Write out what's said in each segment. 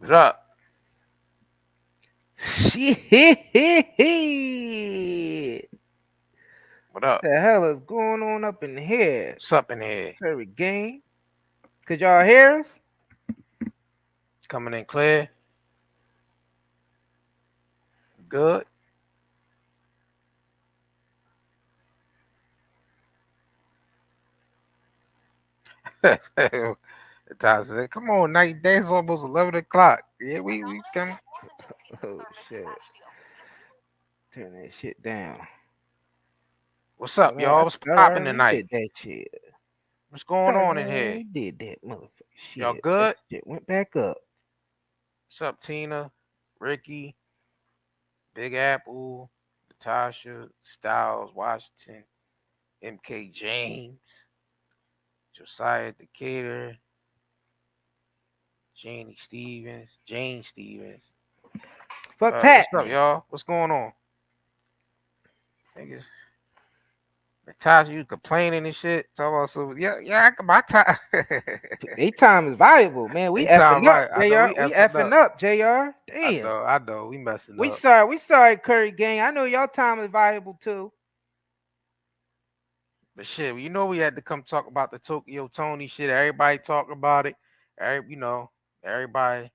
What up? Shit. What up? The hell is going on up in here? What's up in here? Curry game. Could y'all hear us? Coming in clear? Good? Come on, night dance almost 11 o'clock. Yeah, we come. Oh shit. Turn that shit down. What's up, y'all? What's I popping already tonight? did that shit. What's going Thought I on in here? already did that motherfucker. Y'all Shit. That good? shit went back up. What's up, Tina, Ricky, Big Apple, Natasha, Styles, Washington, MK James, Josiah Decatur, Jane Stevens. Fuck What's up, happening. y'all? What's going on? Niggas. Natasha, you complaining and shit. Talk about so my time. They time is valuable, man. We they time effing up, right. I know we JR. We effing effing up. up, JR. Damn. I know. We messing We up. sorry. We sorry, Curry gang. I know y'all time is valuable too. But shit, you know we had to come talk about the Tokyo Tony shit. Everybody talk about it. Everybody,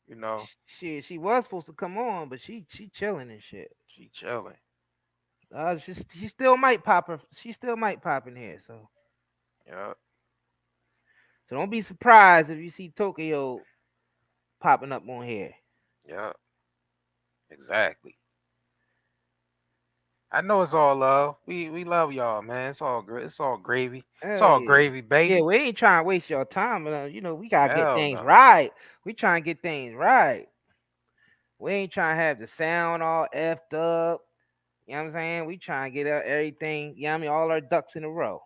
you know, She was supposed to come on, but she chilling and shit. she chilling. She still might pop her. She still might pop in here. Yeah, So don't be surprised if you see Tokyo popping up on here. yeah, exactly. I know it's all love. We love y'all, man. It's all great. It's all gravy. It's Hell all yeah. gravy, Yeah, baby. we ain't trying to waste your time. We gotta get Hell things no. right. We trying to get things right. We ain't trying to have the sound all effed up. You know what I'm saying? We trying to get everything. You know what I mean? All our ducks in a row.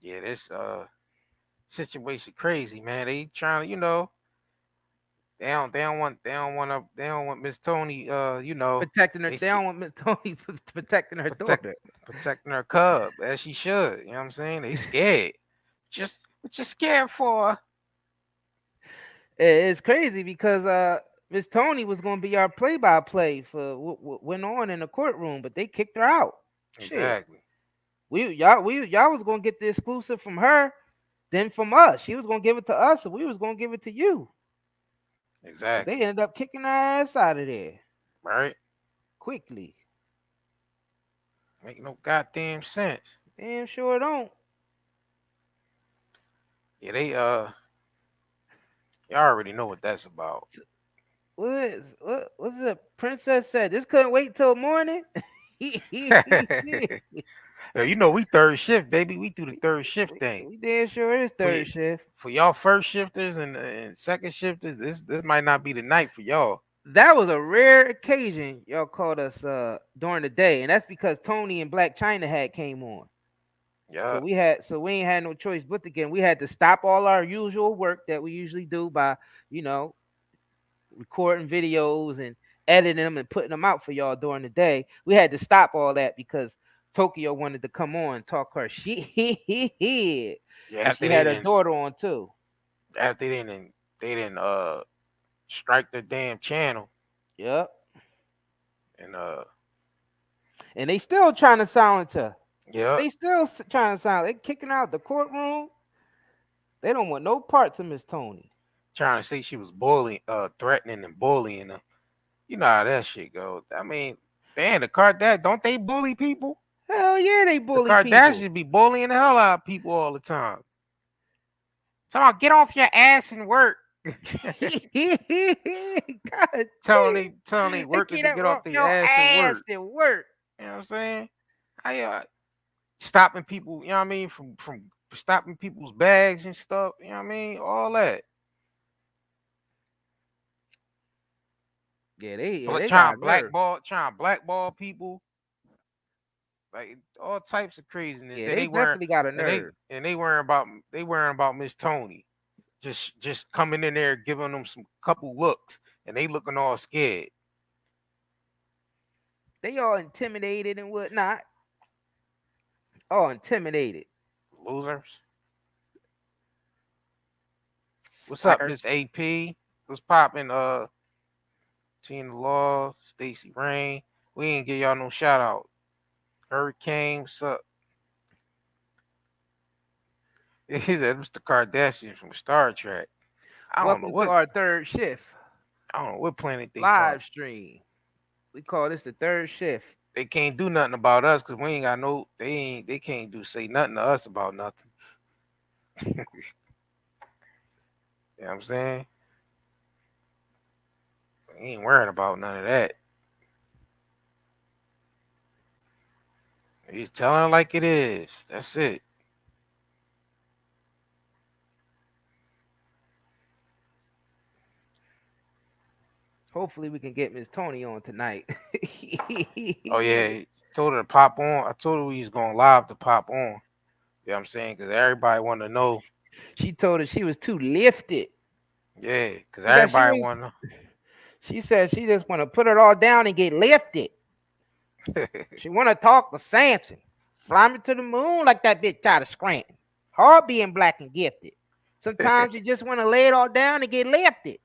Yeah, this situation crazy, man. They trying to, they don't want Miss Tony, Protecting her. they They sca- don't want Miss Tony protecting her protect daughter. protecting her cub as she should. You know what I'm saying? They scared. Just what you scared for? It's crazy because Miss Tony was going to be our play-by-play for what went on in the courtroom, but they kicked her out. Shit, Exactly. y'all was going to get the exclusive from her, then from us. She was going to give it to us, and we was going to give it to you. But they Exactly. ended up kicking her ass out of there Right? quickly. Make no goddamn sense. Damn sure don't. Yeah, y'all already know what that's about. What's the princess said? This couldn't wait till morning. Yo, you know we third shift, baby. We do the third shift thing. We damn sure is For third shift. for y'all first shifters and second shifters, this might not be the night for y'all. That was a rare occasion y'all called us during the day, and that's because Toni and Black China had came on. Yeah, So we ain't had no choice but to get. We had to stop all our usual work that we usually do by you know recording videos and editing them and putting them out for y'all during the day. We had to stop all that because Tokyo wanted to come on and talk her shit, yeah. and she had her daughter on too. After they didn't strike the damn channel Yep, and and they still trying to silence her. yeah, They still trying to silence. They kicking her out the courtroom. They don't want no parts of Miss Tony. trying to say she was bullying, threatening and bullying them. You know how that shit goes. I mean, damn, the Kardashians don't they bully people? Hell yeah, they The bully people. Kardashians be bullying the hell out of people all the time. Talking about get off your ass and work. God telling damn. telling they They workers get to up get off off their your ass and ass work. and work. You know what I'm saying? I stopping people, you know what I mean, from stopping people's bags and stuff, you know what I mean? All that. Yeah, But they got nerve. trying to blackball people, like all types of craziness. Yeah, Then they they weren't definitely got a nerve. and they weren't about Miss Tony. Just coming in there giving them some couple looks and they looking all scared. They all intimidated and whatnot. All intimidated. Losers. What's up, Fire. Miss AP? What's popping? Tina Law, Stacy Rain. We ain't give y'all no shout out. Hurricane, what's up? He said Mr. Kardashian from Star Trek. I don't know Welcome to what our third shift I don't know what planet they from. live stream. We call this the third shift. They can't do nothing about us because we ain't got no. They can't do say nothing to us about nothing. You know what I'm saying? We ain't worried about none of that. He's telling like it is. That's it. Hopefully, we can get Miss Toni on tonight. Oh yeah, told her to pop on. I told her we was going live to pop on. You know what I'm saying? Because everybody want to know. She told us she was too lifted. Yeah, because She said she everybody was. want She said she just want to put it all down and get lifted. to. She want to talk to Samson. Fly me to the moon like that bitch out of Scranton. Hard being black and gifted. Sometimes you just want to lay it all down and get lifted.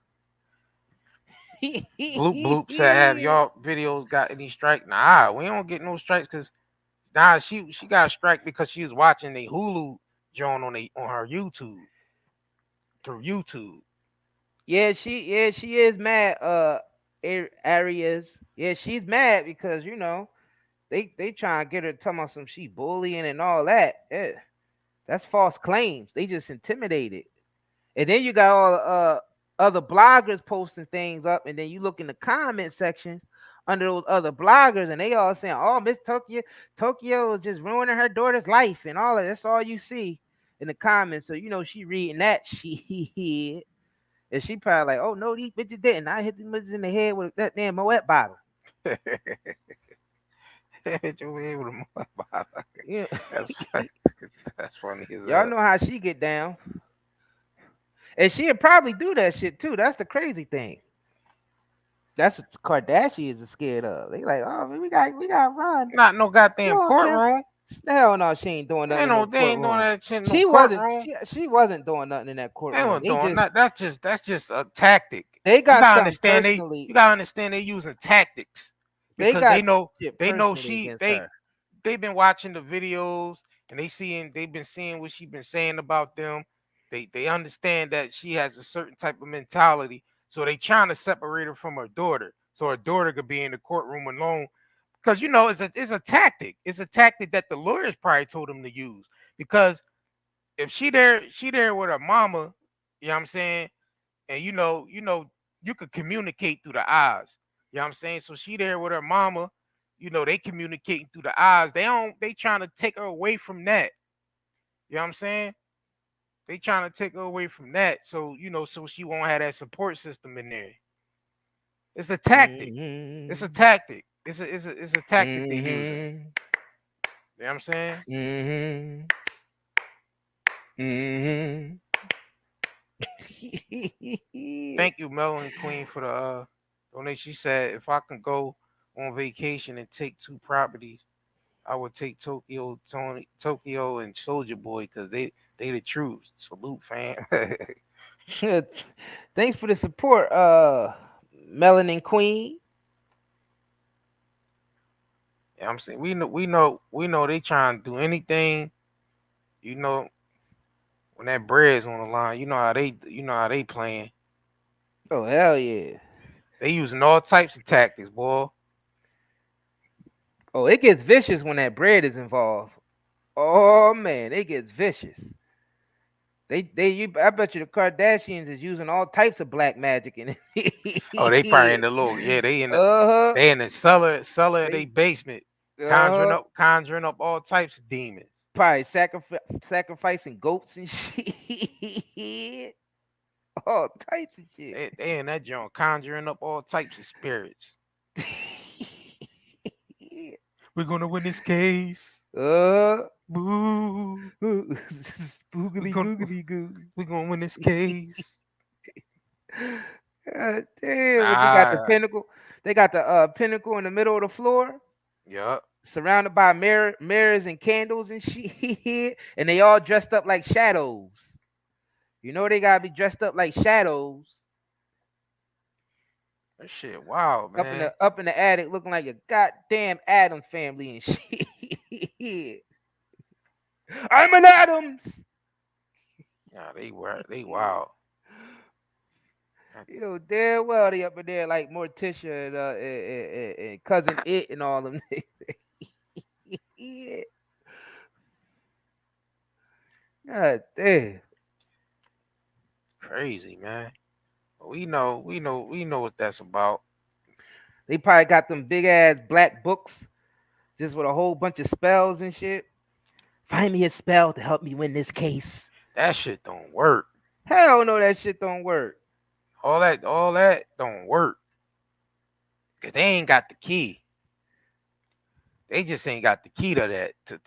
Bloop bloop said, "Have y'all videos got any strike?" Nah, we don't get no strikes because nah, she got a strike because she was watching a Hulu joint on her YouTube through YouTube. Yeah, she is mad. Areas. Yeah, she's mad because they trying to get her talking about some she bullying and all that. That's false claims. They just intimidated. And then you got all other bloggers posting things up, and then you look in the comment sections under those other bloggers, and they all saying, "Oh, Miss Tokyo is just ruining her daughter's life," and all of that's all you see in the comments. So she reading that shit, and she probably like, "Oh no, these bitches didn't. I hit these bitches in the head with that damn Moet bottle." Hit your head with a mud bottle. Yeah, That's funny. That's funny as y'all hell. know how she get down, and she'd probably do that shit too. That's the crazy thing. That's what Kardashians are scared of. They like, oh man, we got to run. Not no Come goddamn on, Kim. courtron. Hell no, she ain't doing nothing in no They ain't doing courtroom. that shit in no She wasn't. courtroom. She wasn't doing nothing in that They courtroom. weren't doing that. That's just a tactic. They You got gotta something understand they personally. you gotta understand they using tactics They because they got know shit they know personally she against her. they've been watching the videos and they've been seeing what she been saying about them. They understand that she has a certain type of mentality, so they trying to separate her from her daughter, so her daughter could be in the courtroom alone. Because it's a tactic. It's a tactic that the lawyers probably told them to use. Because if she there with her mama, you know what I'm saying, and you could communicate through the eyes. You know what I'm saying? So she there with her mama, they communicating through the eyes. They trying to take her away from that. You know what I'm saying? They trying to take her away from that. So, so she won't have that support system in there. It's a tactic. It's a Mm-hmm. tactic. It's a tactic they using. Mm-hmm. You know what I'm saying? Mm-hmm. Mm-hmm. Thank you, Melanie Queen, for the donation. She said if I can go on vacation and take two properties, I would take Tokyo and Soldier Boy because they the truth. Salute, fam. Thanks for the support, Melanin Queen. Yeah, I'm saying we know they trying to do anything. You know when that bread's on the line, you know how they playing. Oh hell yeah. They using all types of tactics, boy. Oh, it gets vicious when that bread is involved. Oh man, it gets vicious. I bet you the Kardashians is using all types of black magic in Oh, they probably it. in the little they in the Uh-huh. they in the cellar of They their basement, conjuring uh-huh. up conjuring up all types of demons. Probably sacrificing goats and shit. All types of shit. They in that joint conjuring up all types of spirits. We're gonna win this case. uh Boo. We're Boogly gonna boogly goo. we're gonna win this case. God damn, but they got the Ah, pinnacle. They got the pinnacle in the middle of the floor, yup. surrounded by mirrors and candles and shit, and they all dressed up like shadows. You know they gotta be dressed up like shadows That shit wild, man. up in the attic, looking like a goddamn Adams family and shit. I'm an Adams. Yeah, they wild. You know damn well they up in there like Morticia and cousin It and all them. Yeah. God damn. Crazy, man. But we know what that's about. They probably got them big ass black books just with a whole bunch of spells and shit. Find me a spell to help me win this case. That shit don't work. Hell no, that shit don't work. All that don't work. Cause they ain't got the key. They just ain't got the key to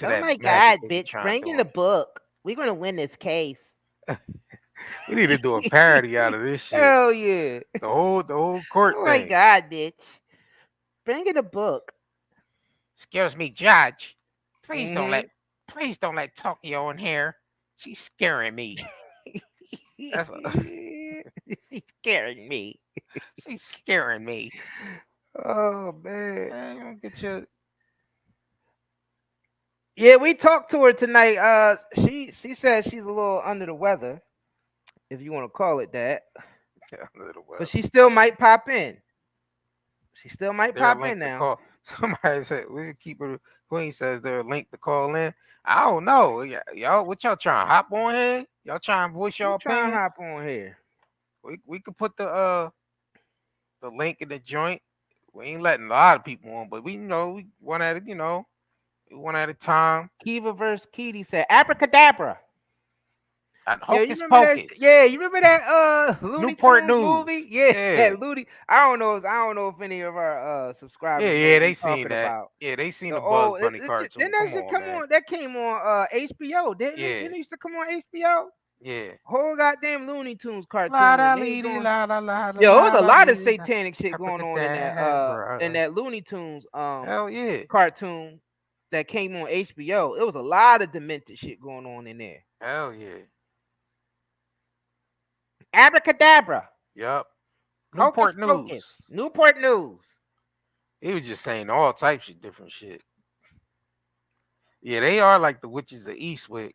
Oh that my magic god, they be bitch, trying to bring in do. the book. We're gonna win this case. We need to do a parody out of this shit. Hell yeah. The whole court Oh my thing. god, bitch. Bring in the book. Excuse me, Judge. Please don't Mm-hmm. let please don't let Tokyo in here. She's scaring me. That's She's scaring me. she's scaring me. Oh man. Man, you don't get your Yeah, we talked to her tonight. She said she's a little under the weather, if you want to call it that. little But weather. she still might pop in. She still Is might there a pop in link to now. call? Somebody said we keep it. Queen says there a link to call in. I don't know. Y'all, what y'all trying? Hop on here? Y'all trying to voice Who your trying to opinions? hop on here? We could put the link in the joint. We ain't letting a lot of people on, but we one at a one at a time. Kiva versus Kitty said abracadabra. At Yeah, you Hocus remember that? Pocus, Yeah, you remember that Looney Newport Tunes News. movie? Yeah, Yeah, that Looney. I don't know if any of our subscribers know yeah. what They we seen talking that. about. Yeah, they seen The the Bugs old Bunny didn't cartoon. that Come shit on, come man. on? That came on HBO, didn't it? Yeah, Didn't it used to come on HBO? yeah. Whole goddamn Looney Tunes La cartoon, da and they lee doing la la la la yo, it was la a la lot of lee la. satanic shit going on in Abracadabra. that Looney Tunes Hell yeah. cartoon that came on HBO. It was a lot of demented shit going on in there. Hell yeah. Abracadabra, Yup. hocus Newport pocus, News. Newport News. He was just saying all types of different shit. Yeah, they are like the witches of Eastwick.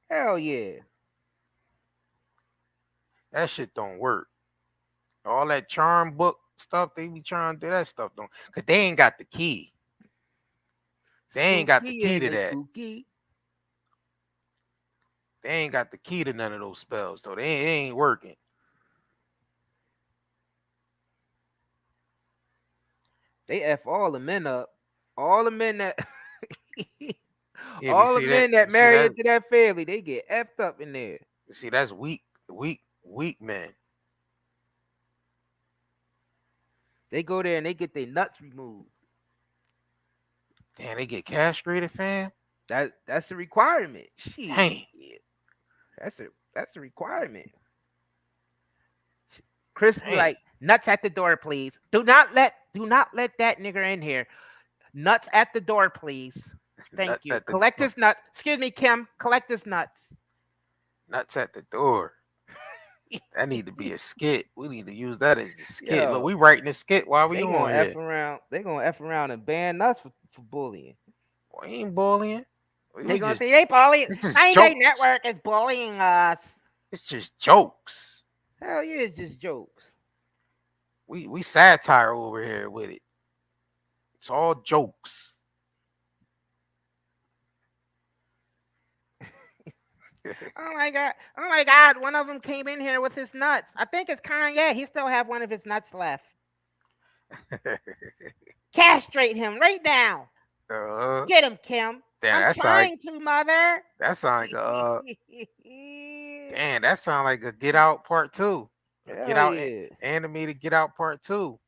Hell yeah. That shit don't work. All that charm book stuff they be trying to do, that stuff don't. Cause they ain't got the key. They ain't got the Spooky key and to the that. spooky. They ain't got the key to none of those spells. So they ain't working. They F all the men up. All the men that Yeah, but all the see that men that see marry that into that family, they get effed up in there. see that's weak men. They go there and they get their nuts removed. Damn, they get castrated, fam. That's a requirement. Shit. Dang. That's a requirement. Chris be Dang. like, nuts at the door, please. Do not let that nigger in here. Nuts at the door, please. Thank Nuts you. at the Collect his nuts. Excuse me, Kim. Collect his nuts. nuts at the door. That need to be a skit. We need to use that as the skit. Look, Yo, we writing a skit while we they gonna on f here. around. They gonna f around and ban nuts for bullying. We ain't bullying. They We gonna just say they bullying. it's just 90 jokes. Network is bullying us. It's just jokes. Hell yeah, it's just jokes. We satire over here with it. It's all jokes. Oh my god! Oh my god! One of them came in here with his nuts. I think it's Kanye. He still have one of his nuts left. Castrate him right now. uh, Get him, Kim. damn, I'm trying to, mother. that sound like damn, that sound like a Get Out Part Two. A Get Hell Out yeah. animated Get Out Part Two.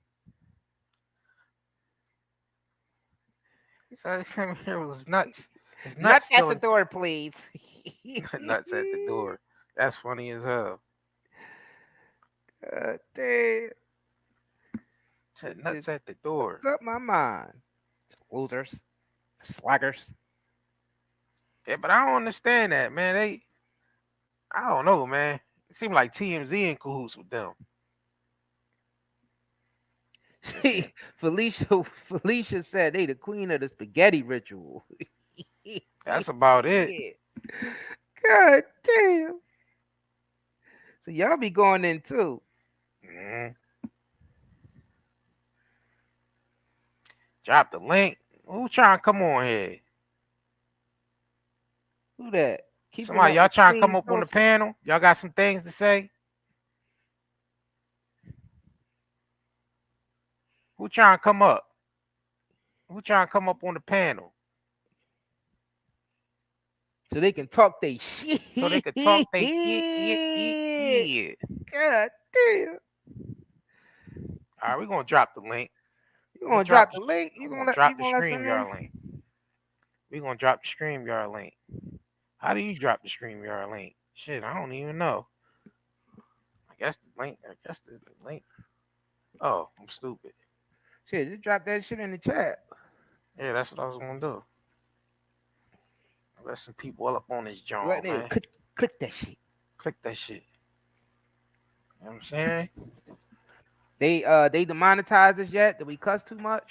He said he came here with his nuts. His nuts Nuts at still the door, please. nuts at the door. That's funny as hell. Damn. Said Just nuts at the door. up my mind. Losers. Slaggers. Yeah, but I don't understand that, man. I don't know, man. It seemed like TMZ in cahoots with them. And shit. Felicia said they the queen of the spaghetti ritual. That's about it. God damn. So y'all be going in too. Mhm. Drop the link. Who trying to come on here? Who that? Keeping Somebody, up y'all with trying to come Queen up on the Tulsa. panel? Y'all got some things to say? Who trying to come up? Who trying to come up on the panel So they can talk they shit. so they could talk? They yeah. God damn. All right, we're gonna drop the link. You I'm gonna gonna drop. drop the link? I'm gonna drop You the gonna let stream some in? yard link. We're gonna drop the stream yard link. How do you drop the stream yard link? Shit, I don't even know. I guess the link. I guess this is the link. Oh, I'm stupid. Shit, just drop that shit in the chat. Yeah, that's what I was gonna do. Let some people all up on this Let joint, me man. click that shit. Click that shit. You know what I'm saying? They demonetized us yet? Did we cuss too much?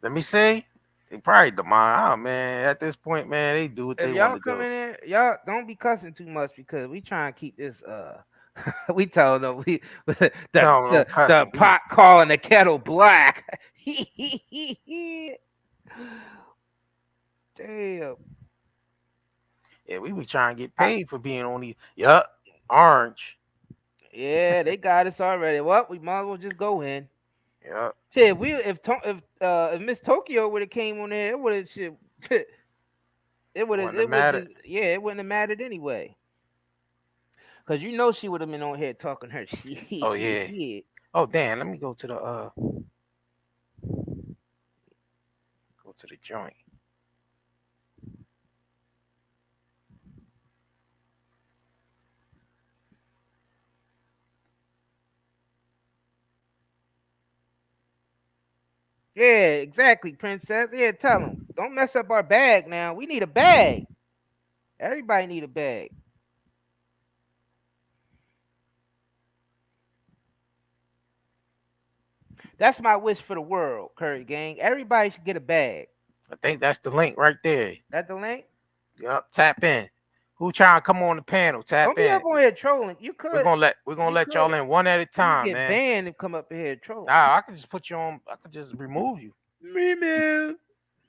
Let me see. They probably demand. Oh man, at this point, man, they do what If they want y'all to come do. in here, y'all don't be cussing too much because we trying to keep this we telling them we Tell them don't cuss the and be. pot calling the kettle black. Damn. Yeah, we be trying to get I, paid for being on the. Yup, orange. yeah, they got us already. Well, we might as well just go in. Yup. Shit, if Miss Tokyo would have came on there, it would have shit. Wasn't it It would matter? just it wouldn't have mattered anyway. Cause you know she would have been on here talking her Oh yeah. shit. Oh damn. Let me go to the go to the joint. Yeah, exactly, princess. Yeah, tell them. Don't mess up our bag now. We need a bag. Everybody need a bag. That's my wish for the world, Curry Gang. Everybody should get a bag. I think that's the link right there. That the link? Yup. Tap in. Who trying to come on the panel? Don't Tap be in. up on here trolling. We're gonna You let y'all could. in one at a You can time, get man. banned and come up in here trolling. Nah, I can just put you on. I can just remove you. Me man.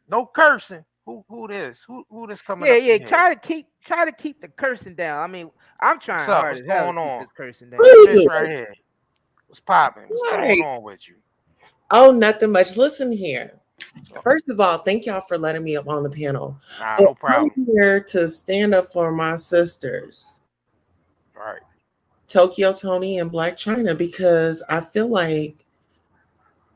No cursing. Who this? Who this coming Yeah, up yeah. in here? Try to keep the cursing down. I mean, I'm What's trying up? hard What's as hell to going keep on? this cursing down. Who this Good. right here? What's popping? What's going Right. on with you? Oh, nothing much. Listen here. Oh, First of all, thank y'all for letting me up on the panel. nah, But no I'm problem. here to stand up for my sisters, Right. Tokyo Tony and Black China, because I feel like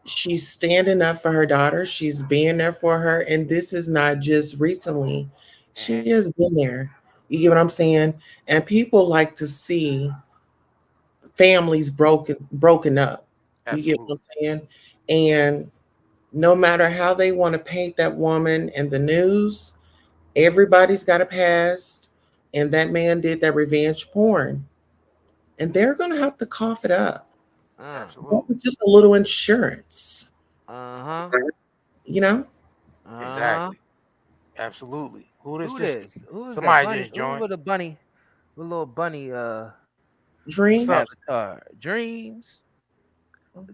she's standing up for her daughter. She's being there for her. And this is not just recently. She Hmm. has been there. You get what I'm saying? And people like to see families broken up. You get what Absolutely. I'm saying? And no matter how they want to paint that woman in the news, everybody's got a past. And that man did that revenge porn. And they're going to have to cough it up. That Absolutely. was just a little insurance, Uh-huh. you know? Uh-huh. Exactly. Absolutely. Who this Who just? this? Who is that Somebody bunny? just Who joined. with a bunny? With a little bunny What's up? Dreams. avatar. Dreams.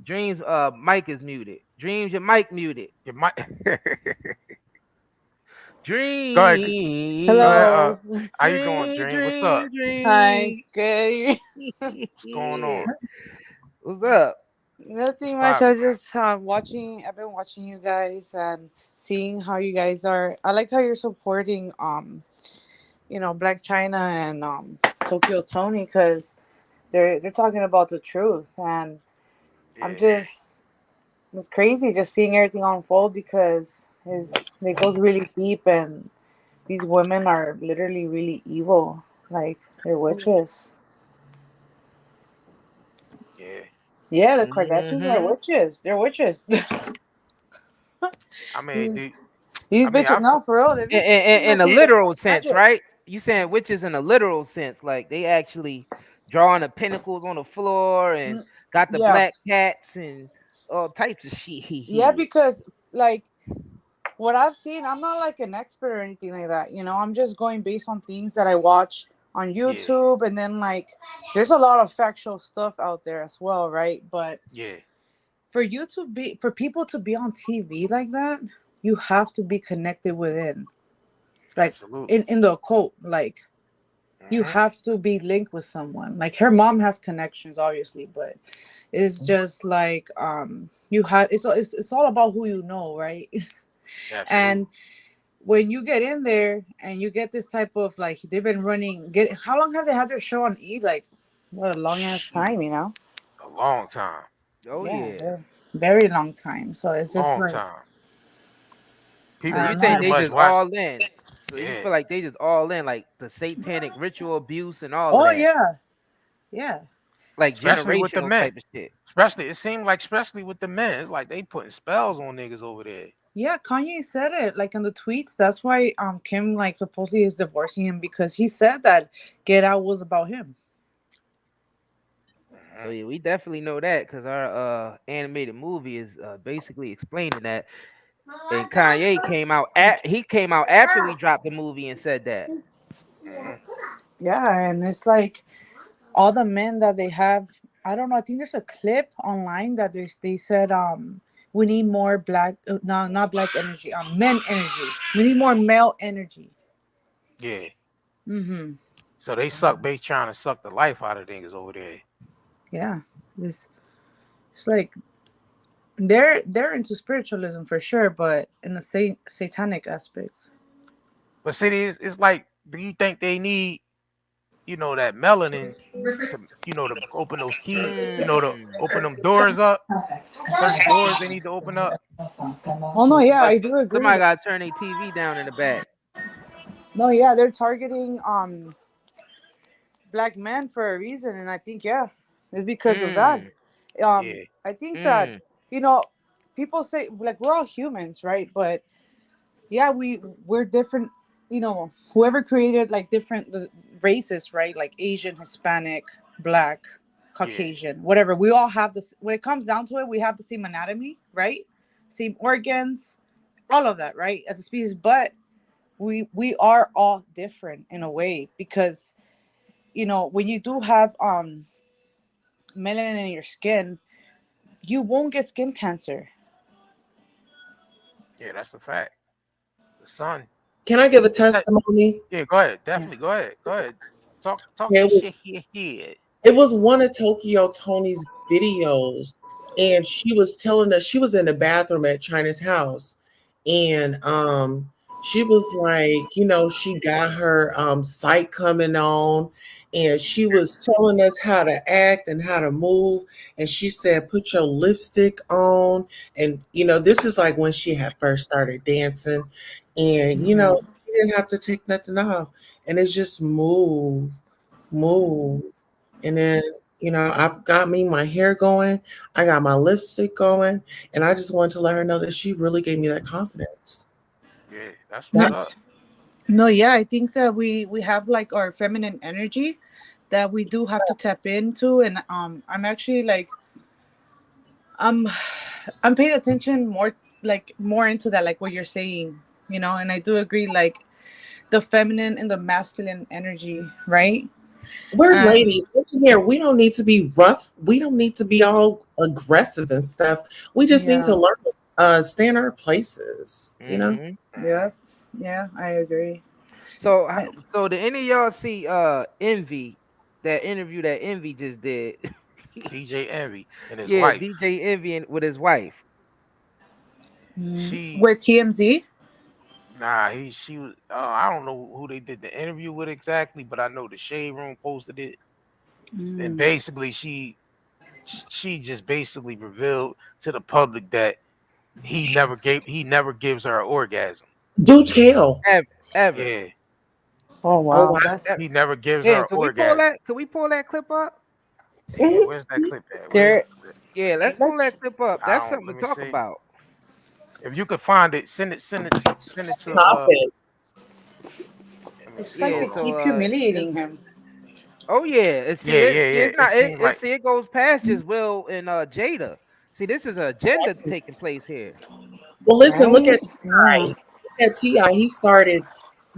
Dreams mic is muted. Dreams your mic muted. You might. Go ahead. Go ahead. Dreams. Hello. How you doing, Dream? What's up? Hi. Dreams. Good. What's going on? What's up? What's Nothing much. I popping? was just watching. I've been watching you guys and seeing how you guys are. I like how you're supporting Black China and Tokyo Tony because they're talking about the truth, and I'm Yeah. just it's crazy just seeing everything unfold because it goes really deep, and these women are literally really evil, like they're witches. Yeah. Yeah, the Kardashians are Mm-hmm. witches. They're witches. I mean, do These I mean, bitches, no, for real, they've been treating In us a like literal sense, magic. right? You saying witches in a literal sense, like they actually drawing the pinnacles on the floor and Mm, got the yeah, black cats and all types of yeah, shit. because like what I've seen, I'm not like an expert or anything like that. You know, I'm just going based on things that I watch on yeah, YouTube, and then like there's a lot of factual stuff out there as well, right? But yeah, for you to be, for people to be on TV like that, you have to be connected within, like absolutely. in the occult, like you Hmm. have to be linked with someone. Like her mom has connections, obviously, but it's just like you have it's all about who you know, right? Absolutely. And when you get in there and you get this type of like they've been running get how long have they had their show on E? Like what a long ass Shoot, time, you know? a long time, Oh Yeah, yeah. very long time. So it's just long like time. So People I you don't think pretty they know. much just watch. all in? So you Yeah, feel like they just all in, like the satanic ritual abuse and all of Oh that, yeah, yeah, like especially with the generational men. type of shit. Especially, it seemed like, especially with the men, it's like they putting spells on niggas over there. yeah. Kanye said it like in the tweets. That's why Kim like supposedly is divorcing him because he said that Get Out was about him. So Hmm. yeah, we definitely know that because our animated movie is basically explaining that. And Kanye came out he came out after we dropped the movie and said that. Hmm. Yeah, and it's like all the men that they have. I don't know. I think there's a clip online that they said we need more black no not black energy men energy. We need more male energy. Yeah. Mm-hmm. So they trying to suck the life out of niggas over there. Yeah, this it's like they're into spiritualism for sure, but in a satanic aspect. But see, it's like, do you think they need, that melanin to, to open those keys, to Mm. open them doors up, certain doors they need to open up? Oh no, yeah, But I do agree. somebody gotta turn their TV down in the back. No, yeah, they're targeting black men for a reason, and I think yeah, it's because of that. Mm. Yeah, I think that Mm. you know, people say like we're all humans, right? But yeah, we're different. You know, whoever created like different the races, right? Like Asian, Hispanic, Black, yeah, Caucasian, whatever. We all have this. When it comes down to it, we have the same anatomy, right? Same organs, all of that, right? As a species, but we are all different in a way because when you do have melanin in your skin, you won't get skin cancer. yeah. That's a fact. The sun. Can I give a It's that. testimony? Yeah, go ahead. Yeah. Definitely go ahead. Go ahead. Talk Yeah, your shit here. it was one of Tokyo Tony's videos, and she was telling us she was in the bathroom at China's house, and she was like, she got her sight coming on, and she was telling us how to act and how to move, and she said, "Put your lipstick on," and this is like when she had first started dancing, and Mhm. she didn't have to take nothing off, and it's just move. And then, I got me my hair going, I got my lipstick going, and I just wanted to let her know that she really gave me that confidence. Yeah, that's what's No, That's up. no, yeah, I think that we have like our feminine energy that we do have to tap into, and I'm actually like I'm I'm paying attention more like more into that like what you're saying, and I do agree like the feminine and the masculine energy, right? we're And ladies. Listen here, we don't need to be rough. We don't need to be all aggressive and stuff. We just need to yeah, learn to stay in our places. Hmm. Hmm. yeah, yeah, I agree. So I, so did any of y'all see Envy, that interview that Envy just did? DJ Envy and his Yeah, wife. DJ Envy with his wife. She with TMZ. Nah, she was. I don't know who they did the interview with exactly, but I know the Shade Room posted it, and Mm. basically she just basically revealed to the public that he never gives her an orgasm. Do tell. Ever, ever. Yeah, Oh Oh, wow, wow. Ever. he never gives her Damn, an can we pull orgasm. that? Can we pull that clip up? Damn, Mhm. where's that clip at? Where's there. the clip? Yeah, let's pull Let's that clip up. I That's don't. something Let to me talk see. about. If you could find it, send it to Topic. let me It's see. like Yeah, they Hold on. so keep it's, humiliating him. oh yeah, and see Yeah, it, yeah, see yeah. it's It not seemed like see it goes past just Will and Jada. See, this is a agenda taking place here. Well, listen, look Right? at Ti. Yeah. Look at Ti. He started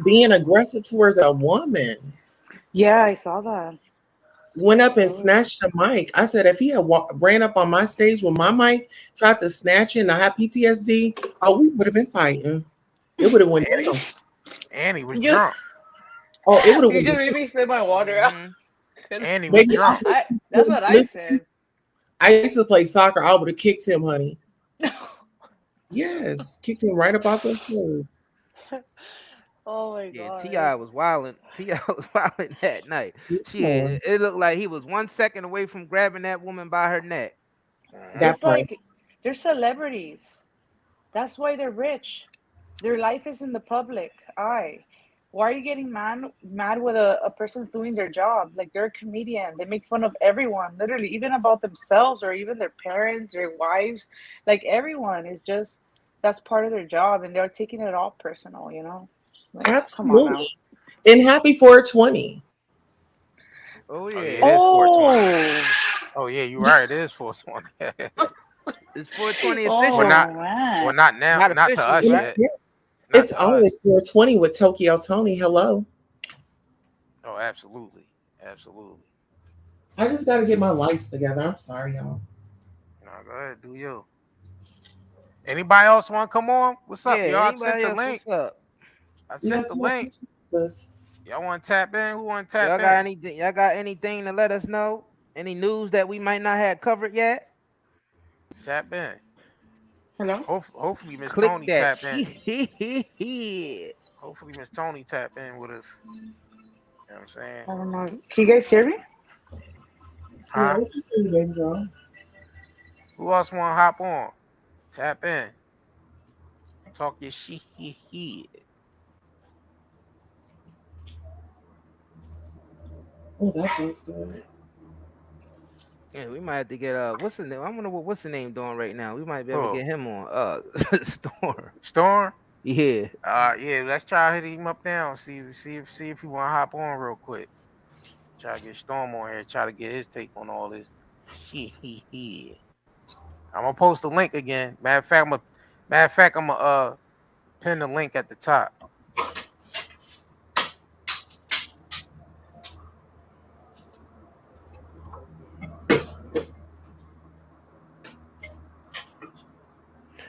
being aggressive towards a woman. Yeah, I saw that. Went up and That was snatched the mic. I said, if he had ran up on my stage with my mic, tried to snatch it, and I had PTSD, oh, we would have been fighting. It would have went and he down. and he was you. drunk. Oh, it would have You went just down. made me spit my water out. Hmm. And he was Baby, drunk. That's what I listen, said. I used to play soccer. I would have kicked him, honey. Yes, kicked him right up off the stage. Oh my Yeah, Ti god. was wilding. Ti was wilding that night. Yeah, It looked like he was 1 second away from grabbing that woman by her neck. Hmm. that It's part. like they're celebrities. That's why they're rich. Their life is in the public eye. Why are you getting mad with a person's doing their job? Like they're a comedian. They make fun of everyone, literally, even about themselves or even their parents, their wives. Like everyone is just that's part of their job and they're taking it all personal. Like, come on now. Absolutely. And happy 420. Oh Oh yeah, yeah, it is 420. Oh, Oh yeah, you're right. It is 420. it's 420 well, officially. not oh man. not now, Not not to officially, us Yeah, right? yet. yeah. Not It's to us. always 420 with Tokyo Tony. Hello. Oh, absolutely, absolutely. I just got to get my lights together. I'm sorry, y'all. No, go ahead, do you. Anybody else want to come on? What's Yeah. up, y'all? I sent Anybody the else? link. What's up? I Yeah, sent the come on. link. This. Y'all want to tap in? Who want to Y'all tap got in? anything? Y'all got anything to let us know? Any news that we might not have covered yet? Tap in. Hello? Hopefully, Miss Click Tony that. tap in. Yeah. Hopefully, Miss Tony tap in with us. You know what I'm saying? I don't know. Can you guys hear me? Yeah, Huh? what you doing, baby girl? Who else want to hop on? Tap in. Talk your shit. Oh, that feels good. Yeah, we might have to get what's the name? I wonder what's the name doing right now. We might be able to Who? get him on Storm. Storm? Yeah. Yeah, let's try to hit him up now. See if he want to hop on real quick. Try to get Storm on here. Try to get his take on all this. Shit. I'm gonna post the link again. Matter of fact, I'm gonna pin the link at the top.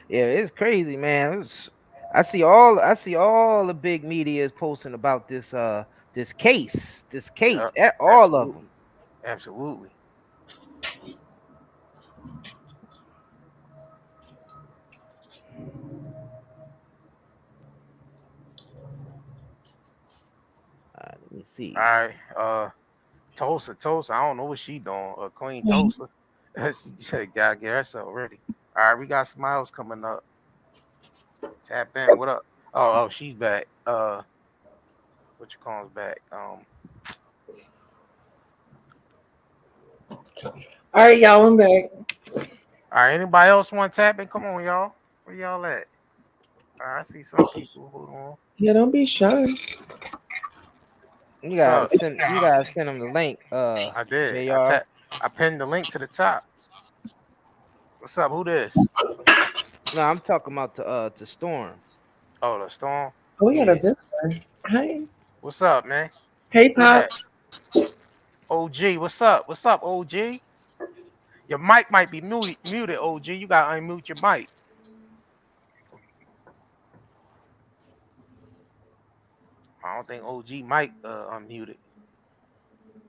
Yeah, it's crazy, man. I see all the big media is posting about this case, Yeah, all of absolutely, them. absolutely. Let me All see. right, Tulsa. I don't know what she doing. Queen Tulsa. She said gotta get herself ready. All right, we got somebody else coming up. Tap in. What up? Oh, she's back. What you calls back? All right, y'all, I'm back. All right. Anybody else want to tap in? Come on, y'all. Where y'all at? All right, I see some people. Hold on. Yeah, don't be shy. You What's gotta up? send them the link. I did. Jr. I pinned the link to the top. What's up? Who this? No, I'm talking about to Storm. Oh, the storm. Oh, we got a Yeah. visitor. Hey. What's up, man? Hey, Who that? Pops. OG. What's up? What's up, OG? Your mic might be muted, OG. You gotta unmute your mic. I don't think OG mic unmuted.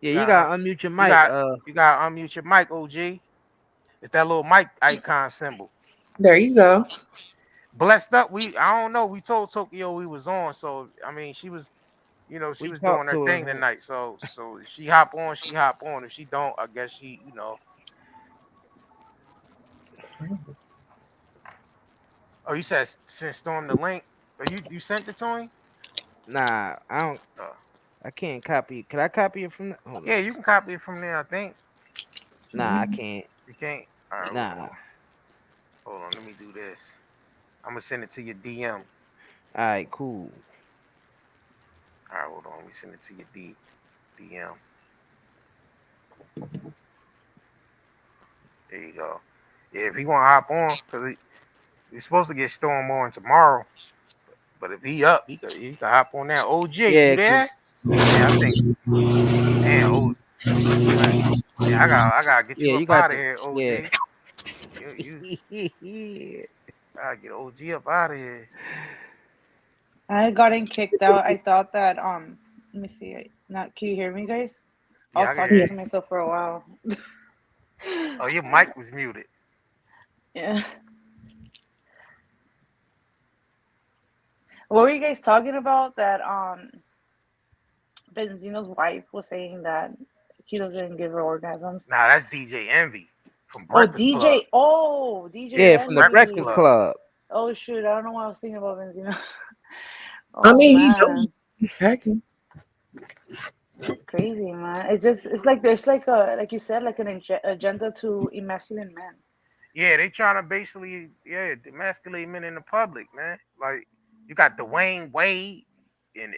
Yeah, You you got gotta unmute your you mic. got you gotta unmute your mic, OG. It's that little mic icon symbol. There you go. Blessed up. I don't know. We told Tokyo we was on, so I mean she was, she We was doing talked her to thing her. tonight. So if she hop on, she hop on. If she don't, I guess she. Oh, you said send Storm the link. Oh, you sent it to him? Nah, I don't. Uh, I can't copy it. Could I copy it from? Hold yeah, on. you can copy it from there. I think Nah, I can't. you can't. All right, hold Nah. on. Hold on. Let me do this. I'm gonna send it to your DM. All right, cool. All right, hold on. Let me send it to your DM. There you go. Yeah, if he want to hop on, because we're supposed to get Storm on tomorrow. But if he up, he can hop on now. OG, you Yeah, there? cause Yeah, I think. Damn, man. Yeah, I gotta get yeah, you you up got out of the here, yeah. OG. You gotta get OG up out of here. I had gotten kicked out. I thought that let me see. Not can you hear me guys? I Yeah, was I can talking hear Yeah. you. to myself for a while. Oh, your mic was muted. Yeah. What were you guys talking about? That Benzino's wife was saying that he doesn't give her orgasms. Nah, that's DJ Envy from Oh, Breakfast Club. DJ. Oh, DJ Yeah, Yeah, from from the Breakfast Breakfast Envy. Club. Club. Oh shoot, I don't know why I was thinking about Benzino. I Oh mean, man, he's packing. that's crazy, man. It's like there's like a like you said like an agenda to emasculate men. Yeah, they trying to basically emasculate men in the public, man. Like you got Dwayne Wade and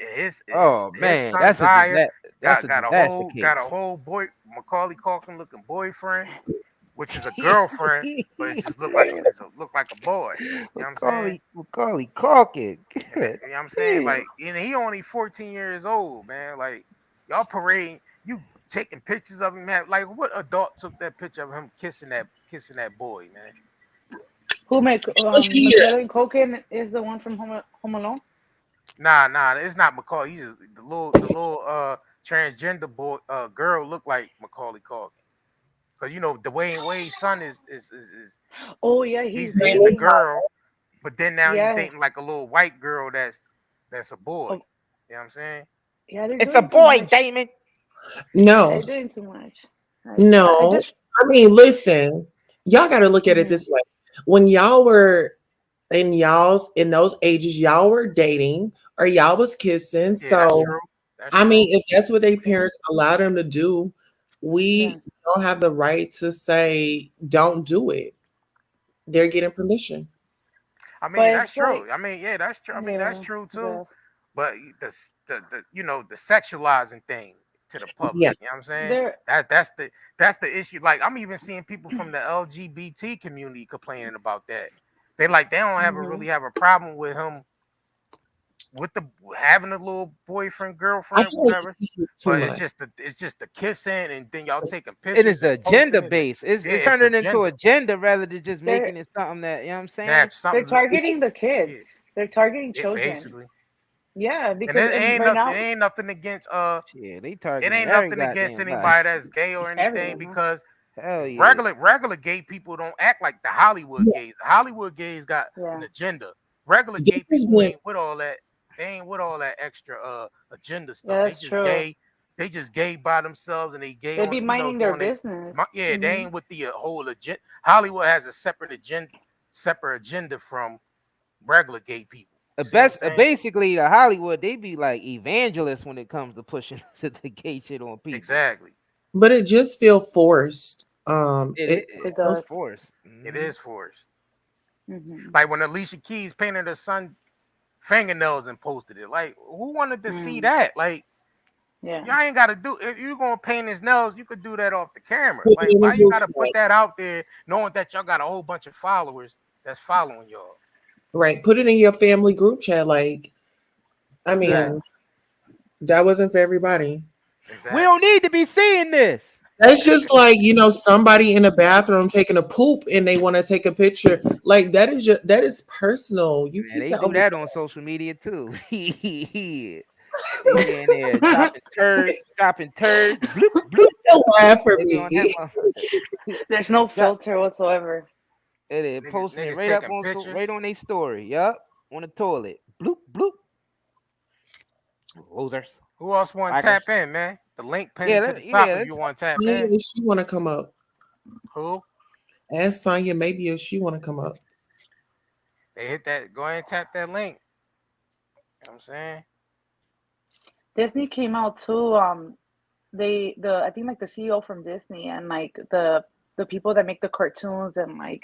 Oh his man, son Zaya that's a got a disaster got a case. whole boy Macaulay Culkin looking boyfriend, which is a girlfriend, but it just look like a boy. You know what I'm saying? Macaulay Culkin. And Good you know what I'm saying? damn. Like, and he only 14 years old, man. Like, y'all parading, you taking pictures of him, man. Like, what adult took that picture of him kissing that boy, man? Who make Yeah. Macaulay Culkin is the one from Home Alone? Nah, it's not Macaulay. He just the little transgender boy girl look like Macaulay Culkin. Cause Dwayne Wade's son is Oh yeah, he's the girl, but then now he's yeah. dating like a little white girl that's a boy. Oh You know what I'm saying? yeah, they're It's a doing too boy, much. Damon. They're No, doing too much. I no. just I mean, listen, y'all got to look at it mhm. this way. When y'all were in those ages, y'all were dating or y'all was kissing. Yeah, that's So true. That's I true. mean, if that's what their Yeah, parents allow them to do, yeah. we don't have the right to say don't do it. They're getting permission. I But mean, that's it's like true. I mean, yeah, that's true. I mean, that's yeah, true too. yes. But the sexualizing thing to the public. Yeah. You know what I'm saying? They're That's the issue. Like I'm even seeing people from the LGBT community complaining about that. They don't have a mhm. really have a problem with him with the having a little boyfriend I girlfriend feel like whatever. this is too But much. it's just the kissing and then y'all taking It is pictures the and agenda posting it. base. Yeah, It's it's turning into agenda. agenda rather than just They're making it something that you know what I'm saying. That's they're something. targeting the Yeah, kids. They're targeting it children. basically. Yeah, And because it and ain't right nothing. It now ain't nothing against Shit, they It targeting ain't every nothing against goddamn body. anybody that's gay or anything everyone, huh? because Hell yeah. regular gay people don't act like the Hollywood Yeah. gays. Hollywood gays got an Yeah. agenda. Regular This gay has people been ain't with all that. They ain't with all that extra agenda stuff. Yeah, They that's just true. gay. They just gay by themselves and they gay They on be minding their doing it. business. Yeah, they Hmm. ain't with the whole agenda. Hollywood has a separate agenda from regular gay people. See what I'm saying? Basically the Hollywood, they be like evangelists when it comes to pushing the gay shit on people. Exactly. but it just feel forced. It It it's does. Feels forced. It Hmm. is forced. Hmm. Like when Alicia Keys painted her son fingernails and posted it. Like, who wanted to see Mm. that? Like, Yeah. y'all ain't got to do. If you gonna paint his nails, you could do that off the camera. put it Like, in why a you group got to put chat. that out there, knowing that y'all got a whole bunch of followers that's following y'all? Right. Put it in your family group chat. Like, I Yeah. mean, that wasn't for everybody. We don't Exactly. need to be seeing this. That's just like, somebody in a bathroom taking a poop and they want to take a picture. Like that is personal. You Man, keep they that do over. that on social media too. They be in there dropping turds, bloop, bloop. Don't laugh for They be on that me. motherfucker. There's no Drop, filter whatsoever. they posting it Niggas right up taking on pictures. right on their story. Yup, on the toilet. Bloop, bloop. Losers, Who else want to blackers. tap in, man? The link pinned to Yeah, the top yeah. if you want to tap Sonya, in. if she want to come up, Who? ask Sonya maybe if she want to come up. They hit that. Go ahead and tap that link. You know what I'm saying? Disney came out too. The I think like the CEO from Disney and like the people that make the cartoons and like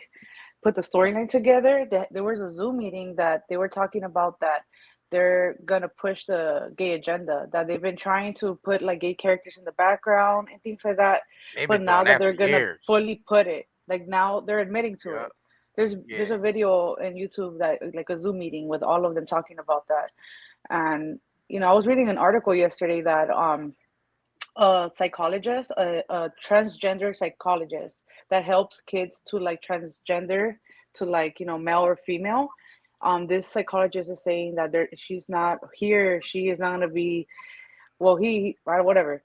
put the storyline together. That there was a Zoom meeting that they were talking about that they're gonna push the gay agenda. That they've been trying to put like gay characters in the background and things like that. They've But been doing now that that for they're gonna years. fully put it, like now they're admitting to Yeah, it. There's yeah. a video in YouTube that like a Zoom meeting with all of them talking about that. And I was reading an article yesterday that a psychologist, a transgender psychologist that helps kids to like transgender to like male or female. This psychologist is saying that she's not here. She is not gonna be. Well, he whatever,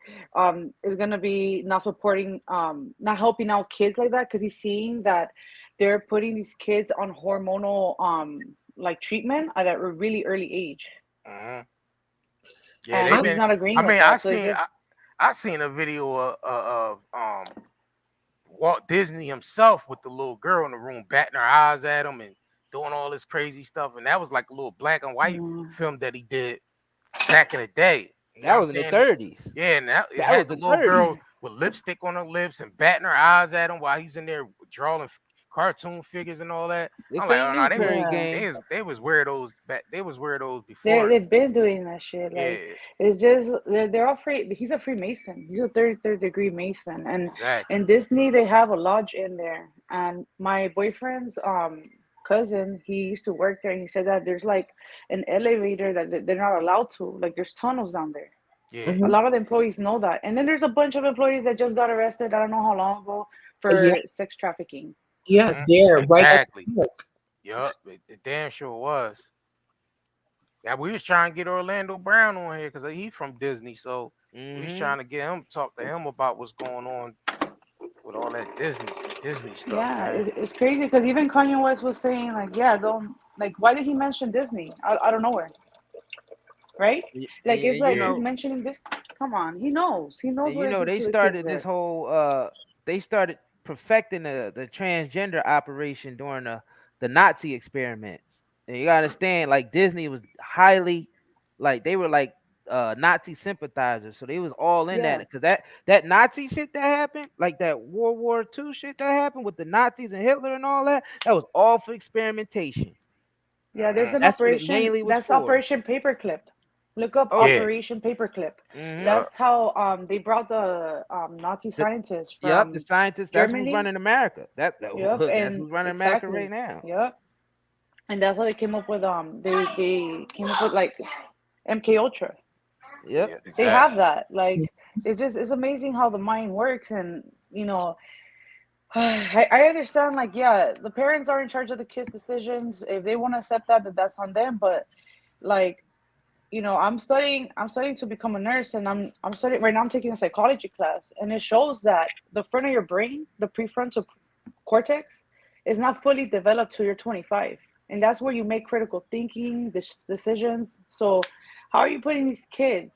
is gonna be not supporting, not helping out kids like that because he's seeing that they're putting these kids on hormonal like treatment at a really early age, Hmm. Yeah, and they've I, he's been. not I agreeing with mean, that. So it's just I seen a video of Walt Disney himself with the little girl in the room batting her eyes at him and doing all this crazy stuff, and that was like a little black and white mm, film that he did back in the day. You know That what I'm was in the saying? 30s. Yeah, and that, it That was had the the little 30s. girl with lipstick on her lips and batting her eyes at him while he's in there drawing cartoon figures and all that. This I'm like, ain't oh no, new, Curry yeah. Gang. they was weirdos back. They was weirdos They before. they've been doing that shit. Like Yeah, it's just they're all free. He's a Freemason. He's a third degree Mason, and exactly. in Disney they have a lodge in there. And my boyfriend's cousin, he used to work there, and he said that there's like an elevator that they're not allowed to. Like there's tunnels down there. Yeah, A mhm. lot of the employees know that, and then there's a bunch of employees that just got arrested. I don't know how long ago Yeah, for sex trafficking. yeah, hmm, there, right at exactly. the hook. Yup, it damn sure was. Yeah, we was trying to get Orlando Brown on here because he from Disney, so we was Mm-hmm. trying to get him talk to him about what's going on with all that Disney stuff, Yeah, man. it's crazy because even Kanye West was saying like, yeah, don't like. Why did he mention Disney out of nowhere, right? Like it's You like Yeah, he's know, mentioning this. Come on, he knows and what you it know does they to the kids started this there. whole they started perfecting the transgender operation during the Nazi experiments. And you gotta understand, like Disney was highly, like they were like Nazi sympathizers, so they was all in that Yeah, because that Nazi shit that happened, like that World War II shit that happened with the Nazis and Hitler and all that, that was all for experimentation. yeah. There's hmm, an That's what it operation. mainly was That's for. Operation Paperclip. Look up Oh, yeah, Operation Paperclip. mm-hmm. yup, That's how they brought the Nazi scientists Yep, the from scientists. That's who's Germany. running America. Yep, That's and who's running America right exactly. now. Yep, and that's how they came up with they came up with like MK Ultra. Yep. yeah, They have exactly. that. Like it's amazing how the mind works, and I understand. Like yeah, the parents are in charge of the kids' decisions. If they want to accept that, that's on them. But like I'm studying to become a nurse, and I'm studying right now. I'm taking a psychology class, and it shows that the front of your brain, the prefrontal cortex, is not fully developed till you're 25, and that's where you make critical thinking, decisions. So, how are you putting these kids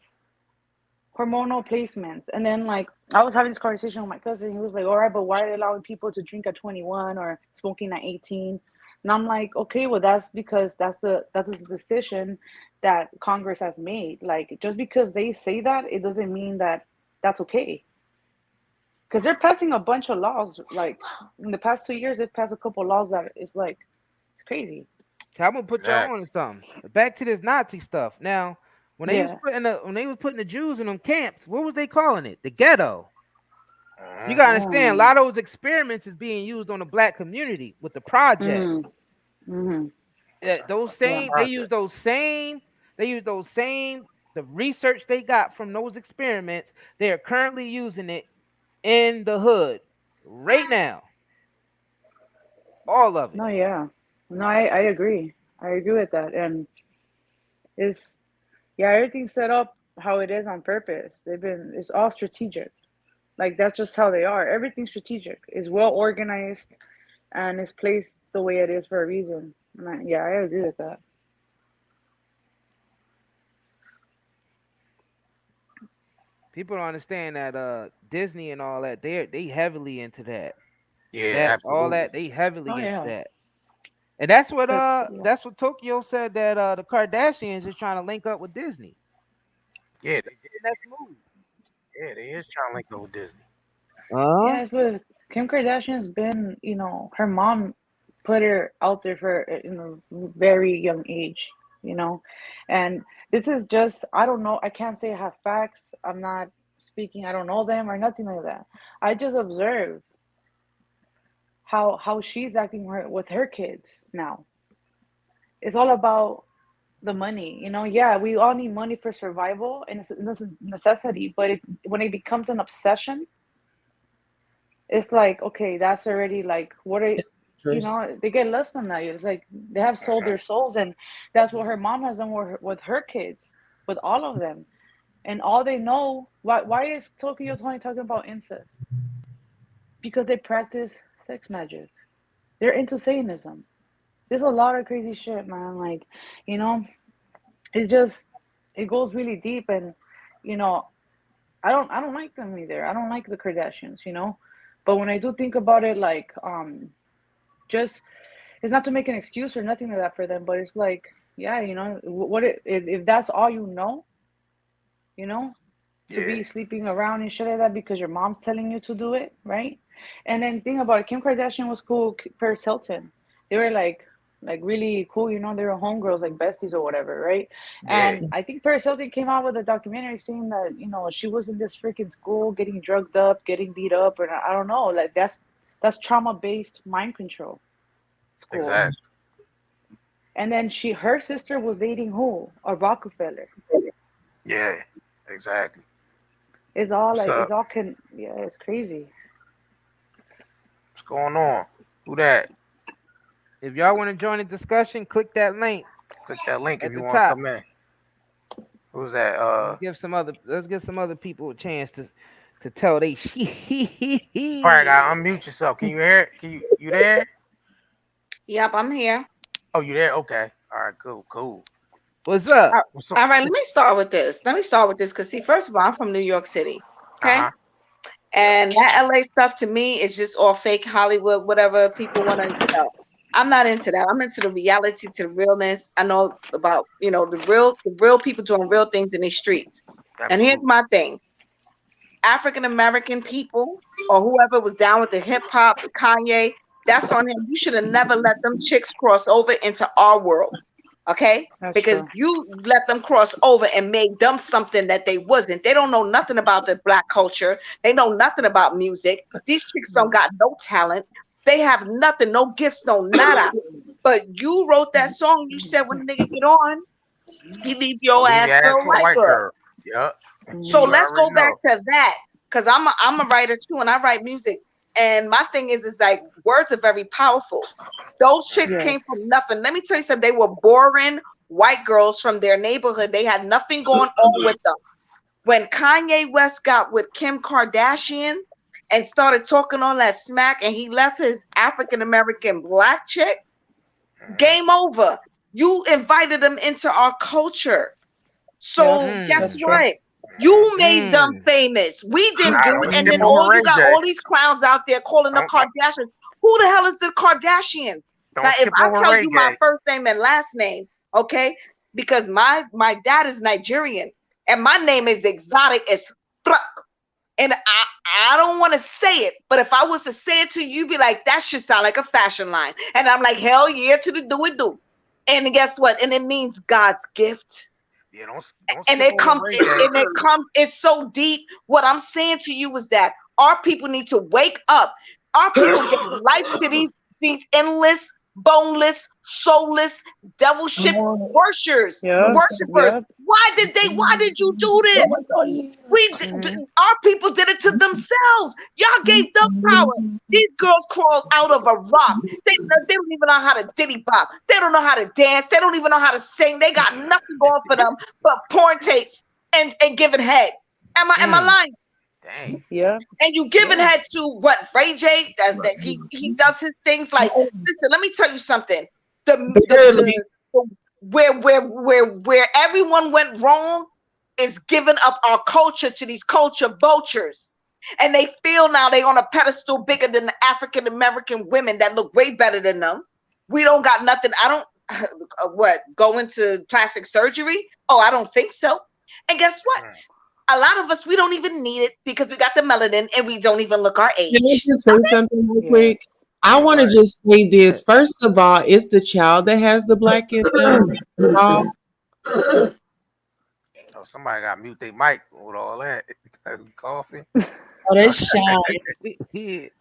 hormonal placements? And then like I was having this conversation with my cousin. He was like, "All right, but why are they allowing people to drink at 21 or smoking at 18?" And I'm like, "Okay, well that's because that's the decision that Congress has made. Like just because they say that, it doesn't mean that that's okay." Because they're passing a bunch of laws. Like in the past 2 years, they've passed a couple of laws that it's like it's crazy. I'm gonna put y'all on Exactly. to something. Back to this Nazi stuff. Now, Yeah. when they was putting the Jews in them camps, what was they calling it? The ghetto. You Hmm. gotta understand, a Mm. lot of those experiments is being used on the black community with the projects. Mm. Mm-hmm. Those That's Yeah. same, project. they use those same, the research they got from those experiments. They are currently using it in the hood right now. All of it. No. Yeah. No. I agree. I agree with that. And it's yeah, everything's set up how it is on purpose. It's all strategic. Like that's just how they are. Everything's strategic. It's well organized and it's placed the way it is for a reason. And yeah, I agree with that. People don't understand that Disney and all that, they heavily into that. Yeah, That all absolutely. that they Oh heavily into yeah. that. And But yeah. that's what Tokyo said that the Kardashians is trying to link up with Disney. Yeah, The next move. they is trying to link up with Disney. Uh-huh. Yeah, but Kim Kardashian's been, her mom put her out there for in a very young age, you know. And this is just, I don't know, I can't say I have facts. I'm not speaking, I don't know them or nothing like that. I just observe how she's acting with her kids now. It's all about the money, you know. Yeah, we all need money for survival, and it's a necessity, but when it becomes an obsession, it's like, okay, that's already like, what are It's you dangerous. know, they get less than that. It's like they have sold Mhm. their souls, and that's what her mom has done with her kids, with all of them. And all they know, why is Tokyo Tony talking about incest? Because they practice sex magic. They're into Satanism. There's a lot of crazy shit, man. Like, you know, it's just, it goes really deep. And you know, I don't like them either. I don't like the Kardashians, you know. But when I do think about it, like, just, it's not to make an excuse or nothing like that for them, but it's like, yeah, you know, if that's all you know, you know, to Yeah. be sleeping around and shit like that because your mom's telling you to do it, right? And then think about it, Kim Kardashian was cool, Paris Hilton, they were like really cool, you know, they were homegirls, like besties or whatever, right? Yeah. And I think Paris Hilton came out with a documentary saying that, you know, she was in this freaking school getting drugged up, getting beat up, or I don't know, like that's trauma based mind control school. Exactly. And then her sister was dating who? A Rockefeller. Yeah. Exactly. It's all What's like, up? yeah, it's crazy. What's going on? Who that? If y'all want to join the discussion, click that link Click that link if at you the want to top. come in. Who's that? Let's give some other people a chance to tell they Probably shit. got to unmute yourself. Can you hear it? You there? Yep, I'm here. Oh, you there? Okay. All right. Cool. Cool. What's up? Uh, What's up? All right, let me start with this. Because see, first of all, I'm from New York City. Uh Okay. huh. Yep. And that LA stuff to me is just all fake Hollywood, whatever people want to, I'm not into that. I'm into the reality, to the realness. I know about, the real people doing real things in these streets. And here's Absolutely. my thing. African American people or whoever was down with the hip hop, Kanye, that's on him. You should have never let them chicks cross over into our world. Okay? That's Because true. you let them cross over and made them something that they wasn't. They don't know nothing about the black culture. They know nothing about music. These chicks don't got no talent. They have nothing, no gifts, no nada. But you wrote that song. You said when a nigga get on, he leave your Leave ass your for ass a for a white white girl. girl. Yep. So You Mhm. let's already go back know. to that, because I'm a writer too, and I write music. And my thing is like words are very powerful. Those chicks Yes. came from nothing. Let me tell you something. They were boring white girls from their neighborhood. They had nothing going on with them. When Kanye West got with Kim Kardashian and started talking all that smack, and he left his African American black chick, Mhm. game over. You invited them into our culture. Yep. So guess That's Mm, true. what? Mhm. You made them mm. famous. We didn't Nah, do don't it. And skip then Mhm. over all you Ray got J. all these clowns out there calling the Don't Kardashians. Who the hell is the Kardashians? Now, don't if skip I over tell Ray you my J. first name and last name, okay, because my dad is Nigerian and my name is exotic as fuck. And I don't want to say it, but if I was to say it to you, you'd be like, that should sound like a fashion line. And I'm like, hell yeah to the do it do. And guess what? And it means God's gift. Yeah, don't And skip it over comes Ray it, J. and it comes it's so deep. What I'm saying to you is that our people need to wake up. Our people gave life to these endless, boneless, soulless, devil ship Yep. worshipers. Yep. Why did you do this? Mhm. Our people did it to themselves. Y'all gave them power. These girls crawled out of a rock. They don't even know how to diddy bop. They don't know how to dance. They don't even know how to sing. They got nothing going for them but porn tapes and giving head. Am I Mm. lying? Dang. Yep. And you giving Yeah. head to what Ray J does, that he does his things like, listen, let me tell you something. The the Barely. the, the where everyone went wrong is giving up our culture to these culture vultures. And they feel now they on a pedestal bigger than the African American women that look way better than them. We don't got nothing. I don't what go into plastic surgery? Oh, I don't think so. And guess what? Mm. A lot of us we don't even need it because we got the melanin and we don't even look our Can I age. just say something real Yeah. quick? I Yeah, go want to ahead. just say this. First of all, it's the child that has the black in them. Oh, Oh, somebody got mute their mic with all that coughing. that's shy.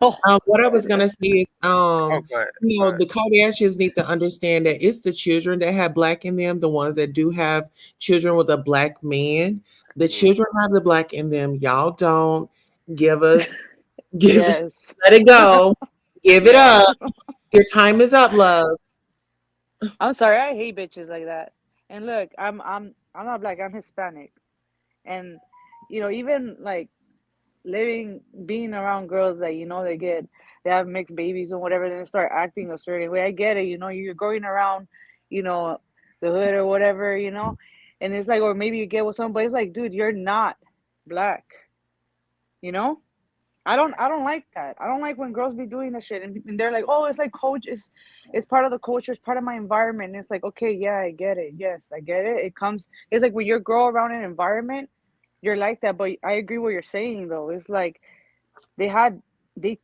Oh, What I was gonna say is, Oh, go ahead. you Go know, ahead. the Kardashians need to understand that it's the children that have black in them, the ones that do have children with a black man. The Yeah. children have the black in them. Y'all don't give us, give, yes. let it go, give it Yeah. up. Your time is up, love. I'm sorry. I hate bitches like that. And look, I'm not black. I'm Hispanic. And even like being around girls that they have mixed babies or whatever, then they start acting a certain way. I get it. You're going around, you know, the hood or whatever, and it's like, or maybe you get with somebody. It's like, dude, you're not black. You know. I don't like that. I don't like when girls be doing that shit and they're like, oh, it's like coach. It's part of the culture. It's part of my environment. And it's like, okay, yeah, I get it. Yes, I get it. It comes. It's like when you grow around an environment, you're like that. But I agree what you're saying though. It's like they had they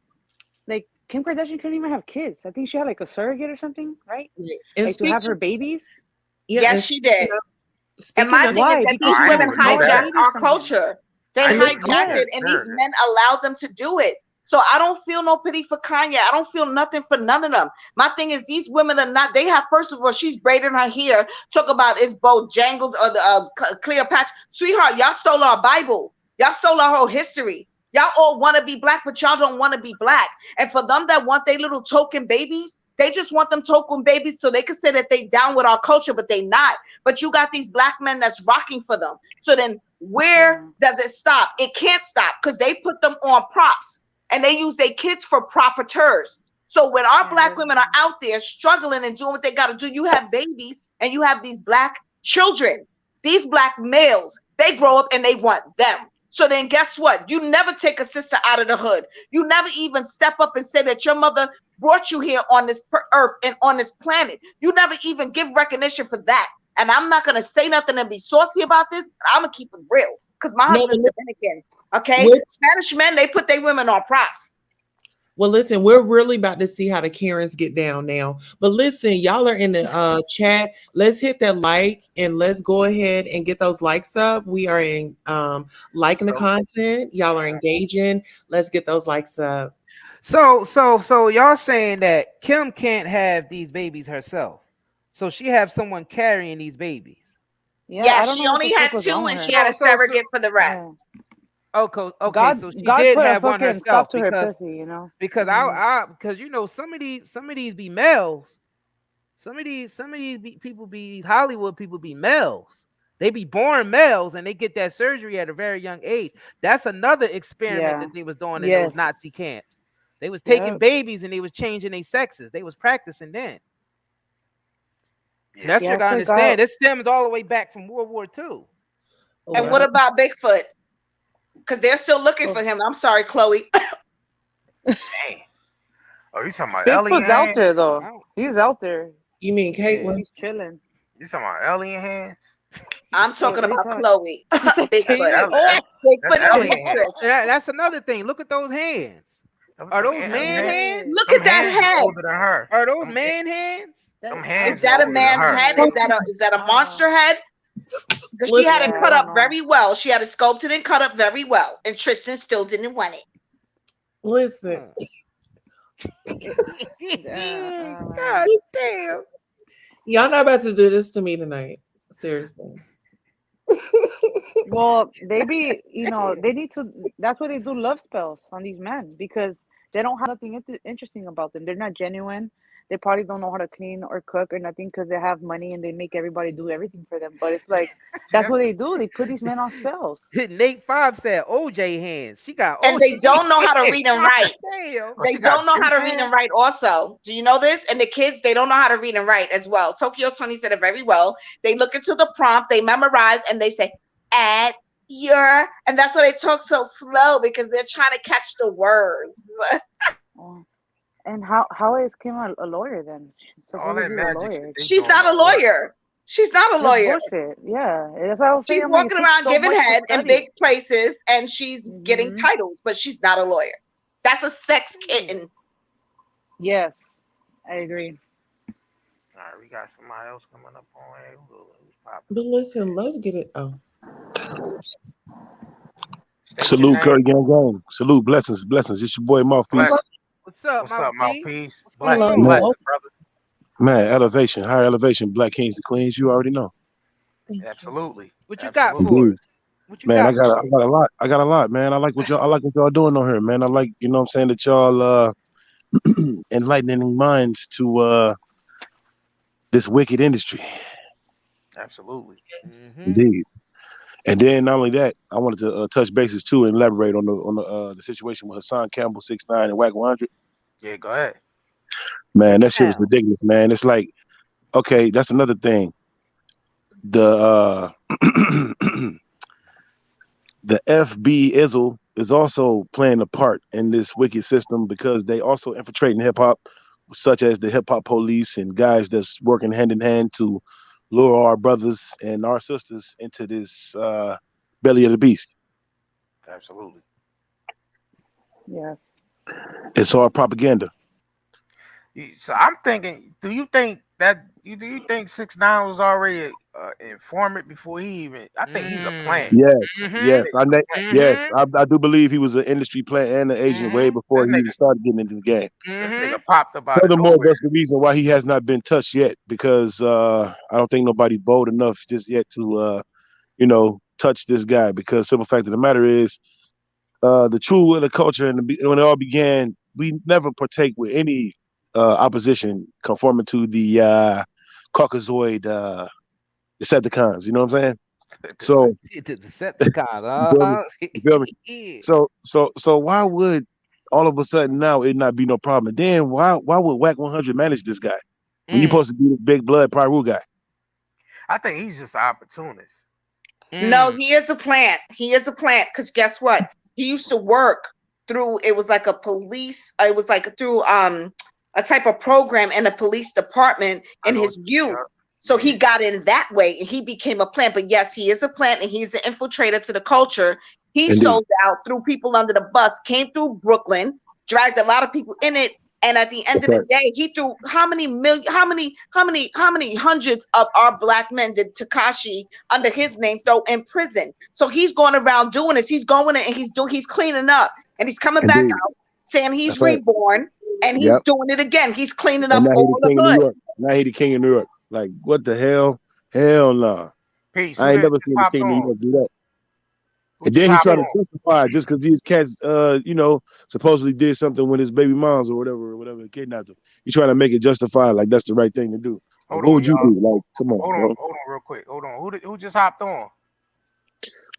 like Kim Kardashian couldn't even have kids. I think she had like a surrogate or something, right? And Like to have her speaking, babies. yeah, Yes, and she did. And speaking my of, thing is Why? that Oh, Because these she I didn't women wanted even to know have hijacked that. babies our from him. culture. They I didn't even know she hijacked had it, a and these surrogate. men allowed them to do it. So I don't feel no pity for Kanye. I don't feel nothing for none of them. My thing is, these women are not. They have, first of all, she's braiding her hair. Talk about it's both Jangles or the Cleopatra. Sweetheart, y'all stole our Bible. Y'all stole our whole history. Y'all all want to be black, but y'all don't want to be black. And for them that want their little token babies, they just want them token babies so they can say that they down with our culture, but they not. But you got these black men that's rocking for them. So then where Yeah. does it stop? It can't stop because they put them on props and they use their kids for properteurs. So when our black Yeah. women are out there struggling and doing what they got to do, you have babies and you have these black children, these black males, they grow up and they want them. So then guess what? You never take a sister out of the hood. You never even step up and say that your mother brought you here on this earth and on this planet. You never even give recognition for that. And I'm not going to say nothing and be saucy about this, but I'm going to keep it real because my no, husband's Dominican. Okay. we're, Spanish men, they put their women on props. well, listen, we're really about to see how the Karens get down now. But listen, y'all are in the chat. Let's hit that like and let's go ahead and get those likes up. We are in liking the So content. Y'all are engaging. Let's get those likes up. So y'all saying that Kim can't have these babies herself. So she have someone carrying these babies. Yeah. Yeah, I don't she know what only the had fuck was wrong two with and she her. had a So surrogate for the rest. Yeah. okay, God, so she God did put a have one fucking herself stop to her pussy. because Mhm. because some of these be males. People be Hollywood people be males. They be born males and they get that surgery at a very young age. That's another experiment Yeah. that they was doing in those Yes. Nazi camps. They was taking Yep. babies and they was changing their sexes. They was practicing then. yeah. That's what Yeah. you I gotta understand. forgot. It stems all the way back from World War II. Oh, And wow. what about Bigfoot? Because they're still looking Oh, for him. I'm sorry, Chloe. Dang. Oh, you talking about alien Bigfoot's out there hands? though. I don't, He's out there. You mean yeah. Caitlin? He's chilling. You talking about alien hands? I'm Wait, talking what are you about talking? Chloe. You said That's Bigfoot. Caitlyn? alien. Oh, That's Bigfoot is alien See, hands. monstrous. that's another thing. Look at those hands. Are Them, those them man hands. hands? shit. Look Them at hands that is head. older than her. Are those Them, man hands? them Is hands is that a older than man's her. head? Oh, Is that a I don't know. monster head? Because she Listen, had it Yeah, I cut don't up know. very well. She had it sculpted and cut up very well. And Tristan still didn't want it. listen. Huh. Yeah, God damn. Y'all not about to do this to me tonight. Seriously. well, they be, Damn. they need to. That's why they do love spells on these men because they don't have nothing interesting about them. They're not genuine. They probably don't know how to clean or cook or nothing because they have money and they make everybody do everything for them. But it's like See, that's that's what the they do. They put these men on spells. Nate 5 said OJ hands. She got And OJ they don't know how to hands. read and God write. damn. oh, They she got don't know how juice to read hands. and write also. Do you know this? And the kids, they don't know how to read and write as well. Tokyo Tony said it very well. They look into the prompt, they memorize, and they say, at your, and that's why they talk so slow because they're trying to catch the words. Oh. And how is Kim a lawyer then? All Supposedly that she's a magic shit lawyer. they She's doing not a don't work. lawyer. She's not a That's lawyer. bullshit. Yeah, that's what I was saying. She's I'm like, it walking takes around so giving much to head in big study. places and she's getting Hmm. titles, but she's not a lawyer. That's a sex kitten. Yes, I agree. All right, we got somebody else coming up on here. Who's popping But up on listen, let's get it. Oh, here? State your Salute, name. Curry Gang Gang. Salute, blessings, blessings. It's your boy hello, Mouthpiece. Blessings. What's up, What's up, mouthpiece? mouthpiece? What's going hello. Blessings, on? Man, blessings, Oh, brother. man, elevation, higher elevation, Black Kings and Queens. You already know. thank you. Absolutely, What you got absolutely. for us? Indeed. What you Man, got for I got a lot. I got a lot, man. I like what y'all doing on here, man. I like, you know what I'm saying, that y'all enlightening minds to this wicked industry. Absolutely. us? Indeed. And then not only that, I wanted to touch bases too and elaborate on the situation with Hassan Campbell 6'9" and Whack 100. Yeah, go ahead. Man, Break it that shit was down. ridiculous, man. It's like, okay, that's another thing. The the FB Izzle is also playing a part in this wicked system because they also infiltrating hip hop, such as the hip hop police and guys that's working hand in hand to lure our brothers and our sisters into this belly of the beast. Absolutely. Yes. It's all propaganda. So I'm thinking, do you think 6ix9ine was already an informant before he even? I think he's a Mm. plant. Yes, I Mhm. yes, think he's a plant. yes. Mhm. I do believe he was an industry plant and an agent way Mhm. before This he nigga, even started getting into the game. this Mhm. nigga popped up out of Furthermore, nowhere. that's the reason why he has not been touched yet, because I don't think nobody bold enough just yet to touch this guy. Because simple fact of the matter is, the true of the culture and when it all began, we never partake with any opposition conforming to the Caucasoid Decepticons. You know what I'm saying? So The Decepticons. you feel me? Uh-huh. You feel me? Yeah. So why would all of a sudden now it not be no problem? And then why would Whack 100 manage this guy when you Mm. supposed to be this big blood Pyru guy? I think he's just an opportunist. No, Mm. he is a plant. He is a plant because guess what? He used to work through. It was like a police. It was like through a type of program in a police department I in know. his youth. So Yeah. he got in that way and he became a plant. But yes, he is a plant and he's an infiltrator to the culture. He Indeed. sold out, threw people under the bus, came through Brooklyn, dragged a lot of people in it. And at the end That's of the right. day, he threw how many hundreds of our black men did Takashi under his name throw in prison. So he's going around doing this. He's going in and he's cleaning up and he's coming back Indeed. out saying he's That's right. reborn and he's Yep. doing it again. He's cleaning And up now he the all the king of New hood. York. Now he the king of New York. Like what the hell? Hell nah. Peace. I Who ain't that never just seen the hopped king of New on? York do that. Who And just then he hopped tried to on? justify just because these cats, supposedly did something with his baby moms or whatever, kidnapped them. You trying to make it justify like that's the right thing to do. Like, Hold what on, would you y'all. do? Like, come on, bro. Hold on, real quick. Hold on. Who just hopped on?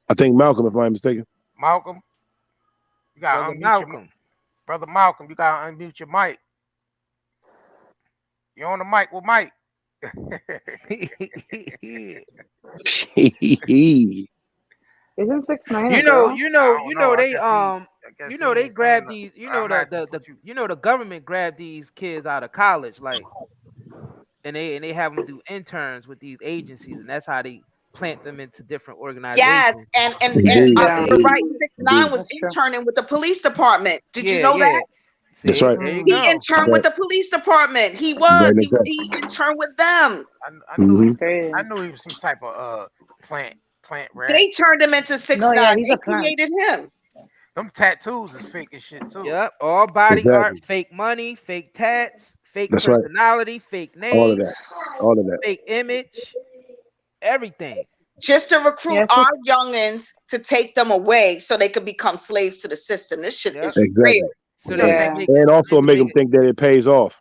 I think Malcolm, if I'm not mistaken. Malcolm. You gotta Brother unmute your Malcolm. brother Malcolm. You gotta unmute your mic. You're on the mic with Mike. Isn't 6ix9ine a you know, girl? you I know, don't you know. know I they guess he. I guess you he know they ain't saying grab nothing. these, you I know might have to the put you. you know the government grab these kids out of college, like, and they have them do interns with these agencies, and that's how they plant them into different Yes, organizations. and Indeed, Yeah, you're indeed, right. 6ix9ine indeed. was that's true. interning with the police department. Did you Yeah, know yeah. that? That's See, right. there you He Mm, go. That's interned with right. the police department. He You right was. next that. He interned with them. I knew he Mm-hmm. was. I crazy. knew he was some type of plant rat. They turned him into No, six yeah, nine. he's They a plant. created him. Them tattoos is fake as shit too. Yep, all body art, Exactly. fake money, fake tats, fake That's right. personality, fake All of name, that. All of that. fake image, everything. Just to recruit Yeah, our six. youngins to take them away so they could become slaves to the system. This shit Yep. is real. Exactly. So they Exactly. can Yeah. make it. And So they also can make make them it, think that it pays off.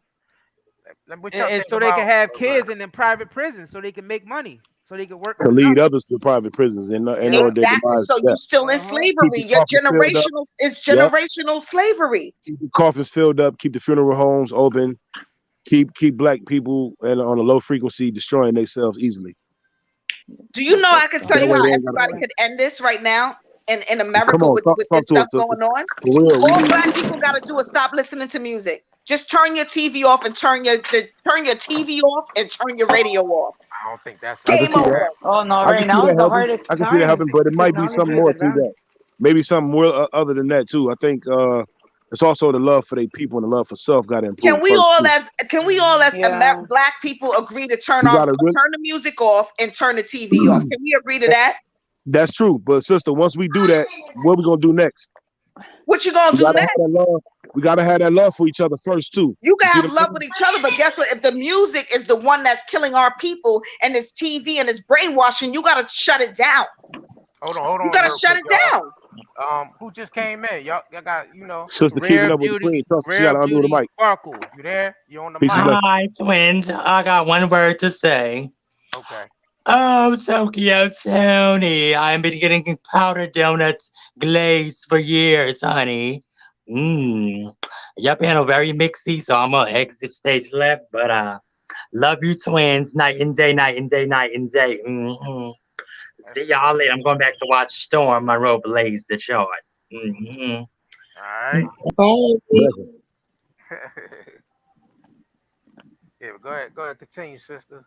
What y'all and think so they can about? have Oh, go ahead. kids in private prisons, so they can make money, so they can work To for the lead government. others to private prisons and Yep. on their Exactly. demise. So Yeah. you still in Uh huh. Keep slavery. the Your coffins filled up. generational is Yep. generational slavery. Keep the coffins filled up. Keep the funeral homes open. Keep black people and on a low frequency destroying themselves easily. Do you know I can tell That you way how they ain't gotta. everybody could end this right now in Come America on, with talk this to stuff us, sister. going on? For real, we All need. black people got to do is stop listening to music. Just turn your TV off and turn your TV off and turn your radio off. I don't think that's I can ever Game see gonna that. over. happen. Oh no, I can right see now that is the helping. hardest I can see that time. helping, but it might be something Technology is more to advanced. that. Maybe something more other than that too. I think it's also the love for their people and the love for self got to Can improve we first all too. as Yeah. Black people agree to You gotta really, turn the music off and turn the TV off? Can we agree to that? that's true. But sister, once we do that, what we gonna do next? What you gonna We do gotta have that next? love. We gotta have that love for each other first too. You You can see have what I'm love saying? with each other, but guess what? If the music is the one that's killing our people and this TV and this brainwashing, you gotta shut it down. Hold You on, gotta real shut quick, it y'all. down. Who just came in? Y'all got, you know, Sister keeping Rare up with the beauty, queen. Trust me, she rare gotta undo the beauty mic. sparkle. you there? You on the Peace and mic? blessings. Hi, twins. I got one word to say. Okay. Oh, Tokyo Tony. I've been getting powdered donuts glazed for years, honey. Mmm. Your panel very mixy, so I'm gonna exit stage left, but love you twins. Night and day, night and day, night and day. That's See what's up. y'all later. I'm going back to watch Storm Monroe blaze the charts. All right. Bye. Blessings. Yeah, but go ahead, continue, sister.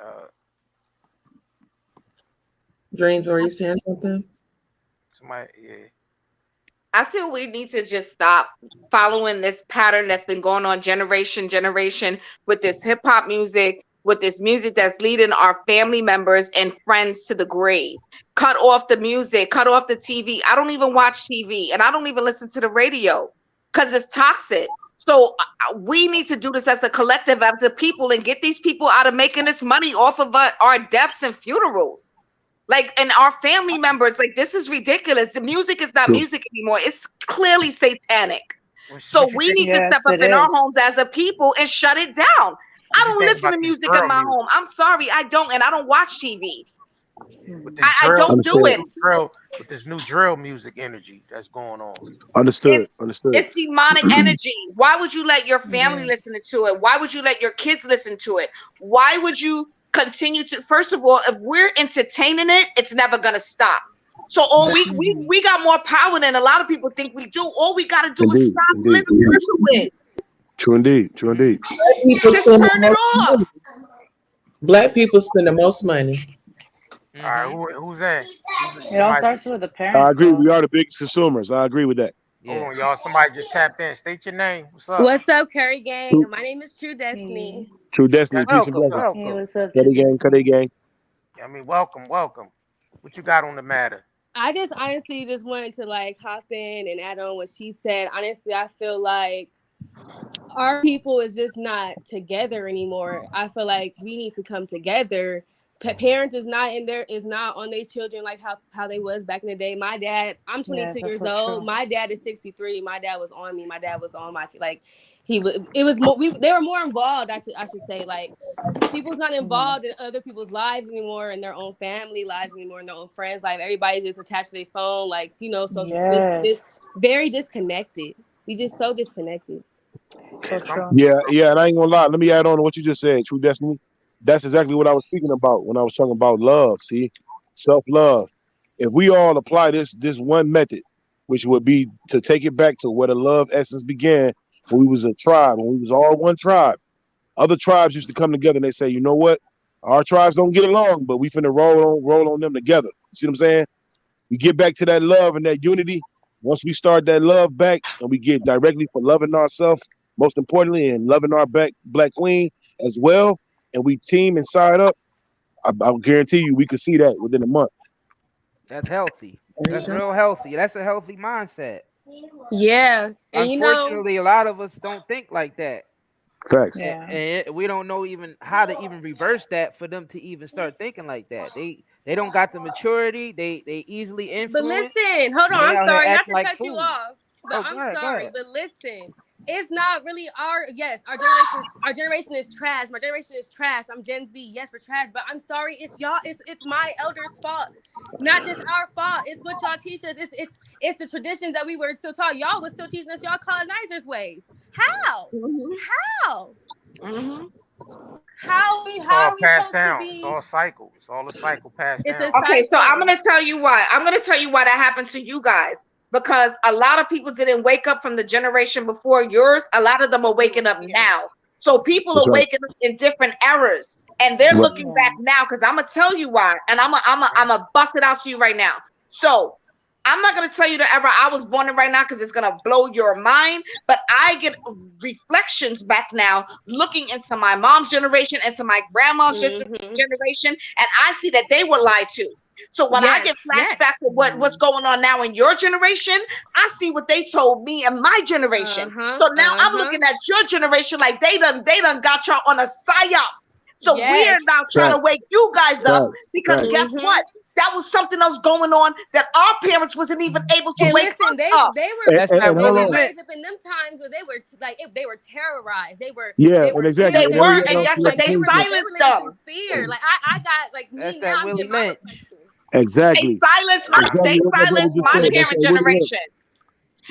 Uh, Dreams, were you saying something? somebody, yeah. I feel we need to just stop following this pattern that's been going on generation with this hip hop music, with this music that's leading our family members and friends to the grave. Cut off the music, cut off the TV. I don't even watch TV and I don't even listen to the radio because it's toxic. So we need to do this as a collective, as a people, and get these people out of making this money off of our deaths and funerals. Like, and our family members, like, this is ridiculous. The music is not True. music anymore. It's clearly satanic. So What you we think? need to Yes, step up it in our is. homes as a people and shut it down. I What you don't think listen about to this music in drill my music? home. I'm sorry, I don't, and I don't watch TV. With this I drill, don't do with this Understood. it. new drill, with this new drill music energy that's going on. Understood. It's Understood. it's demonic energy. Why would you let your family Yes. listen to it? Why would you let your kids listen to it? Why would you continue to? First of all, if we're entertaining it, it's never gonna stop. So all Mhm. we got more power than a lot of people think we do. All we gotta do is Indeed. stop Indeed. listening to it. True indeed. True indeed. People Just spend the turn it most money. off. Black people spend the most money. All right, Mm-hmm. who's in? It all Somebody? starts with the I parents, agree. though. We are the biggest consumers. I agree with that. Hold Yeah. on, y'all. Somebody just tapped in. State your name. What's up? What's up, Curry Gang? True, My name is True Hey, Destiny. true destiny. That's Peace and what's Welcome, blessings. up. hey, welcome. what's up, True Cuddy gang. Destiny? Cuddy gang. I mean, welcome. What you got on the matter? I just honestly just wanted to like hop in and add on what she said. Honestly, I feel like our people is just not together anymore. I feel like we need to come together. Parents is not on their children like how they was back in the day. My dad, I'm Yes, 22 that's years so old. true. My dad is 63. My dad was on me. My dad was on my like he was. It was more. They were more involved. I should say like people's not Mhm. involved in other people's lives anymore, in their own family lives anymore, in their own friends' life. Everybody's just attached to their phone, like social. Just Yes, very disconnected. We just so disconnected. so Yeah, true. Yeah, and I ain't gonna lie. Let me add on to what you just said, True Destiny. That's exactly what I was speaking about when I was talking about love. See, self-love. If we all apply this one method, which would be to take it back to where the love essence began, when we was a tribe, when we was all one tribe. Other tribes used to come together and they say, you know what? Our tribes don't get along, but we finna roll on them together. You see what I'm saying? We get back to that love and that unity. Once we start that love back and we get directly for loving ourselves, most importantly, and loving our black queen as well, and we team and side up, I'll guarantee you we could see that within a month. That's healthy. There you That's go. real healthy. That's a healthy mindset. Yeah, and Unfortunately, a lot of us don't think like that. Facts. And, Yeah. and we don't know even how to even reverse that for them to even start thinking like that. They don't got the maturity. They easily but influence, listen, hold on. and they I'm out here sorry not acting to like cut you fools. off, but Oh, go I'm ahead, go sorry. ahead. But listen, it's not really our generation is trash. My generation is trash. I'm Gen Z. Yes, we're trash. But I'm sorry. It's y'all. It's my elders' fault. Not just our fault. It's what y'all teach us. It's the traditions that we were still taught. Y'all was still teaching us y'all colonizers' ways. How? Mhm, How? mhm. it's How all are we passed supposed to down. It's be? all cycle. It's all a cycle passed It's a down. Okay, so I'm cycle. gonna tell you why. I'm gonna tell you why that happened to you guys. Because a lot of people didn't wake up from the generation before yours. A lot of them are They waking were up here. now. So people That's are right. waking up in different eras, and they're Right. looking back Yeah. now. Because I'm gonna tell you why, and I'm gonna bust it out to you right now. So I'm not going to tell you the era I was born in right now because it's going to blow your mind. But I get reflections back now looking into my mom's generation, into my grandma's generation, and I see that they were lied to. So when I Yes, get yes. flashbacks of what's going on now in your generation, I see what they told me in my generation. So now I'm looking at your generation like they done got y'all on a psyops. So we're Yes. now trying to wake you guys up Right. because Right. guess what? That was something else going on that our parents wasn't even able to And wake listen, us up. they were That's that And they hold were on. raised up in them times where they were like if they were terrorized. They were Yeah, they were and exactly. They killed. And They then were were, we and got guess benched. what? Like They they were silenced living in them. fear. Like I got like That's me that now. I'm Willie getting my Lynch. reflections. They exactly. silenced Exactly they what my brother silenced just my said. That's parent that Willie Lynch. generation.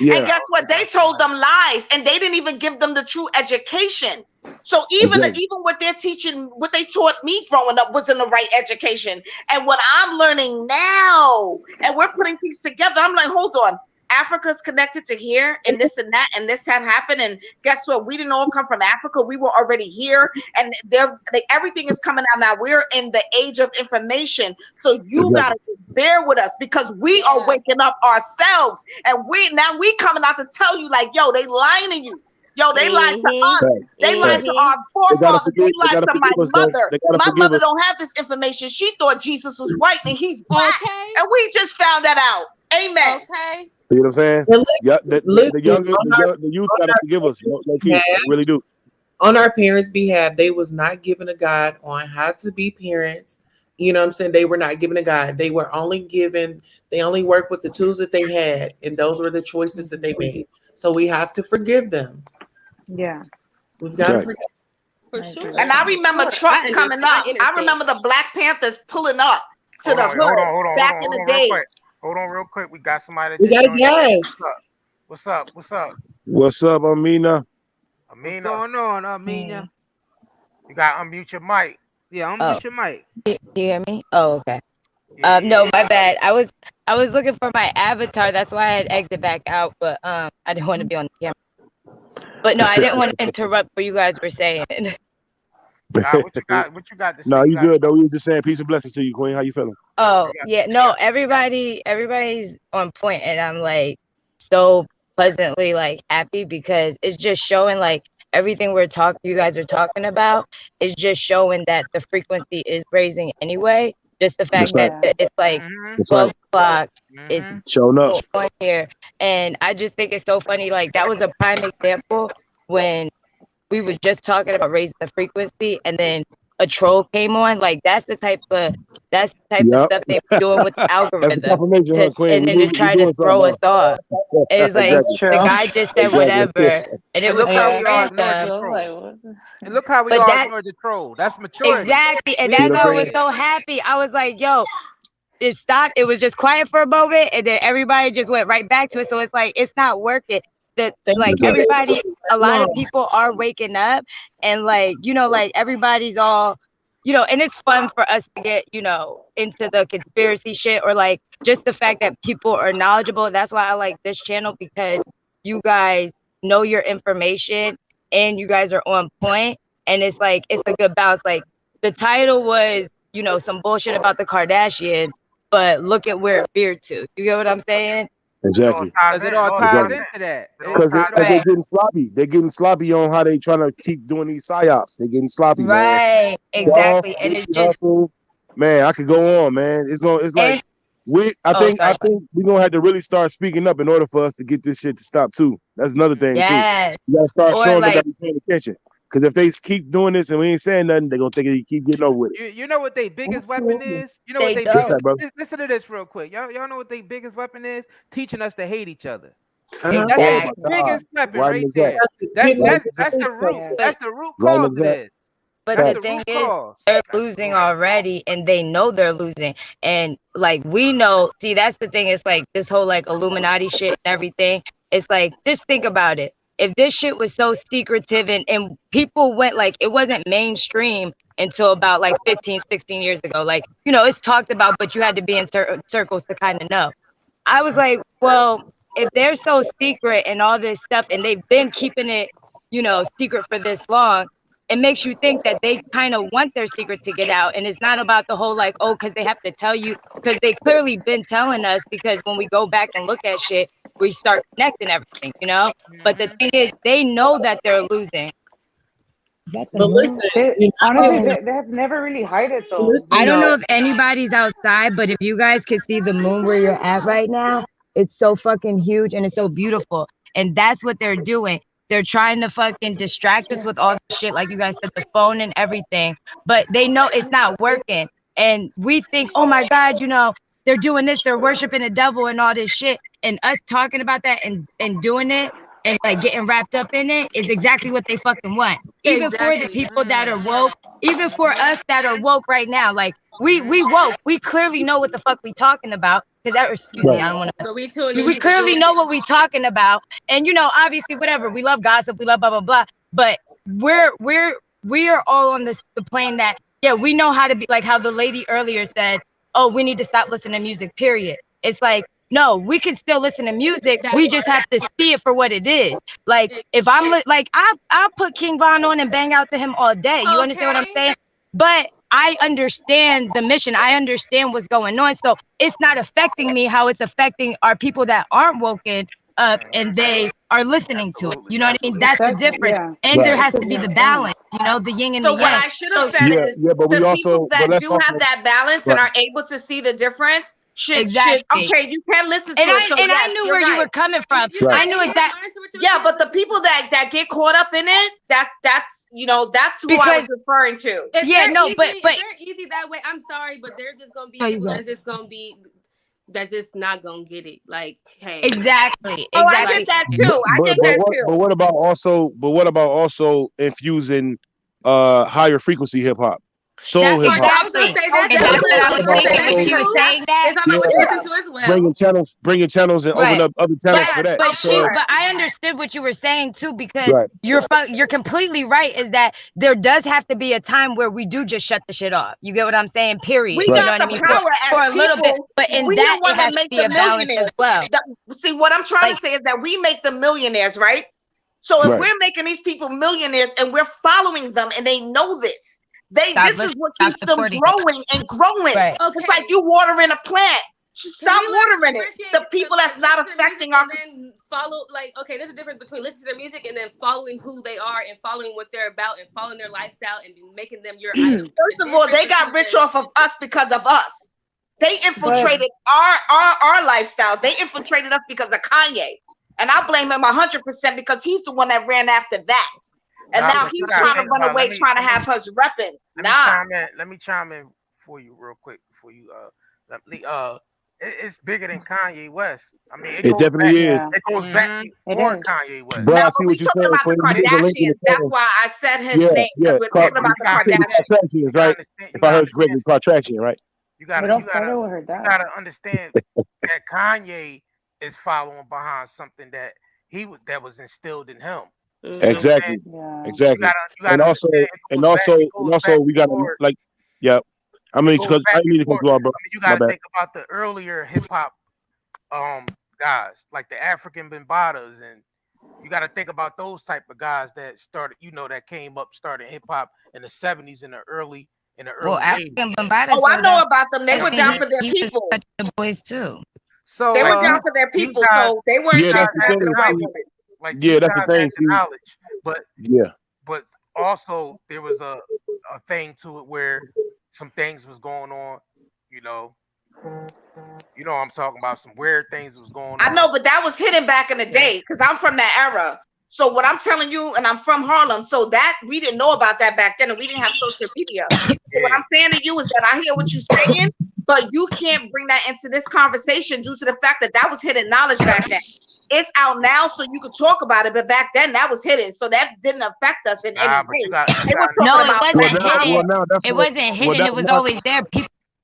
And Yeah, guess what? They told them lies and they didn't even give them the true education. So exactly. even what they're teaching, what they taught me growing up wasn't the right education. And what I'm learning now, and we're putting things together, I'm like, hold on. Africa's connected to here and that and this had happened. And guess what? We didn't all come from Africa. We were already here. And everything is coming out now. We're in the age of information. So you Exactly. gotta just bear with us because we are Yeah. waking up ourselves. And we coming out to tell you, like, yo, they lying to you. Yo, they lied to us. Right. They lied Right. to our They gotta forefathers. They forgive. They lied gotta to my forgive us, though. mother. They gotta My forgive mother us. don't have this information. She thought Jesus was white and he's black. Okay. And we just found that out. Amen. Okay. See what I'm saying? But Yeah, listen, the youth gotta forgive us. Low key, they really do. on our parents' behalf, they was not given a guide on how to be parents. You know what I'm saying? They were not given a guide. They only worked with the tools that they had, and those were the choices that they made. So we have to forgive them. Yeah. We've That's got to right. forgive. For I sure. agree. And I remember Sure. trucks coming up. I I understand. remember the Black Panthers pulling up to Hold the on, hold on, hood hold on, back hold in on, the hold on, real day. quick. Hold on, real quick. We got somebody that We just got a joined. yes. What's up? What's up? What's up, Amina? What's Amina, going on, Amina? you got to unmute your mic. Yeah, Oh, unmute your mic. do you hear me? Oh, okay. Yeah, No, yeah. my bad. I was looking for my avatar. That's why I had exit back out, but I didn't want to be on the camera. But no, I didn't want to interrupt what you guys were saying. What you got? What you got to say? No, You you got. good though. We were just saying peace and blessings to you, Queen. How you feeling? Oh, You got. yeah, You no, got. everybody's on point, and I'm like so pleasantly like happy because it's just showing like everything you guys are talking about is just showing that the frequency is raising anyway. Just the fact That's right. that Yeah. it's like Mm-hmm. That's 12 right. o'clock is Mm-hmm. Showing up. on here. And I just think it's so funny. Like that was a prime example when we was just talking about raising the frequency and then a troll came on. Like that's the type of Yep. stuff they be doing with the That's a algorithm confirmation, huh, to Queen? and then to We try to doing throw us something, off. huh? It was like That's Exactly. true. the guy just said Exactly. whatever and it And was look how so we all Yeah. ignored the random. So troll. like what? And look how we But all that ignored the troll. That's maturity. exactly, and We See that's what why I I'm ignored was saying? it. so happy. I was like, yo, it stopped. It was just quiet for a moment, and then everybody just went right back to it. So it's like it's not working. That Thank like That's you. right. everybody, a lot of Long. people are waking up, and like like everybody's all, and it's fun for us to get into the conspiracy shit or like just the fact that people are knowledgeable. That's why I like this channel because you guys know your information and you guys are on point, and it's like it's a good balance. Like the title was some bullshit about the Kardashians, but look at where it veered to. You get what I'm saying? It all Exactly. ties Because in. it It all all ties ties Exactly. in. into that. It all It ties ties Because in. Right, they're getting sloppy. They're getting sloppy on how they trying to keep doing these psyops. They're getting sloppy, man. right, Yeah. Soft, exactly. And it's just hustle. Man, I could go on, man. It's like and I oh, think sorry. we're gonna have to really start speaking up in order for us to get this shit to stop too. That's another thing too. Yes, You gotta start or showing they like gotta be paying attention. Because if they keep doing this and we ain't saying nothing, they're gonna think they keep getting over with it. You know what their biggest weapon Absolutely. is? You know what they they What's biggest don't that, brother? listen to this real quick. Y'all know what their biggest weapon is? Teaching us to hate each other. Uh-huh. That's Oh their my exactly. God. biggest weapon Right right exact. there. That's it. That's Getting Right that's us exact. that's to the each other. root. Yeah. But That's the root Right cause of exact. this. but That's the the Facts. thing root is cause. they're That's losing true. already and they know they're losing. And like we know, see that's the thing, it's like this whole like Illuminati shit and everything. It's like just think about it. If this shit was so secretive and people went like it wasn't mainstream until about like 15, 16 years ago. Like, it's talked about, but you had to be in certain circles to kind of know. I was like, well, if they're so secret and all this stuff and they've been keeping it, secret for this long, it makes you think that they kind of want their secret to get out. And it's not about the whole like, oh, because they have to tell you, because they clearly been telling us, because when we go back and look at shit, we start connecting everything, you know? But the thing is, they know that they're losing. Is that the But moon? listen, you Honestly, know, they have never really hide it though. listen I don't know though. if anybody's outside, but if you guys could see the moon where you're at right now, it's so fucking huge and it's so beautiful. And that's what they're doing. They're trying to fucking distract us with all the shit, like you guys said, the phone and everything. But they know it's not working. And we think, oh my God, you know, they're doing this, they're worshiping the devil and all this shit. And us talking about that and doing it and like getting wrapped up in it is exactly what they fucking want. Even for the people that are woke, even for us that are woke right now, like we woke, we clearly know what the fuck we talking about. Because excuse me, I don't want to. So we tune in. We clearly know what we talking about, and you know, obviously, whatever. We love gossip, we love blah blah blah. But we are all on the plane that yeah, we know how to be like how the lady earlier said. Oh, we need to stop listening to music. Period. It's like no, we can still listen to music. We just have to see it for what it is. Like if I'm like I'll put King Von on and bang out to him all day. You understand what I'm saying? But I understand the mission. I understand what's going on. So it's not affecting me how it's affecting our people that aren't woken up and they are listening to it. You know what I mean? That's the difference. Yeah. And there Right. has to be the balance, you know, the yin and So the what yang. I should have said is but we the also, people but that let's do also, have that balance and are able to see the difference should Exactly. okay, you can listen to And it. So I yes, knew you're where you right. were coming from. Right. I knew exactly. Yeah, but the people that get caught up in it, that's you know, that's who I Because- was referring to. If Yeah, they're no, easy, but if they're easy that way, I'm sorry, but they're just gonna be No, you people go. that's just gonna be that's just not gonna get it. Like, hey, Exactly. Oh, I Exactly. get that too. I get that too. but what about also infusing higher frequency hip hop, soul hip that's hop, I was gonna Exactly. say that. And That's that's what what I I was was gonna say. thinking when That's she was true. saying that. It's all about what you Yeah. listen to as well. bringing channels and Right. open up other channels for that. But sure. but I understood what you were saying too, because Right. you're completely right. Is that there does have to be a time where we do just shut the shit off. You get what I'm saying? Period. We You Right. know got what the I mean? power For as a little bit, people. but in We that the one it that has to make be the a balance as millionaires. well. See, what I'm trying Like- to say is that we make the millionaires, right? So if Right. we're making these people millionaires and we're following them and they know this, this is what keeps them supporting it. growing and growing. Right. Okay. It's like you watering a plant. Just Can stop we learn to watering it. differentiate The people like, that's not listen to affecting music our. and then follow like okay, there's a difference between listening to their music and then following who they are and following what they're about and following their lifestyle and making them your idol. First of all, they got rich off of us because of us. They infiltrated our lifestyles. They infiltrated us because of Kanye. And I blame him 100% because he's the one that ran after that. And Nah, now but you he's gotta trying to think run about it. away, trying to have us repping. Nah. Let me chime in for you real quick before you let me it's bigger than Kanye West. I mean, It definitely is. It goes back before Kanye West. But I Now, see but we what you're talking saying. about the For individual link in the Kardashians. That's channel. why I said his Yeah, name, yeah. because we're talking about the Kardashians. Kardashians, right? If I heard correctly, Kardashian, right? You But gotta understand that Kanye is following behind something that that was instilled in him. You see what I'm Exactly. saying? Exactly. You gotta And also, we got to like, yeah. I mean, because I didn't mean to cut you off, bro. You My gotta bad. think about the earlier hip hop guys, like the African Bambatas, and you gotta think about those type of guys that started, that came up, started hip hop in the 70s in the early Well, 80s. African Bambaataa. Oh, I know about them. They were down for their people. The boys too. So they were down for their people, so they weren't Yeah, that's just the having thing. away with it. Like Yeah, that's the thing. See, knowledge, but yeah. but also there was a thing to it where some things was going on, you know what I'm talking about, some weird things was going on. I know, but that was hidden back in the day because I'm from that era. So what I'm telling you, and I'm from Harlem, so that we didn't know about that back then, and we didn't have social media. So what I'm saying to you is that I hear what you're saying, but you can't bring that into this conversation due to the fact that was hidden knowledge back then. It's out now, so you could talk about it, but back then that was hidden, so that didn't affect us in any way. No, it wasn't hidden. that's It what- wasn't well, hidden. that- It was now- always there.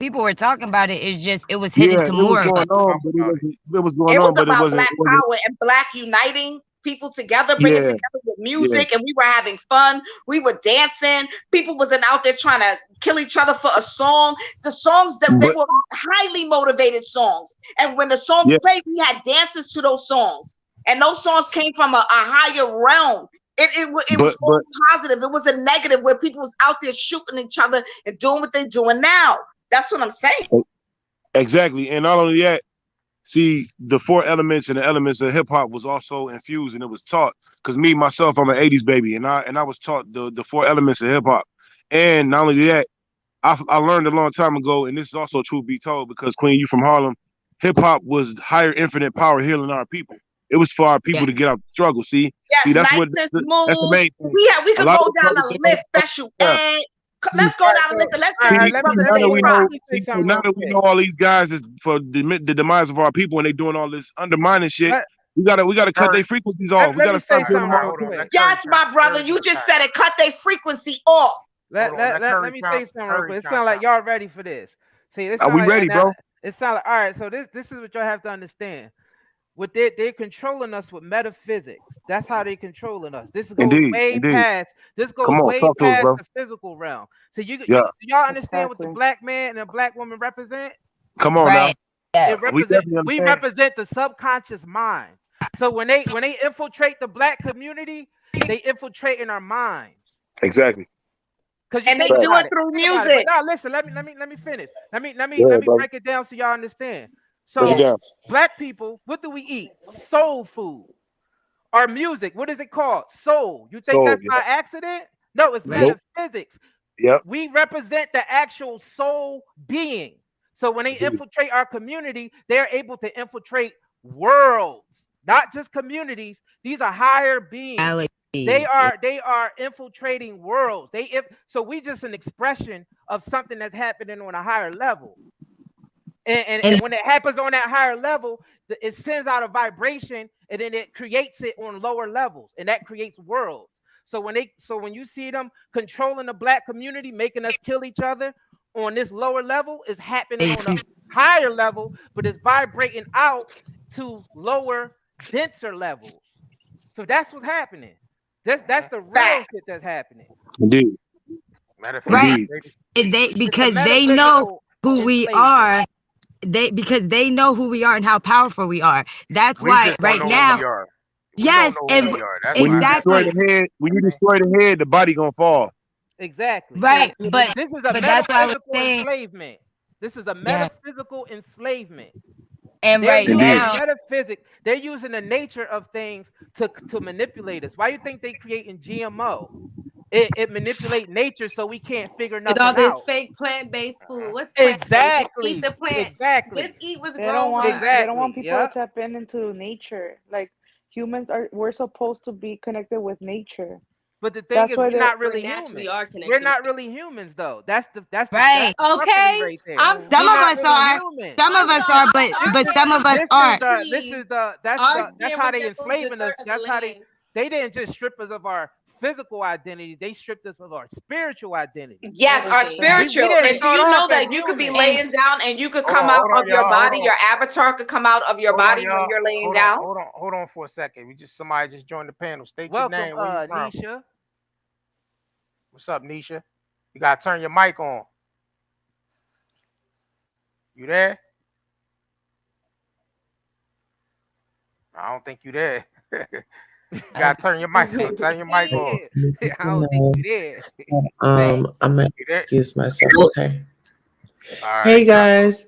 People were talking about it. It's just it was hidden Yeah, to it more was of going us. on, but it was going It was on, but it about wasn't. black power and black uniting people together, bringing Yeah. together with music, and we were having fun. We were dancing. People wasn't out there trying to kill each other for a song. The songs that they were highly motivated songs, and when the songs played, we had dances to those songs, and those songs came from a higher realm. It was But all positive. It was a negative where people was out there shooting each other and doing what they're doing now. That's what I'm saying. exactly, and not only that, see the four elements and the elements of hip hop was also infused and it was taught. Because me myself, I'm an '80s baby, and I was taught the four elements of hip hop. And not only that, I learned a long time ago, and this is also truth be told, because Queen, you from Harlem, hip hop was higher infinite power healing our people. It was for our people to get out the struggle. See, Yes, that's nice what and that's the smooth. main thing. We A could lot go of down brothers a don't list, know. special. Yeah. Let's go down a list and let's All get right, these let me brothers Now that their we let know, props. me say see, something now real that we quick. know all these guys is for the demise of our people, and they doing all this undermining shit. Let, We gotta cut Curry. their frequencies off. We let gotta me say start All right, killing something all them right, real off. hold on. quick. Let Curry Yes, my brother, Curry you jump just time. said it. Cut their frequency off. Hold on. Let Curry Let me jump. say something real Curry quick. It jump sounds like time. y'all ready for this. See, it Are sound we like ready, bro? it sound like all right. So this is what y'all have to understand. What they're controlling us with metaphysics. That's how they're controlling us. This goes Indeed, way indeed. past. This Come goes on, way talk to us, past bro. the physical realm. So Yeah, y'all understand what the Exactly. black man and the black woman represent? come on now. Right. Yeah. We definitely We understand. represent the subconscious mind. So when they infiltrate the black community, they infiltrate in our minds. Exactly. Cause you And they think Right. do about it it. through Think about it. But music. now listen, let me finish. Go Let ahead, me brother. break it down so y'all understand. Break it So Yeah. down. black people, what do we eat? Soul food. Our music, what is it called? Soul. You think So, that's yeah. by accident? No, it's Right. Nope. metaphysics. Yep. We represent the actual soul being. So when they Indeed. infiltrate our community, they're able to infiltrate worlds, not just communities. These are higher beings. Galaxies. They are infiltrating worlds. So we just an expression of something that's happening on a higher level. And And when it happens on that higher level, it sends out a vibration and then it creates it on lower levels, and that creates worlds. So when you see them controlling the black community, making us kill each other on this lower level, is happening on a higher level, but it's vibrating out to lower, denser levels. So that's what's happening. That's the real shit Facts. that's happening. Indeed. right. Indeed. Metaphysics, baby. They It's a because they know metaphysical who we enslavement. are. Because they know who we are and how powerful we are. That's We why just don't right know who now, we are. We don't yes, know who and we are. That's When why. you That's destroy why. exactly. the head, when you Man, destroy the head, the body gonna fall. Exactly. Right. This is a But that's why I was metaphysical saying, enslavement. This is a yeah. metaphysical enslavement. And They're right Indeed. using now, metaphysics. They're using the nature of things to manipulate us. Why you think they creating GMO? It manipulate nature so we can't figure With all nothing this out. fake plant-based food. What's plant-based? Let's eat Exactly. the plants. Let's Exactly. eat what's They don't grown want by they us. don't want Exactly. people to Yeah. tap into nature. Like humans are we're supposed to be connected with nature. But the thing That's is, why we're they're not We really naturally humans. are We're connected. not really humans, though. That's right. the property Okay, right there. I'm yeah. Some We're of sorry. not us really are. human. Some of I'm us sorry. are, but Our but some of us This is aren't. trees, that's skin how they resembles the enslaving us. dirt of the That's how land. they didn't just strip us of our physical identity. They stripped us of our spiritual identity. Yes, our Everything. We spiritual. didn't And do start you off know as that you could be humans. And laying down and you could come out Hold of on, your y'all. Hold body? on. Your avatar could come out of your Hold on, body when y'all. you're laying down? Hold on for a second. Somebody just joined the panel. State your Welcome, name. Where you from? Nisha. What's up, Nisha? You gotta turn your mic on. You there? I don't think you there. You gotta turn your mic on. Turn your mic on. I don't think you did. right. I'm gonna You there? excuse myself. Okay. All right. Hey guys,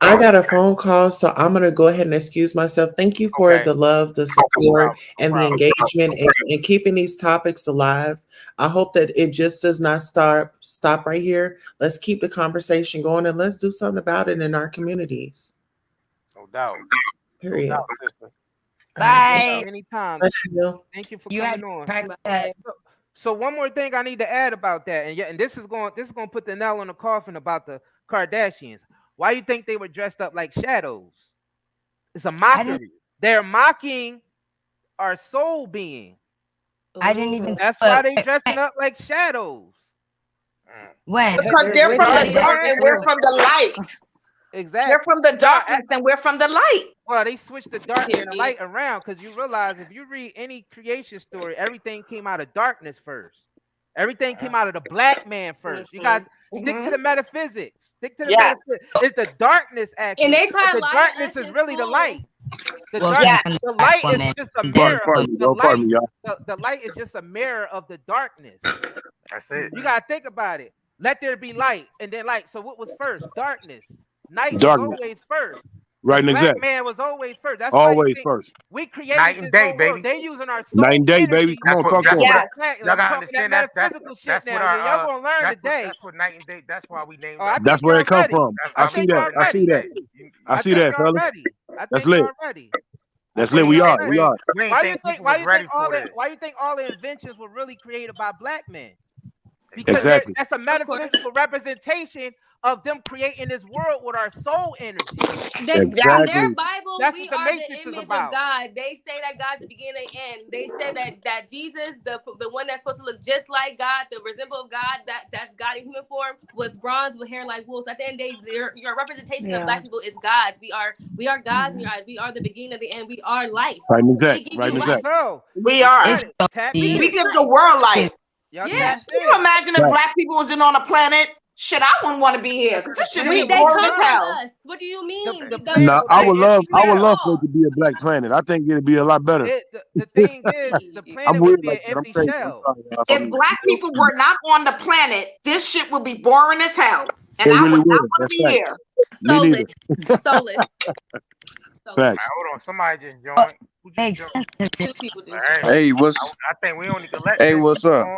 I got a phone call, so I'm gonna go ahead and excuse myself. Thank you for Okay. the love, the No support, problem. No and the problem. engagement, and keeping these topics alive. I hope that it just does not stop right here. Let's keep the conversation going, and let's do something about it in our communities. No doubt. No Period. doubt, sister. All right. Bye. Anytime. Bless you. Thank you for You had coming on. practice Bye. that. So one more thing I need to add about that, and this is going to put the nail on the coffin about the Kardashians. Why you think they were dressed up like shadows? It's a I didn't. mockery. They're mocking our soul being. I didn't even. That's why they dressing up like shadows. When? Because They're they're from the witches. dark and we're from the light. Exactly. They're from the No, darkness and we're from the light. well, they switched the dark and the Period. light around because you realize if you read any creation story, everything came out of darkness first. Everything came out of the black man first. You got to stick to the metaphysics. Stick to the Yes. metaphysics. It's the darkness actually. And they try but to the lie to darkness us is in really the school. light. The Well, dark, came Yeah. from the the black light is woman. just a And mirror. then Pardon me, The y'all. Pardon light, me, y'all. the light is just a mirror of the darkness. That's it. You gotta think about it. Let there be light, and then light. So what was first? Darkness. Night was Darkness. always first. Right The and black exact. man was always first. That's why you Always think first. we Night created and this day, whole world. baby. They using our Night soul and day, baby. energy. Come on, talk to That's him. what Yes. y'all I'm gotta talking that understand. metaphysical shit That's what now. Yeah, y'all our gonna learn today. that's what night and day. That's why we named Oh, our I book. think That's where y'all it come ready. from. I I see think that. y'all I see ready. that. I I see think that, y'all fellas. ready. I That's think lit. y'all ready. I That's think lit. We We y'all are. ain't We ready. we ain't are. we ain't Why you think think? people Why was you think ready all for the? this. Why you think all the inventions were really created by black men? Because Because Exactly. that's a Of course. metaphysical representation of them creating this world with our soul energy. Yeah. In their Exactly. Bible, That's we what the are the Matrix is image of about. God. They say that God's the beginning and end. They say that Jesus, the one that's supposed to look just like God, the resemble of God, that's God in human form, was bronze with hair like wool. So at the end of the day, your representation of Yeah. black people is God's. We are gods in your eyes. We are the beginning of the end. We are life. Right and We exact. give Right you and There you exact. life. go. We You are. got it's it. so Tap We give We in. deep. you give the life. world life. Y'all Yeah. tapped Can you in. imagine if Right. black people wasn't on the planet? Shit, I wouldn't want to be here The, because the this shit would planet be would They be boring as come from done. hell. us. What do you mean? The planet Now, would I be would It's love. I their would hell. love for it fault. to be a black planet. I think it'd be a lot better. The thing is, the I'm planet would weird be like an that. I'm empty crazy. I'm shell. sorry, y'all, if If I'm, black people were not on the planet, this shit would be boring as hell. And it I really would not would. want to That's be fact. here. Me Soulless. neither. Soulless. Soulless. Facts. hold on, somebody just Oh, joined. Who just makes joined? sense to me. Two people All just right. joined. Hey, I think we only could let hey, 10 what's people up? on.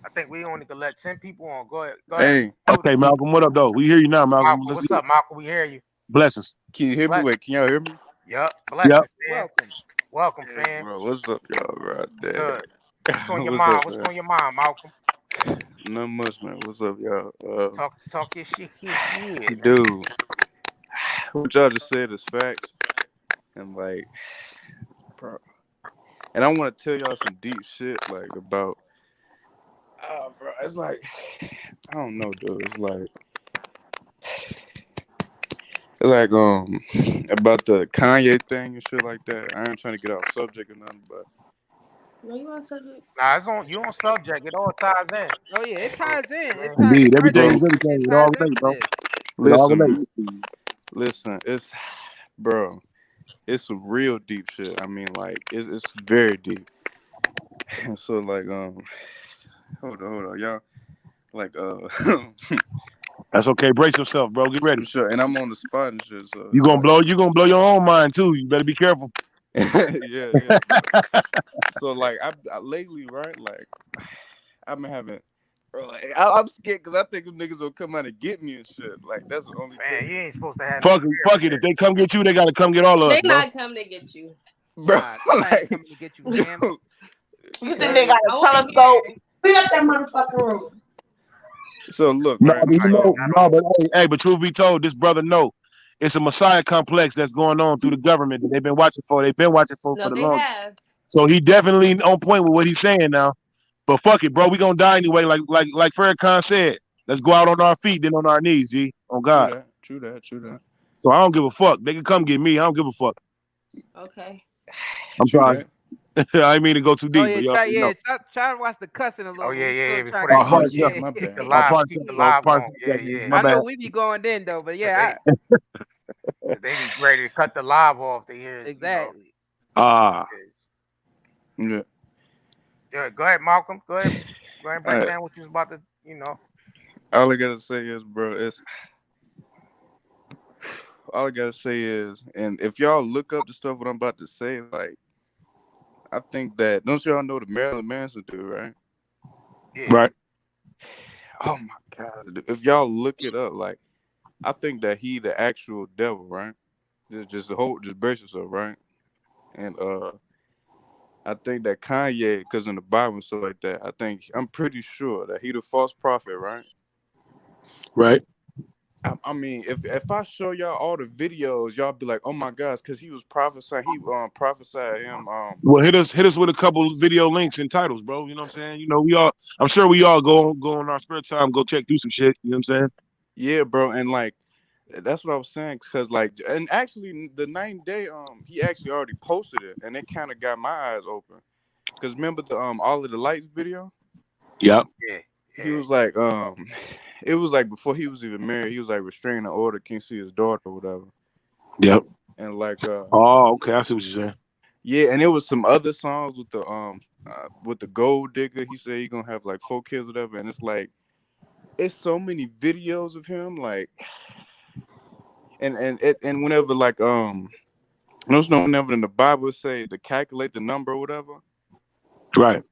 I think we only could let 10 people on. Go ahead. Go ahead. Hey, Go Okay, Malcolm. What up, though? We hear you now, Malcolm. Malcolm. Let's What's get it. up, Malcolm? We hear you. Blessings. can you hear me? Bless. Wait, can y'all hear me? Yup. Yep. Blessings, man. Welcome. Welcome, Hey, fam. bro, what's up, y'all? Right What's there. good? What's on your What's up, mind? What's man? on your mind, Malcolm? Not much, man. What's up, y'all? Talk your shit. Man. Dude, what y'all just said is facts, and like, bro, and I want to tell y'all some deep shit, like about, bro, it's like, I don't know, dude. It's like, about the Kanye thing and shit like that. I ain't trying to get off subject or nothing, but No, you on subject? Nah, it's on you on subject. It all ties in. Oh yeah, it ties in. It Man. ties. Indeed. Our Everything bro, is generation everything. It ties all relates, into bro. this. It all listen, relates. listen, it's, bro, it's some real deep shit. I mean, like, it's very deep. And so, like, hold on, y'all. Like, That's okay. Brace yourself, bro. Get ready. sure, and I'm on the spot and shit. So, You gonna like, blow. You gonna blow your own mind too. You better be careful. yeah, bro. So, like, I lately, right, like, I've been having, bro, like, I'm scared because I think them niggas will come out and get me and shit. Like, that's the only Man, thing, you ain't supposed to have no Fuck it. fear, Fuck it. man. If they come get you, they gotta come get all of us, They bro. not coming to get you. bro. Nah, nobody ain't Like, coming to get you, fam. You think they like, got I a won't be telescope? here. Clean up that motherfucking room. so look, No, right. but you Nah, know, So, not no, all. but but truth be told, this brother know it's a Messiah complex that's going on through the government that they've been watching for. They've been watching for No, the they longest. have. So he definitely on point with what he's saying now. But fuck it, bro. We gonna die anyway. Like Farrakhan said. Let's go out on our feet, then on our knees, G. On true God. that, true that, true that, So I don't give a fuck. They can come get me. I don't give a fuck. Okay. I'm true sorry. that. I didn't mean to go too Oh deep, yeah, but y'all know. try to watch the cussing a Oh little bit. yeah, We yeah, still yeah. trying Before to they Oh, get go, pardon you. Yeah, yourself. Yeah. my keep the bad. Oh, live, pardon keep yourself, the bro. live Pardon going. Yeah, yourself, bro. yeah. My I know bad. we be going in though, but Cause yeah, they be ready to cut the live off. They hear, exactly. Ah. Yeah. Yeah, go ahead, Malcolm. Go ahead. Go ahead and All break right. down what you was about to, All I gotta say is, bro, it's all I gotta say is, and if y'all look up the stuff what I'm about to say, like, I think that don't y'all know the Marilyn Manson dude, right? Yeah. Right. Oh my god! If y'all look it up, like, I think that he the actual devil, right? Just brace yourself, right? And I think that Kanye, because in the Bible and stuff like that, I'm pretty sure that he the false prophet, right? Right. I mean, if I show y'all all the videos, y'all be like, oh my gosh, because he was prophesying, he prophesied him. Well, hit us with a couple video links and titles, bro. You know what I'm saying? You know, I'm sure we all go on our spare time, go check through some shit. You know what I'm saying? Yeah, bro, and like that's what I was saying, because like, and actually the 9 day, he actually already posted it, and it kind of got my eyes open, because remember the all of the lights video? Yep. yeah, He yeah. was like, it was like before he was even married, he was like restraining order, can't see his daughter or whatever. Yep. and like Oh, okay. I see what you're saying. yeah, and it was some other songs with the gold digger. He said he gonna have like 4 kids, whatever, and it's like it's so many videos of him, like, and whenever like whenever in the Bible say to calculate the number or whatever. Right.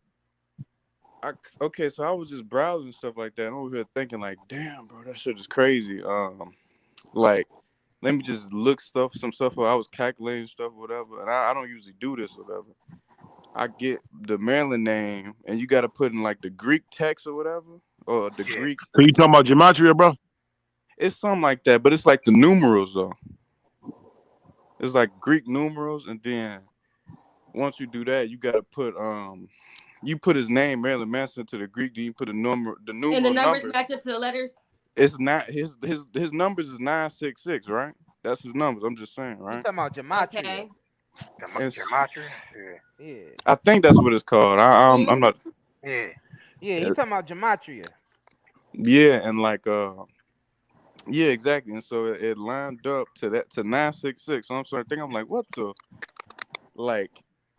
Okay, so I was just browsing stuff like that. And over here thinking like, damn, bro, that shit is crazy. Like, let me just look some stuff where I was calculating stuff, or whatever. And I don't usually do this, or whatever. I get the Maryland name, and you got to put in like the Greek text or whatever, or the Greek. So you talking about gematria, bro? It's something like that, but it's like the numerals though. It's like Greek numerals, and then once you do that, you got to put you put his name, Marilyn Manson, to the Greek. Then you put the numeral And the numbers number. match up to the letters. It's not his numbers is 966, right? That's his numbers. I'm just saying, You right? talking about gematria? Okay. Gematria. Yeah. I think that's what it's called. I'm not. Yeah. Yeah, he talking about gematria. Yeah, and like yeah, exactly. And so it lined up to 966. So I'm starting to think, I'm like, what the, like,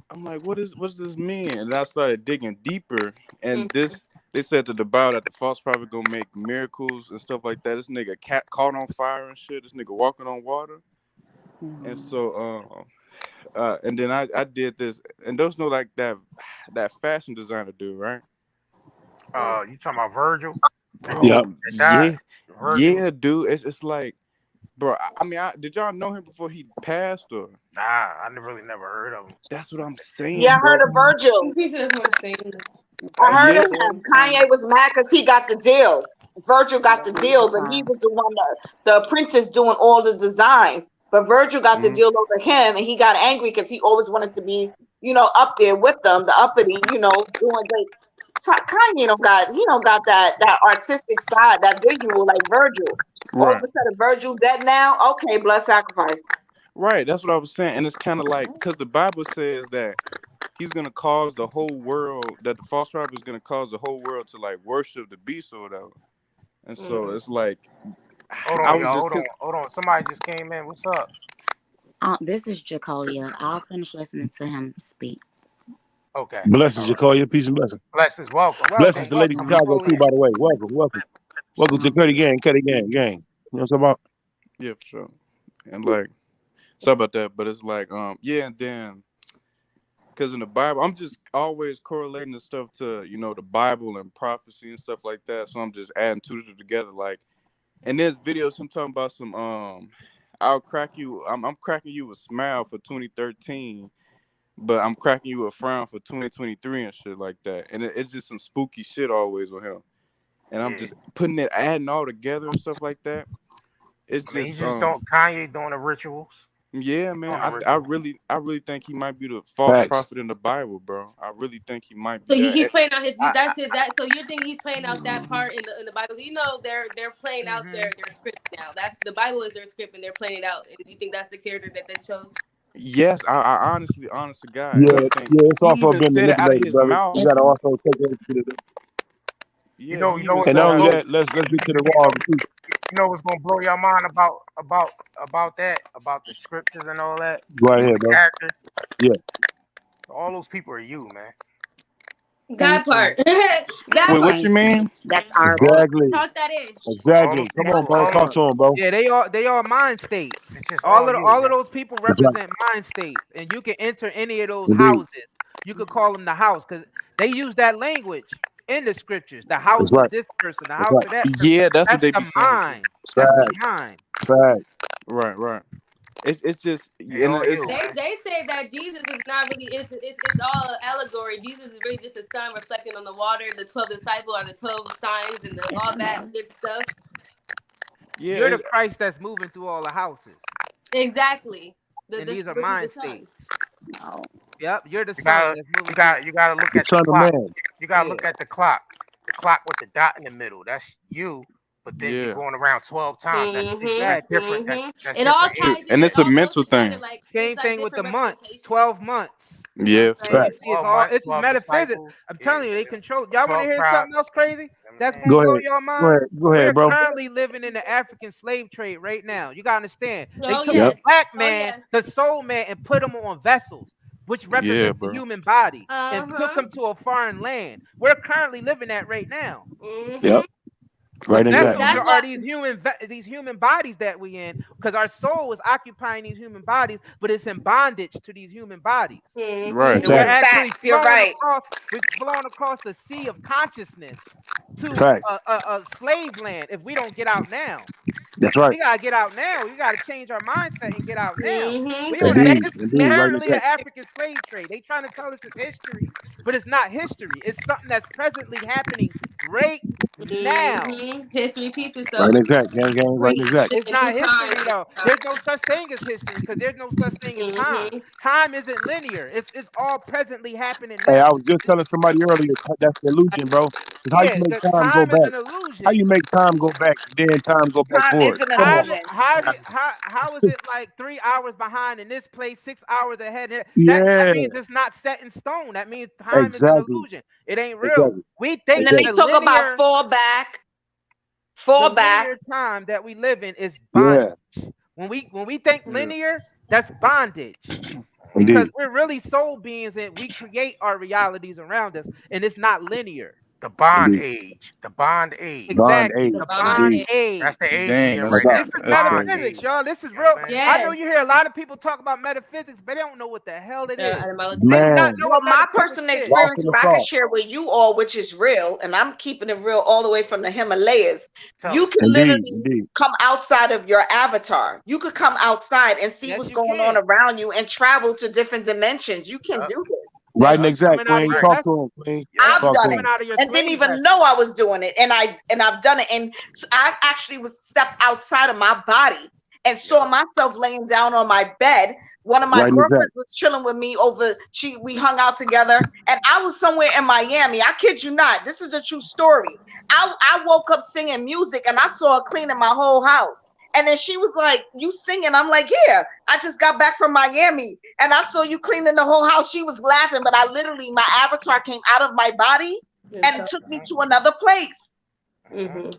I'm like, what does this mean? And I started digging deeper, and this. They said that the Bible that the false prophet gonna make miracles and stuff like that. This nigga caught on fire and shit. This nigga walking on water. And so and then I did this, and those know like that fashion designer dude, right? You talking about Virgil? Bro, Yep. yeah, Virgil. yeah, dude. It's like, bro. I mean, did y'all know him before he passed, or? Nah, I really never heard of him. That's what I'm saying. Yeah, I bro. heard of Virgil. He doesn't want to say it. I heard Yeah. of him. Kanye was mad because he got the deal. Virgil got the deal, but he was the one the apprentice doing all the designs. But Virgil got the deal over him, and he got angry because he always wanted to be, up there with them, the uppity, doing the. Kanye don't got that artistic side, that visual like Virgil. All of Right. a sudden, Virgil dead now. Okay, blood sacrifice. Right. That's what I was saying, and it's kind of like because the Bible says that he's gonna cause the whole world, that the false prophet is gonna cause the whole world to like worship the beast or whatever. And so it's like, Hold I on, was y'all. just Hold on. Somebody just came in. What's up? This is Jacolia. I'll finish listening to him speak. Okay. Blessings, Jacolia. Peace and blessings. Blessings. Welcome. Blessings to Lady Chicago too, by the way. Welcome to Cuddy Gang. You know what I'm talking about? Yeah, for sure. And like, sorry about that, but it's like, yeah, and then because in the Bible, I'm just always correlating the stuff to, the Bible and prophecy and stuff like that. So I'm just adding two together. Like, and there's videos I'm talking about some I'm cracking you a smile for 2013, but I'm cracking you a frown for 2023 and shit like that. And it's just some spooky shit always with him. And I'm just adding all together and stuff like that. It's He just just don't Kanye doing the rituals. yeah, man. I really think he might be the false prophet in the Bible, bro. I really think he might be. So that. he's playing out his So you're thinking he's playing out that part in the Bible? They're playing out their script now. That's the Bible is their script and they're playing it out. And you think that's the character that they chose? Yes, I honestly, honest to God, Yeah, and I think it's he also even been said it out of manipulated, his brother. mouth. You got to also take that into the. Yeah, You know what's And not gonna only that, let's get to the raw too. You know what's gonna blow your mind about that, about the scriptures and all that. Go ahead, bro. Characters. Yeah. All those people are you, man. That part. Wait, what you mean? That's our Exactly. Talk that in. Exactly. Come on, bro. Talk to him, bro. Yeah, they all mind states. It's just all you, of those people That's right. represent mind states, and you can enter any of those Indeed. houses. You could call them the house because they use that language in the scriptures. The house That's right. of this person, the That's house right. of that person. Yeah, that's what they be the saying. mind. That's the mind. Facts. Right. It's just They all it's, you. They say that Jesus is not really it's all allegory. Jesus is really just a sun reflecting on the water. The 12 disciples are the 12 signs and all that good stuff. yeah, You're the Christ that's moving through all the houses. Exactly. And these are mind states. No. Yep, you're the You sun. gotta look The at Son the of clock. Man. You gotta look at the clock. The clock with the dot in the middle. That's you. But then you're going around 12 times. That's different. That's it all different. ties and in. it's a All goes mental together, thing. like Same it's like thing with the different months. representation. 12 months. You know what Yeah, I'm saying? You facts. Facts. see, it's 12 all months, it's just 12 metaphysics. disciples. I'm Yeah, telling you, they them control. Y'all want to 12 hear something tribes. else crazy? That's Man. gonna Go blow ahead. your Go mind. ahead. Go ahead, We're bro. currently living in the African slave trade right now. You gotta understand. They Oh took the Yep. yes. black Oh man, yes. the soul man, and put him on vessels, which Yeah, represents the bro. human body, and took Uh-huh. him to a foreign land. We're currently living that right now. Yep. Mm-hmm. The Right. And Exactly. vessels that's are why these these human bodies that we in, because our soul is occupying these human bodies, but it's in bondage to these human bodies. mm-hmm. Right. And we're Exactly. actually Facts. You're right. we're flowing across the sea of consciousness to Facts. a slave land if we don't get out now. That's right. We gotta get out now. We gotta change our mindset and get out now. Mm-hmm. We Because on a Indeed. this is Indeed. Right. currently an Exactly. African slave trade. They trying to tell us it's history, but it's not history. It's something that's presently happening right now. History repeats Right. itself. And exact. Gang. Gang. Right. We And exact. It's in due not time. history though. There's no such thing as history because there's no such thing as time. Mm-hmm. Time isn't linear. It's all presently happening Hey, I now. was just telling somebody earlier that's the illusion, bro. Because how you Yeah, make the time go time is back? an How illusion. you make time go back and then time go back Time forward? is an Come How on. is it? illusion. How is it? How is it like 3 hours behind in this place, 6 hours ahead? That Yeah. means it's not set in stone. That means time is an Exactly. illusion. It ain't real. Exactly. We And think then that they Exactly. talk about the fall back. linear time that we live in is bondage. Yeah. When we think Yeah. linear, that's bondage. Because Indeed. we're really soul beings and we create our realities around us, and it's not linear. The bond Indeed. age. The bond age. Bond Exactly. age. The The bond bond Indeed. is That's age. the age we Dang, in No right doubt. now. This is The that's bond crazy. metaphysics, age. y'all. This is You know what real. I'm saying? I know you yes. hear a lot of people talk about metaphysics, but they don't know what the hell it is. Etymology. They do not Man. know Well, what my metaphysics personal is. Lost experience, in the what I can sauce. share with you all, which is real, and I'm keeping it real all the way from the Himalayas. Tell You us. can Indeed. literally Indeed. come outside of your avatar. You could come outside and see Yes, what's you going on can. around you and travel to different dimensions. You can Yup. do this. Right That's and Yup. you exact, coming out of Queen. your Right. Talk vessel. to him, Queen. Yup. I've That's Talk you to done him. it coming out of your and didn't slave even vessel. know I was doing it, and I've done it, and I actually was stepped outside of my body and saw Yup. myself laying down on my bed. One of my Right and exact. girlfriends was chilling with me we hung out together, and I was somewhere in Miami. I kid you not, this is a true story. I woke up singing music and I saw her cleaning my whole house. And then she was like, "You singing?" I'm like, "Yeah, I just got back from Miami and I saw you cleaning the whole house." She was laughing, but I literally, my avatar came out of my body And and so, took me Mhm. to another place. Mhm. mm-hmm.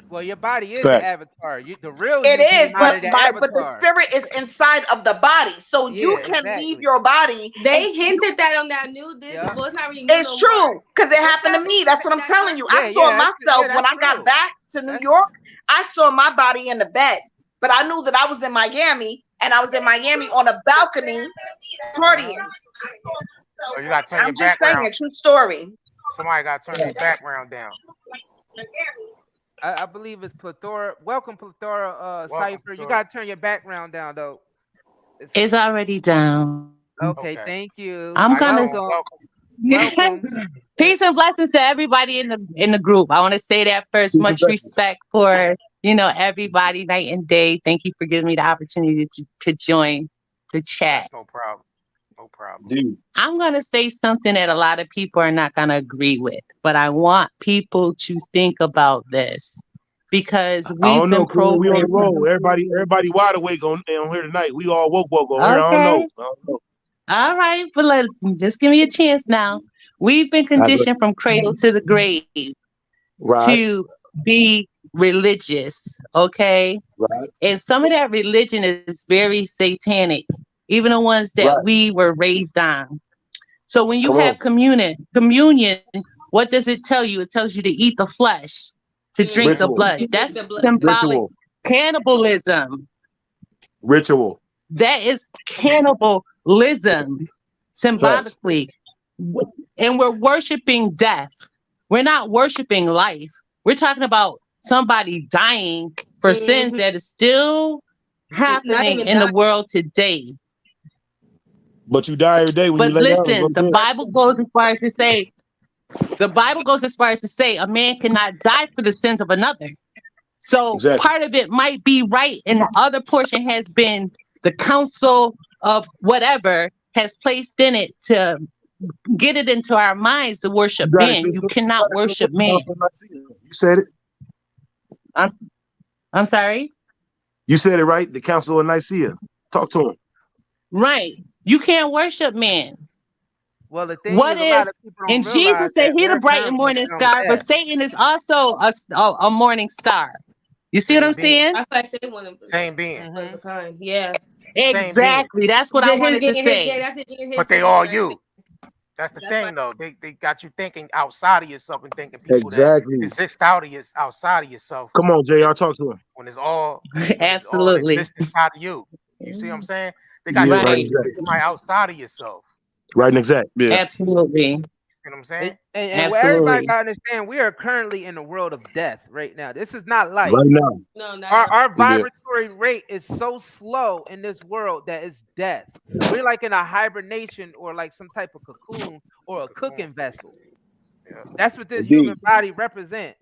Well, your body is the Facts. avatar. The real It you is, came out of the but the avatar. spirit is inside of the body, so Yeah, you can leave exactly. your body. And They hinted that on that new Disney. Yeah. Well, it's not really new it's no more. true because it What's happened to that? me. That's what I'm That telling you. I cartoon? saw Yeah, myself when that's I got true. back to New That's York. I saw my body in the bed, but I knew that I was in Miami, and I was in Miami on a balcony partying. Mhm. Oh, you gotta turn your I'm just saying, background. a true story. Somebody gotta turn their background down. I believe it's plethora. Welcome, plethora Welcome cipher. You to it. gotta turn your background down though. It's already down. Okay, Okay. thank you. I'm How you gonna doing? Welcome, Welcome. welcome. peace and blessings to everybody in the group. I want to say that first. Peace and Much blessings. respect for everybody night and day. Thank you for giving me the opportunity to join the chat. That's no problem. No problem. Indeed. I'm gonna say something that a lot of people are not gonna agree with, but I want people to think about this because I we've don't know, been Queen. We on the programmed. roll. Everybody wide awake on here tonight. We all woke on here. I don't know. Okay. I don't know. All right, but just give me a chance now. We've been I go, conditioned from cradle to the grave right. to be religious, okay? Right. And some of that religion is very satanic, even the ones that Right. we were raised on. So when you Come on. have communion, what does it tell you? It tells you to eat the flesh, to drink the Ritual. blood. You drink That's the blood. symbolic Ritual. cannibalism. Ritual. That is cannibalism Facts. symbolically. And we're worshiping death. We're not worshiping life. We're talking about somebody dying for sins Mm-hmm. that is still Not happening even in the that. world today. But you die every day when you But lay down and go listen, to the bed. Bible goes as far as to say, a man cannot die for the sins of another. So Exactly. part of it might be right, and the other portion has been the council of whatever has placed in it to get it into our minds to worship You got it, man. sister. You You cannot got it, sister. worship man. You said it. I'm, I'm sorry. You said it right. The Council of Nicaea. Talk to him. Right. You can't worship man. Well, the thing What is, a lot if, of people don't and realize Jesus said that he the we're bright and currently morning from star, but death. Satan is also a morning star. You see what I'm Same being. saying? I feel like they want to Same being. one of a kind. Yeah. Same being. Exactly. That's what I wanted to say. That's his yin and his But they yang all right there. you. That's the That's why thing, though. They got you thinking outside of yourself and thinking people that Exactly. exist out of your outside of yourself Come on, Jr. Talk to him. when it's all Absolutely. exists inside of you. You see what I'm saying? They got Yeah, you Right and Right. thinking exact. you're somebody outside of yourself. Right That's and what exact. yeah, Absolutely. you know what I'm saying? And what everybody Absolutely. gotta understand, we are currently in the world of death right now. This is not life. Right now. no, not Our at all. our yeah. vibratory rate is so slow in this world that it's death. We're like in a hibernation or like some type of cocoon or a Cocoon. cooking vessel. Yeah. That's what this Indeed. human body represents.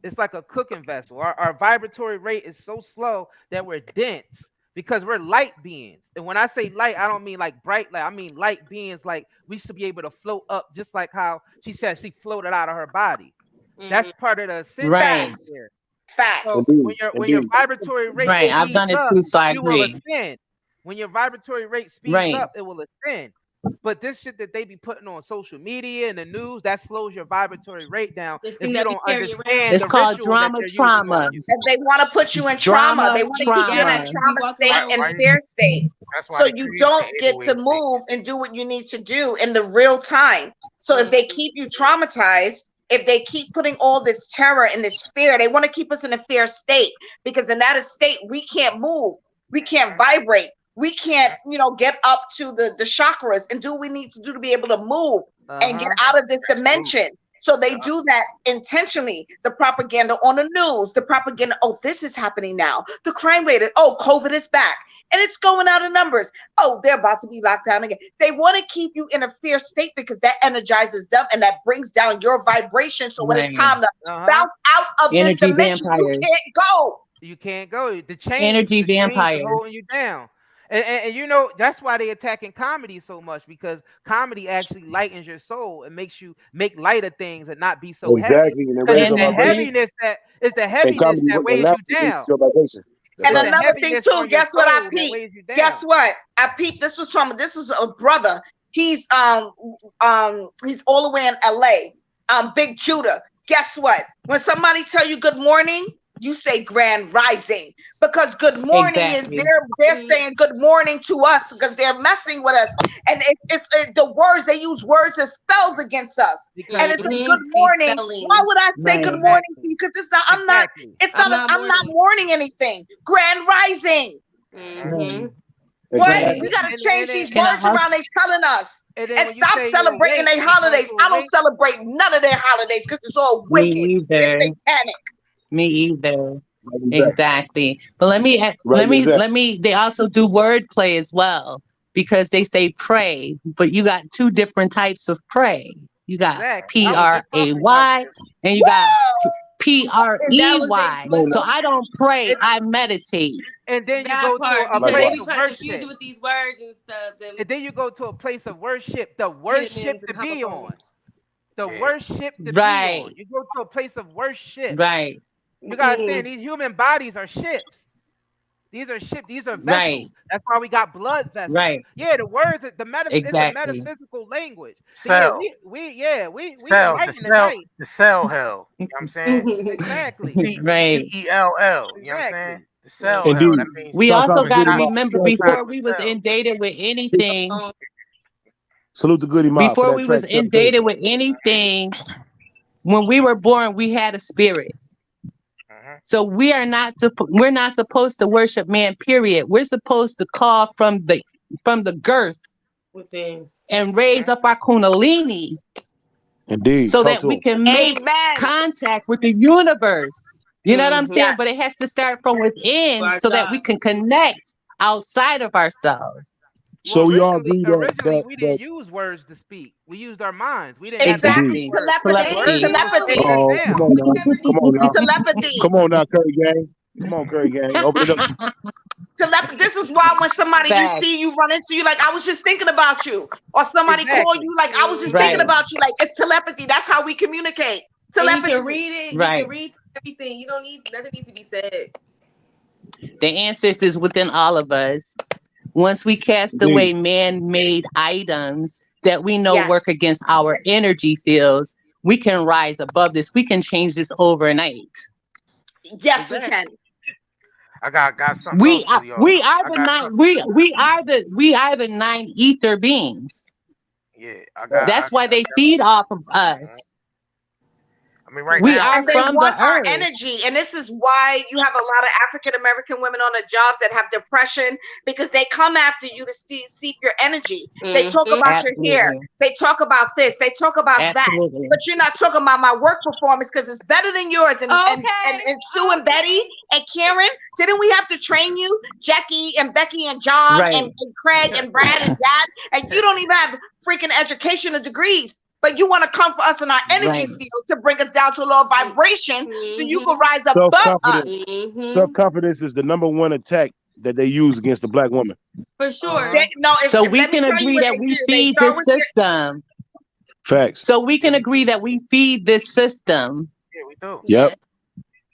It's like a cooking vessel. Our vibratory rate is so slow that we're dense because we're light beings. And when I say light, I don't mean like bright light. I mean light beings like we should be able to float up just like how she said she floated out of her body. That's part of the ascension Right. right there. Facts. So Indeed. when your Indeed. vibratory rate Right. I've speeds done it up, too, so I you will agree. ascend. When your vibratory rate speeds Right. up, it will ascend. But this shit that they be putting on social media and the news, that slows your vibratory rate down This if thing you that we don't carry around. understand It's the called ritual that drama they're using trauma. on you. And they want to put you in trauma. They Drama want to keep you in that trauma. trauma walking state around and with fear state. That's why So they you created don't the get to 808 move and do what you need to do in the real time. So if they keep you traumatized, if they keep putting all this terror and this fear, they want to keep us in a fear state because in that state we can't move, we can't vibrate, we can't, get up to the chakras and do what we need to do to be able to move and get out of this dimension. So they do that intentionally. The propaganda on the news, the propaganda, oh, this is happening now. The crime rate, oh, COVID is back. And it's going out of numbers. Oh, they're about to be locked down again. They want to keep you in a fear state because that energizes them and that brings down your vibration. So when it's Right. time to bounce out of this Energy dimension, you vampires. can't go. You can't go. The chains Energy is holding vampires. you down. And that's why they attacking comedy so much because comedy actually lightens your soul and makes you make light of things and not be so heavy. Exactly. And it Because raises it's your the vibration. heaviness And that comedy weighs you down. raises your vibration. That's And right. another thing heaviness too, on your guess what soul I that peeped? weighs you down. Guess what? I peeped. This was a brother. He's he's all the way in LA. Big Judah. Guess what? When somebody tell you good morning, you say grand rising because good morning Exactly. is they're saying good morning to us because they're messing with us, and it's the words they use words as spells against us, and it's a good morning. Why would I say good morning to you? Because it's not. I'm not. It's not. I'm not mourning anything. Grand rising. Right. What? Exactly. We gotta change these And words around. They telling us. And then And when you stop say celebrating their holidays. I don't celebrate none of their holidays because it's all Me wicked either. and satanic. Me either. Exactly. Exactly. But let me they also do wordplay as well because they say pray, but you got two different types of pray. You got Exactly. I was just talking about PRAY and you got PREY. twist. So I don't pray, I meditate. And then you That go part, to a because place they be of trying to confuse you worship. with these words and stuff. And then you go to a place of worship, the worship and to be on. homophones. The worship to be Right. on. You go to a place of worship. Right. You gotta understand these human bodies are ships. These are ships. These are vessels. Right. That's why we got blood vessels. Right. Yeah, the words, it's a Exactly. metaphysical language. Cell. We Cell. enlightened tonight. The cell hell. You know what I'm saying? Exactly. Right. CELL. You know what I'm saying? Exactly. The cell hell. Indeed. That means We Shouts also out to got to Goody Mob. remember Shouts out. before we was inundated with anything, Salute to Goody Mob before for that we was track. 7 inundated with anything, when we were born, we had a spirit. So we're not supposed to worship man, period. We're supposed to call from the girth Within. and raise up our kundalini Indeed. so Talk that to we him. can make contact with the universe. You know what I'm saying? Yeah. But it has to start from within so that we can connect outside of ourselves. So we all agree Originally, we that didn't use words to speak. We used our minds. We didn't Exactly. have to Telepathy. Telepathy. Oh, come on now. Come on now. Telepathy. Come on now, Curry Gang. Come on, Curry Gang. Open it up. Telepathy. This is why when somebody you Facts. see you run into you, like I was just thinking about you, or somebody call you, like I was just thinking Right. about you. Like it's telepathy. That's how we communicate. And Telepathy. you can read it. Right. You can read everything. You don't need nothing needs to be said. The ancestors within all of us. Once we cast away man-made items that we know Yes. work against our energy fields, we can rise above this. We can change this overnight. Yes, we can. I got something else for y'all. We are I the got nine. something. We are the 9 ether beings. Yeah, I got. That's why they feed off of us. I mean, right We now, are And they from want the our earth. energy. And this is why you have a lot of African American women on the jobs that have depression, because they come after you to seek your energy. They talk about your hair. Absolutely. They talk about this. They talk about that. Absolutely. But you're not talking about my work performance because it's better than yours. And Sue and Betty and Karen, didn't we have to train you? Jackie and Becky and John Right. and Craig and Brad and Dad. And you don't even have freaking educational degrees. But you want to come for us in our energy field to bring us down to a lower vibration so you can rise above us. Self-confidence is the number one attack that they use against the black woman. For sure. So we can agree that we feed this system. Facts. So we can agree that we feed this system. Yeah, we do. Yep.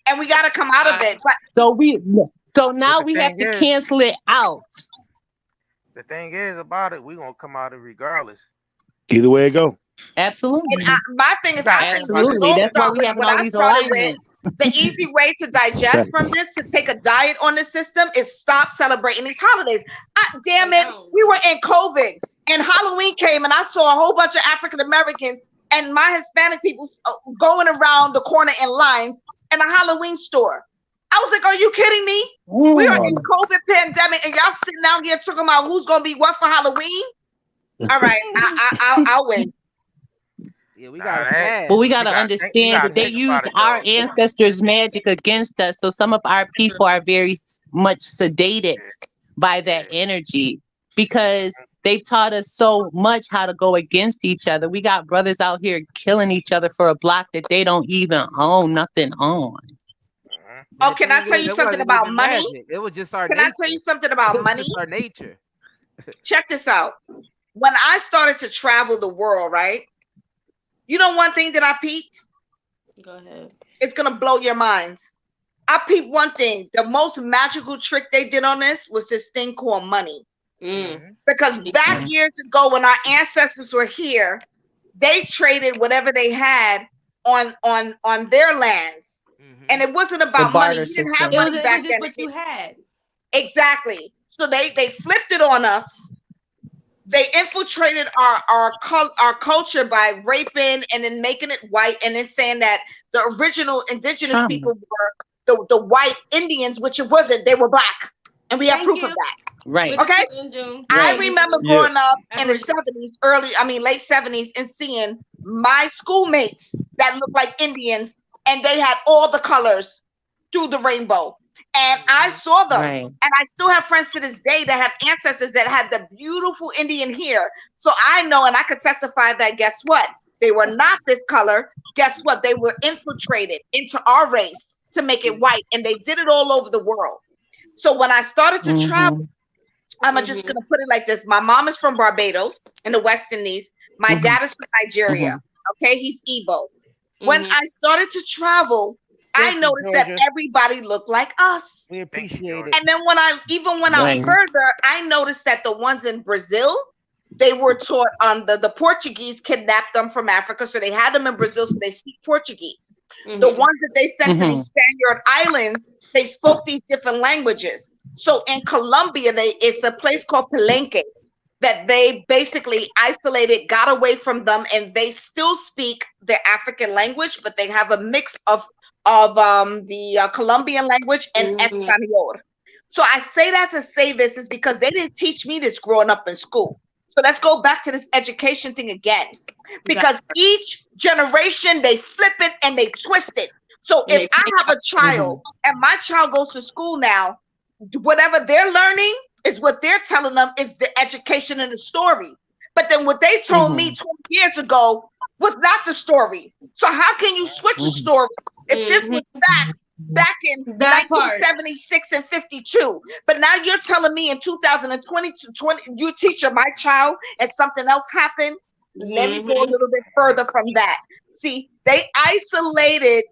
And we got to come out of it. But So now we have to cancel it out. The thing is about it, we gonna come out of it regardless. Either way it go. Absolutely. And my thing is, I think we should Absolutely. all That's why start we with have what all I these started with. alignments. The easy way to digest from this, to take a diet on the system, is stop celebrating these holidays. Damn it, we were in COVID and Halloween came and I saw a whole bunch of African Americans and my Hispanic people going around the corner in lines in a Halloween store. I was like, are you kidding me? We are in COVID pandemic and y'all sitting down here talking about who's going to be what for Halloween? All right, I'll win. Yeah, we got. But we got to understand that they use our ancestors' magic against us. So some of our people are very much sedated by that energy because they've taught us so much how to go against each other. We got brothers out here killing each other for a block that they don't even own nothing on. Oh, can I tell you something about money? Magic. It was just our Can nature. I tell you something about money? Just our nature. Check this out. When I started to travel the world, right? You know one thing that I peeped? Go ahead. It's going to blow your minds. I peeped one thing. The most magical trick they did on this was this thing called money. Because back years ago when our ancestors were here, they traded whatever they had on their lands. And it wasn't about money. You didn't have money back then. It was just what you had. Exactly. So they flipped it on us. They infiltrated our culture by raping and then making it white and then saying that the original indigenous people were the white Indians, which it wasn't. They were black. And we have proof of that. Right. Okay. I remember growing up in the 70s, late 70s, and seeing my schoolmates that looked like Indians and they had all the colors through the rainbow. And I saw them, and I still have friends to this day that have ancestors that had the beautiful Indian hair. So I know, and I could testify that, guess what? They were not this color. Guess what? They were infiltrated into our race to make it white, and they did it all over the world. So when I started to travel, I'm just going to put it like this. My mom is from Barbados in the West Indies. My dad is from Nigeria. Okay, he's Igbo. When I started to travel, I noticed that everybody looked like us. We appreciate it. And then when I went out further, I noticed that the ones in Brazil, they were taught the Portuguese kidnapped them from Africa. So they had them in Brazil, so they speak Portuguese. The ones that they sent to these Spaniard islands, they spoke these different languages. So in Colombia, it's a place called Palenque that they basically isolated, got away from them, and they still speak the African language, but they have a mix of the Colombian language and Espanol. So I say that to say this is because they didn't teach me this growing up in school. So let's go back to this education thing again, because each generation, they flip it and they twist it. So if I have a child and my child goes to school now, whatever they're learning is what they're telling them is the education and the story. But then what they told me 20 years ago was not the story. So how can you switch a story if this was facts back in 1976 and 52? But now you're telling me in 2020, you teach my child and something else happened? Let me go a little bit further from that. See, they isolated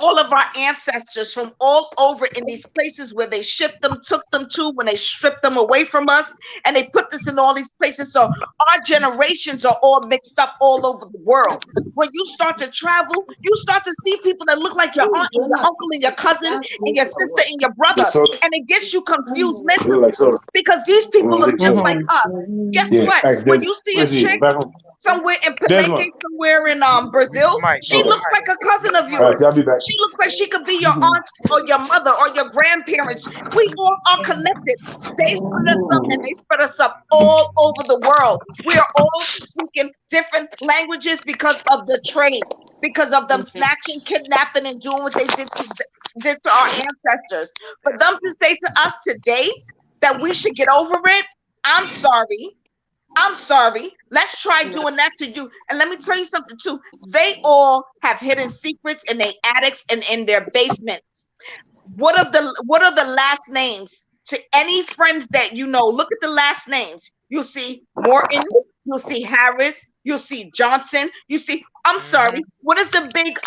all of our ancestors from all over in these places where they shipped them, took them to, when they stripped them away from us, and they put this in all these places. So our generations are all mixed up all over the world. When you start to travel, you start to see people that look like your aunt and your uncle and your cousin and your sister and your brother, and it gets you confused mentally because these people look just like us. Guess what? When you see a chick somewhere in Palenque, somewhere in Brazil, she looks like a cousin of yours. She looks like she could be your aunt or your mother or your grandparents. We all are connected. They split us up and they split us up all over the world. We are all speaking different languages because of the trade, because of them snatching, kidnapping, and doing what they did to our ancestors. For them to say to us today that we should get over it, I'm sorry. I'm sorry. Let's try doing that to you. And let me tell you something too. They all have hidden secrets in their attics and in their basements. What are the last names to any friends that you know? Look at the last names. You'll see Morton, you'll see Harris, you'll see Johnson, you see, I'm sorry. What is the big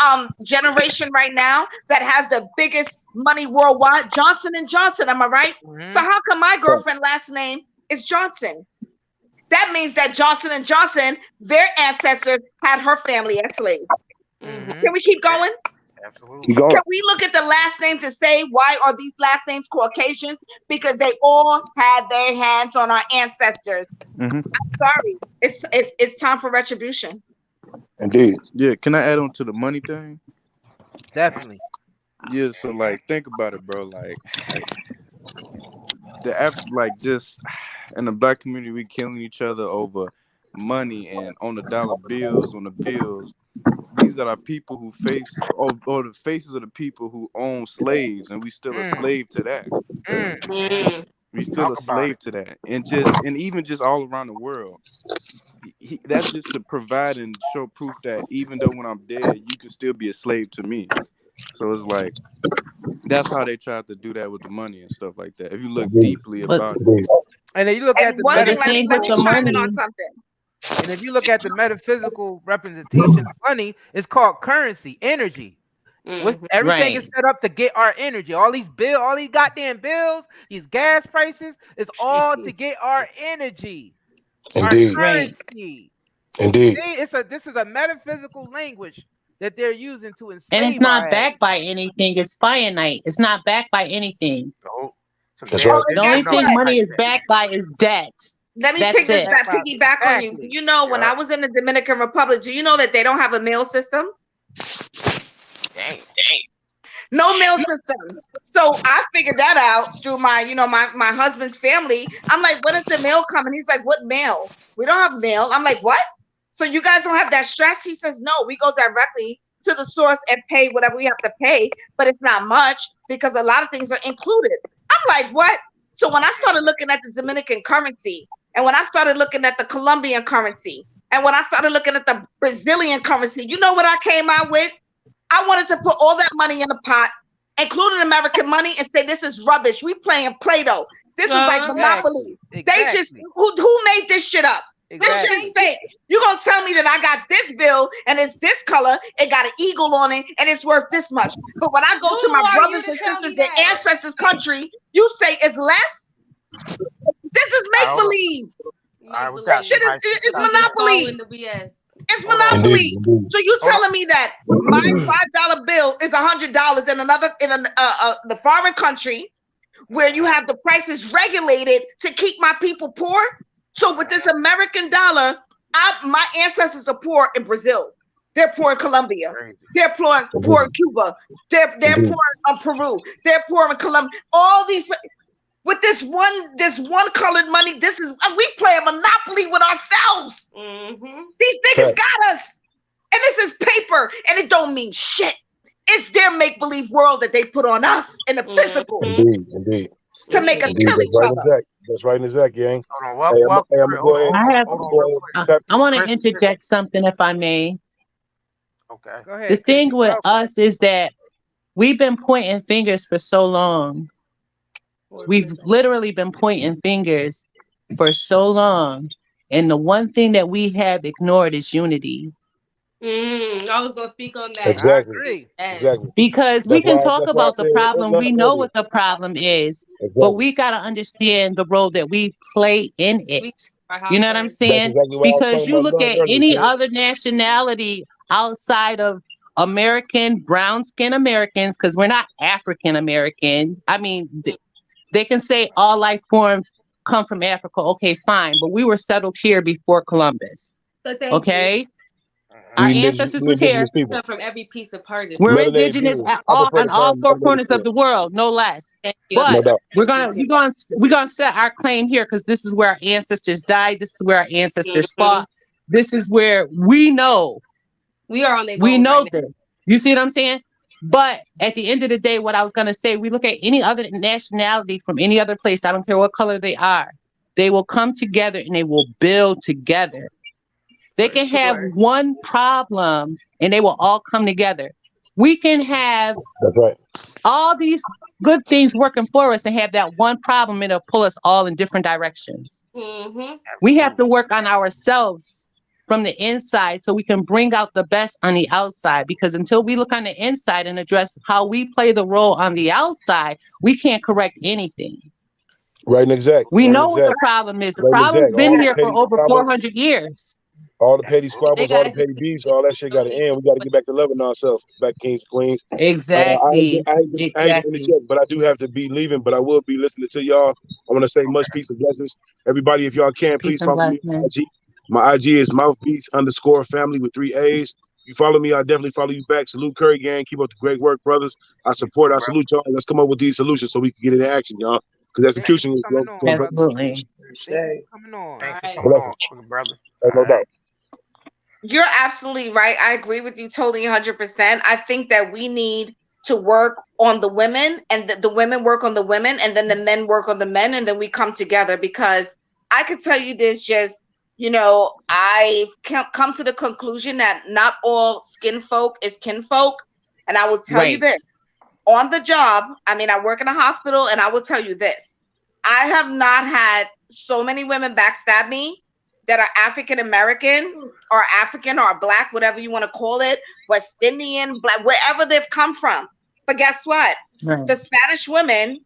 generation right now that has the biggest money worldwide? Johnson and Johnson, am I right? So how come my girlfriend last name is Johnson? That means that Johnson and Johnson, their ancestors had her family as slaves. Can we keep going? Absolutely. Can we look at the last names and say, why are these last names Caucasian? Because they all had their hands on our ancestors. I'm sorry. It's time for retribution. Indeed. Yeah, can I add on to the money thing? Definitely. Yeah, so like think about it, bro. Like just in the black community, we killing each other over money and on the dollar bills, on the bills. These are our people who face, or the faces of the people who own slaves, and we still a slave to that. We still a slave to that, and even just all around the world. That's just to provide and show proof that even though when I'm dead, you can still be a slave to me. So it's like that's how they tried to do that with the money and stuff like that. If you look deeply about it, and then you look at the one thing, let me chime in on something. And if you look at the metaphysical representation of money, it's called currency, energy. Everything is set up to get our energy. All these goddamn bills, these gas prices, it's all to get our energy. Indeed. Our currency. Indeed. This is a metaphysical language that they're using to enslave. And it's not backed by anything. It's finite. It's not backed by anything. No. That's right. The only thing money is backed by is debt. Let me piggyback on you. Do you know when I was in the Dominican Republic, do you know that they don't have a mail system? Dang. No mail system. So I figured that out through my husband's family. I'm like, when is the mail coming? He's like, what mail? We don't have mail. I'm like, what? So you guys don't have that stress? He says, no, we go directly to the source and pay whatever we have to pay, but it's not much because a lot of things are included. I'm like, what? So when I started looking at the Dominican currency, and when I started looking at the Colombian currency, and when I started looking at the Brazilian currency, you know what I came out with? I wanted to put all that money in a pot, including American money, and say, this is rubbish. We playing Play-Doh. This is like Monopoly. They just, who made this shit up? This shit is fake. You gonna tell me that I got this bill and it's this color, it got an eagle on it, and it's worth this much. But when I go to my brothers and sisters, their ancestors' country, you say it's less? This is make-believe. This shit is Monopoly. It's Monopoly. So you telling me that my $5 bill is $100 in the foreign country where you have the prices regulated to keep my people poor? So with this American dollar, my ancestors are poor in Brazil. They're poor in Colombia. They're poor in Cuba. They're poor in Peru. They're poor in Colombia. All these with this one colored money, we play a monopoly with ourselves. These niggas got us, and this is paper, and it don't mean shit. It's their make-believe world that they put on us in the physical. Indeed. To make us kill each other. That's right, Zach, gang. I want to interject something, if I may. Okay. Go ahead. The thing with us is that we've been pointing fingers for so long. We've literally been pointing fingers for so long. And the one thing that we have ignored is unity. I was gonna speak on that. I Exactly. agree. Yes. Exactly. Because we That's can why. talk That's why I about the said problem. enough We know earlier. what the problem is, but Exactly. we got to understand the role that we play in it. We our You house know what I'm first. That's saying? exactly what I was Because talking you about look love at earlier, any kid. other nationality outside of American, brown skin Americans, because we're not African American. I mean, they can say all life forms come from Africa. Okay, fine. But we were settled here before Columbus. So thank you. Okay? Our We ancestors was here. indigenous people, Come from every piece of part of We're me. melanated indigenous beings. I prefer on the all term four melanated corners of beings. the world, no less. Thank you. I'm No But doubt. we're gonna set our claim here because this is where our ancestors died. This is where our ancestors Mhm. fought. This is where we know. We are on their We bones right know now. this. You see what I'm saying? But at the end of the day, what I was gonna say, we look at any other nationality from any other place. I don't care what color they are. They will come together and they will build together. They For can have sure. one problem and they will all come together. We can have That's right. all these good things working for us and have that one problem and it'll pull us all in different directions. Mm-hmm. We have to work on ourselves from the inside so we can bring out the best on the outside, because until we look on the inside and address how we play the role on the outside, we can't correct anything. Right and exact. We Right and know what the exact. problem is. The Right and problem's exact. been All the here for petty over squabbles, 400 years. all the petty They squabbles, all the guys petty beefs, all that shit got to end. We got to get back to loving ourselves, back kings and queens. Exactly. I hate to interject, but I do have to be leaving. But I will be listening to y'all. I want to say much peace and blessings, everybody. If y'all can, Peace please and follow me on blessings. IG. My IG is mouthpiece_family with 3 A's. You follow me, I definitely follow you back. Salute Curry Gang. Keep up the great work, brothers. I salute y'all. Let's come up with these solutions so we can get into action, y'all. Because Thank you execution for is coming on, going brother. Absolutely. Thank you for coming on. All Thanks for right. coming blessings. on, brother. There's no doubt. You're absolutely right. I agree with you totally 100%. I think that we need to work on the women, and the women work on the women, and then the men work on the men, and then we come together. Because I could tell you this, just, I've come to the conclusion that not all skin folk is kinfolk. And I will tell you Right. this, on the job, I mean, I work in a hospital, and I will tell you this. I have not had so many women backstab me that are African American or African or Black, whatever you want to call it, West Indian, Black, wherever they've come from. But guess what? Right. The Spanish women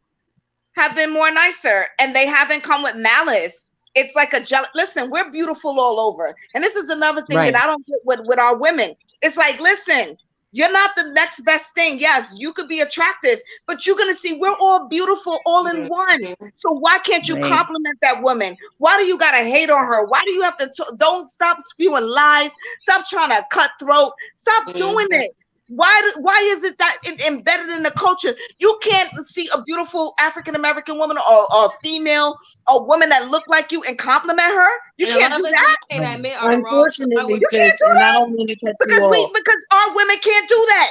have been more nicer, and they haven't come with malice. It's like listen, we're beautiful all over. And this is another thing Right. that I don't get with our women. It's like, listen, you're not the next best thing. Yes, you could be attractive, but you're going to see we're all beautiful all in one. So why can't you Right. compliment that woman? Why do you got to hate on her? Why do you have to don't stop spewing lies? Stop trying to cut throat. Stop doing this. Why is it that embedded in the culture? You can't see a beautiful African American woman or female, a woman that look like you and compliment her. You And can't do that. Can't admit are the wrong. Unfortunately, You can't sis, do and I that don't mean to cut you because off. because our women can't do that.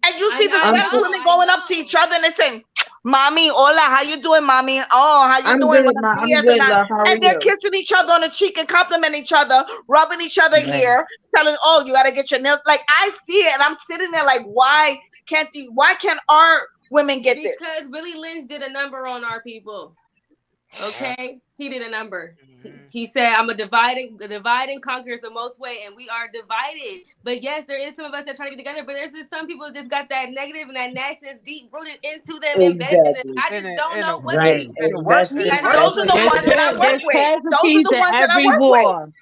And you see the I Spanish know, women I going up to each other and they're saying, "Mommy, hola, how you doing, mommy? Oh, how you I'm doing? good, Buenos ma. I'm dias," good, love. How are and they're you? kissing each other on the cheek and complimenting each other, rubbing each other Right. here, telling, "Oh, you got to get your nails." Like, I see it, and I'm sitting there like, why can't our women get this? Because Willie Lynch did a number on our people. Okay, he did a number. He said, "I'm a divide and conquer is the most way," and we are divided. But yes, there is some of us that are trying to get together. But there's just some people who just got that negative and that nastiness deep rooted into them, embedded in them. Exactly. I just don't know what Right. to And the work, and the And work. those are the There's, ones that I work there's with. Those are casualties the in ones that I every work with. war.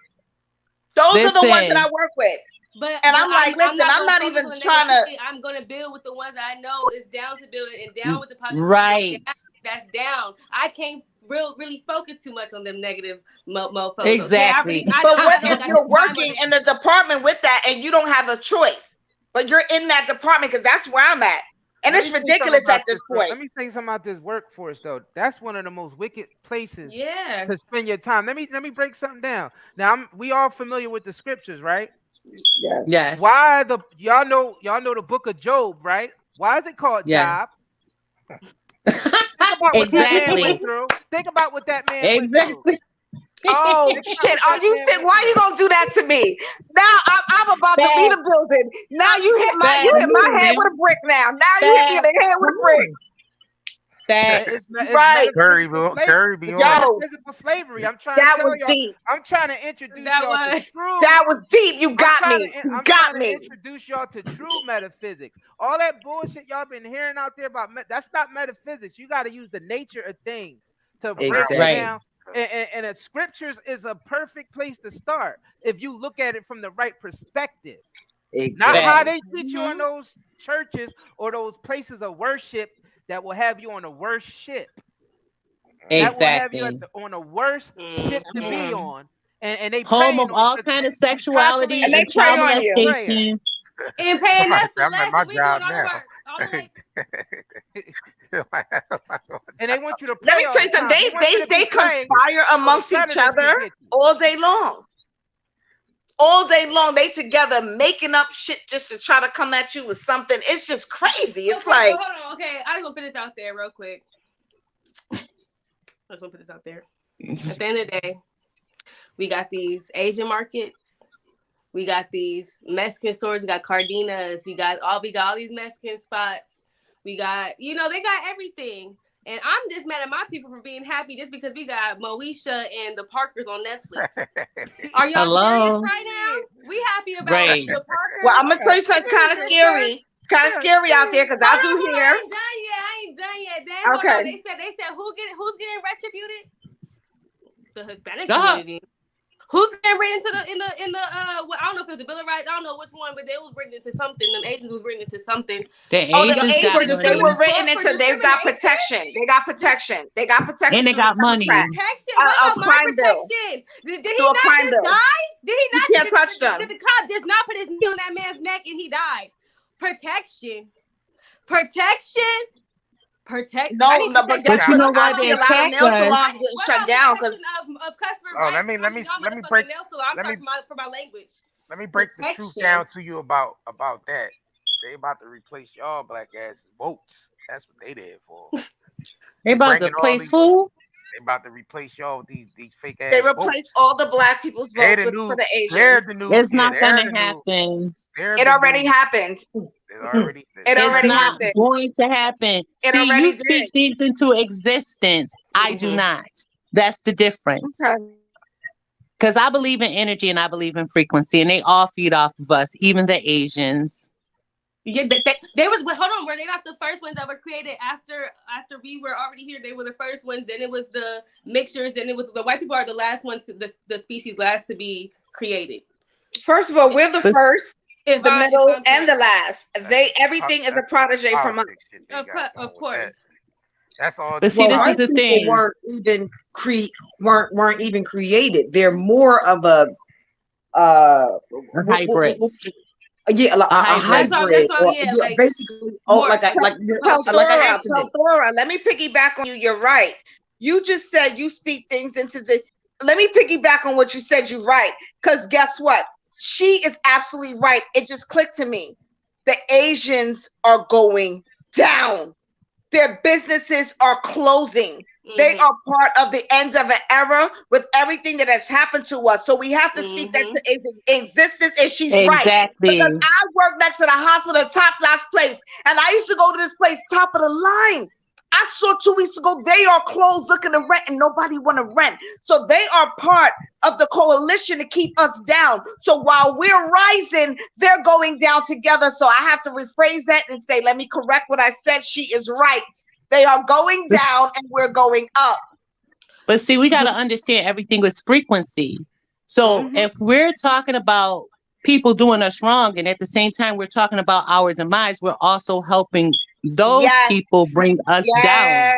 Those are the ones that I Listen. work with. But And I'm like, listen, I'm gonna not focus even on the trying to. negativity. I'm gonna build with the ones that I know is down to build and down with the positivity. Right. That's down. I can't really focus too much on them negative mofos. Exactly. Okay? But what I don't if got you're the time or working the- in the department with that and you don't have a choice? But you're in that department because that's where I'm at. And Let it's me say something ridiculous about at this Let point. me say something about this workforce though. That's one of the most wicked places Yeah. to spend your time. Let me break something down. Now we all familiar with the scriptures, right? Yes. Why y'all know the book of Job, right? Why is it called Yeah. Job? Think about what that man Exactly. went through. Think about what that man went through. Exactly. Oh Think about shit! what Are that you man sick? went Why through. you gonna do that to me? Now I'm about to leave the building. Now you hit my Bad head moving. with a brick. Now you hit me in Bad. the head with a Come brick. on. Facts. It's Right. Curry, metaphysical slavery. Curry be It's on it. Yo, metaphysical slavery. I'm trying to that tell was y'all. deep. I'm trying to introduce That y'all to was. true. That was deep. You got me. You I'm got trying to me. introduce y'all to true metaphysics. All that bullshit y'all been hearing out there about that's not metaphysics. You got to use the nature of things to break it Right. down. And the scriptures is a perfect place to start if you look at it from the right perspective. Not how they teach you in those churches or those places of worship that will have you on the worst ship. That will have you on the worst ship to be on. And they Home praying of on all you. kind of sexuality And they and pray child on you. molestation. And paying us the I'm at my less, we doing all job the now. work. All the like, And they want you to pray. Let me all tell you the time. something. want you to They be praying conspire so the amongst each predators can other get you. all day long. All day long, they together making up shit just to try to come at you with something. It's just crazy. It's okay, like, but hold on. Okay, I just want to put this out there real quick. I just want to put this out there. At the end of the day, we got these Asian markets. We got these Mexican stores. We got Cardenas. We got all these Mexican spots. We got, they got everything. And I'm just mad at my people for being happy just because we got Moesha and the Parkers on Netflix. Are y'all serious right now? We happy about the Parkers. well, I'm gonna tell you something. It's kind of scary. It's kind of scary out there because I do hear. I ain't done yet. Then hold on. They said who's getting retributed? The Hispanic community. Who's getting written into I don't know if it's a Bill of Rights, I don't know which one, but they was written into something. Them Asians was written into something. The Asians they were written into. They've got protection. They got protection. They got protection. And they got money. Protection. What about my protection? Did he not just die? Did he not? You can't touch them. The cop does not put his knee on that man's neck and he died. Protection. No, but you know why they a lot of nail attack us? salons getting shut down because. Of customer Oh, rights. let me break. Nail salon. I'm sorry for my language. Let me break the truth down to you about that. They about to replace y'all black ass votes. That's what they did for. They about to replace who? They about to replace y'all with these fake ass. They replace all the black people's votes for the Asians. It's not gonna happen. It already happened. It already happened. Going to happen. See, you speak things into existence. I do not. That's the difference. Because I believe in energy and I believe in frequency, and they all feed off of us, even the Asians. Yeah, they was. Hold on, were they not the first ones that were created after we were already here? They were the first ones. Then it was the mixtures. Then it was the white people are the last ones. The species last to be created. First of all, we're the first, the middle, and the last. Everything is a protege from us. Of course. That's all. But see, this is the thing. Weren't even created. They're more of a hybrid. Yeah, like a hybrid. Basically, like I said. Thora, let me piggyback on you. You're right. You just said you speak things into the. Let me piggyback on what you said. You're right. Because guess what? She is absolutely right. It just clicked to me. The Asians are going down. Their businesses are closing. They are part of the end of an era with everything that has happened to us. So we have to speak that to existence, and she's right. Because I work next to the hospital, top last place, and I used to go to this place, top of the line. I saw 2 weeks ago, they are closed looking to rent, and nobody want to rent. So they are part of the coalition to keep us down. So while we're rising, they're going down together. So I have to rephrase that and say, let me correct what I said. She is right. They are going down and we're going up. But see, we got to understand everything with frequency. So if we're talking about people doing us wrong, and at the same time, we're talking about our demise, we're also helping those people bring us down.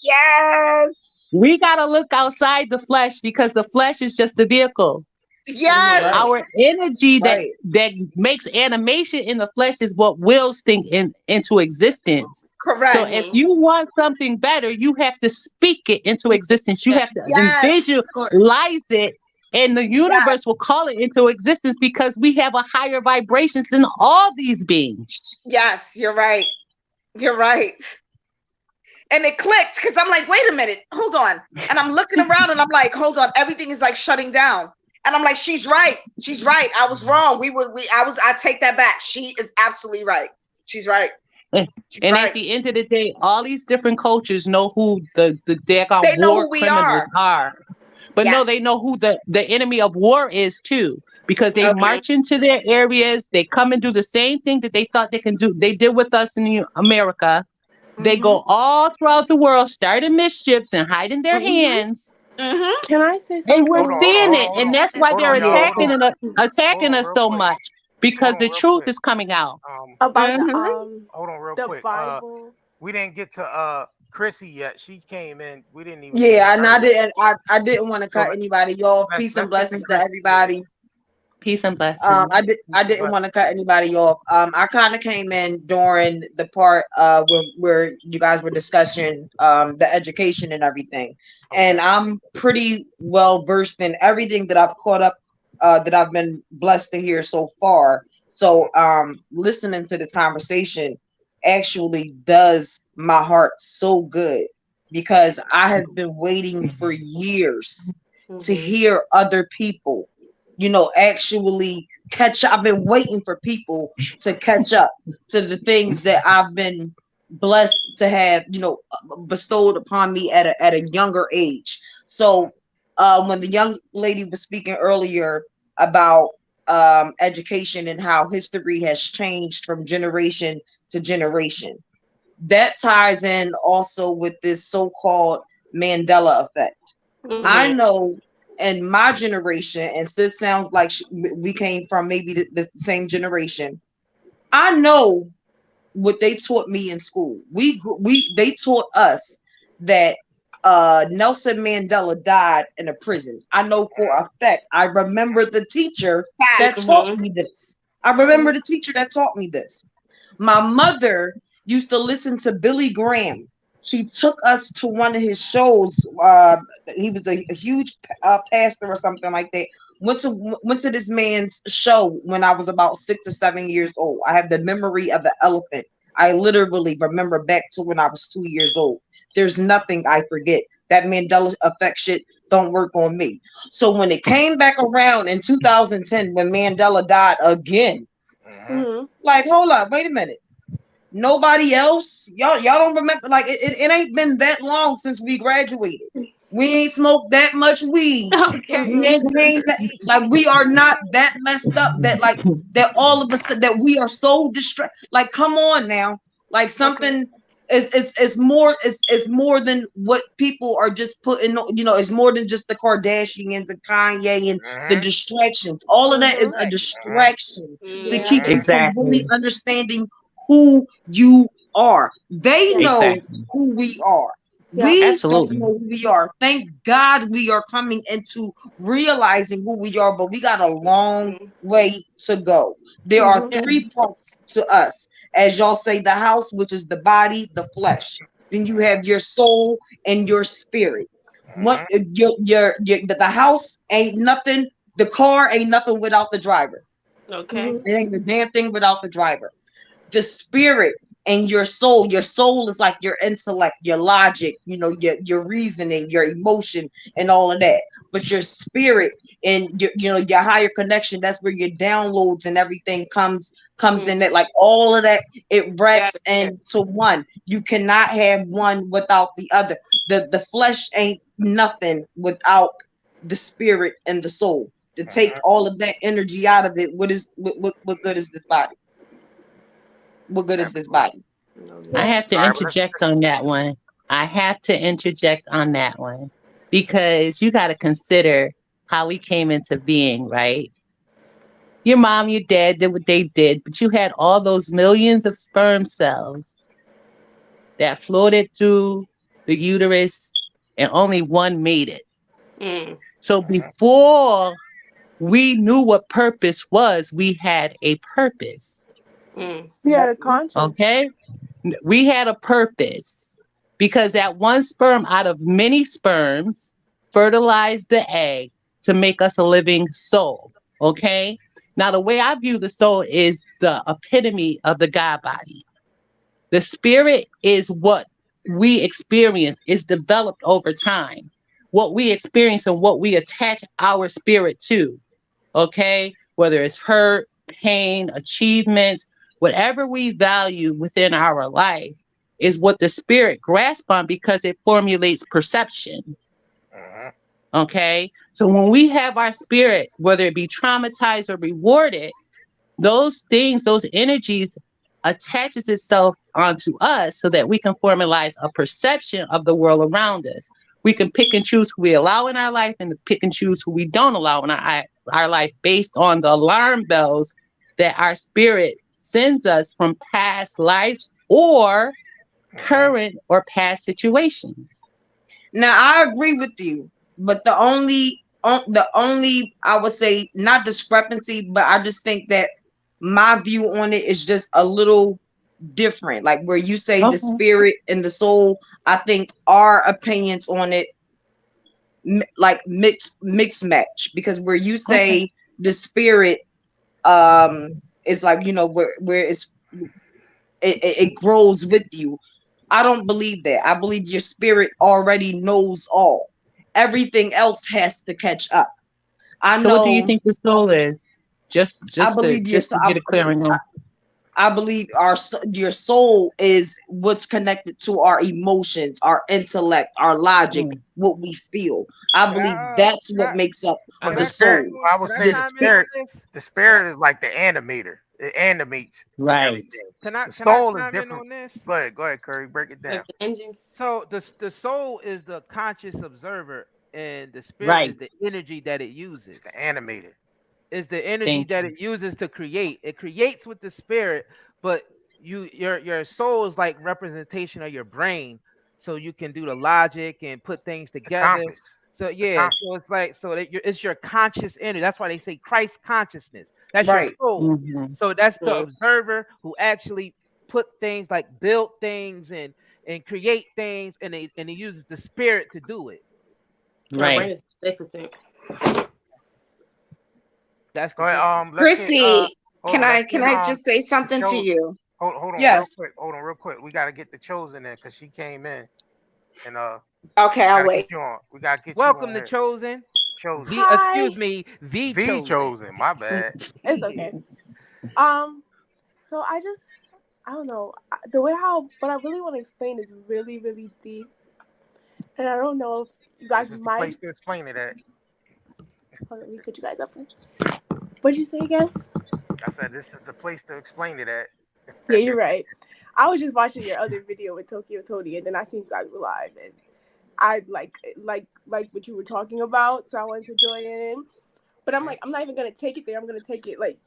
Yes. We got to look outside the flesh because the flesh is just the vehicle. Yes. Our energy that makes animation in the flesh is what wills things into existence. Correct. So if you want something better, you have to speak it into existence. You have to visualize it, and the universe will call it into existence because we have a higher vibrations than all these beings. Yes, you're right. You're right. And it clicked because I'm like, wait a minute, hold on. And I'm looking around and I'm like, hold on, everything is like shutting down. And I'm like, she's right. She's right. I was wrong. I take that back. She is absolutely right. She's right. And at the end of the day, all these different cultures know who the daggone They know war who we criminals are. are. But no, Yes. they know who the enemy of war is too, because they Okay. march into their areas. They come and do the same thing that they thought they can do. They did with us in America. They go all throughout the world, starting mischiefs and hiding their hands. Can I say And we're Hold on, something? hold on, seeing hold it, on, hold and on, that's why hold they're on, y'all. Hold attacking on, and hold attacking on, us real so quick. much Hold because on, the real truth quick. is coming out. About Hold on, real the quick. Bible. We didn't get to Chrissy yet. She came in. We didn't even get to Yeah, and her yet. I didn't want to So cut anybody off. Peace and let's get to blessings to Chrissy. Yeah. everybody. Peace and blessings. Peace I and didn't want to blessings. cut anybody off. I kind of came in during the part where you guys were discussing the education and everything, and Okay. I'm pretty well versed in everything that I've caught up that I've been blessed to hear so far. So listening to this conversation actually does my heart so good because I have been waiting for years to hear other people, you know, actually catch up. I've been waiting for people to catch up to the things that I've been blessed to have, you know, bestowed upon me at a younger age. So when the young lady was speaking earlier about education and how history has changed from generation to generation, that ties in also with this so-called Mandela effect. I know in my generation, and sis sounds like we came from maybe the same generation. I know what they taught me in school. They taught us that Nelson Mandela died in a prison. I know for a fact. I remember the teacher that taught me this. I remember the teacher that taught me this. My mother used to listen to Billy Graham. She took us to one of his shows. He was a huge pastor or something like that. Went to this man's show when I was about 6 or 7 years old. I have the memory of the elephant. I literally remember back to when I was 2 years old. There's nothing I forget. That Mandela effect shit don't work on me. So when it came back around in 2010, when Mandela died again, like, hold up, wait a minute. Nobody else, y'all don't remember. Like, it ain't been that long since we graduated. We ain't smoked that much weed. We ain't hang that, like, we are not that messed up that, like, that all of a sudden that we are so distracted. Like, come on now. Like, something it's more than what people are just putting, you know, it's more than just the Kardashians and Kanye and the distractions. All of that is a distraction to keep you from really Exactly. understanding who you are. They know Exactly. who we are. We don't Absolutely. know who we are. Thank God we are coming into realizing who we are, but we got a long way to go. There are three parts to us. As y'all say, the house, which is the body, the flesh. Then you have your soul and your spirit. What the house ain't nothing, the car ain't nothing without the driver. It ain't a damn thing without the driver. The spirit and your soul is like your intellect, your logic, you know, your reasoning, your emotion, and all of that. But your spirit and your higher connection, that's where your downloads and everything comes in. That, like, all of that, it wraps into one. You cannot have one without the other. The flesh ain't nothing without the spirit and the soul. To take all of that energy out of it, what good is this body? What good is this body? I have to All right, but let's interject on that one. I have to interject on that one because you got to consider how we came into being, right? Your mom, your dad did what they did, but you had all those millions of sperm cells that floated through the uterus and only one made it. So before we knew what purpose was, we had a purpose. Yeah, conscious. Okay? We had a purpose because that one sperm out of many sperms fertilized the egg to make us a living soul. Okay? Now, the way I view the soul is the epitome of the God body. The spirit is what we experience, is developed over time. What we experience and what we attach our spirit to. Okay? Whether it's hurt, pain, achievements, Whatever we value within our life is what the spirit grasps on because it formulates perception. Okay? So when we have our spirit, whether it be traumatized or rewarded, those things, those energies attaches itself onto us so that we can formalize a perception of the world around us. We can pick and choose who we allow in our life and pick and choose who we don't allow in our life based on the alarm bells that our spirit sends us from past lives or current or past situations. Now I agree with you, but the only I would say not discrepancy, but I just think that my view on it is just a little different. Like where you say the Okay. spirit and the soul, I think our opinions on it like mix match, because where you Okay. say the spirit is like, you know, where it grows with you. I don't believe that. I believe your spirit already knows all. Everything else has to catch up. I So what do you know. think the soul is? Just I just to believe your just to get a clearing on. I believe your soul is what's connected to our emotions, our intellect, our logic, Mm. what we feel. I Can believe I that's can what I makes up But can the the I spirit, chime soul. in? I would Can I say This chime in on this? the Can I spirit is like the animator. It animates Right. everything. The can I soul is chime in different. on this? Go ahead, Curry, break it down. Like the engine. So the soul is the conscious observer, and the spirit is Right. the energy that it uses. It's the animator. Is the energy Thank that you. it uses to create. It creates with the spirit, but your soul is like representation of your brain, so you can do the logic and put things It's the together. compass. So It's the yeah, compass. so it's like it's your conscious energy. That's why they say Christ consciousness. That's your right. soul. Hmm. So that's the Mhm. observer who actually put things like build things and create things, and he uses the spirit to do it. Our Right. brain is magnificent. That's Go the ahead. difference. Let's get Chrissy, hold on. Let's can get I just say the something to chose. you? Hold on, real Yes. quick. Hold on, real quick. We gotta get the chosen in because she came in, and Okay, I'll gotta wait. get you on. We gotta get you Welcome on to here. chosen. Chosen. The Hi. excuse me, the The chosen. chosen. My bad. It's okay. Um, so I don't know. The way how what I really want to explain is really, really deep. And I don't know if you This guys is the might place to explain it at. hold on, let me put you guys up. What'd you say again? I said this is the place to explain it at. Yeah, you're right. I was just watching your other video with Tokyo Toni, and then I seen you guys were live, and I like what you were talking about, so I wanted to join in. But I'm like, I'm not even gonna take it there. I'm gonna take it like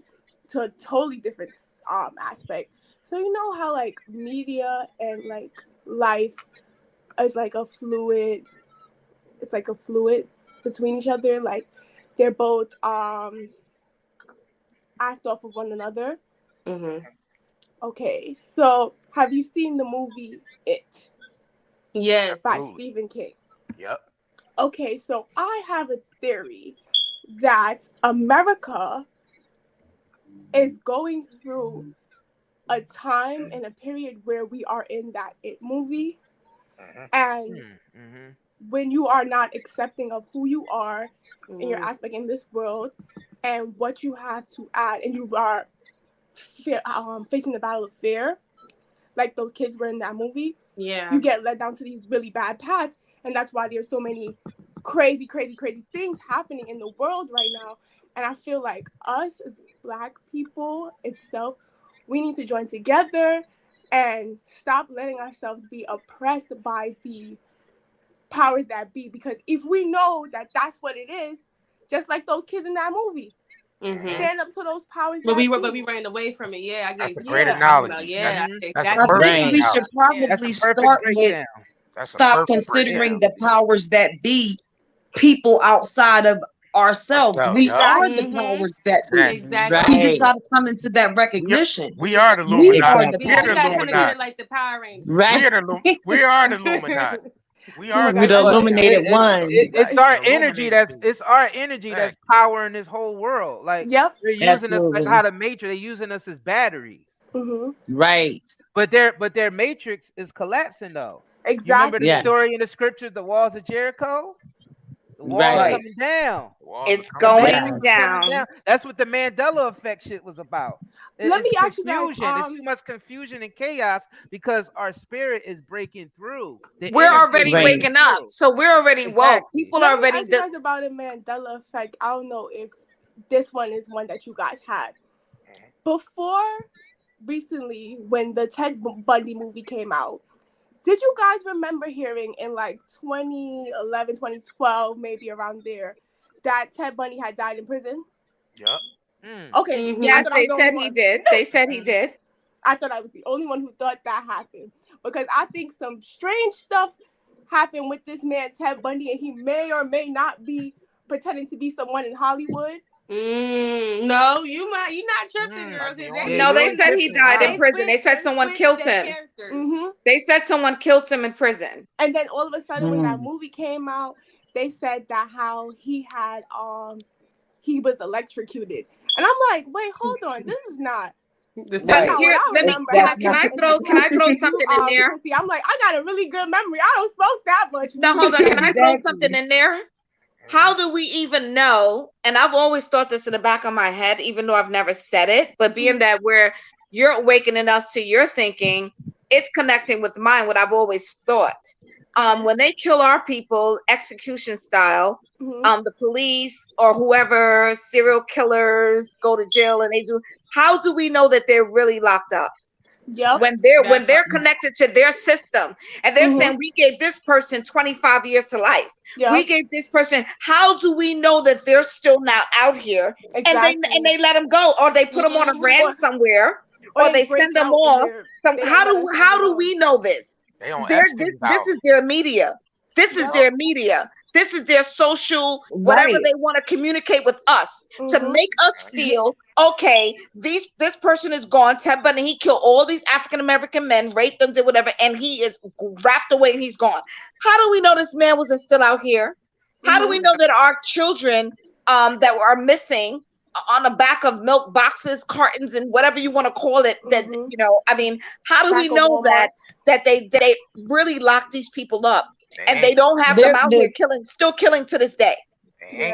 to a totally different aspect. So you know how like media and like life is like a fluid. It's like a fluid between each other. Like they're both act off of one another. Mm-hmm. Okay, so have you seen the movie It Yes. by Absolutely. Stephen King? Yep. Okay, so I have a theory that America is going through a time and a period where we are in that It movie, and Mm-hmm. when you are not accepting of who you are and your Mm-hmm. aspect in this world and what you have to add, and you are facing the battle of fear, like those kids were in that movie, Yeah. you get led down to these really bad paths, and that's why there's so many crazy, crazy, crazy things happening in the world right now. And I feel like us as Black people itself, we need to join together and stop letting ourselves be oppressed by the powers that be. Because if we know that that's what it is, just like those kids in that movie, Mm-hmm. stand up to those powers But that we be. ran away from it. Yeah, I get That's a exactly great what Yeah. you're talking about. analogy. Yeah, I get That's a I exactly what perfect you're think talking we Right. should about. analogy. Yeah. That's a probably perfect start with breakdown. That's a stop perfect considering breakdown. the powers that be people outside of ourselves. Ourselves. We Yep. are Exactly. the Mm-hmm. powers that be. Exactly. Exactly. We just Right. got to come into that We are, recognition. we are the We Exactly. are Illuminati. the We We are got the we powers gotta that come be. together Illuminati. like the Power Rangers. Right. We are the Illuminati. We Oh are my the We're God, the I love Illuminati. illuminated that. ones. You It's guys. our The energy illuminated people. that's Exactly. powering this whole world. Like Yep. they're using us like Absolutely. how the Matrix. They're using us as batteries, Mm-hmm. Right. but their Matrix is collapsing though. You remember the Yeah. Exactly. story in the scriptures, the walls of Jericho? The wall's Right. coming down. The walls It's are The coming going down. matrix is coming down. down. That's what the Mandela effect shit was about. Let It's me ask you guys, confusion. It's too much confusion and chaos because our spirit is breaking through. The We're energy is already Right. breaking waking up. through. So we're already woke. Exactly. People let are me already ask you guys about a Mandela effect. I don't know if this one is one that you guys had. Before recently, when the Ted Bundy movie came out, did you guys remember hearing in like 2011, 2012, maybe around there, that Ted Bundy had died in prison? Yep. Okay. Mhm. I Yes, thought I was they the only said he one. did. They said he did. I thought I was the only one who thought that happened because I think some strange stuff happened with this man Ted Bundy, and he may or may not be pretending to be someone in Hollywood. No, you're not tripping, girl. I'd be Because on No, you. they ain't said he tripping. died in Wow. prison. They said someone killed him. Mhm. They said someone killed him in prison. And then all of a sudden, when that movie came out, they said that how he had he was electrocuted, and I'm like, wait, hold on, this is not. That's But not here, what I let me remember can I happening. throw something in there? Because see, I'm like, I got a really good memory. I don't smoke that much. No, hold on. Can I throw something in there? How do we even know? And I've always thought this in the back of my head, even though I've never said it. But being that where you're awakening us to your thinking, it's connecting with mine, what I've always thought. When they kill our people, execution style, the police or whoever, serial killers go to jail and they do. How do we know that they're really locked up? Yep. When they're connected to their system and they're saying we gave this person 25 years to life. Yep. We gave this person. How do we know that they're still now out here and they let them go or they put them on a ranch somewhere or they send them off? How do we know this? They on This Epstein's is their media. This is their media. This is their social, whatever they want to communicate with us to make us feel, okay, this person is gone. Ted Bundy, he killed all these African American men, raped them, did whatever, and he is wrapped away and he's gone. How do we know this man wasn't still out here? How do we know that our children that are missing on the back of milk boxes, cartons, and whatever you want to call it, that I mean, how do we know that they really lock these people up? And they don't have them out here still killing to this day.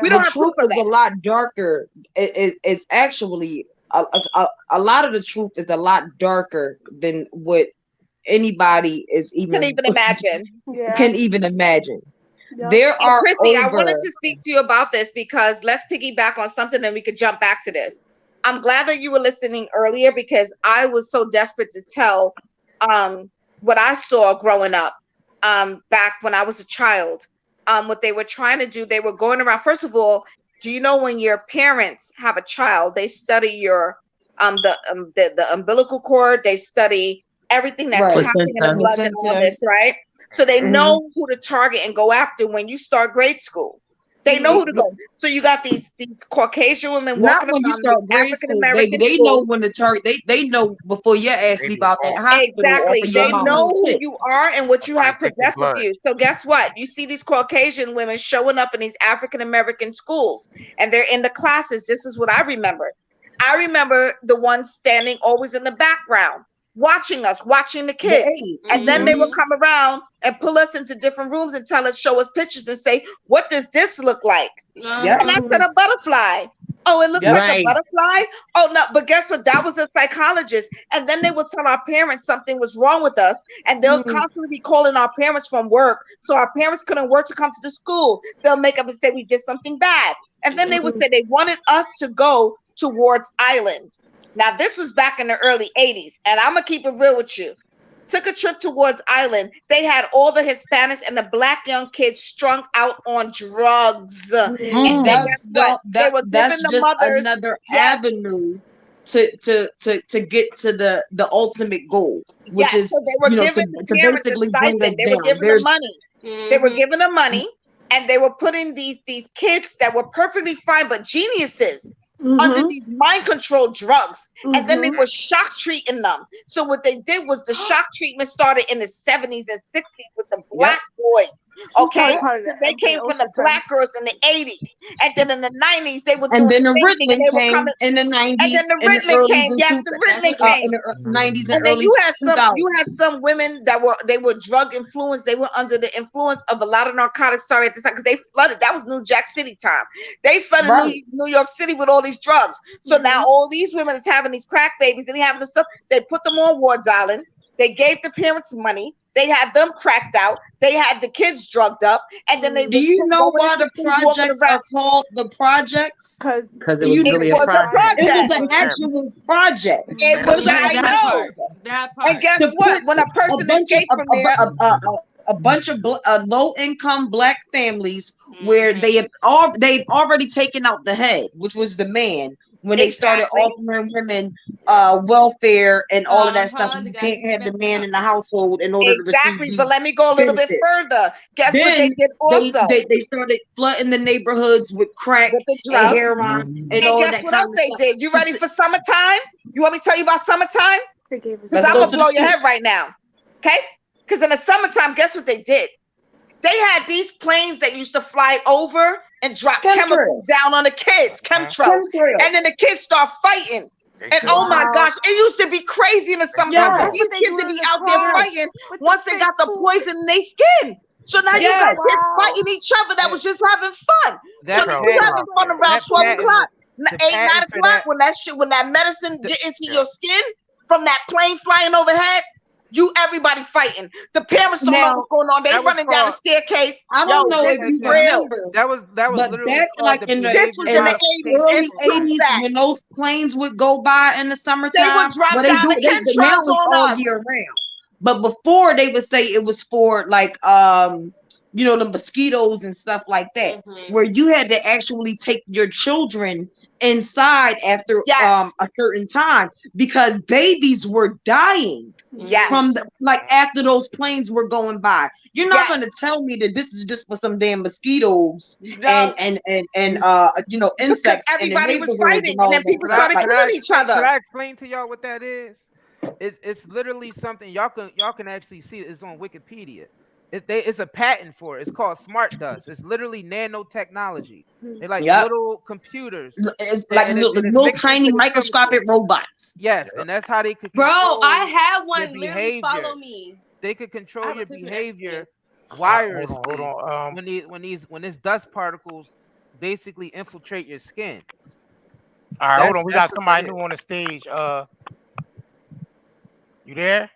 We don't have proof of that. Is a lot darker. It's actually a lot of the truth is a lot darker than what anybody is can even imagine. Can even imagine. There are Chrissy, I wanted to speak to you about this because let's piggyback on something and we could jump back to this. I'm glad that you were listening earlier because I was so desperate to tell what I saw growing up. Back when I was a child, what they were trying to do, they were going around. First of all, do you know when your parents have a child, they study your the umbilical cord, they study everything that's happening in the blood and all this, right? So they know who to target and go after when you start grade school. They know who to go. So you got these Caucasian women walking Not when you around start grade African school, baby. American They schools. know when to target. They know before your ass leave out that hospital. Exactly. Off of your They mama's know who tip. you are and what you have take your possessed with blood. you. So guess what? You see these Caucasian women showing up in these African American schools and they're in the classes. This is what I remember. I remember the ones standing always in the background, watching us, watching the kids. And then they would come around and pull us into different rooms and show us pictures and say, what does this look like? And I said, a butterfly. Oh, it looks like a butterfly. Oh, no, but guess what? That was a psychologist. And then they would tell our parents something was wrong with us. And they'll constantly be calling our parents from work. So our parents couldn't work to come to the school. They'll make up and say we did something bad. And then they would say they wanted us to go towards Island. Now, this was back in the early 80s. And I'm going to keep it real with you. Took a trip towards Island. They had all the Hispanics and the black young kids strung out on drugs. And then guess what? They were giving the mothers another avenue to get to the ultimate goal, which is so they were giving to basically bring us they were down. giving them money. They were giving them money, and they were putting these kids that were perfectly fine but geniuses under these mind control drugs. and then they Mm-hmm. were shock treating them. So what they did was the shock treatment started in the 70s and 60s with the Yep. black boys. She's Okay, probably part of so the they MK came from the Ultra black test. girls in the 80s, and then in the 90s they were And doing the then the same thing, and Ritalin they were came coming. in the And then 90s, the in the Ritalin early came. and Yes, two, the Ritalin came. in the 90s and And then early 2000s. you had some women that were drug influenced. They were under the influence of a lot of narcotics. Sorry at this time, because they flooded. That was New Jack City time. They flooded Right. New York City with all these drugs. So now all these women is having these crack babies. And they having this stuff. They put them on Ward's Island. They gave the parents money. They had them cracked out. They had the kids drugged up, and then they Do was you know going why into the schools walking projects around. are called the projects? Because Because it Do was you It really a was a project. It was project. an actual project. It was. Yeah, I that know. part. That And part. guess To what? put When a person escaped from there, a bunch of low income black families where they've already taken out the head, which was the man, when they started exactly. offering women welfare and all of that stuff. The You guy can't gets have the back man up. in the household in order to receive Exactly. But these let me go a little bit benefits. further. Guess what they Then did also they started flooding the neighborhoods with crack with the and drugs? heroin and And all of guess that what kind else of they stuff. did? You ready for summertime? You want me to tell you about summertime? they gave us Because Let's I'm go gonna to blow the your scoop. head right now. Okay? Because in the summertime, guess what they did? They had these planes that used to fly over and drop chemicals Chemtrails. down on the kids, chemtrails. And then the kids start fighting. They And still oh do. my Wow. gosh, it used to be crazy in the They still summertime because Yes. do. That's what these they kids do would in be the out there car fighting with the once they fake got the food. poison in their skin. So now you got Yes. kids Wow. fighting each other that was just having fun. So That now Chemtrails you still patent, having out fun there. around that 12 patent, o'clock, the 8, 9 patent for o'clock, that, when that medicine the, get into Yeah. your skin from that plane flying overhead, everybody fighting. The parents don't know Now, what's going on. They that was running down the called, staircase. I Yo, don't know this if check is you this out. real. remember, That was but literally back called like the in the This behavior was in the the 80s. modification early It's true program. 80s when facts. those planes would go by in the They would summertime. drop Well, they down do the they now chemtrails it's on all us. year round. But before they would say it was for like the mosquitoes and stuff like that, where you had to actually take your children inside after Yes. a certain time because babies were dying from Yes. after those planes were going by. You're not going to Yes. tell me that this is just for some damn mosquitoes No, and because insects in the everybody was neighborhoods fighting, and and all then of that people Could I started stuff. could I killing each explain could other. I explain to y'all what that is? It's literally something y'all can actually see. It's on Wikipedia. It's a patent for it. It's called smart dust. It's literally nanotechnology. They're like Yep. little computers, It's like and little, it's little mixed into tiny the microscopic chemicals. robots. Yes, and that's how they could Bro, I control have your one literally behavior. follow me. They could I control have a your picture and everything. behavior Hold wirelessly on. when these dust particles basically infiltrate your skin. All right, hold on. We got That's what that somebody is. new on the stage. You there?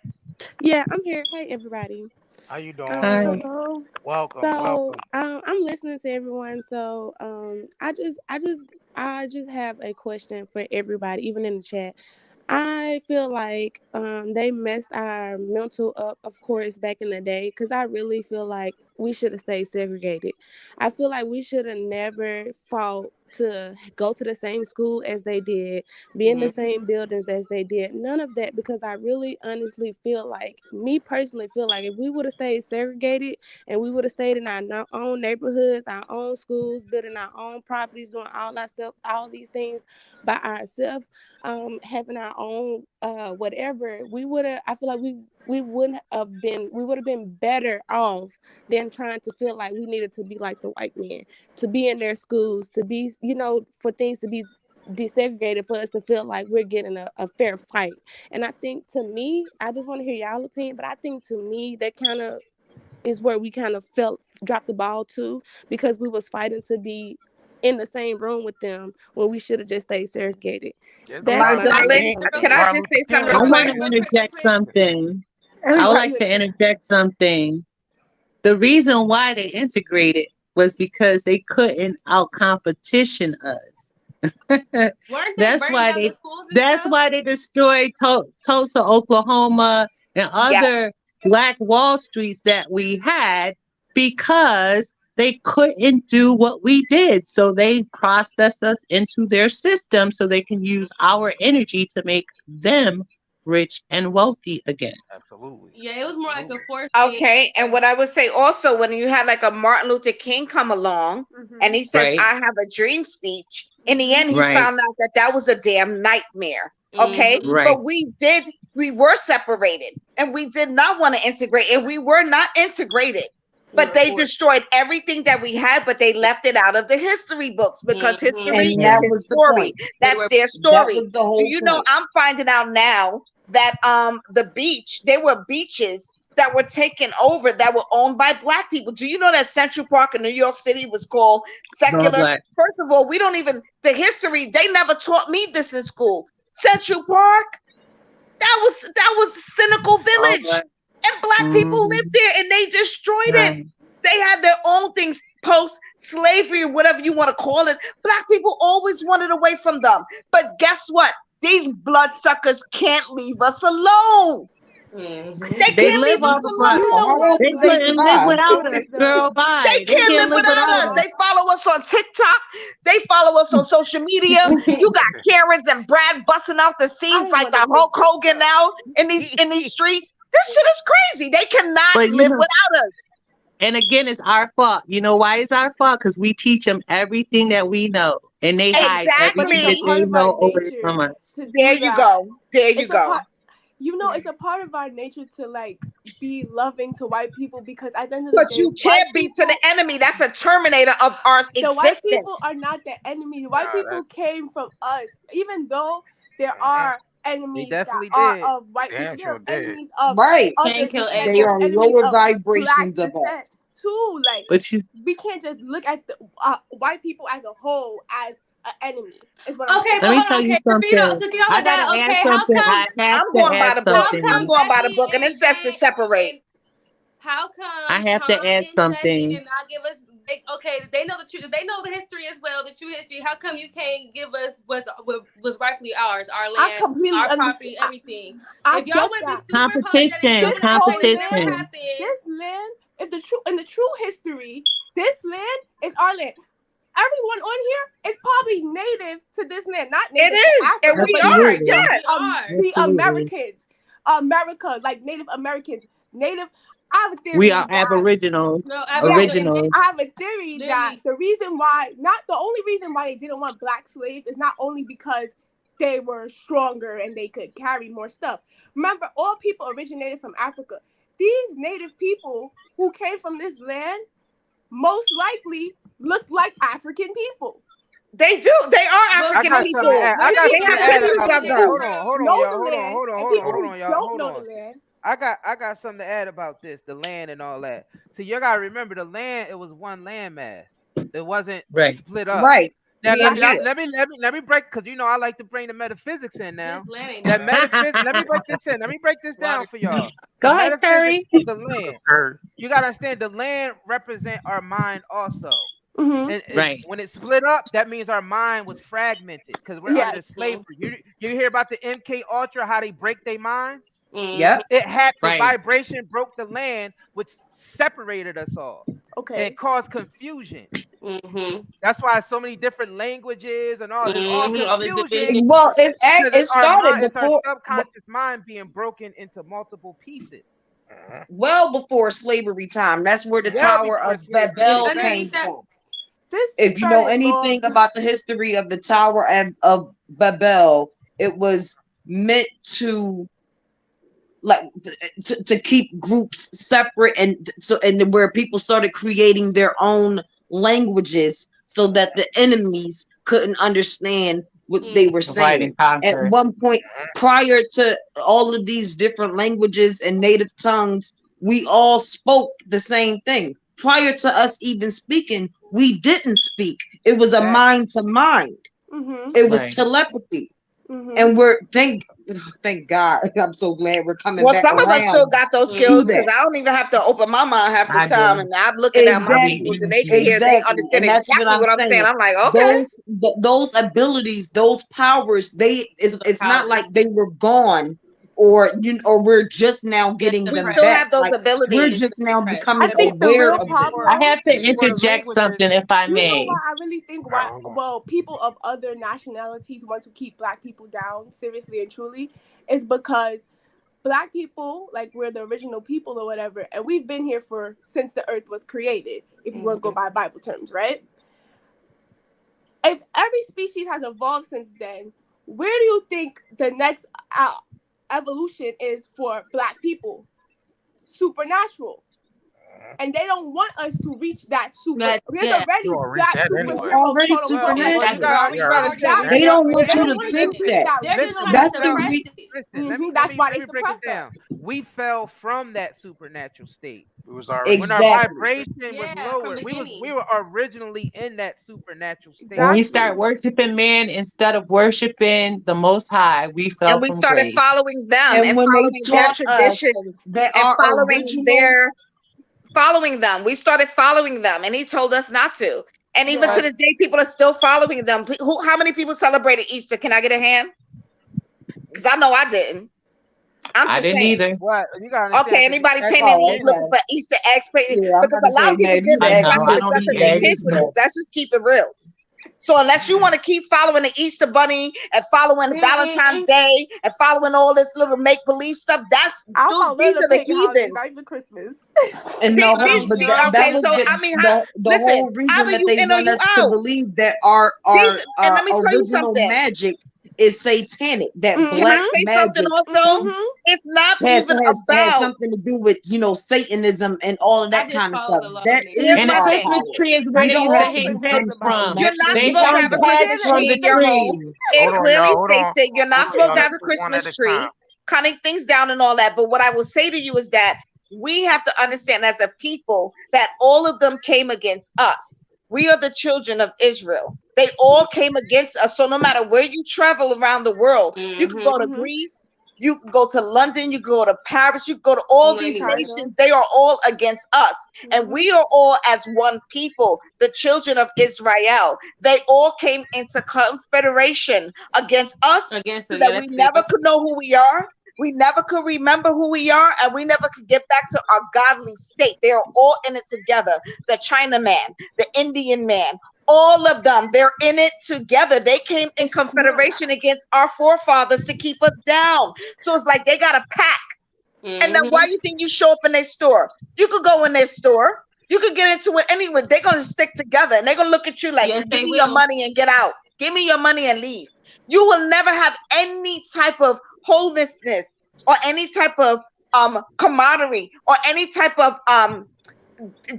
Yeah, I'm here. Hey, everybody. How you doing? Hello. Welcome. So, I'm listening to everyone. So, I just have a question for everybody, even in the chat. I feel like they messed our mental up, of course, back in the day, because I really feel like we should have stayed segregated. I feel like we should have never fought to go to the same school as they did, be in the same buildings as they did. None of that, because I really honestly feel like, me personally feel like if we would have stayed segregated and we would have stayed in our own neighborhoods, our own schools, building our own properties, doing all that stuff, all these things by ourselves, having our own whatever, I feel like we would have been better off than trying to feel like we needed to be like the white men, to be in their schools, to be, for things to be desegregated, for us to feel like we're getting a fair fight. And I think, to me, I just want to hear y'all opinion, but I think, to me, that kind of is where we kind of dropped the ball too, because we was fighting to be in the same room with them when we should have just stayed segregated. That's My my darling, opinion. can I just say something I real want quick? to interject something. I would Everybody like to interject something. The reason why they integrated was because they couldn't out competition us. That's why they destroyed Tulsa, Oklahoma, and other Black Wall Streets that we had, because they couldn't do what we did. So they processed us into their system so they can use our energy to make them rich and wealthy again. Absolutely. Yeah, it was more like a force. Okay, and what I would say also, when you had like a Martin Luther King come along and he says, Right. "I have a dream" speech, in the end he Right. found out that was a damn nightmare. Okay, Right. but we were separated, and we did not want to integrate, and we were not integrated. But they destroyed everything that we had, but they left it out of the history books because history And is that his was the story. point. That's their That story. was the Do whole you know? point. I'm finding out now that the beach, there were beaches that were taken over that were owned by black people. Do you know that Central Park in New York City was called All secular? black. First of all, we don't even the history. They never taught me this in school. Central Park, that was cynical All village, black. and black people lived there, and they destroyed it. Right. They had their own things post slavery or whatever you want to call it. Black people always wanted away from them, but guess what? These bloodsuckers can't leave us alone. They They can't live leave off us of us. You know alone. what? They Like, couldn't live I'll be without us, honest girl. though. Bye. They They can't can't live live without without us. us. They follow us on TikTok. They follow us on social media. You got Karens and Brad busting out the I scenes didn't like want the to bring Hulk this Hogan up. now in these streets. This shit is crazy. They cannot But you live know, without us. and again, it's our fault. You know why it's our fault? Because we teach them everything that we know, and they hide But it's everything a that Exactly. part they of our know away nature from us. to There do you that. go. There you It's a go. part. You know, it's a part of our nature to like be loving to white people because at the end of the But day, you white can't be to people, the enemy. That's a terminator of our the white people existence. are not the enemy. The white Nah, people came from us, even though there that are They enemies that definitely are did. of white people. damn There sure are did. enemies of Right. other descent. They There are are enemies lower of black vibrations of descent us. too. Like But you, we can't just look at the white people as a whole as an enemy. Is what I'm Okay, saying. but let me hold tell on. you Okay, something. to feed off I of gotta that. add Okay, something. I have I'm to going by add the book. how I'm come something. going by the Becky book, and it and says to Jen separate. and how I come have to Tom add and Jesse something. did not give us? Okay, they know the truth. They know the history as well, the true history. How come you can't give us what was rightfully ours, our I land, completely our understand. property, everything? I If y'all get want to be that. super apologetic, y'all Competition. want This to act whole like it never land, Competition. happened. this land, if in the true history, this land is our land. Everyone on here is probably native to this land, not It native to is, and Africa, we but are. native Absolutely. to Yes. We are. the Absolutely. Americans, America, like Native Americans, Native. I have a We theory are that aboriginals. No, yes, Aboriginal and Originals. I have a theory that literally. the reason why, not the only reason why they didn't want black slaves is not only because they were stronger and they could carry more stuff. Remember, all people originated from Africa. These native people who came from this land most likely look like African people. They do. They are But I African got something to people. add. where I did got we They get something have to the add pictures about of this. African them. Hold on, from? hold on, Know y'all. the Hold on, land hold on, and hold on, people hold who on, y'all. don't Hold know the on. land. I got something to add about this, the land and all that. So you gotta remember the land, it was one landmass. It wasn't Right. split up. Right. Now We understand. let me break because you know I like to bring the metaphysics in This now. land ain't That ours. metaphysics, let me break this in. Let me break this down for y'all. The Go ahead, metaphysics Curry. of the land. You gotta understand the land represent our mind also. Mm-hmm. And Right. when it split up, that means our mind was fragmented because we're under Yes. slavery. You hear about the MK Ultra, how they break their minds? Yep. It had the Right. vibration broke the land, which separated us all Okay. and caused confusion. Mm-hmm. That's why so many different languages and all this, all All this confusion. division. Well, Because it it's our started mind, it's our before, subconscious mind being broken into multiple pieces. well before slavery time. That's where the Well Tower before of slavery, Babel exactly. Underneath came that, from. This If you know started long. anything about the history of the Tower of Babel, it was meant to like to keep groups separate, and so and where people started creating their own languages so that the enemies couldn't understand what they were Divide saying. and At conquer. one point, prior to all of these different languages and native tongues, we all spoke the same thing. Prior to us even speaking, we didn't speak. It was a Exactly. mind to mind. Mm-hmm. It was Right. telepathy. Mm-hmm. And we're thank God. I'm so glad we're coming Well, back some of us still around got those to skills because that. I don't even have to open my mind half the I time, do. and I'm looking at my I be peoples, Exactly. and they easy. hear, they Exactly. understand And that's what exactly I'm what I'm saying. saying. I'm like, okay. Those abilities, those powers, those are it's not powers. like they were gone, or or we're just now Just getting We them still suppressed. back. have those Like we're It's abilities. just now suppressed. I becoming think the aware real of it. I problem, have to Before the interject languages, something, if I you know may. why I really think why well people of other nationalities want to keep black people down seriously and truly is because black people, like we're the original people or whatever, and we've been here for since the earth was created, if you want to go by Bible terms, right? If every species has evolved since then, where do you think the next evolution is for Black people? Supernatural. And they don't want us to reach that super. There's already You all reach Black that anyway. superheroes, Already quote unquote, in Well, you supernatural. got Israel. you got to understand. That, Let me They help. don't want they you don't to want us to think reach that. that They're just reach. trying to That's the suppress re- it. Listen, let me That's why they break it suppress down. us. We fell from that supernatural state. It was already When our exactly. vibration was Yeah, from lowered, we beginning. were originally in that supernatural state. When we Exactly. start worshiping man instead of worshiping the Most High, we fell And we from started grace. following them And and when they following their taught us traditions that and our original, following them. We started following them, and he told us not to. And even to Yeah. this day, people are still following them. How many people celebrated Easter? Can I get a hand? Because I know I didn't. I'm I just didn't saying. either. What you gotta understand? Okay, At anybody at the painting oh, these looking beginning, okay. for Easter eggs painting? Yeah, I'm Because about to a lot say, of people man, if you did I the this so ask I know. me could I to have don't dressed eat up paint their that eggs, kids with but this. Let's just keep it real. So unless you want to keep following the Easter Bunny and following Valentine's Day and following all this little make believe stuff, I want these little are the pagan holidays, heathens. not even Christmas. And They, no, these, Oh, but that okay, was so God. I mean, the listen, whole reason either that you they in or want you us to out. believe that our These, and let me tell you original something. magic is satanic. That Can I black say something magic also? It's not even has about. something to do with Satanism and all of I that just kind of follow stuff. the law of That nature. Here's is and the my our thing. Christmas power. tree is where We the That's don't Easter all have to eggs Christmas is came depend on about. from. You're magic. not They We supposed to hung have have a that. cats Christmas from tree the in your Exactly. home. tree. It Hold on, y'all. clearly Hold states on. it. You're Hold not on, supposed y'all. to Let's have a go one Christmas at a tree, time. cutting things down and all that. But what I will say to you is that we have to understand as a people that all of them came against us. We are the children of Israel. They all came against us. So no matter where you travel around the world, you can go to Mm-hmm. Greece, you can go to London, you can go to Paris, you can go to all these Anywhere. China. nations. They are all against us. And Mm-hmm. we are all as one people, the children of Israel. They all came into confederation against us Against so them. that Yeah, we that's never it. could know who we are. We never could remember who we are, and we never could get back to our godly state. They are all in it together. The China man, the Indian man, all of them, they're in it together. They came in It's not. confederation against our forefathers to keep us down. So it's like they got a pack. And then why you think you show up in their store? You could go in their store. You could get into it anyway. They're gonna stick together and they're gonna look at you like, Yes, give they me your will. money and get out. Give me your money and leave. You will never have any type of wholenessness or any type of camaraderie or any type of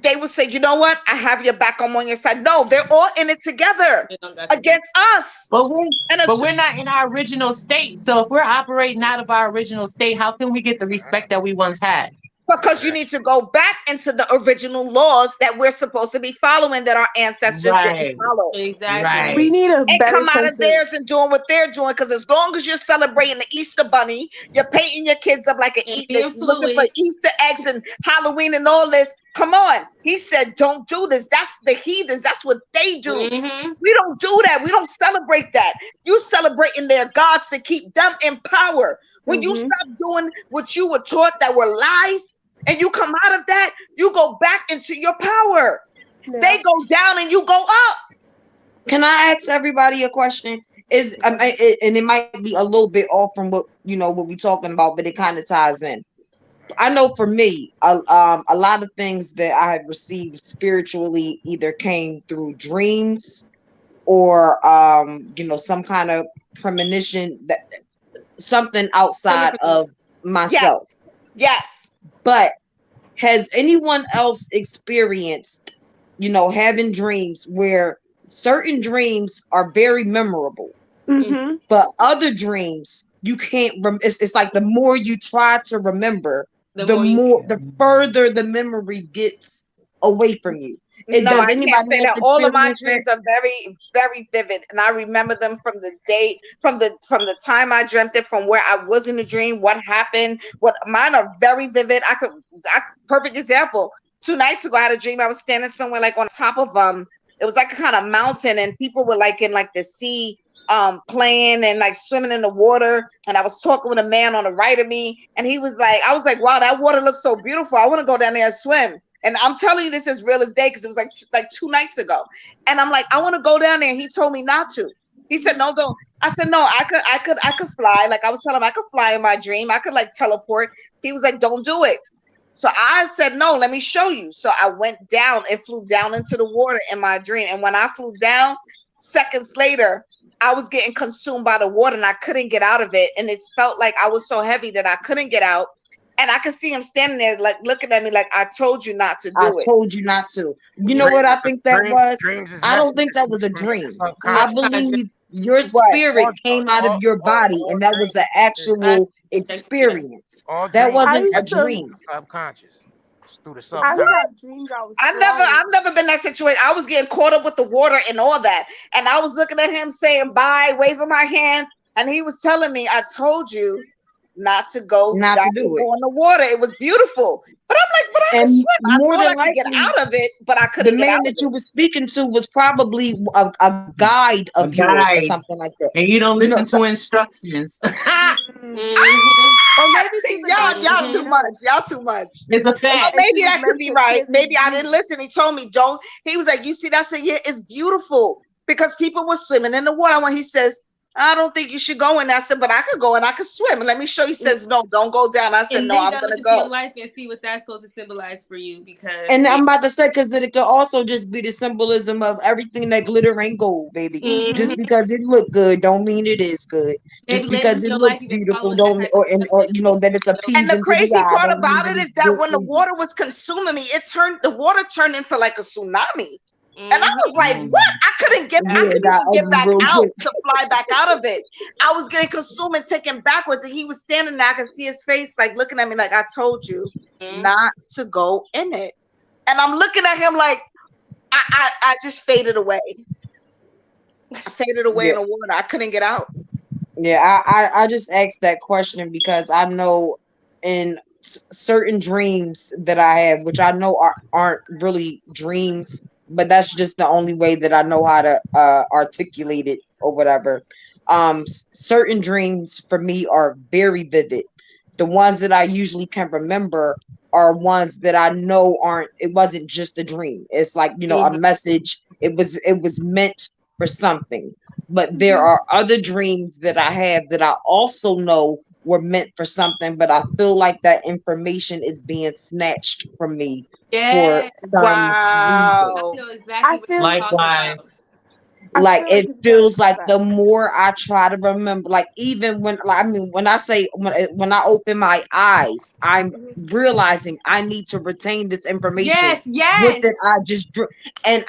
they will say, you know what? I have your back. I'm on your side. No, they're all in it together They don't got your back. against us. But we're And but we're not in our original state. So if we're operating out of our original state, how can we get the respect that we once had? because you need to go back into the original laws that we're supposed to be following that our ancestors didn't Right. follow. Exactly. We Right. need a And better come out of sense of. theirs and doing what they're doing. Because as long as you're celebrating the Easter Bunny, you're painting your kids up like And being looking for fluid. Easter eggs and Halloween and all this. Come on. He said, don't do this. That's the heathens. That's what they do. We don't do that. We don't celebrate that. You celebrating their gods to keep them in power. When you Mm-hmm. stop doing what you were taught that were lies, and you come out of that, you go back into your power. Yeah. They go down and you go up. Can I ask everybody a question? And it might be a little bit off from what we talking about, but it kind of ties in. I know for me, a lot of things that I have received spiritually either came through dreams or some kind of premonition, that something outside of myself. Yes. Yes. But has anyone else experienced, having dreams where certain dreams are very memorable, Mm-hmm. but other dreams you can't it's like the more you try to remember, the further the memory gets away from you. No, Does I can't anybody say else that. All of my experience that? dreams are very, very vivid, and I remember them from the date, from the time I dreamt it, from where I was in the dream, what happened. What mine are very vivid. Perfect example. 2 nights ago, I had a dream. I was standing somewhere like on top of it was like a kind of mountain, and people were like in like the sea, playing and like swimming in the water. And I was talking with a man on the right of me, and he was like, I was like, wow, that water looks so beautiful. I want to go down there and swim. And I'm telling you this as real as day because it was like 2 nights ago. And I'm like, I want to go down there. And he told me not to. He said, no, don't. I said, no, I could fly. Like I was telling him I could fly in my dream. I could like teleport. He was like, don't do it. So I said, no, let me show you. So I went down and flew down into the water in my dream. And when I flew down, seconds later, I was getting consumed by the water and I couldn't get out of it. And it felt like I was so heavy that I couldn't get out. And I could see him standing there, like looking at me, like, I told you not to I do it. told you not to. You know what I Dreams, think that was? dreams is I don't think that messages was a from the dream. Yeah, I subconscious. believe your What? spirit came out of your body, and that was an actual experience. All That dreams I wasn't a used to dream. subconscious. It's through the I used subconscious. to have dreams I was I've flying. never been in that situation. I was getting caught up with the water and all that. And I was looking at him saying bye, waving my hand. And he was telling me, I told you not to go Not to do it. go in the water. It was beautiful. But I'm like, but I can And swim. I more thought than I could get likely, out of it, but I the couldn't get man out of that you it. were speaking to was probably a guide A of yours or guide. something like that. And you don't You know, listen to instructions. Or maybe she's a Y'all guide. too much. Y'all too much. It's a So fact. And maybe she was that could meant be to right. hear these Maybe I didn't listen. He told me don't. He was like, you see, that's yeah, it's beautiful because people were swimming in the water. When he says, I don't think you should go in. I said, but I could go and I could swim. And let me show you. He says, no, don't go down. I said, And no, then you I'm gotta gonna look into your go. life and see what that's supposed to symbolize for you, because and I'm about to say, because it could also just be the symbolism of everything that glitter ain't gold, baby. Just because it look good don't mean it is good. maybe Just later because in it your life looks you've been beautiful following that don't type or of or you know that it's And the appeasing to the crazy eye part don't mean about that it it's is that good when for the you. water was consuming me, the water turned into like a tsunami. And I was like, what? I couldn't Yeah, even got get ugly back real out quick. to fly back out of it. I was getting consumed and taken backwards, and he was standing there. I could see his face, like looking at me, like, I told you not to go in it. And I'm looking at him like I just faded away. I faded away Yeah. in the water. I couldn't get out. Yeah, I just asked that question because I know in certain dreams that I have, which I know aren't really dreams, but that's just the only way that I know how to articulate it or whatever. Certain dreams for me are very vivid. The ones that I usually can remember are ones that I know aren't. It wasn't just a dream. It's like, you know, a message. It was meant for something. But there are other dreams that I have that I also know were meant for something, but I feel like that information is being snatched from me for Yeah, some reason. I Wow. know I exactly what feel you're talking about. Likewise. I Like feel like it it's gonna feels come like the back. more I try to remember, like even when, like, I mean, when I say when I open my eyes, I'm realizing I need to retain this information. Yes, With yes. it, I just and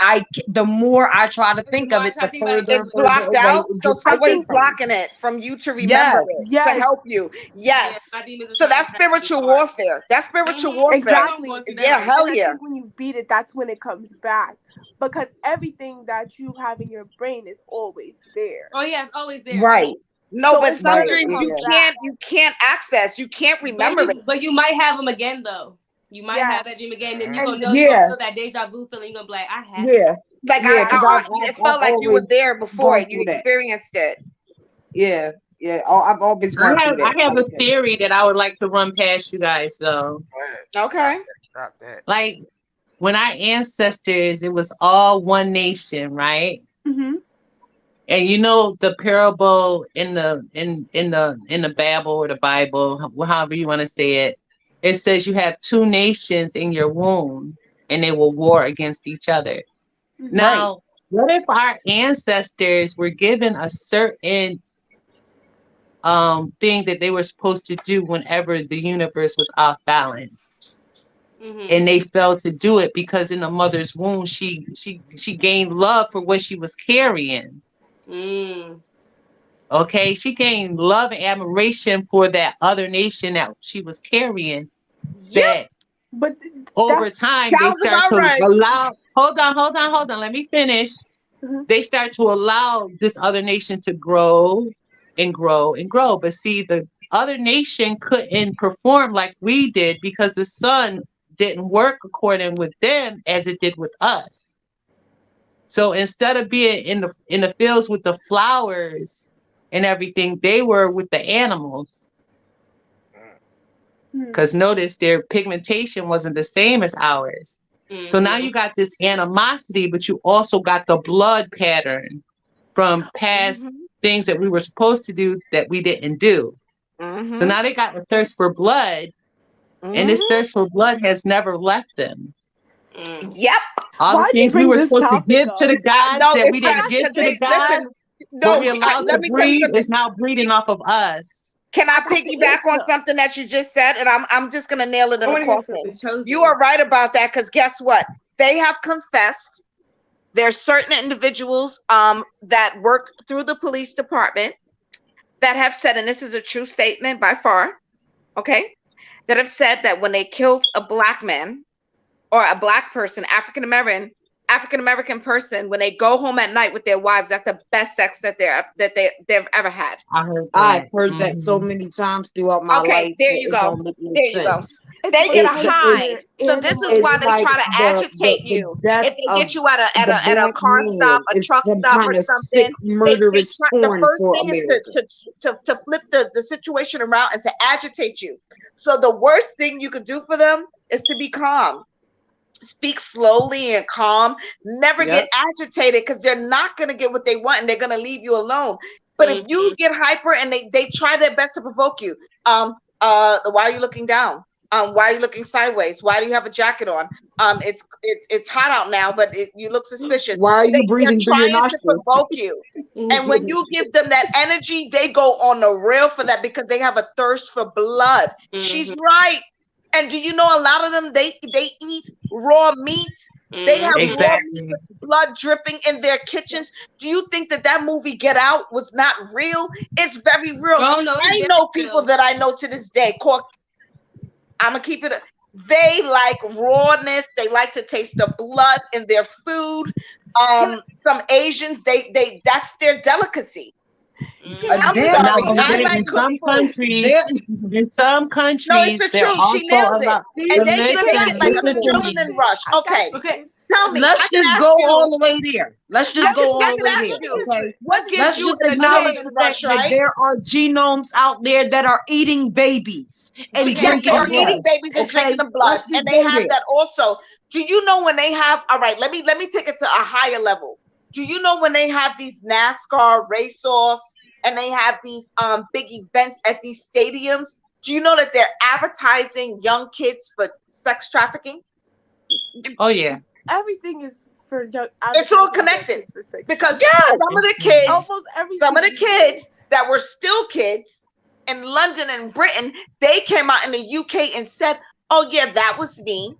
the more I try to The think more of I it, try the to think about it, it further gets It's and worse. further blocked away out. it So gets I away something's think from me. blocking it from you to remember Yes, it, to yes, help you. Yeah, Yes. my demons are So trying that's to attack me spiritual hard. warfare. That's spiritual Yeah, I warfare. know I'm exactly. going through that Yeah, right hell And I yeah. think when you beat it, that's when it comes back. Because everything that you have in your brain is always there. now. Oh yeah, it's always there. right, No, So but it's some right, gonna dreams come you yeah, back. can't access. You can't remember it. But you might have them again though. You might Yeah. have that dream again, then And you're gonna yeah, feel that deja vu feeling. You're gonna be like, I had that. yeah, Like yeah. Because it I've felt like you were always there before. gone You through that. experienced it. Yeah, yeah. I've always gone through that. I have Like a that. theory that I would like to run past you guys though. Go ahead. Okay. Drop that. Like when our ancestors, it was all one nation, right? And you know the parable in the Bible or the Bible, however you want to say it, it says you have two nations in your womb and they will war against each other. Right. Now, what if our ancestors were given a certain thing that they were supposed to do whenever the universe was off balance? And they failed to do it because in the mother's womb she gained love for what she was carrying. Okay, she gained love and admiration for that other nation that she was carrying. Yep. That But over that's time they Sounds start about to right. allow. Hold on. Let me finish. They start to allow this other nation to grow and grow and grow. But see, the other nation couldn't perform like we did because the sun didn't work according with them as it did with us. So instead of being in the fields with the flowers and everything, they were with the animals. Because notice their pigmentation wasn't the same as ours. So now you got this animosity, but you also got the blood pattern from past things that we were supposed to do that we didn't do. So now they got a thirst for blood, and this thirst for blood has never left them. Yep. All the Why'd you things we bring were this supposed to topic give to the up? gods No, that it's we not didn't give because to the listen, gods. What No, we allowed to let me tell you breed something. is now breeding off of us. Can I got the piggyback on answer. something that you just said? And I'm just gonna nail it I in the want to hear from coffin. the chosen. You are right about that, because guess what? They have confessed. There's certain individuals that work through the police department that have said, and this is a true statement by far, okay, that have said that when they killed a black man or a black person, African American person, when they go home at night with their wives, that's the best sex that they've ever had. I've heard that so many times throughout my Okay, life there that you it go. don't make any There you go. sense. It's They because get I heard high. they're So this is animals. why It's they like try to agitate the you. death If they of get you at the a black car stop, man a is truck some stop, kind or of sick something, murderous the porn first for thing is America. to flip the situation around and to agitate you. So the worst thing you could do for them is to be calm. Speak slowly and calm. Never get Yep. agitated, because they're not going to get what they want and they're going to leave you alone. But if you get hyper and they try their best to provoke you, why are you looking down? Why are you looking sideways? Why do you have a jacket on? It's hot out now, but you look suspicious. Why are you They're breathing through your trying to nostrils? provoke you. And when you give them that energy, they go on the rail for that, because they have a thirst for blood. She's right. And do you know a lot of them, they eat raw meat. They have raw meat Exactly. with blood dripping in their kitchens. Do you think that movie Get Out was not real? It's very real. Oh no, it's I very know people real. that I know to this day. I'm gonna keep it. They like rawness. They like to taste the blood in their food. Some Asians, they that's their delicacy. I'm There, Now, sorry. don't I forget it. like In cooked some food. countries, there. in some No, it's countries, the they're truth. She also nailed it. allowed. And they Listen, can take it like an listen to me. adrenaline rush. I got Okay. you. Okay. Tell me, Let's just ask go all you, the way there. Let's just go I all the can way ask there. you, Okay. what gives Let's you just an acknowledge adrenaline the fact rush, that right? there are genomes out there that are eating babies and Okay. Yes, they drinking are eating blood. babies and Okay. drinking the blood. Let's And just they go have there. that also. Do you know when they have, all right, let me take it to a higher level. Do you know when they have these NASCAR race-offs and they have these big events at these stadiums? Do you know that they're advertising young kids for sex trafficking? Oh yeah. Everything is for young. It's all Advertising young connected, kids for sex because trafficking. some Almost of everything the these kids days. that were still kids in London and Britain, they came out in the UK and said, "Oh yeah, that was me,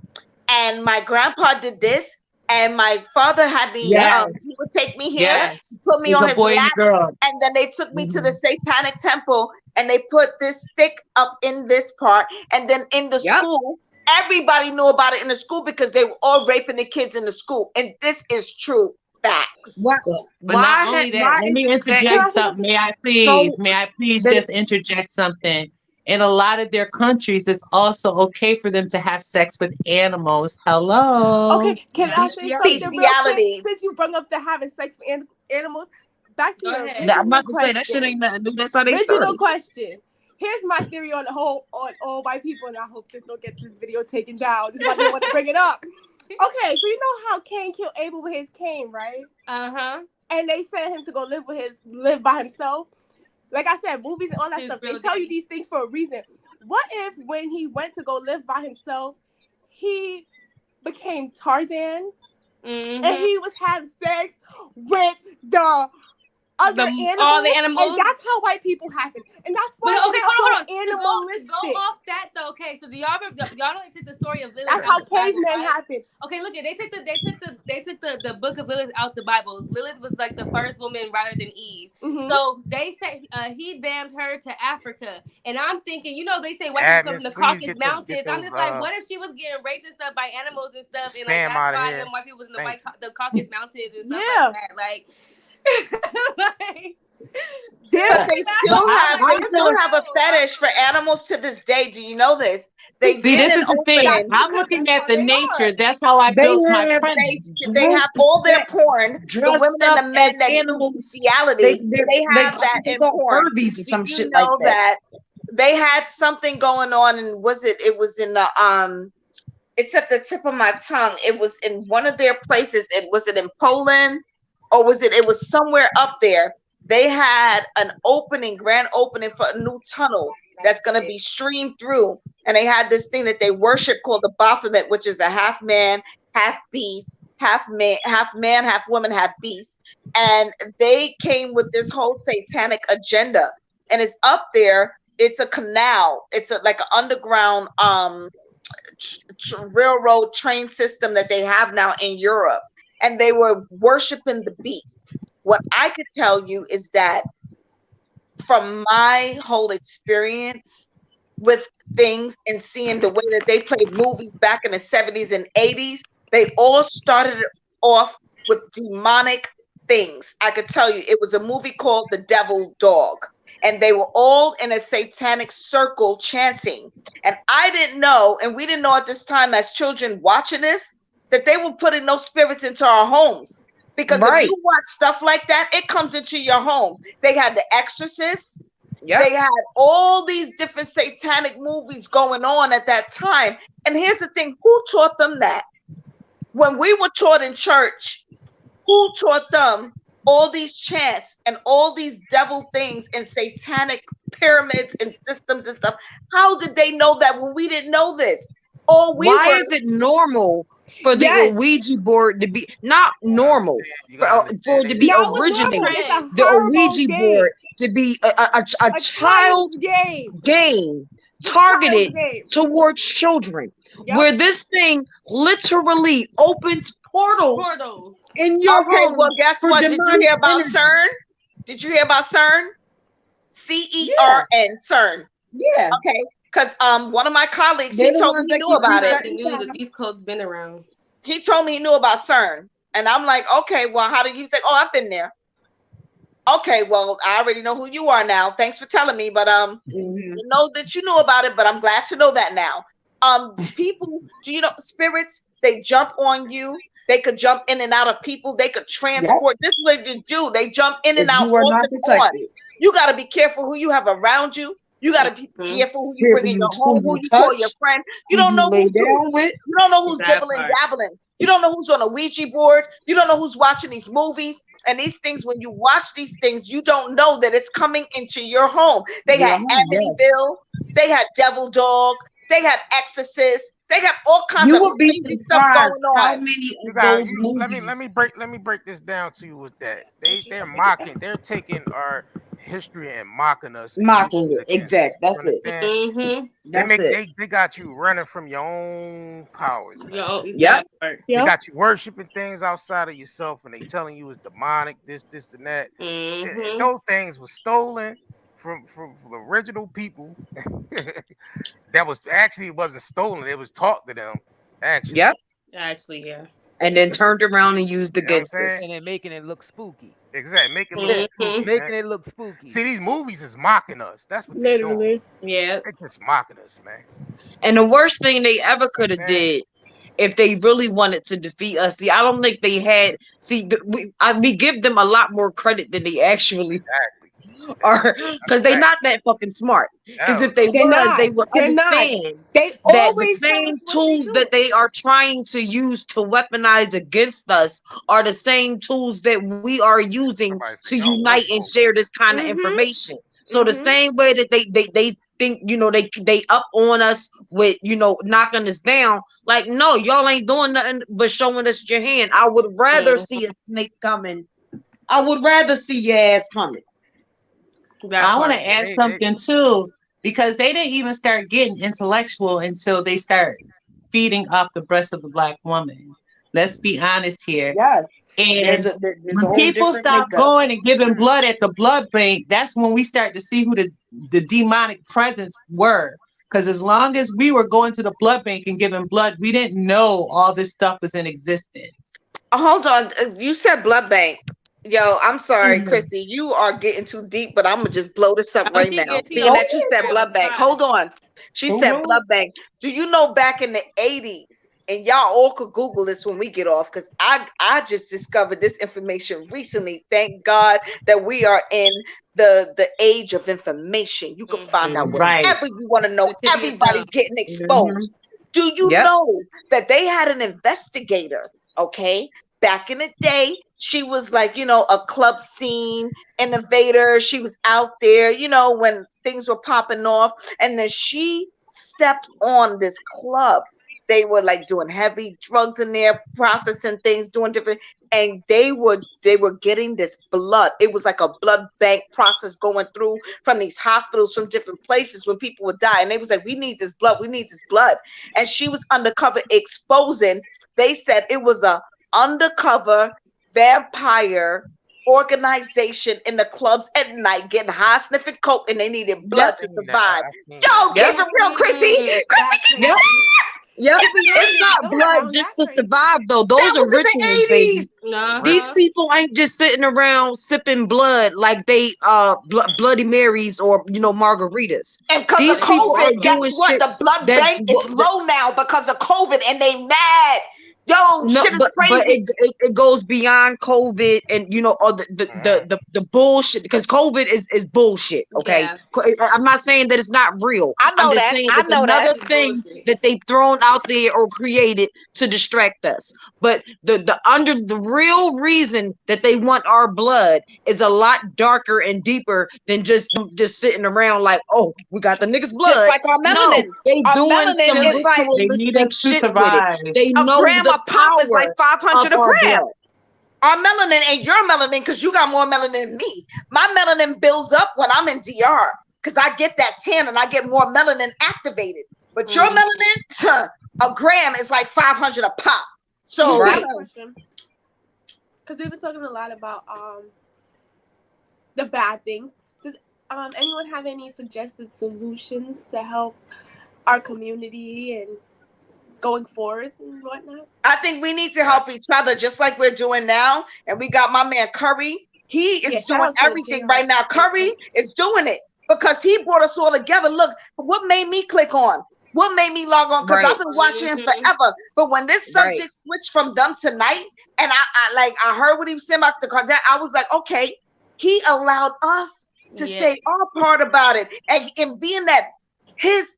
and my grandpa did this, and my father had me. Yes. He would take me here, Yes. put me It's on a his boy and a lap, girl. and then they took me to the Mhm. Satanic temple, and they put this stick up in this part, and then in the Yep. school." Everybody knew about it in the school because they were all raping the kids in the school. And this is true facts. Why? But not only that, Why let is me it that Can I interject say something. something? so May I please that? just interject something? In a lot of their countries, it's also okay for them to have sex with animals. Hello. Okay, can I say something Bestiality. real quick? Bestiality. Since you brought up the having sex with animals, back to Go your ahead. I'm original about to say that shit question. ain't nothing new. That's how they Original started. question. Here's my theory on the whole on all white people, and I hope this don't get this video taken down. This is why I didn't want to bring it up. Okay, so you know how Cain killed Abel with his cane, right? Uh-huh. And they sent him to go live by himself. Like I said, movies and all that His stuff, they real tell you daddy. these things for a reason. What if when he went to go live by himself, he became Tarzan and he was having sex with the other animals, all the animals. and that's how white people happen, and that's But why okay, it's hold on. so To go animalistic. off that though, okay. So do y'all remember, y'all know they took the story of Lilith That's out how the Bible, cavemen right? happen. Okay, look at they took the book of Lilith out the Bible. Lilith was like the first woman rather than Eve. Mhm. So they said he damned her to Africa, and I'm thinking, you know, they say white people come Admins, from the please Caucasus get Mountains. I'm those just like, what if she was getting raped and stuff by animals and stuff, and like spam that's out of why here. them white people was in the Thank you. the Caucasus Mountains and stuff Yeah. like that, like. Like, But they But still have a fetish for animals to this day. Do you know this? They see, did this an is the thing. opening. I'm looking at the nature. That's how I They built my have premise. They have group all their sex porn. The dressed women and up the men as that do animals. bestiality, they They have that they in call porn. Furbies or some Do you shit like know that they had something going on? And it was in the it's at the tip of my tongue. It was in one of their places. Was it in Poland, or was it was somewhere up there? They had an grand opening for a new tunnel that's going to be streamed through. And they had this thing that they worship called the Baphomet, which is a half man, half beast. half man, half woman, half beast. And they came with this whole satanic agenda. And it's up there. It's a canal. It's like an underground railroad train system that they have now in Europe. And they were worshiping the beast. What I could tell you is that from my whole experience with things and seeing the way that they played movies back in the 70s and 80s, they all started off with demonic things. I could tell you, it was a movie called The Devil Dog, and they were all in a satanic circle chanting. And I didn't know, and we didn't know at this time as children watching this, that they were putting those spirits into our homes. Because if you watch stuff like that, it comes into your home. They had The Exorcist. Yep. They had all these different satanic movies going on at that time. And here's the thing, who taught them that? When we were taught in church, who taught them all these chants and all these devil things and satanic pyramids and systems and stuff? How did they know that when we didn't know this? Why is it normal for the Ouija board to be not normal for it to be No, it's originated? normal. It's a The horrible Ouija game. board to be a child's game targeted towards children, where this thing literally opens portals in your home. Well, guess what? Did you hear about CERN? Did you hear about CERN? CERN, CERN. Yeah. Okay. Because one of my colleagues, he told me he knew about it. He knew that these codes been around. He told me he knew about CERN. And I'm like, okay, well, how did you say? Oh, I've been there. Okay, well, I already know who you are now. Thanks for telling me. But you know that you knew about it, but I'm glad to know that now. People, do you know spirits? They jump on you. They could jump in and out of people. They could transport. This is what they do. They jump in and out. You got to be careful who you have around you. You got to be careful who you bring in your home, who you call your friend. You don't know who's who. You don't know who's dibbling, dabbling. You don't know who's on a Ouija board. You don't know who's watching these movies. And these things, when you watch these things, you don't know that it's coming into your home. They had Amityville. They had Devil Dog. They had Exorcist. They got all kinds of crazy stuff going on. How many of those movies? Let me break this down to you with that. They're mocking. They're taking our history and mocking us. Mocking it. Exactly. That's it. They got you running from your own powers. Yep. They got you worshiping things outside of yourself, and they telling you it's demonic, this, and that. And those things were stolen from the original people. That was actually, it wasn't stolen. It was taught to them. Actually. Yep. Actually, yeah. And then turned around and used against us. And then making it look spooky. Exactly. Making it look spooky. See, these movies is mocking us. That's what they're doing. Yeah. They're just mocking us, man. And the worst thing they ever could have did, if they really wanted to defeat us, see, I don't think they had. See, we give them a lot more credit than they actually are, because they're not that fucking smart. Because if they would understand that the same tools that they are trying to use to weaponize against us are the same tools that we are using to unite and share this kind of information. So the same way that they think, they up on us with, knocking us down. Like, no, y'all ain't doing nothing but showing us your hand. I would rather see a snake coming. I would rather see your ass coming. I want to add something too, because they didn't even start getting intellectual until they start feeding off the breast of the black woman. Let's be honest here. Yes. And when people stop going and giving blood at the blood bank, that's when we start to see who the demonic presence were. Because as long as we were going to the blood bank and giving blood, we didn't know all this stuff was in existence. Hold on. You said blood bank. Yo, I'm sorry, Chrissy. You are getting too deep, but I'm gonna just blow this up right now. Being that you said blood bank. Hold on. She said blood bank. Do you know back in the 80s, and y'all all could Google this when we get off, because I just discovered this information recently. Thank God that we are in the age of information. You can find out whatever you want to know. Everybody's getting exposed. Do you know that they had an investigator, okay? Back in the day, she was like, a club scene innovator. She was out there, when things were popping off. And then she stepped on this club They were like doing heavy drugs in there, processing things, doing different, and they were getting this blood. It was like a blood bank process going through from these hospitals, from different places when people would die. And they was like, we need this blood, we need this blood. And she was undercover exposing. They said it was a undercover vampire organization in the clubs at night getting high sniffing coke, and they needed blood Yep. to Seen that. survive. I seen Yo, that. keep it real, Chrissy. Chrissy, That's keep Yep. crazy. Yep. To be It's honest, not don't blood sound just that to crazy. survive though. that Those are was in the rituals, baby. 80s. These Uh-huh. people ain't just sitting around sipping blood like they Bloody Marys or margaritas. And because Yeah, of These they be people are COVID, guess doing rituals. what? shit The blood that, bank is low now because of COVID, and they mad. Yo, no, shit is but crazy. it goes beyond COVID and all the bullshit, because COVID is bullshit. Okay, Yeah. I'm not saying that it's not real. I I'm know just that. saying I it's know that. another It's thing bullshit. that they've thrown out there or created to distract us. But the real reason that they want our blood is a lot darker and deeper than just sitting around like, oh, we got the niggas' Just blood. like our No, melanin. they Our doing melanin some is Really? like They need it ritualistic to shit with it. survive. They a know gram the of pop is like power 500 of a our gram. blood. Our melanin and your melanin, because you got more melanin than me. My melanin builds up when I'm in DR because I get that tan and I get more melanin activated. But your Mhm. melanin, a gram is like 500 a pop. So, I have Right. a question. Because we've been talking a lot about the bad things. Does anyone have any suggested solutions to help our community and going forth and whatnot? I think we need to help each other just like we're doing now. And we got my man Curry. He Yeah, is shout doing out to everything J-Hawk. right now. Curry is doing it because he brought us all together. Look, what made me click on? What made me log on? Because Right. I've been watching him Mhm. forever. But when this Right. subject switched from them tonight, and I heard what he was saying about the Kardashians, I was like, okay, he allowed us to Yes. say our part about it. And being that his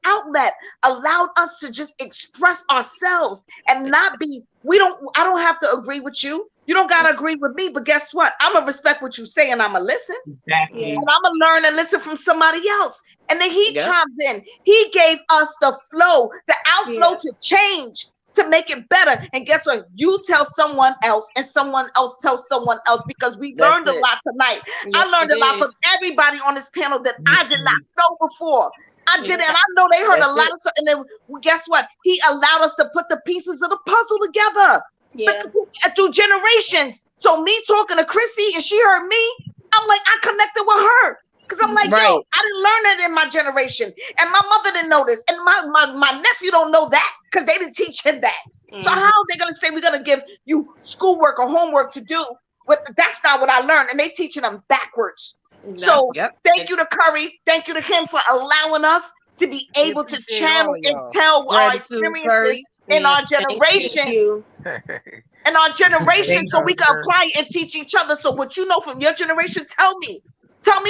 outlet allowed us to just express ourselves and not be I don't have to agree with you. You don't gotta agree with me, but guess what? I'm gonna respect what you say and I'm gonna listen. Exactly. Yeah. And I'm gonna learn and listen from somebody else. And then he Yep. chimes in. He gave us the flow, the outflow Yeah. to change, to make it better. And guess what? You tell someone else, and someone else tells someone else, because we That's learned a it. lot tonight. Yeah, I learned they a lot did. from everybody on this panel that I did not Mhm. know before. I did, Yeah. and I know they heard a That's lot it. of stuff. And then guess what? He allowed us to put the pieces of the puzzle together Yeah. through generations. So me talking to Chrissy and she heard me, I'm like, I connected with her. Because I'm like, yo, Right. I didn't learn that in my generation. And my mother didn't know this. And my nephew don't know that because they didn't teach him that. So Mhm. how are they gonna say we're gonna give you schoolwork or homework to do? But that's not what I learned. And they teaching them backwards. So Yep. thank you to Curry. Thank you to him for allowing us to be We able to appreciate all channel of and y'all. tell our Gratitude, experiences Curry. in Yeah. our Thank you. Thank generations. you. In our generation, Thank so you. we can apply it and teach each other. So what you know from your generation, tell me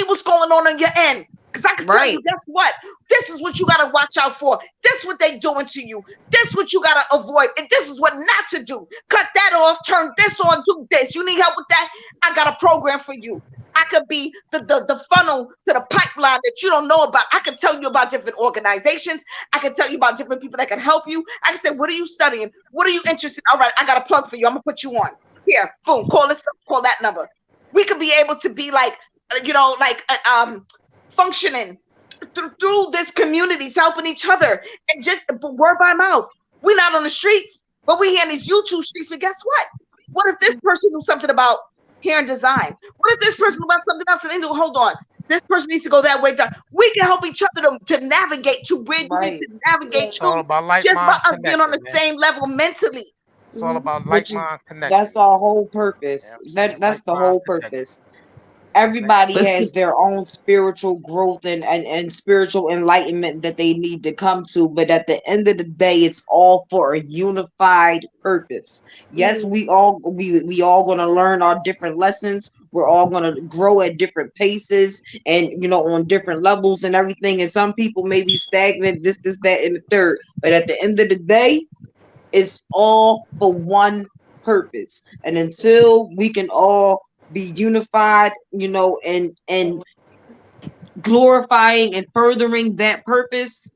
what's going on your end, because I can tell you, Right. guess what, this is what you got to watch out for, this is what they doing to you, this is what you got to avoid, and this is what not to do. Cut that off, turn this on, do this. You need help with that? I got a program for you. I could be the funnel to the pipeline that you don't know about. I can tell you about different organizations. I can tell you about different people that can help you. I can say, what are you studying? What are you interested in? All right, I got a plug for you. I'm gonna put you on. Here, boom, call this, call that number. We could be able to be like, functioning through this community, to helping each other, and just word by mouth. We're not on the streets, but we here in these YouTube streets. But guess what? What if this person knew something about hair and design? What if this person knew about something else and they knew, hold on, this person needs to go that way. We can help each other to navigate to where you need Right. to navigate It's all to, about like just by minds us being on the connected, man. same level mentally. It's all about like Which is minds connected. that's our whole purpose. You know what I'm saying? That's Like the minds whole connected. purpose. You know what I'm saying? Everybody Let's has their own spiritual growth and spiritual enlightenment that they need to come to, but at the end of the day, it's all for a unified purpose. Yes, we all gonna learn our different lessons. We're all gonna grow at different paces and on different levels and everything. And some people may be stagnant, this, that, and the third. But at the end of the day, it's all for one purpose. And until we can all be unified, and glorifying and furthering that purpose,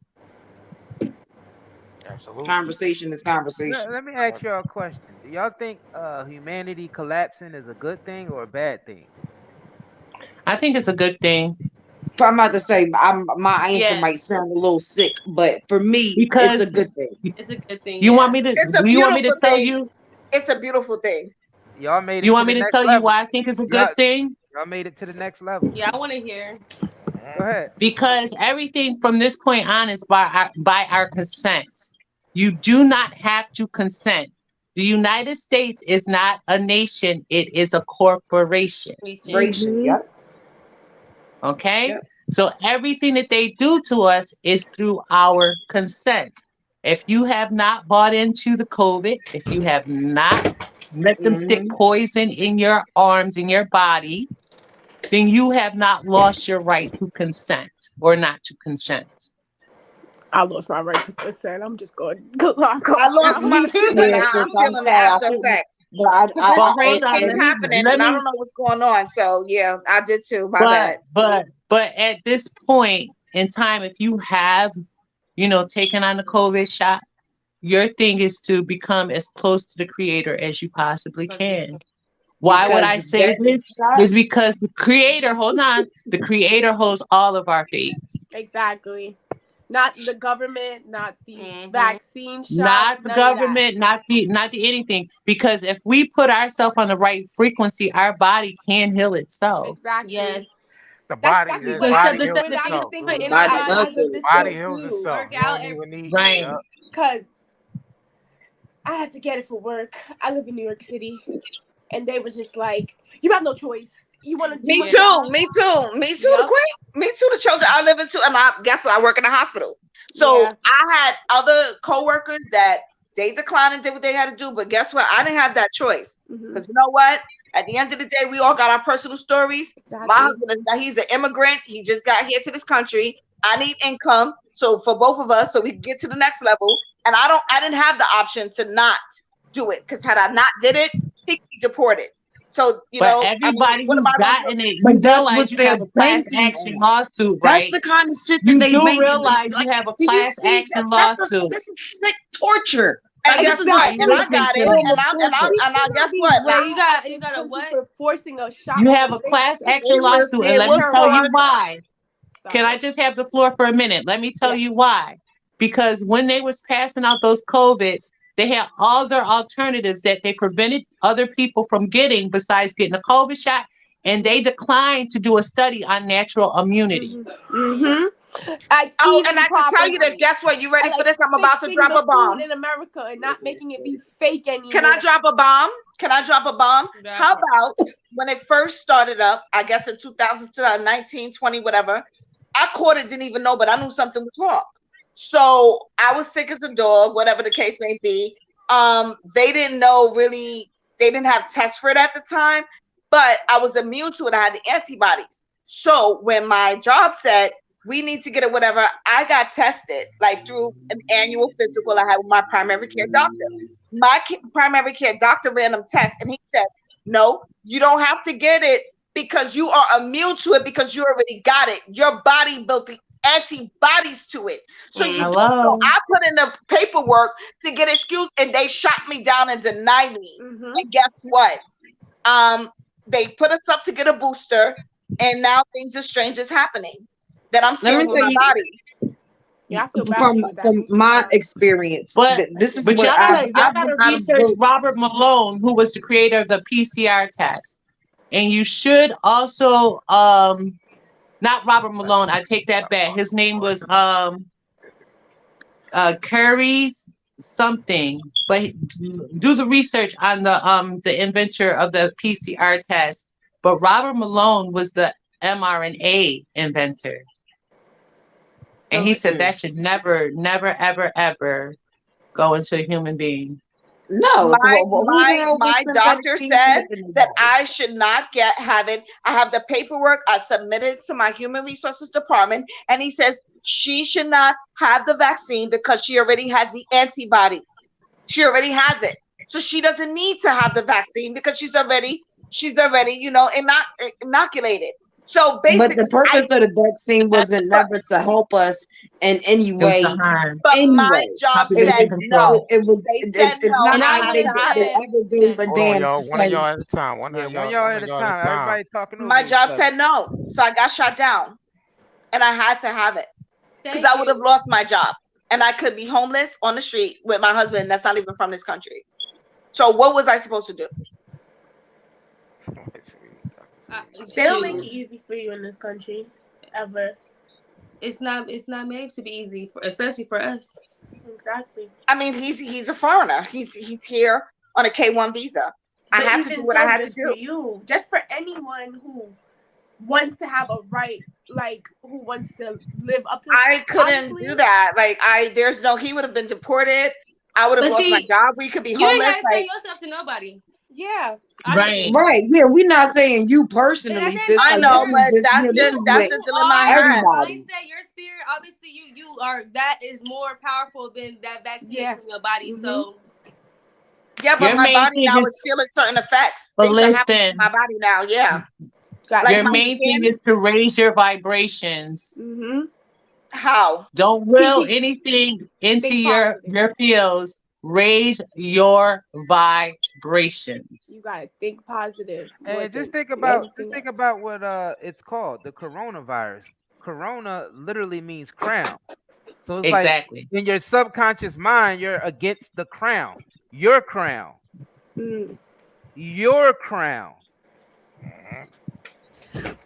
Absolutely. Conversation is conversation. Let me ask y'all a question. Do y'all think humanity collapsing is a good thing or a bad thing? I think it's a good thing So I'm about to say, my answer Yeah, might sound a little sick, but for me, it's because a good thing. it's a good thing. you want Yeah. me to. It's a Do you want me to beautiful tell thing. you? It's a beautiful thing. Y'all made You it to want the me to next tell you level. why I think it's a Y'all, good thing? y'all made it to the next level. Yeah, I want to hear. Go ahead. Because everything from this point on is by our consent. You do not have to consent. The United States is not a nation; it is a corporation. Ration, Mm-hmm. yep. Okay? Yep. So everything that they do to us is through our consent. If you have not bought into the COVID, if you have not let them stick Hmm. poison in your arms, in your body, then you have not lost your right to consent or not to consent. I lost my right to consent. I'm just going to lock I off lost now. mine too, and Yeah, now sis, I'm I'm feeling the sorry. I after couldn't, effects. but I, But I, this But I, hold strange on, things let me happening, let and I me don't know what's going on. So yeah, I did too. My but bad. but at this point in time, if you have, taken on the COVID shot, your thing is to become as close to the creator as you possibly can. Why would because I say that this? shot. Is because the creator, hold on, the creator holds all of our fates. Exactly. Not the government, not these Mm-hmm. vaccine shots, Not the none of that. government, not the anything. Because if we put ourselves on the right frequency, our body can heal itself. Exactly. Yes. The That's body, exactly the what Because I body the, was the, heals doing. the I thing was that itself. we thinking put in our about Body it body, does as heal of this itself. Body point heals too. itself. work You out don't every even need. Right. Yep. Cause I had to get it for work. I live in New York City, and they was just like, "You have no choice. You Me want yeah. to too. die?" Me too. Me too. The Yep. queen. Me too. The children I live into, and I guess what? I work in a hospital. So Yeah. I had other coworkers that they declined and did what they had to do. But guess what? I didn't have that choice Hmm. because you know what? At the end of the day, we all got our personal stories. My Exactly. husband is that he's an immigrant. He just got here to this country. I need income, so for both of us, so we can get to the next level. And I didn't have the option to not do it because had I not did it, he could be deported. So But I mean, everybody what am who's I gonna do? gotten it, But you that's what realize you they're have a class banking action on. lawsuit, That's right? the kind of shit that You they do banking. realize you Like, have a do you class see that? action lawsuit. This is sick torture. And Like, this guess is a Are what? you And Exactly. I listening got to it. me? form of torture. And I We guess cannot be what? Now Wait, mad at you this got a country what? for forcing a shot You on have us. a class It's action it was lawsuit, and it let me was terrible tell you forced. why. Can I process. just have the floor for a minute? Let me tell Yeah. you why. Because when they was passing out those COVIDs, they had other alternatives that they prevented other people from getting besides getting a COVID shot, and they declined to do a study on natural immunity. Like Oh, and eating I can tell you this. properly. Guess what? You ready And for like this? I'm about to fixing drop the a food bomb. in America and not making it be fake Can I anymore. drop a bomb? Can I drop a bomb? Drop How it. about when it first started up, I guess in 2000, 2019, 20, whatever, I caught it, didn't even know, but I knew something was wrong. So I was sick as a dog, whatever the case may be. They didn't know really, they didn't have tests for it at the time, but I was immune to it. I had the antibodies. So when my job said, we need to get it, whatever, I got tested like through an annual physical I had with my primary care doctor. My primary care doctor ran them tests and he says, no, you don't have to get it because you are immune to it because you already got it. Your body built the antibodies to it. So you Mm. don't. So Hello. I put in the paperwork to get excused and they shot me down and denied me. And guess what? Um, they put us up to get a booster and now things are strange is happening that I'm Let seeing me with tell my you body. Yeah, I feel bad for from you with that from booster my shot. experience. But This is but what y'all I've gotta y'all I've been gotta out of research work. Robert Malone, who was the creator of the PCR test. And you should also not Robert Malone, I take that back. His name was Curry's something. But do the research on the inventor of the PCR test. But Robert Malone was the mRNA inventor. And he said that should never, never, ever, ever go into a human being. No, my who the my hell was my synthetic doctor semen said up in the that body? I should not have it. I have the paperwork. I submitted to my human resources department, and he says she should not have the vaccine because she already has the antibodies. She already has it, so she doesn't need to have the vaccine because she's already inoculated. So But the basically, purpose of the vaccine wasn't but, never to help us in any It was the way. harm. but my Anyway, job it said Population was no. control. They said it's no. not And I I like had to wouldn't have they it. give ever gave that. a Hold on, damn to y'all. One of say y'all at a time. Yeah, one One of y'all y'all at at a a time. time. Everybody talking My over each job other. said no. So I got shot down and I had to have it because Thank I would have you. lost my job and I could be homeless on the street with my husband that's not even from this country. So what was I supposed to do? They don't make it Shoot. easy for you in this country, ever. It's not made to be easy, especially for us. Exactly. I mean, he's a foreigner. He's here on a K1 visa. I But had to do even what I so, had to just for do. you, just for anyone who wants to have a right, like who wants to live up to, I couldn't honestly, do that. Like there's no. He would have been deported. I would have But lost my see, job. We could be you ain't homeless. gotta explain Like yourself to nobody. yeah. Right. right. Yeah, we're not saying you And at personally, the end sis. of I the Like day, know, this is but just that's yeah, this just is you that's with just you still in my are your head. everybody. mindset, your spirit. Obviously, you are that is more powerful than that vaccine Yeah. in your body. So Yeah, but Your my main body thing now is, is feeling certain effects. but Things are happening to my listen, body now. Yeah, Got like your to my keep. main thing skin. is to raise your vibrations. Mm-hmm. How? Don't will TP. anything into Think positive. your fields. Raise your You vibrations. gotta think positive more And than just everything think else. about what it's called, the coronavirus. Corona literally means crown. So it's like Exactly. in your subconscious mind, you're against the crown. Your crown. Mm. Your crown.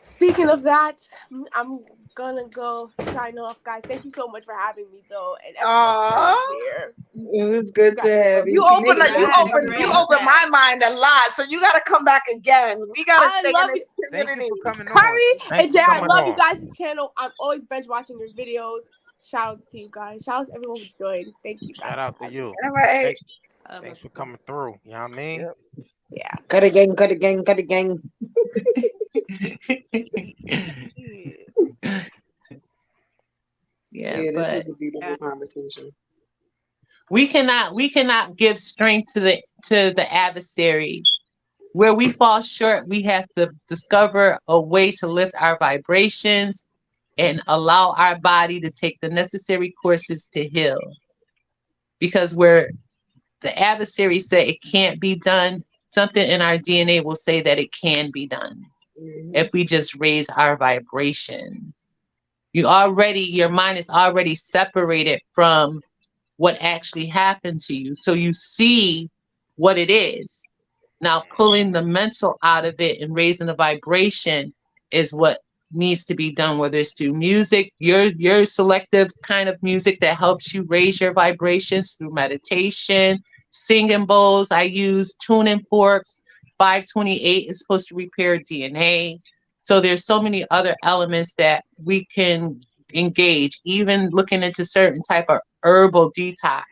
Speaking of that, I'm gonna go sign off, guys. Thank you so much for having me, though, and everyone Aw. being here. It was You good to guys are have awesome. You you. open Thank you you. I Thank open you you for embrace coming. open that. my mind a lot. So you gotta come back again. We gotta I stay in love this you, Thank you community. for coming on. Kari and Thanks Jay. for I coming love you on. guys' channel. I'm always binge watching your videos. Shout out to you guys. Shout out to everyone who joined. Thank you guys Shout out for to having me. you. All right. Thanks, I love thanks for it. coming through. You know what I mean? Yep. Yeah. Cut it gang, cut it gang, cut it gang. Yeah, Yeah, this but was a beautiful conversation. we cannot give strength to the adversary. Where we fall short, we have to discover a way to lift our vibrations and allow our body to take the necessary courses to heal. Because where the adversary said it can't be done, something in our DNA will say that it can be done if we just raise our vibrations. Your mind is already separated from what actually happened to you. So you see what it is. Now pulling the mental out of it and raising the vibration is what needs to be done, whether it's through music, your selective kind of music that helps you raise your vibrations through meditation, singing bowls. I use tuning forks. 528 is supposed to repair DNA. So there's so many other elements that we can engage, even looking into certain type of herbal detox.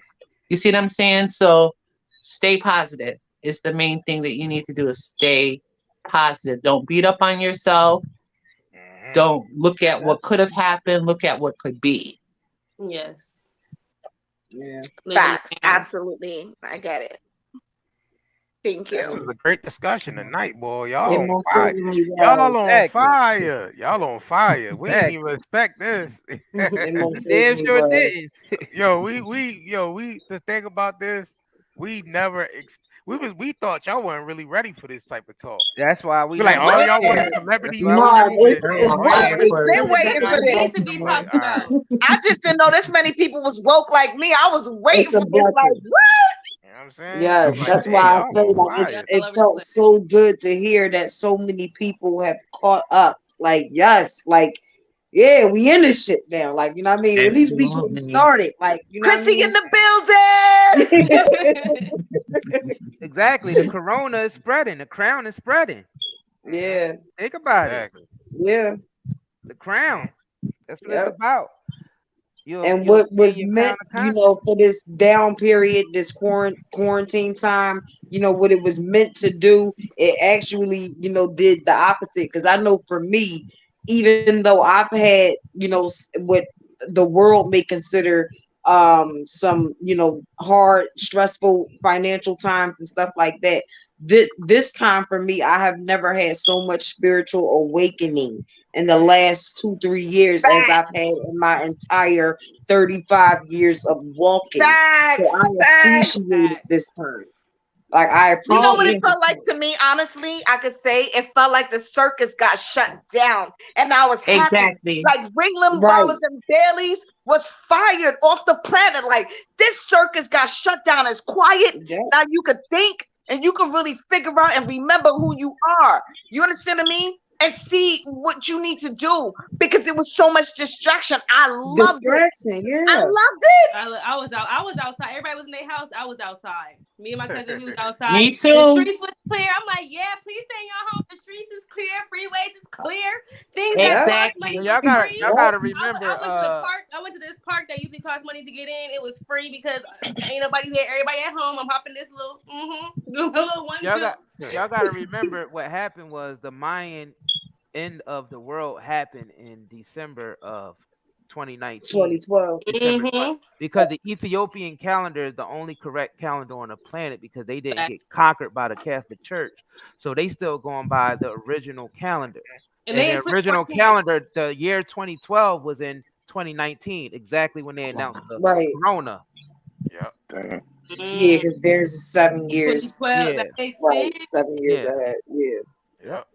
You see what I'm saying? So stay positive is the main thing that you need to do, is stay positive. Don't beat up on yourself. Don't look at what could have happened. Look at what could be. Yes. Yeah. Facts. Absolutely. I get it. Thank This you. was a great discussion tonight, boy. Y'all It on most fire. certainly Y'all was. on Exactly. fire. Y'all on fire. We didn't even Exactly. expect this. It most Damn certainly sure was. didn't. The thing about this, we never we thought y'all weren't really ready for this type of talk. That's why we We're like, never oh, went y'all want a there. celebrity That's why we No, interview? never went it's there. We're on What? fire We've for been it. waiting for It this. needs to be I'm like, talked all right. about. I just didn't know this many people was woke like me. I was waiting it's a for this. Like, blessing. what? You know what I'm saying? I'm Yes, like, that's hey, why I y'all say on like fire. All it over the felt place. so good to hear that so many people have caught up. Like, yes, like, yeah, we in this shit now. Like, you know what I mean? At least we getting Absolutely. started. Like, you know what I Chrissy in mean? the building. Exactly. The corona is spreading. The crown is spreading. Yeah, Think about it. Exactly. yeah, The crown. That's what it's yep. about. You'll And you'll what gain was your meant, crown of you know, consciousness. for this down period, this quarantine time, you know, what it was meant to do, it actually, you know, did the opposite. Because I know for me, even though I've had, you know, what the world may consider some, you know, hard, stressful financial times and stuff like that, this time for me, I have never had so much spiritual awakening in the last 2-3 years as Facts, I've had in my entire 35 years of walking. So facts, I facts. appreciated Facts. this time. Like I You know what it appreciate felt like to me, honestly? I could say it felt like the circus got shut down and I was happy. exactly Like Ringling right. Rollins and Bailey's was fired off the planet. Like this circus got shut down. It's quiet. Yeah, Now you could think and you can really figure out and remember who you are. You understand what I mean? And see what you need to do because it was so much distraction. I loved it. distraction. I Yeah, loved it. I was out. I was outside. Everybody was in their house. I was outside. Me and my cousin, we was outside. Me The too. streets was clear. I'm like, yeah, please stay in your home. The streets is clear. Freeways is clear. Things that cost Exactly. money So was y'all gotta free. y'all yeah. gotta I remember. went to the park. I went to this park that usually costs money to get in. It was free because ain't nobody there. Everybody at home. I'm hopping this little, little one Y'all two. got y'all gotta remember what happened was the Mayan end of the world happened in December of 2019. 2012. December 12th. Mm-hmm. Because the Ethiopian calendar is the only correct calendar on the planet because they didn't Fact. get conquered by the Catholic Church. So they still going by the original calendar. And And they the in original 2014. calendar, the year 2012 was in 2019, exactly when they announced the Right. corona. Yep. Damn. Yeah, because theirs is 7 years. 2012. Yeah. That makes Right. sense. 7 years Yeah. ahead. Yeah. Yep.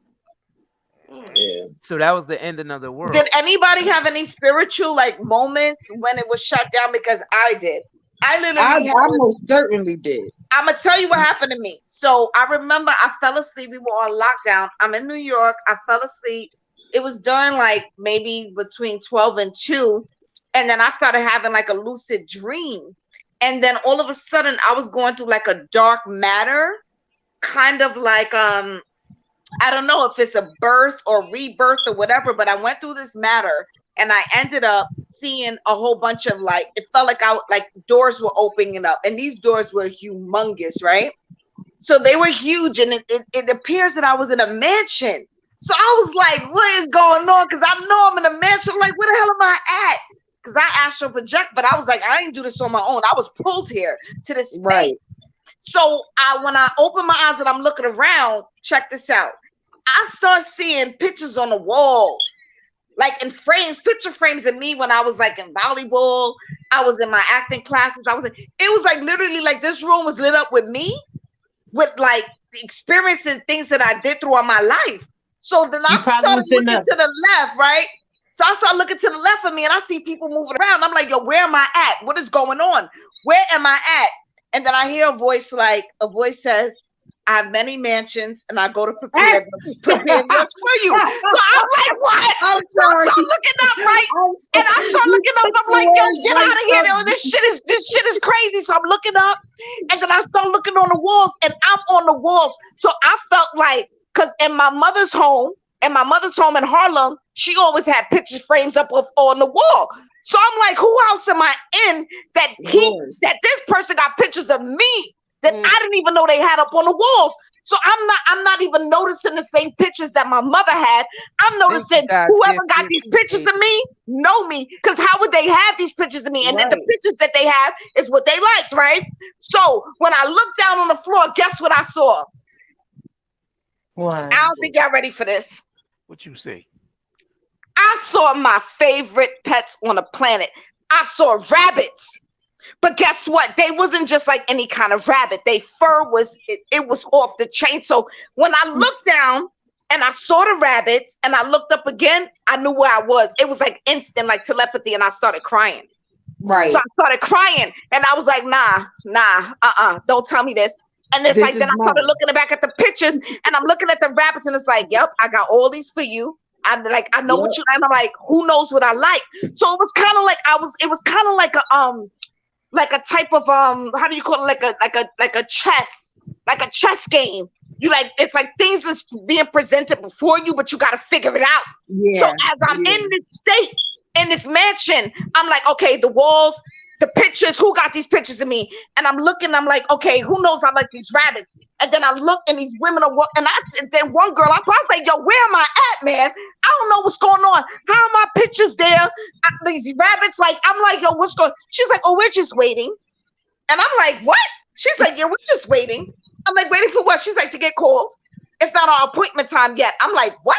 Yeah. So that was the ending of the world. Did anybody have any spiritual like moments when it was shut down? Because I did. I literally had I a most certainly did. I'm gonna tell you what happened to me. So I remember I fell asleep. We were on lockdown. I'm in New York. I fell asleep. It was during like maybe between 12 and 2. And then I started having like a lucid dream. And then all of a sudden I was going through like a dark matter, kind of like I don't know if it's a birth or rebirth or whatever, but I went through this matter and I ended up seeing a whole bunch of like, it felt like like doors were opening up and these doors were humongous, right? So they were huge and it appears that I was in a mansion. So I was like, what is going on? Because I know I'm in a mansion. I'm like, where the hell am I at? Because I astral project, but I was like, I didn't do this on my own. I was pulled here to this space. Right. So when I open my eyes and I'm looking around, check this out. I start seeing pictures on the walls, like in frames, picture frames of me when I was like in volleyball. I was in my acting classes. It was like literally like this room was lit up with me, with like the experiences, things that I did throughout my life. So then I started looking to the left, right? So I started looking to the left of me and I see people moving around. I'm like, yo, where am I at? What is going on? Where am I at? And then I hear a voice says, I have many mansions and I go to prepare yours for you. So I'm like, what? I'm So I sorry. start looking up, right? And I start looking up. I'm like, yo, get out of here. This shit is crazy. So I'm looking up and then I start looking on the walls and I'm on the walls. So I felt like, because in my mother's home in Harlem, she always had picture frames up on the wall. So I'm like, who else am I in that this person got pictures of me that I didn't even know they had up on the walls. So I'm not even noticing the same pictures that my mother had. I'm noticing whoever got these pictures of me know me, because how would they have these pictures of me? And then the pictures that they have is what they liked, right? So when I looked down on the floor, guess what I saw? What? I don't think y'all ready for this. What you say? I saw my favorite pets on the planet. I saw rabbits. But guess what? They wasn't just like any kind of rabbit. They fur was off the chain. So when I looked down and I saw the rabbits and I looked up again, I knew where I was. It was like instant, like telepathy, and I started crying. Right. So I started crying and I was like, nah, don't tell me this. And it's like, then I started looking back at the pictures and I'm looking at the rabbits and it's like, yep, I got all these for you. I know what you like. And I'm like, who knows what I like? So it was kind of like like a type of how do you call it, like a chess game. You like, it's like things that's being presented before you, but you got to figure it out. So as I'm in this state, in this mansion, I'm like, okay, the walls, the pictures, who got these pictures of me? And I'm looking, I'm like, okay, who knows I like these rabbits? And then I look and these women are then one girl, I was like, yo, where am I at, man? I don't know what's going on. How are my pictures there? These rabbits, like, I'm like, yo, what's going on? She's like, oh, we're just waiting. And I'm like, what? She's like, yeah, we're just waiting. I'm like, waiting for what? She's like, to get called. It's not our appointment time yet. I'm like, what?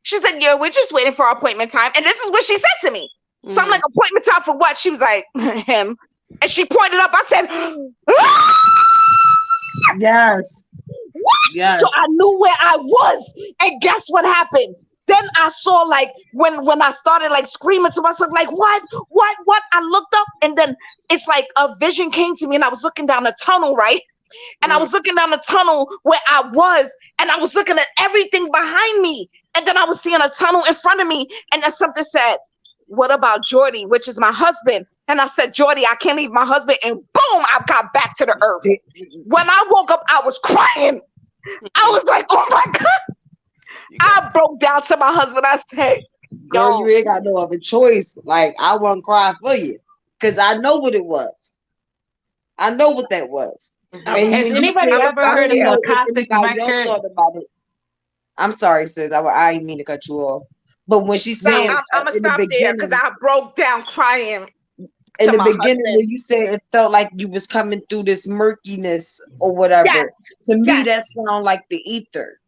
She said, yeah, we're just waiting for our appointment time. And this is what she said to me. So I'm like, appointment time for what? She was like, him. And she pointed up. I said, ah! Yes. What? Yes. So I knew where I was. And guess what happened? Then I saw like when I started like screaming to myself, like, what? I looked up and then it's like a vision came to me and I was looking down the tunnel, right? And I was looking down the tunnel where I was, and I was looking at everything behind me. And then I was seeing a tunnel in front of me. And then something said, what about Jordy, which is my husband? And I said, Jordy, I can't leave my husband. And boom, I got back to the earth. When I woke up, I was crying. I was like, oh my God. I broke down to my husband. I said, girl, you ain't got no other choice. Like, I wasn't crying for you because I know what it was. I know what that was. Has anybody ever heard of the Cosmic record? I'm sorry, sis. I didn't mean to cut you off. But when she said, I'm gonna stop there because I broke down crying. In the beginning, when you said it felt like you was coming through this murkiness or whatever, to me that sounded like the ether.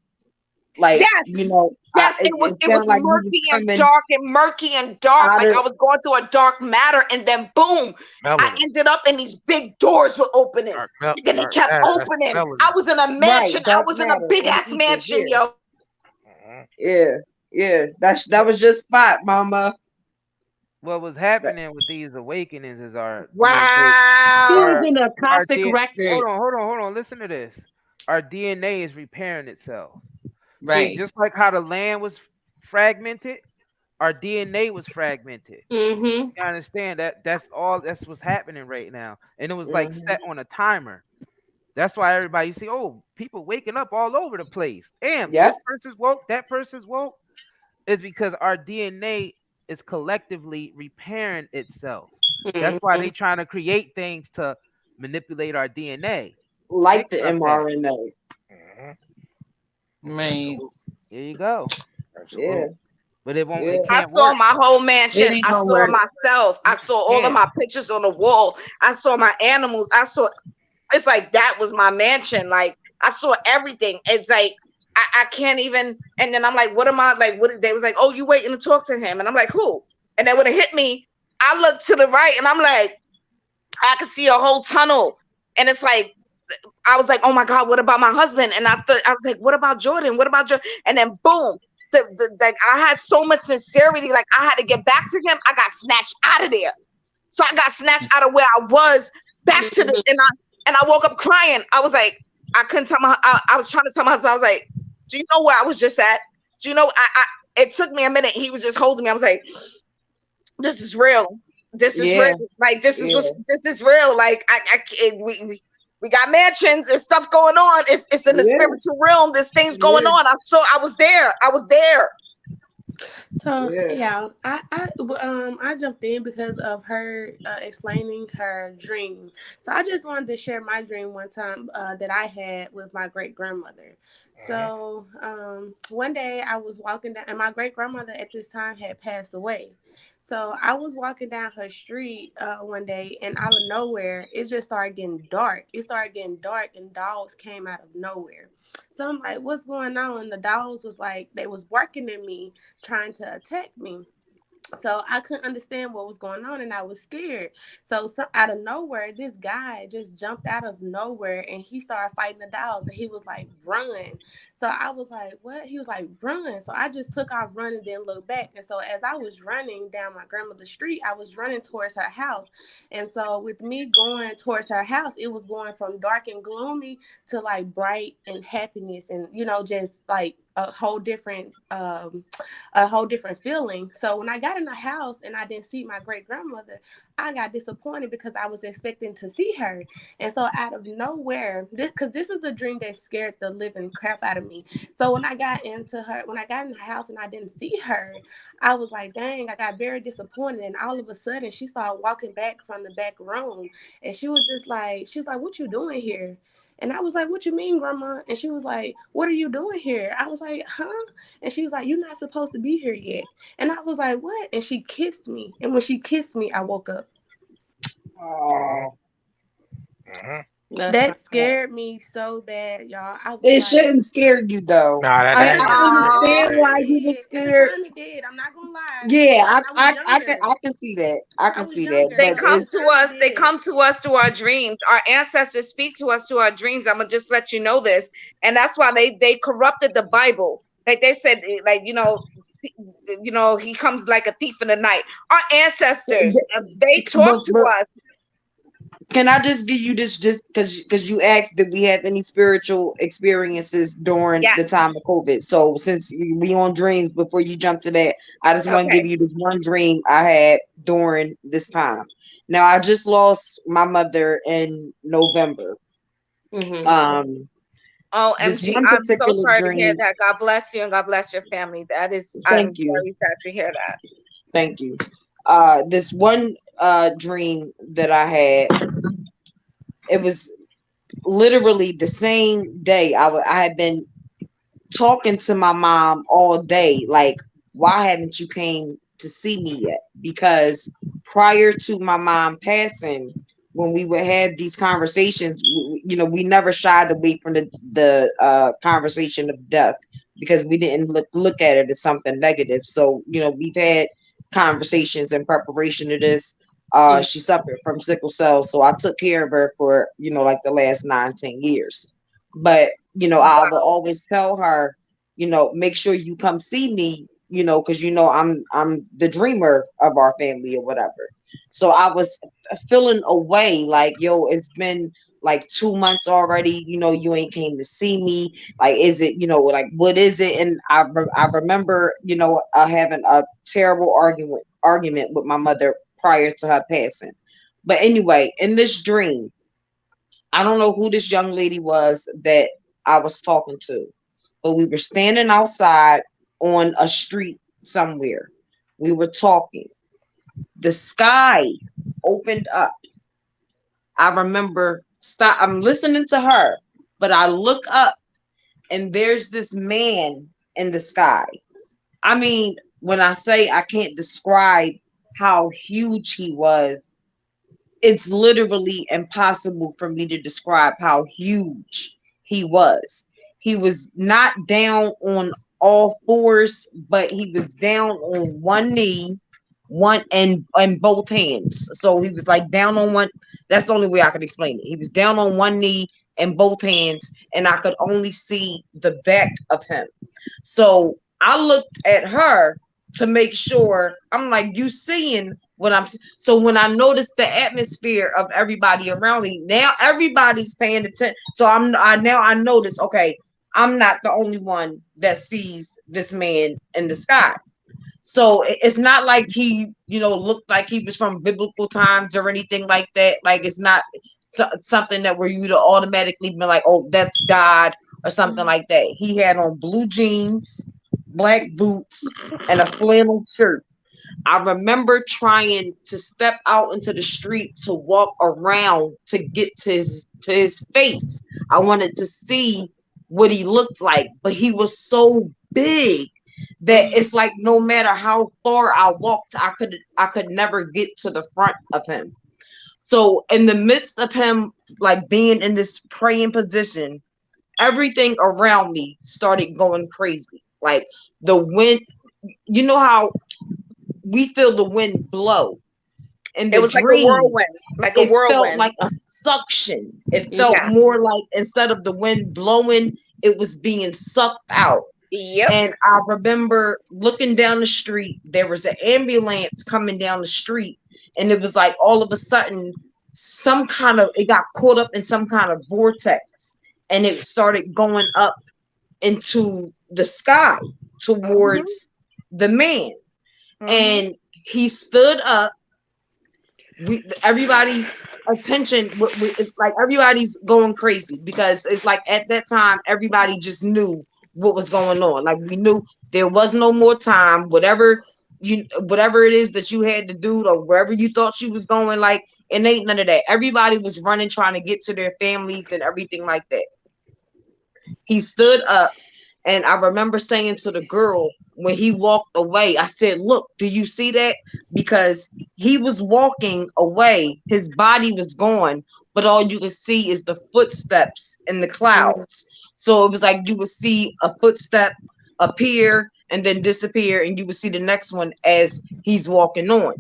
Like, you know, it was like murky and dark and murky and dark. Like I was going through a dark matter, and then boom, I ended up in these big doors were opening. And then it kept opening. I was in a mansion. I was in a big ass mansion, yo. Yeah. That was your spot, mama. What was happening with these awakenings is our wow. In a Cosmic record. Hold on. Listen to this. Our DNA is repairing itself. Right. See, just like how the land was fragmented, our DNA was fragmented. You understand that? That's what's happening right now. And it was like set on a timer. That's why everybody see, people waking up all over the place. Damn, this person's woke, that person's woke. It's because our DNA is collectively repairing itself. That's why they trying to create things to manipulate our DNA. Like the mRNA. Right. Here you go. Yeah. But it won't. It I can't saw work. my whole mansion. I saw myself. I saw all of my pictures on the wall. I saw my animals. It's like that was my mansion. Like I saw everything. It's like I can't even. And then I'm like, what am I like? What they was like? Oh, you waiting to talk to him? And I'm like, who? And then when it hit me, I looked to the right, and I'm like, I could see a whole tunnel, and it's like. I was like, oh my God, what about my husband? And I was like, what about Jordan? What about Jordan? And then boom, like I had so much sincerity, like I had to get back to him. I got snatched out of there. So I got snatched out of where I was back to the and I woke up crying. I was like, I couldn't tell I was trying to tell my husband, I was like, do you know where I was just at? Do you know it took me a minute. He was just holding me. I was like, this is real. This is real. Like this is real. Like we got mansions and stuff going on. It's in the spiritual realm. There's things going on. I was there. So I jumped in because of her explaining her dream. So I just wanted to share my dream one time that I had with my great grandmother. So one day I was walking down, and my great grandmother at this time had passed away. So I was walking down her street one day, and out of nowhere, it just started getting dark. It started getting dark, and dogs came out of nowhere. So I'm like, what's going on? And the dogs was like, they was barking at me, trying to attack me. So I couldn't understand what was going on, and I was scared. So out of nowhere, this guy just jumped out of nowhere, and he started fighting the dogs, and he was like, run. So I was like, what? He was like, run. So I just took off running, didn't look back. And so as I was running down my grandmother's street, I was running towards her house. And so with me going towards her house, it was going from dark and gloomy to like bright and happiness, and just like a whole different feeling. So when I got in the house and I didn't see my great grandmother, I got disappointed because I was expecting to see her. And so out of nowhere, because this is the dream that scared the living crap out of me. So when I got in the house and I didn't see her, I was like, dang, I got very disappointed. And all of a sudden she started walking back from the back room, and she was like, what you doing here? And I was like, what you mean, Grandma? And she was like, what are you doing here? I was like, huh? And she was like, you're not supposed to be here yet. And I was like, what? And she kissed me. And when she kissed me, I woke up. Oh. That's That not cool. scared me so bad, y'all. I was It like, shouldn't scare you though. Nah, that I that I that, that, understand that why it you was did. At the scared. time, it did. I'm not gonna lie. Yeah, But I was I younger. can see that. I I can was see that. younger, They But but at come the it's to time, it us. They did. come to us through our dreams. Our ancestors speak to us through our dreams. I'm gonna just let you know this, and that's why they corrupted the Bible. Like they said, like he comes like a thief in the night. Our ancestors, they talk to but us. can I just give you this just because you asked did we have any spiritual experiences during Yeah. the time of COVID? So since we on dreams before you jump to that, I just want to give Okay. you this one dream I had during this time. Now I just lost my mother in November. Mm-hmm. Um, this OMG, one I'm so particular sorry to hear dream. that. God bless you and God bless your family. That is, Thank I'm you, very sad to hear that. thank you. This one dream that I had, it was literally the same day I had been talking to my mom all day like why haven't you came to see me yet, because prior to my mom passing, when we would have these conversations, we never shied away from the conversation of death because we didn't look at it as something negative. So we've had conversations in preparation to this. She suffered from sickle cell, so I took care of her for like the last 9-10 years. But I will Wow. always tell her, make sure you come see me, because I'm the dreamer of our family or whatever. So I was feeling away, like, yo, it's been like 2 months already, you ain't came to see me. Like, is it, like, what is it? And I remember, having a terrible argument with my mother prior to her passing. But anyway, in this dream, I don't know who this young lady was that I was talking to, but we were standing outside on a street somewhere. We were talking. The sky opened up. I remember I'm listening to her, but I look up and there's this man in the sky. I mean, when I say I can't describe how huge he was, it's literally impossible for me to describe how huge he was. He was not down on all fours, but he was down on one knee, one and both hands. So he was like down on one. That's the only way I could explain it. He was down on one knee and both hands, and I could only see the back of him. So I looked at her to make sure. I'm like, you seeing what so when I noticed the atmosphere of everybody around me, now everybody's paying attention. So I notice, okay, I'm not the only one that sees this man in the sky. So it's not like he, looked like he was from biblical times or anything like that. Like it's not something that where you'd automatically be like, oh, that's God or something like that. He had on blue jeans, black boots, and a flannel shirt. I remember trying to step out into the street to walk around to get to his face. I wanted to see what he looked like, but he was so big that it's like no matter how far I walked, I could never get to the front of him. So in the midst of him like being in this praying position, everything around me started going crazy. Like the wind, you know how we feel the wind blow. In It the was like a dream, whirlwind, like a it felt whirlwind. like a suction. It felt Yeah. more like instead of the wind blowing, it was being sucked out. Yep. And I remember looking down the street, there was an ambulance coming down the street, and it was like all of a sudden, it got caught up in some kind of vortex, and it started going up into the sky Hmm. towards the man. Hmm. And he stood up. Everybody's attention, it's like everybody's going crazy because it's like at that time everybody just knew what was going on. Like we knew there was no more time. Whatever it is that you had to do or wherever you thought you was going, like it ain't none of that. Everybody was running trying to get to their families and everything like that. He stood up, and I remember saying to the girl when he walked away, I said, look, do you see that? Because he was walking away, his body was gone, but all you could see is the footsteps in the clouds. So it was like you would see a footstep appear and then disappear, and you would see the next one as he's walking on.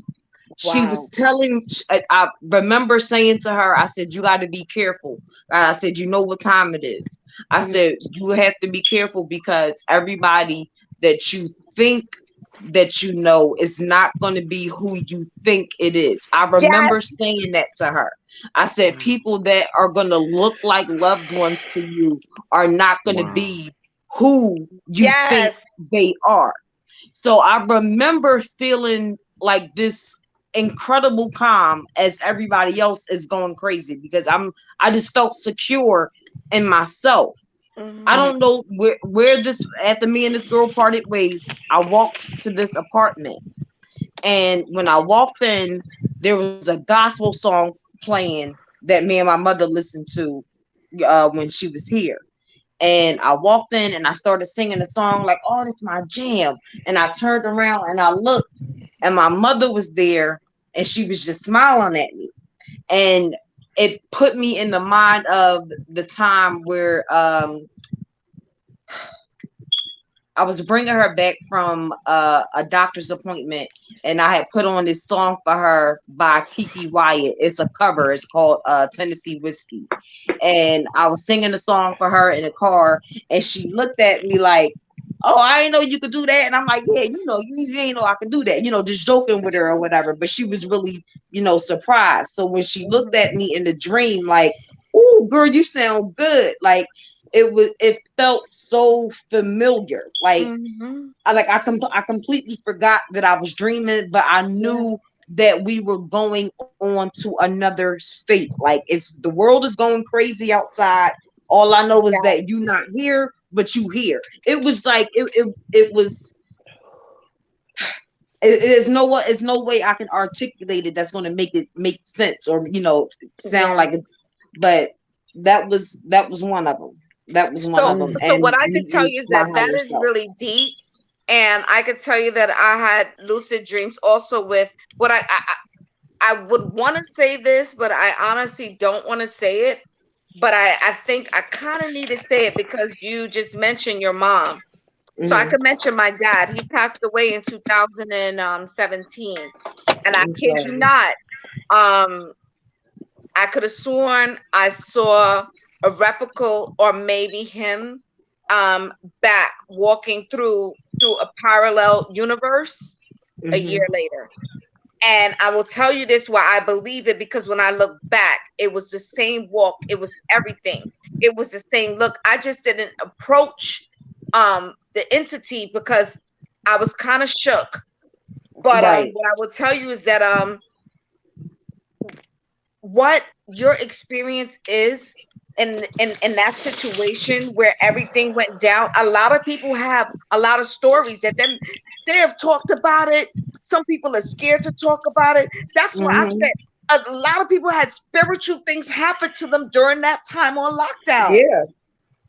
She Wow. was telling, I remember saying to her, I said, you got to be careful. I said, you know what time it is. I said, you have to be careful because everybody that you think that you know is not going to be who you think it is. I remember Yes. saying that to her. I said, people that are going to look like loved ones to you are not going to Wow. be who you think Yes. they are. So I remember feeling like this incredible calm as everybody else is going crazy because I just felt secure in myself. I Mhm. don't know where this after me and this girl parted ways. I walked to this apartment, and when I walked in, there was a gospel song playing that me and my mother listened to when she was here. And I walked in and I started singing the song like, oh, this is my jam. And I turned around and I looked, and my mother was there, and she was just smiling at me. And it put me in the mind of the time where I was bringing her back from a doctor's appointment, and I had put on this song for her by Kiki Wyatt. It's a cover. It's called Tennessee Whiskey. And I was singing the song for her in the car, and she looked at me like, oh, I didn't know you could do that. And I'm like, yeah, you ain't know I could do that, just joking with her or whatever. But she was really, surprised. So when she looked at me in the dream, like, oh, girl, you sound good. Like, it felt so familiar. Like, Mhm. I completely forgot that I was dreaming, but I knew that we were going on to another state. Like, it's the world is going crazy outside. All I know is that you not here, but you here. It was like it was. It's no way I can articulate it that's going to make it make sense or sound Yeah. like it's. But that was one of them. That was one of them, So what and I could tell meeting you is my that higher is self. really deep, and I could tell you that I had lucid dreams also with what I would want to say this, but I honestly don't want to say it. But I think I kind of need to say it because you just mentioned your mom. So I Mm-hmm. could mention my dad. He passed away in 2017. And I I'm kid you sorry. not, I could have sworn I saw a replica or maybe him back walking through a parallel universe a Mm-hmm. year later. And I will tell you this why I believe it because when I look back, it was the same walk, it was everything. It was the same look. I just didn't approach the entity because I was kind of shook. But Right. what I will tell you is that what your experience is in that situation where everything went down. A lot of people have a lot of stories that then they have talked about it. Some people are scared to talk about it. That's why I Mm-hmm. said a lot of people had spiritual things happen to them during that time on lockdown, Yeah.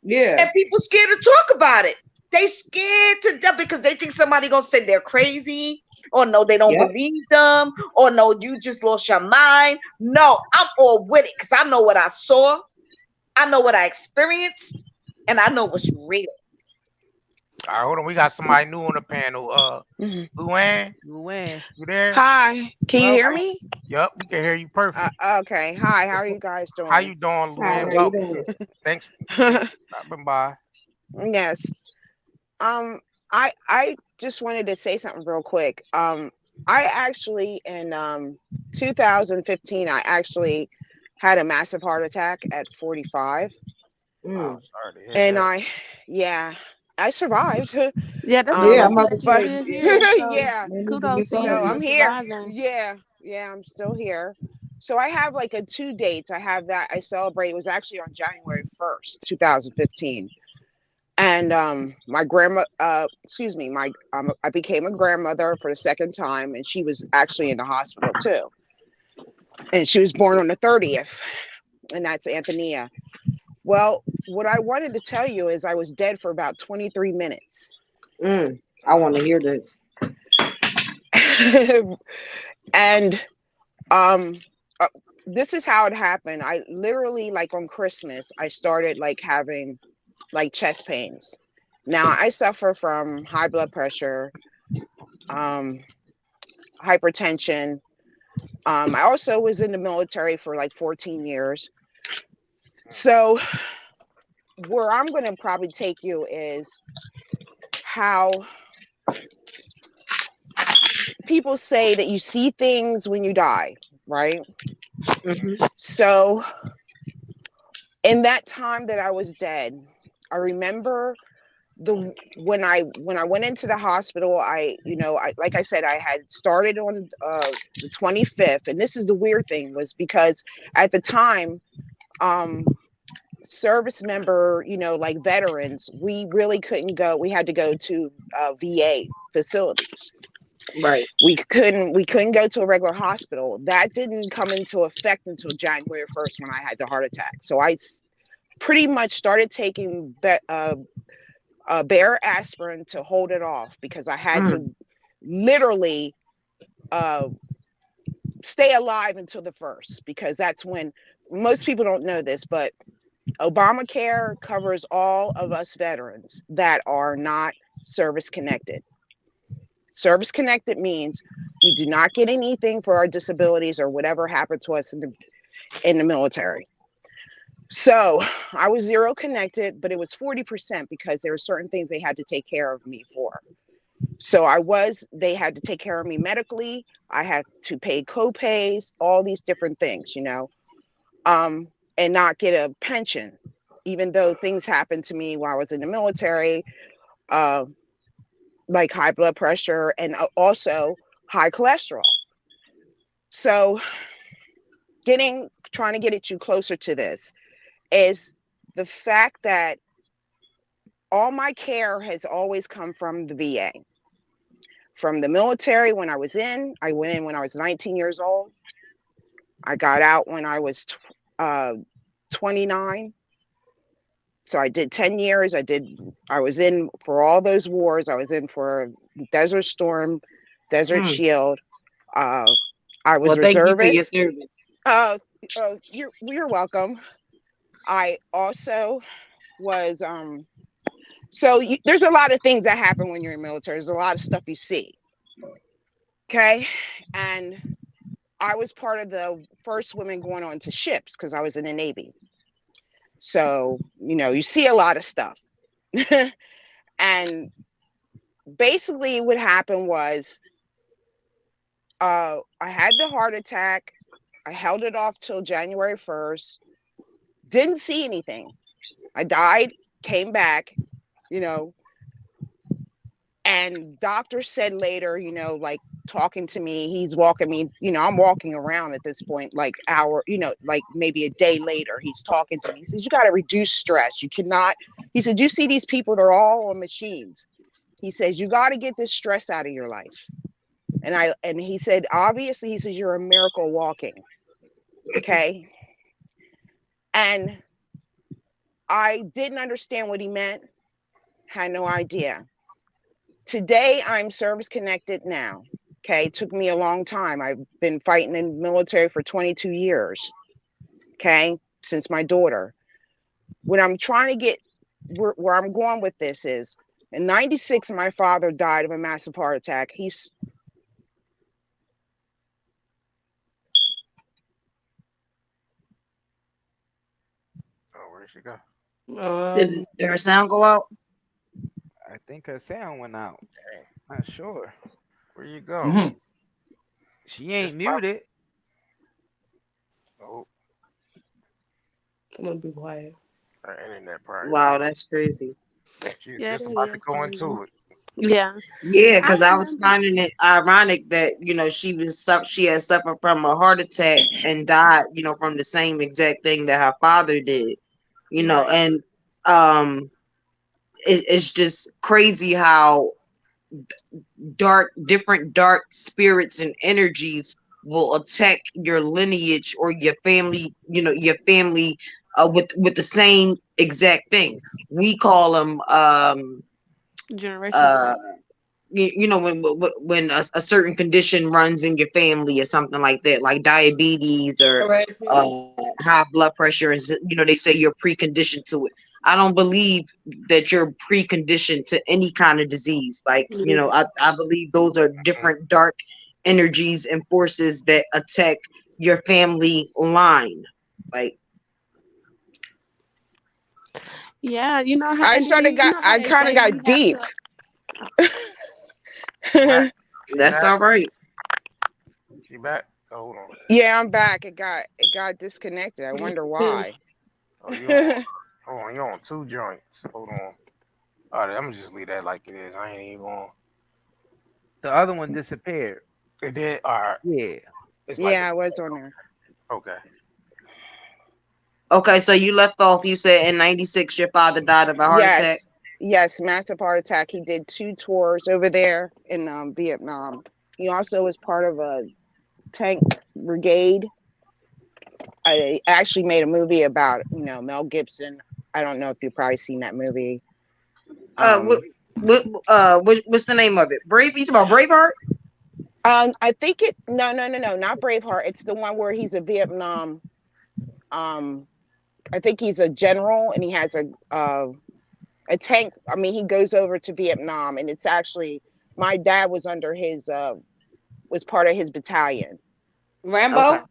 Yeah. and people scared to talk about it. They scared to death because they think somebody gonna say they're crazy, or no, they don't Yep. believe them, or no, you just lost your mind. No, I'm all with it because I know what I saw, I know what I experienced, and I know what's real. All right, hold on. We got somebody new on the panel. Mhm. Luann, Luann. you there? Hi, can you Well, hear me? yup, we can hear you perfect. Okay. Hi, how What's are up? you guys How doing? you doing, Hi, Luann? how you Well, doing? thanks for stopping by. Yes. Um, I just wanted to say something real quick. I actually in 2015 I actually had a massive heart attack at 45, Oh, Mm. sorry to hear and that. yeah, I survived. Yeah, that's Yeah, I'm crazy about to that you're But say, still yeah, here. So yeah, man, need to be kudos to so you sorry. for I'm here. surviving. Yeah, I'm still here. So I have like a two dates. I have that I celebrate. It was actually on January 1st, 2015. And my grandma excuse me, my I became a grandmother for the second time, and she was actually in the hospital too. And she was born on the 30th, and that's Antonia. Well, what I wanted to tell you is I was dead for about 23 minutes. I want to hear this. And um this is how it happened. I literally, like on Christmas, I started like having like chest pains. Now I suffer from high blood pressure, um, hypertension. I also was in the military for like 14 years. So where I'm going to probably take you is how people say that you see things when you die, right? So in that time that I was dead, I remember the when I went into the hospital, I like I said, I had started on the 25th, and this is the weird thing, was because at the time, um service member, like veterans, we really couldn't go. We had to go to VA facilities. Right. We couldn't go to a regular hospital. That didn't come into effect until January 1st when I had the heart attack. So pretty much started taking bare aspirin to hold it off, because I had to literally stay alive until the first, because that's when, most people don't know this, but Obamacare covers all of us veterans that are not service connected. Service connected means we do not get anything for our disabilities or whatever happened to us in the military. So I was zero connected, but it was 40% because there were certain things they had to take care of me for. So they had to take care of me medically. I had to pay co-pays, all these different things, and not get a pension, even though things happened to me while I was in the military, like high blood pressure and also high cholesterol. So trying to get it you closer to this is the fact that all my care has always come from the VA. From the military, I went in when I was 19 years old. I got out when I was 29. So I did 10 years. I was in for all those wars. I was in for Desert Storm, Desert Shield. I was Well, thank you for your reservist. service. You're welcome. I also was so there's a lot of things that happen when you're in the military. There's a lot of stuff you see. Okay. And I was part of the first women going on to ships because I was in the Navy. So, you see a lot of stuff. And basically what happened was I had the heart attack. I held it off till January 1st. Didn't see anything. I died, came back, and doctor said later, like talking to me, he's walking me, I'm walking around at this point, like like maybe a day later, he's talking to me. He says, you got to reduce stress. You cannot, he said, you see these people, they're all on machines. He says, you got to get this stress out of your life. And he said, obviously, he says, you're a miracle walking. Okay. And I didn't understand what he meant. Had no idea. Today, I'm service connected now. Okay. It took me a long time. I've been fighting in the military for 22 years. Okay. Since my daughter. What I'm trying to get, where I'm going with this is, in 96, my father died of a massive heart attack. Oh, where'd she go? Did her sound go out? I think her sound went out. Not sure. Where you go? She ain't muted. Oh, Someone be quiet. her internet probably. Wow, that's crazy. Yeah, Just it about to is go crazy. into it. Yeah. Yeah, I because I was remember. finding it ironic that she had suffered from a heart attack and died, from the same exact thing that her father did, Right. and it's just crazy how different dark spirits and energies will attack your lineage or your family, with the same exact thing. We call them Generational uh curse. you know, when a certain condition runs in your family or something like that, like diabetes or high blood pressure, and you know, they say you're preconditioned to it. I don't believe that you're preconditioned to any kind of disease. Like, you know, I believe those are different dark energies and forces that attack your family line. Like, Yeah, you know how, I and then started you got know how I they kind of say we got have deep. Back. She that's back. all right. She back. Oh, hold on. Yeah, I'm back. It got disconnected. I wonder why. Oh, you on? Hold on. You on two joints? Hold on. All right, I'm gonna just leave that like it is. I ain't even going. The other one disappeared. It did. All right. Yeah. It's like Yeah, I was on there. okay. Okay, so you left off. You said in '96 your father died of a heart attack. Yes, massive heart attack. He did 2 tours over there in Vietnam. He also was part of a tank brigade. I actually made a movie about, you know, Mel Gibson. I don't know if you've probably seen that movie. What, what's the name of it? Brave? You talking about Braveheart? I think no, not Braveheart. It's the one where he's a Vietnam. I think he's a general and he has a tank. I mean, he goes over to Vietnam, and it's actually my dad was under his was part of his battalion. Rambo. Okay.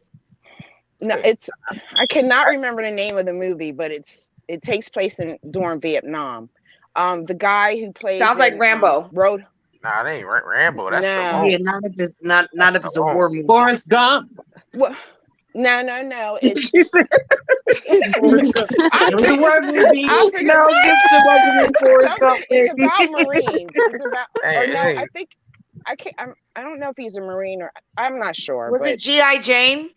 No, it's I cannot remember the name of the movie, but it takes place during Vietnam. The guy who plays Sounds like Rambo. Road. Nah, it ain't Rambo. That's the No. wrong. Yeah, not if it's not That's if the it's a wrong. war movie. Forrest Gump. What? No. It's She said- Forrest Gump. I It was a figured. war movie. I figured Mel Gibson wasn't in Forrest Gump, it's baby. about Marines. It's about or Hey, no, hey. I think I can't. I don't know if he's a Marine or I'm not sure. Was But it G.I. Jane?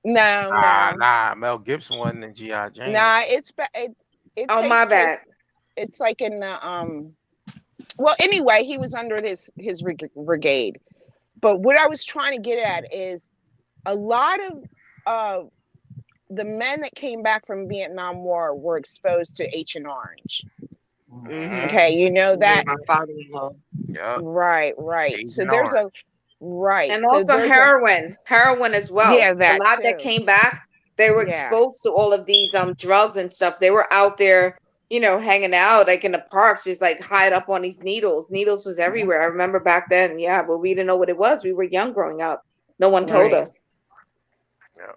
no. Nah. Mel Gibson wasn't in G.I. Jane. Nah, it Oh, takes my bad. place. It's like in the Well, anyway, he was under his brigade. But what I was trying to get at is a lot of the men that came back from Vietnam War were exposed to Agent Orange. Mm-hmm. Okay, you know that. My father-in-law. Yeah. Right. So Agent there's Orange. And So also there's heroin as well. yeah, A that lot that too. came back, they were Yeah. exposed to all of these drugs and stuff. They were out there, you know, hanging out like in the parks, just like hide up on these needles. Needles was everywhere. I remember back then, yeah, but we didn't know what it was. We were young growing up. No one told Right. us. Yeah.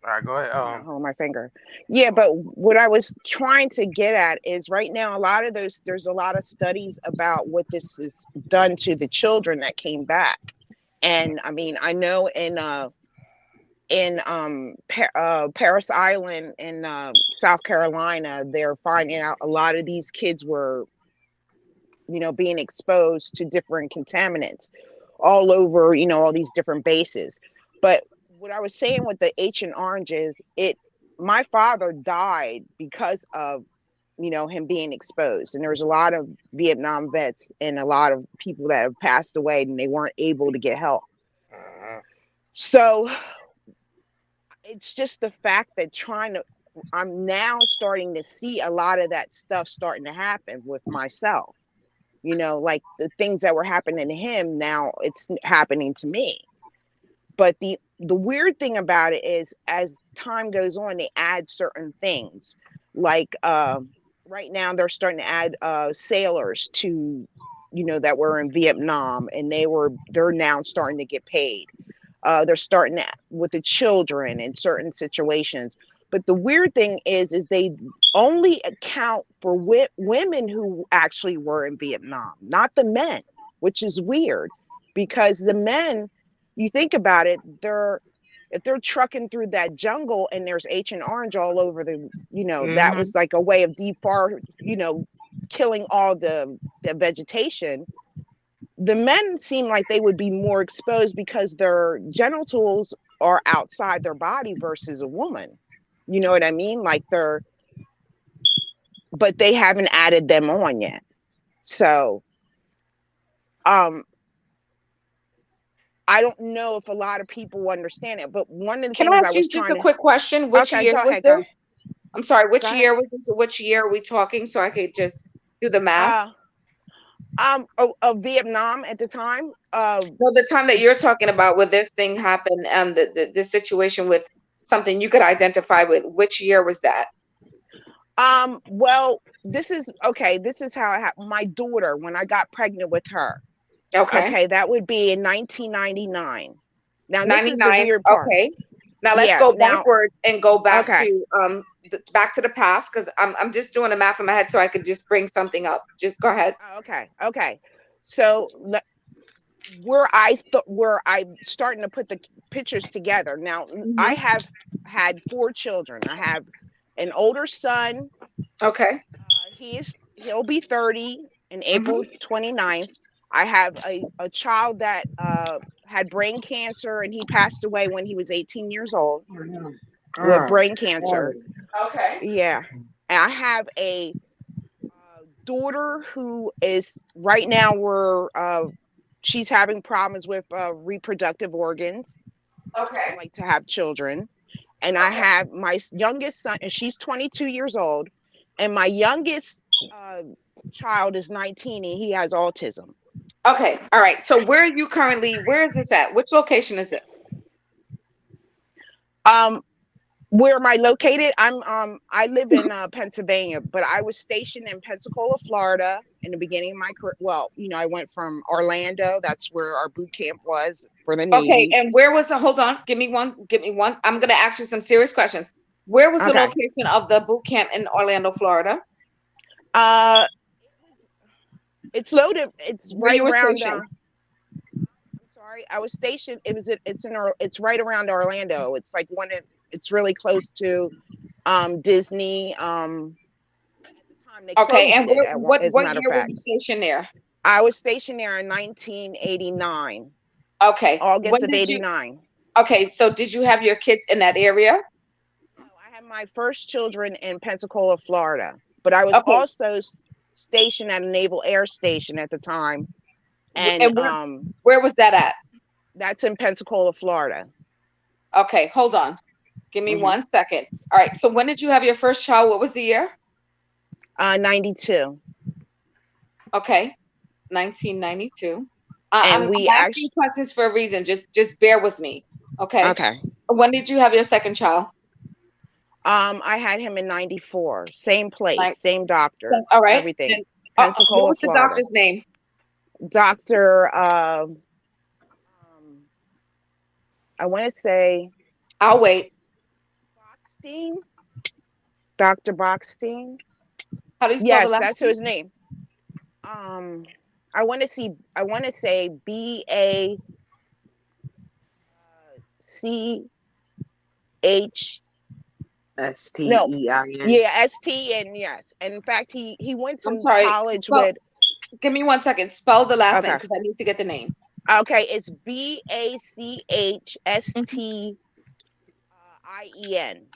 All right, go ahead. Hold my finger. Yeah, but what I was trying to get at is right now there's a lot of studies about what this has done to the children that came back. And I mean, I know in Paris Island in South Carolina, they're finding out a lot of these kids were, you know, being exposed to different contaminants all over, you know, all these different bases. But what I was saying with the Agent Orange is my father died because of, you know, him being exposed. And there's a lot of Vietnam vets and a lot of people that have passed away and they weren't able to get help. So it's just the fact that I'm now starting to see a lot of that stuff starting to happen with myself. You know, like the things that were happening to him, now it's happening to me. But the weird thing about it is as time goes on, they add certain things. Like right now they're starting to add sailors to, you know, that were in Vietnam, and they're now starting to get paid. They're starting with the children in certain situations. But the weird thing is they only account for women who actually were in Vietnam, not the men, which is weird because the men, you think about it, if they're trucking through that jungle and there's Agent Orange all over the, you know, that was like a way of killing all the vegetation. The men seem like they would be more exposed because their genitals are outside their body versus a woman. You know what I mean? Like but they haven't added them on yet. So, I don't know if a lot of people understand it, but one of the Can I things I ask was you just trying a to. quick question? Which Okay, year go was ahead, girl. this? I'm sorry, which Go ahead. year was this? Which year are we talking so I could just do the math? Of Vietnam at the time. Well, the time that you're talking about where this thing happened and the situation with something you could identify with, which year was that? Well, this is okay. This is how it happened. My daughter, when I got pregnant with her, Okay. okay, that would be in 1999. Now, this is the 99. weird part. Okay. Now let's Yeah. go Now, backward and go back okay, to back to the past because I'm just doing the math in my head so I could just bring something up. Just go ahead. okay. So where I'm starting to put the pictures together. Now, I Hmm. have had 4 children. I have an older son. Okay. He'll be 30 in April Hmm. 29th. I have a child that had brain cancer, and he passed away when he was 18 years old with brain cancer. Okay. Yeah. And I have a daughter who is right now she's having problems with reproductive organs. Okay. Like to have children. And I Okay. have my youngest son, and she's 22 years old, and my youngest child is 19, and he has autism. Okay. All right. So where are you currently? Where is this at? Which location is this? Um, where am I located? I live in Pennsylvania, but I was stationed in Pensacola, Florida in the beginning of my career. Well, I went from Orlando, that's where our boot camp was for the Okay. Navy. And where was the? Hold on. Give me one. Give me one. I'm gonna ask you some serious questions. Where was the Okay. location of the boot camp in Orlando, Florida? Uh it's loaded. It's Where right you were around stationed? I'm sorry. I was stationed. It's right around Orlando. It's like it's really close to Disney. At the time they Okay. closed And it, as a what matter of year were you fact. stationed there? I was stationed there in 1989, Okay. August When of did you? 89. Okay. So did you have your kids in that area? No, I had my first children in Pensacola, Florida, but I was Okay. also stationed at a naval air station at the time, and And where was that at? that's in Pensacola, Florida. Okay. Hold on. Give me Hmm. 1 second. All right. So when did you have your first child? What was the year? 92. Okay. 1992. And I'm we asking actually, questions for a reason. Just bear with me. Okay. okay. When did you have your second child? I had him in 94. Same Like, place, same doctor, all right. everything. And what Pensacola, was the Florida. doctor's name? Doctor, I want to say I'll wait. Boxstein. Dr. Boxstein. How do you spell the Yes, last that's name? his name. Um, I want to say BACH. No, STEIN. yeah, ST, and yes, and in fact, he went I'm to sorry. college Spell, with. give me 1 second. Spell the last name Okay, because I need to get the name. okay, it's Mhm. BACHSTIEN.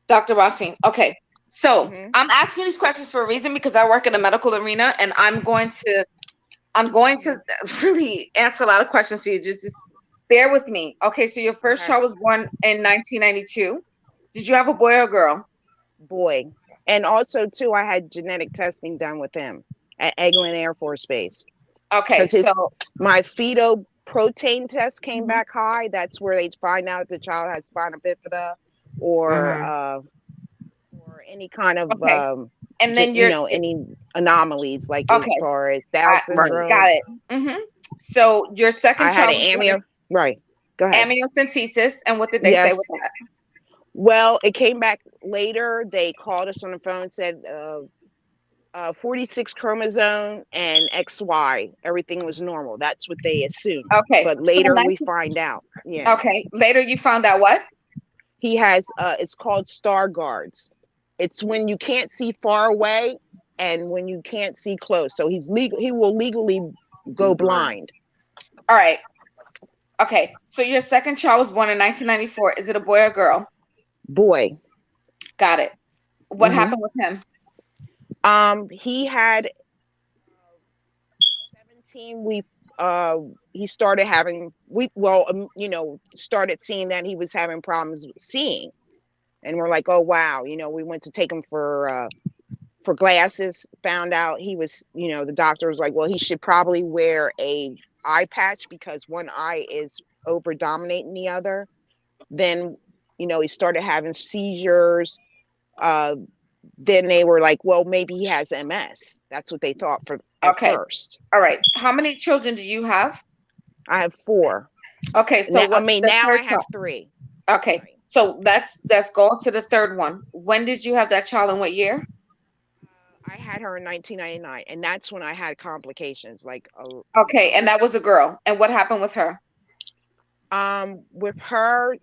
Dr. Rossin. Okay. So Mm-hmm. I'm asking these questions for a reason because I work in the medical arena and I'm going to really answer a lot of questions for you. Just bear with me. Okay, so your first Okay, child was born in 1992. Did you have a boy or girl? boy, and also too, I had genetic testing done with him at Eglin Air Force Base Okay, because so my fetal protein test came mhm, back high. That's where they find out if the child has spina bifida or Mm-hmm. any kind of okay, and then you're any anomalies like as okay. far as Down I Right. got syndrome. it. So your second I had child an was born right. Go ahead. amniocentesis, and what did they say with Yes. that? Well, it came back later. They called us on the phone, said 46 chromosome and XY. Everything was normal. That's what they assumed. Okay, But so later we find out. Yeah. okay, later you found out what? He has it's called star guards. It's when you can't see far away and when you can't see close. So he will legally go Blind. blind. All right. Okay, so your second child was born in 1994. Is it a boy or girl? Boy. Got it. What Hmm. happened with him? He had 17. He started having started seeing that he was having problems seeing, and we're like, oh wow, we went to take him for for glasses. Found out he was, the doctor was like, well, he should probably wear a eye patch because one eye is over dominating the other. Then, he started having seizures. Then they were like, well, maybe he has MS. That's what they thought at Okay. first. All right. How many children do you have? I have 4. Okay, so Now, what's the now I third have child? 3. Okay, Right. so let's go on to the third one. When did you have that child and what year? I had her in 1999, and that's when I had complications. Okay, and that was a girl. And what happened with her? With her,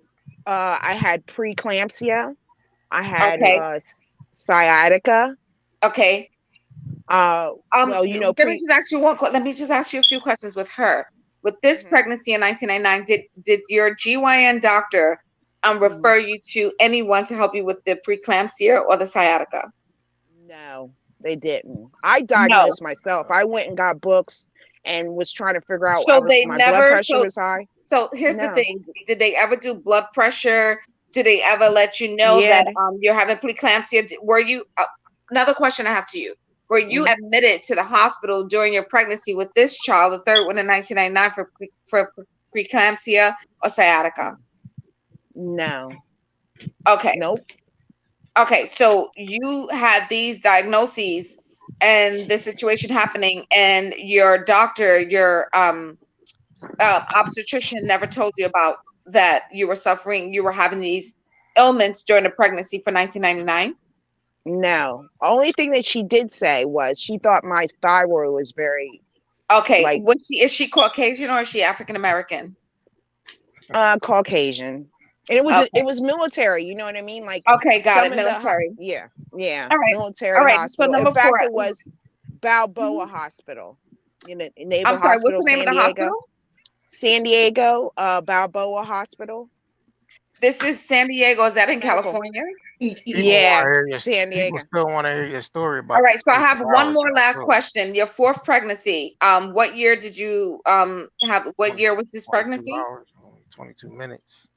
I had preeclampsia. I had Okay. sciatica. Okay. Well, Let me just ask you let me just ask you a few questions with her. With this pregnancy in 1999, did your GYN doctor refer you to anyone to help you with the preeclampsia or the sciatica? No, they didn't. I No. diagnosed myself. I went and got books and was trying to figure out. So they my blood never. pressure was high. So here's the No. thing: did they ever do blood pressure? Did they ever let you know Yeah, that you're having preeclampsia? Were you? Another question I have to you: were you admitted to the hospital during your pregnancy with this child, the third one in 1999, for preeclampsia or sciatica? No. Okay. Nope. Okay, so you had these diagnoses and the situation happening, and your doctor, your obstetrician, never told you about that you were suffering, you were having these ailments during the pregnancy for 1999. No. Only thing that she did say was she thought my thyroid was very. Okay, is she Caucasian or is she African American? Caucasian. And it was military, you know what I mean? Okay, got it. Some of Military. yeah, All right. military All right. So hospital. number In fact, 4. it was Balboa Hospital, Naval I'm sorry. What's Hospital, the name of San the Diego. hospital? San Diego, Balboa Hospital. This is San Diego. Is that in Medical. California? Yeah, San Diego. People still want to hear your story about. All right, so I the have one more biology last of question. Your 4th pregnancy. What year did you have? What year was this 22 pregnancy? hours, only 22 minutes.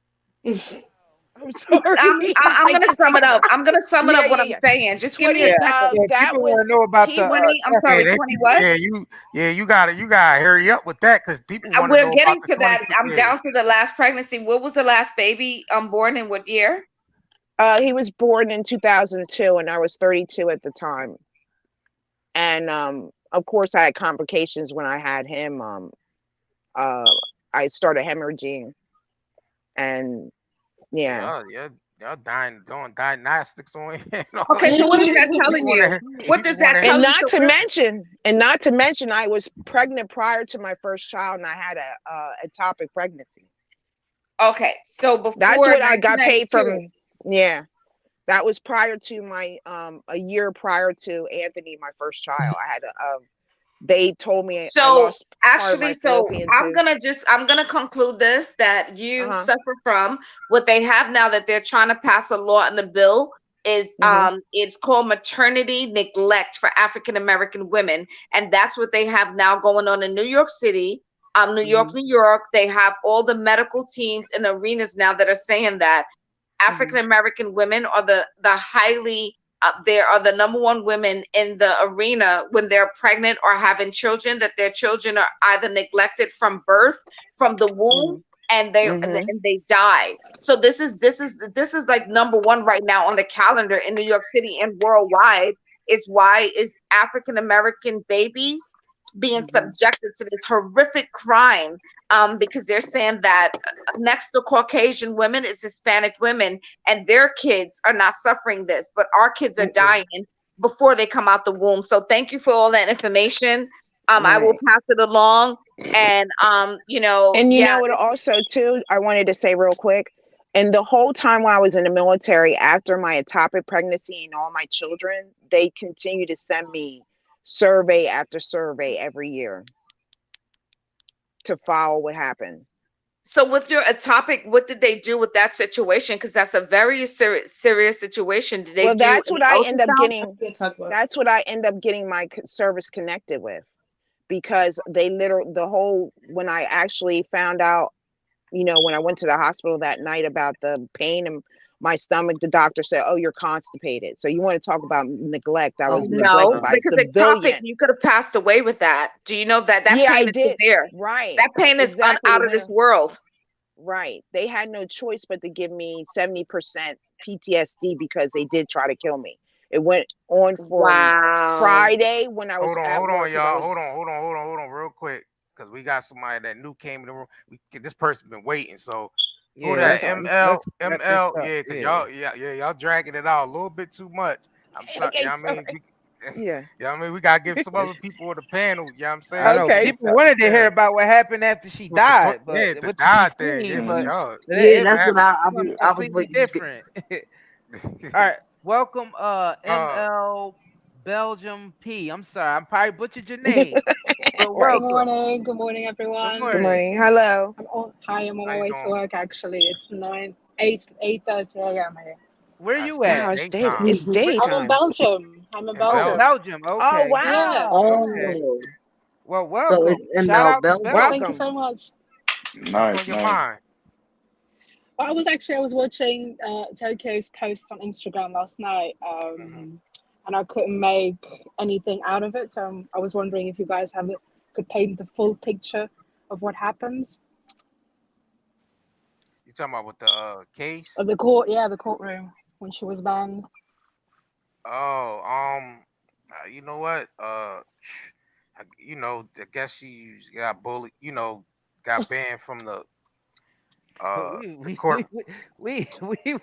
I'm sorry. I'm gonna sum it up. I'm gonna sum it up what I'm saying. Just give me a second. That people was want to know about the. 20. I'm sorry, 20 what? You gotta hurry up with that because people want to We're know getting about the to that. 22. I'm down to the last pregnancy. What was the last baby born in what year? He was born in 2002, and I was 32 at the time. And of course, I had complications when I had him. I started hemorrhaging, and yeah. Y'all doing diagnostics on. Okay, so what is that telling you? What does that tell And you? not to mention, I was pregnant prior to my first child, and I had a ectopic pregnancy. Okay, so before that's what I got paid 1992. from. Yeah, that was prior to my a year prior to Anthony, my first child. I had they told me I So lost part of actually, my so fallopian I'm tube. gonna conclude this that you suffer from what they have now that they're trying to pass a law in the bill is it's called maternity neglect for African American women, and that's what they have now going on in New York City, New York. They have all the medical teams and arenas now that are saying that African American women are the highly they are the number one women in the arena when they're pregnant or having children, that their children are either neglected from birth, from the womb, and they die. So this is like number one right now on the calendar in New York City and worldwide. Is why is African American babies being subjected to this horrific crime, because they're saying that next to Caucasian women is Hispanic women, and their kids are not suffering this, but our kids are dying before they come out the womb. So thank you for all that information. I will pass it along, and And you know what? Also, too, I wanted to say real quick. And the whole time while I was in the military, after my ectopic pregnancy and all my children, they continue to send me survey after survey every year to follow what happened. So with your ectopic, what did they do with that situation? Because that's a very serious situation. Did they do that's what I end up ultrasound? getting. That's what I end up getting my service connected with, because they literally when I actually found out, when I went to the hospital that night about the pain and my stomach. The doctor said, "Oh, you're constipated." So you want to talk about neglect? I Oh was No, neglected by wow. because ectopic, civilians. you could have passed away with that. Do you know that Yeah, I pain is did. severe? Right. That pain is Exactly. out It of went this world. right. They had no choice but to give me 70% PTSD because they did try to kill me. It went on from Wow. Friday when I was at Hold work on, because I y'all. was Hold on, real quick, because we got somebody that new came in the room. This person been waiting. So who Yeah, I'm that? sorry. wrap this up. Yeah, because Yeah. y'all dragging it out a little bit too much. I'm sorry. Okay, Yeah, I mean, sorry. Yeah. yeah, I mean, we gotta give some other people on the panel. Yeah, I'm I saying. know Okay. people wanted to hear Yeah, about what happened after she died, but yeah, the what she die thing. Yeah, seen, but but Mhm. y'all. Yeah, it that's was what What something I was completely waiting. different. All right, welcome, happened? ML Belgium P. I'm sorry, I probably butchered your name, but Right. welcome. Good morning, Good everyone. Good morning. morning. Hello. Hi, I'm on How my you way to doing? work. Actually, it's 8:30 a.m. here. Where That's you day at? Oh, daytime it's I'm in daytime. Belgium. I'm in in Oh, Belgium. Belgium. Belgium. Oh Okay. Yeah. wow. Okay. Oh, Well, so it's welcome. Shout ML out to Belgium. Thank you Belgium. Welcome. so much. What's Nice, on your nice. mind? Well, I was watching Tokyo's posts on Instagram last night, Hmm. and I couldn't make anything out of it. So I was wondering if you guys could paint the full picture of what happened You talking about with the case? of the court. Yeah, the courtroom when she was banned. Oh, you know what? I guess she got bullied. Got banned from We the we court. we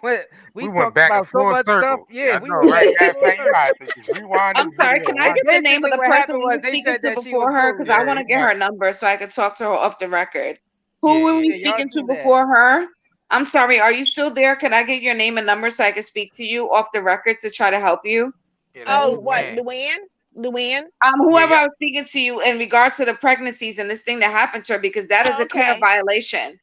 went We we went talked back in about so full much stuff. circle. Yeah, Yeah, I we know, went right? back in Matter of full fact, you circle. might have to just rewind I'm this sorry, video can I But one. get the name of basically, the what person happened we were was they speaking said to that she was before her? Because I bullied. Yeah, want to you get got. her number so I could talk to her off the record. Yeah, Who were yeah. we Yeah, y'all speaking to do that. before her? I'm sorry, are you still there? Can I get your name and number so I can speak to you off the record to try to help you? Yeah, that's Oh, what? Luann. Okay. Luann? Luann? Yeah, Whoever yeah. I was speaking to you in regards to the pregnancies and this thing that happened to her, because that is Oh, a clear okay. violation.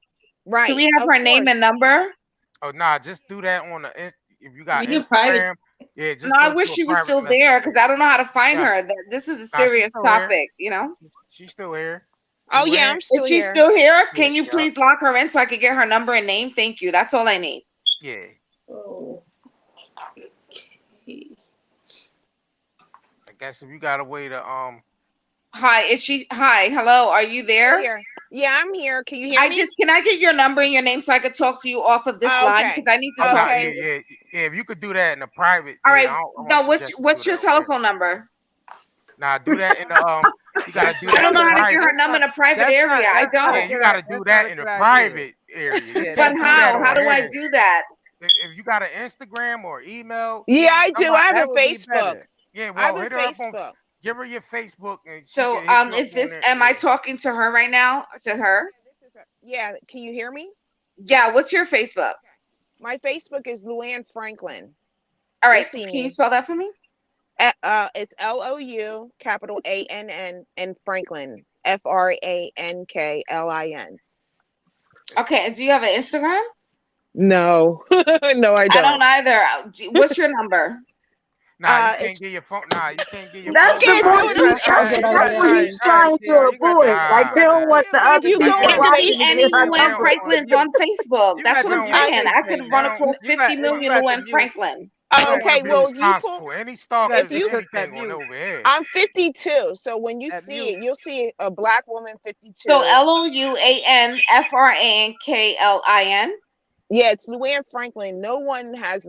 Can we Right. have Of her name and course. number? Oh, nah, just do that on if you got We do private. Instagram. Yeah, No, just I go to wish a she was private still message. there because I don't know how to find Nah, her. This is a nah, she's serious still here. topic, you know? She's still here. Oh yeah, Luann. I'm Is still she here. still here? Yeah, Can you yeah, please lock her in so I can get her number and name? Thank you. That's all I need. yeah. Oh, I guess if you got a way to Hi, hi, hello, are you Still there? here. Yeah, I'm here. Can you hear me? Can I get your number and your name so I could talk to you off of this Oh, line? okay. Because I need to oh talk nah, to yeah, Okay. you. yeah, yeah. If you could do that in the private, All yeah, right. I don't No, suggest you do what's that your over here. telephone number? Nah, do that in the you gotta That's do not I that a in don't the know good. how to get private. her number in a private area. I That's not a Yeah, don't. you good. gotta do That's not that a in good the idea. private area. You Yeah, But that's can't do not a that how? good How over do I here. idea. do that? If you got an Instagram or email, Yeah, I do. I somebody, have a That would be Facebook. better. yeah, I have well, a hit her up on, Facebook. give her your Facebook, and she So, can hit you up is on this? there. Am I Yeah, talking to her right now? To her? This is her. Yeah, can you hear me? Yeah. What's your Facebook? Okay. My Facebook is Luann Franklin. All You'll right. see Can you me. spell that for me? It's Lou capital ANN and Franklin FRANKLIN. Okay. And do you have an Instagram? No, no, I I don't don't. either. What's your number? nah, you can't It's get your phone. Nah, you can't get your That's phone the okay. number Do out point. it there. on. not a good That's Okay, what idea. he's All right, trying to Sierra, you got avoid. that. Like Nah, he You got don't man. want that. the but if other you Like go people you, on It's watching to get her ENE Facebook, they Luen don't, number. Franklin's You, on Facebook. you That's got what to I'm they mute don't, saying. I this I could thing they run now. don't. across You 50 got you million got to Luen mute. Franklin. We don't want okay. to be Well, if you pull, responsible. Any You got stalkers to or if click that anything on mute. over here. I'm 52, so when you That see mute. it, you'll see a black woman So 52. LOUANFRANKLIN. Yeah, it's Luann Franklin. No one has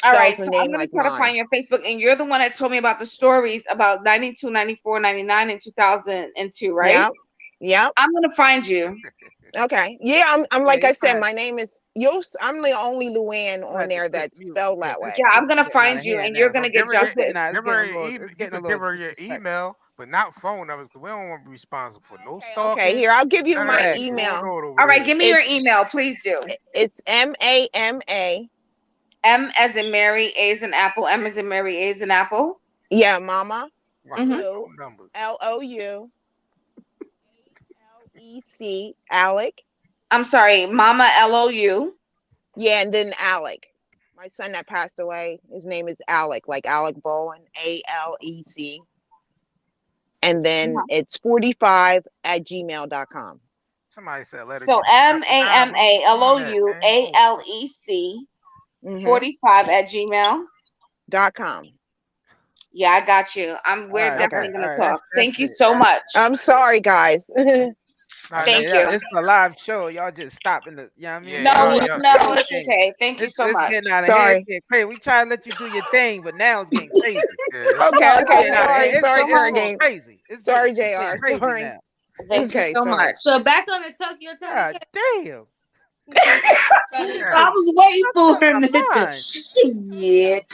All spells right. the So I'm name gonna like try to mine. find your Facebook, and you're the one that told me about the stories about 92, 94, 99, and 2002, right? Yep. Yep. I'm gonna find you. Okay. Yeah, I'm Yeah, like I you said, might my name is I'm the only Luann you on have to there click that's mute spelled because that it's way. Yeah, I'm gonna getting out find of you, hand and you're now. Well, gonna get It's getting justice. out. It's give her getting a your little. It's you getting a could give little her your disrespectful. email, but not phone numbers, because we don't want to be responsible for no Okay, okay. stalking. Here, I'll give you None of my that shit Exactly. going email. on over All right, give there. me your It's email, please do. it's MAMA. M as in Mary, A as in Apple, M as in Mary, A as in Apple. Yeah, Mama. Right, Mm-hmm. Lou phone numbers. LOUALEC Alec. I'm sorry, Mama LOU. Yeah, and then Alec. My son that passed away, his name is Alec, like Alec Bowen, ALEC. And then it's 45@gmail.com. Somebody said let her So get the M fuck A down. M What A we L doing O that, U man? A Oh, L E C 45@gmail.com. Yeah, I got you. We're All definitely right, gonna that's talk. Thank you it. so much. I'm sorry, guys. Thank you. It's a live show. Y'all just stopping the. You know what I mean? Yeah, No, y'all, y'all, no, y'all. it's okay. Thank you so It's much. getting out of hand. Sorry. It's getting crazy. We try to let you do your thing, but now it's getting crazy. Yeah, Okay, It's getting out of hand. sorry, It's going Hurricane. crazy. Sorry, It's getting JR. crazy Sorry. now. Thank you Okay, so sorry. much. So back on the Tokyo Tony God case. damn. I was waiting for him to hit the Fine. shit.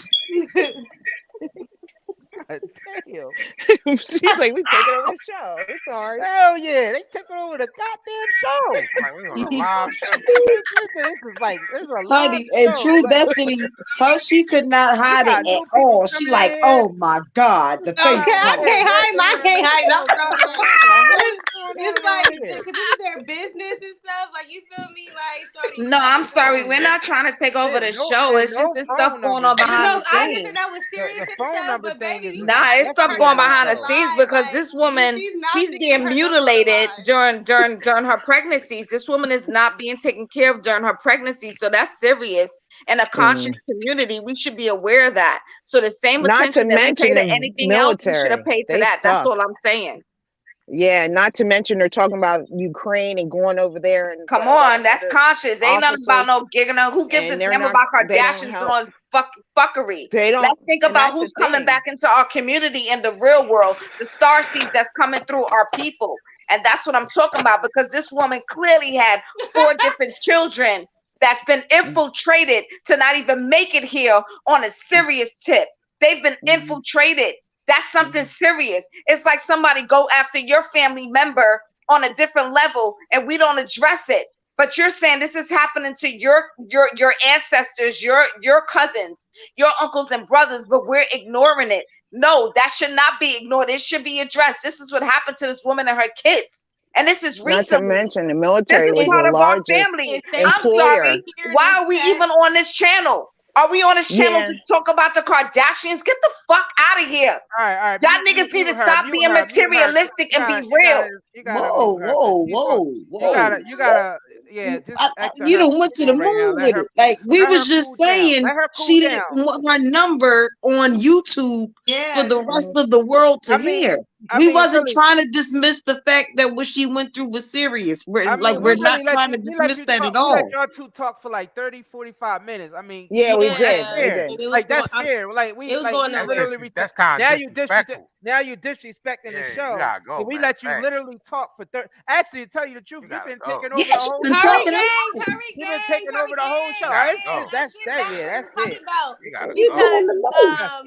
God damn. She's like, we taking over the show. Sorry. Hell yeah. They took over the goddamn show. like we on a live show. This is a live Honey, and show. True But Destiny, she could not you hide it got at new people all. She coming in like, here. oh my God, the Okay, face I card. can't hide. I can't hide. No. What's It's going on like, here? because this is their business and stuff. Like, you feel me? Like, shorty. No, I'm sorry. We're not trying to take over the show. It's just there's stuff phone going numbers. on behind No, the I scenes. understand that was serious The and phone stuff, number but thing baby, is these Nah, people it's are stuff definitely going putting not her behind the on so. scenes live. because Like, this woman, she's not she's finna being get her number on mutilated live. during her pregnancies. This woman is not being taken care of during her pregnancy, so that's serious. In a conscious community, we should be aware of that. So the same Not to attention that we pay mention to the anything else, we should have military. paid to They that. That's suck. all I'm saying. Yeah, not to mention they're talking about Ukraine and going over there and Come letting on, all that's the conscious. Ain't nothing about officers, no gigging. Who gives a and they're damn not. about They don't Kardashians and help. all this fuckery? They don't, Let's think and about that's the who's coming thing. back into our community in the real world. The star seeds that's coming through our people. And that's what I'm talking about because this woman clearly had 4 different children that's been infiltrated to not even make it here on a serious tip. They've been infiltrated. That's something serious. It's like somebody go after your family member on a different level and we don't address it. But you're saying this is happening to your ancestors, your cousins, your uncles and brothers, but we're ignoring it. No, that should not be ignored. It should be addressed. This is what happened to this woman and her kids. And this is Not to recently. mention the This military is was part the of our largest family. I'm employer. sorry. Why are we even on this channel? Are we on this channel Yeah. to talk about the Kardashians? Get the fuck out of here. All right. Y'all niggas need to stop being materialistic and be real. You gotta Whoa, mute her. 'Cause whoa, she's going, whoa, whoa. yeah, just exit You her done from went the to the room right now. moon with it. Like we Let her was just cool down. saying, Let her cool she down. didn't want her number on YouTube for the rest of the world to hear. We wasn't really, trying to dismiss the fact that what she went through was serious. We're we're not trying to dismiss that at we let all. y'all two talk for like 30, 45 minutes. I mean, Yeah, we that's did. We fair. did. Like that's fair. Like we It was going That's literally that's kind now of you disrespectful. now you disrespecting the Yeah, you show. gotta go, And we man. let you Facts. literally talk for 30. Actually, to tell you the truth, you've been taking over Yeah, the she's whole been show. Curry talking a gang, lot. Curry You've been gang, taking over Curry the whole gang. show. You gotta Curry gang. go. Let's get back to what That's we're talking it. about. You gotta You go. doing Because the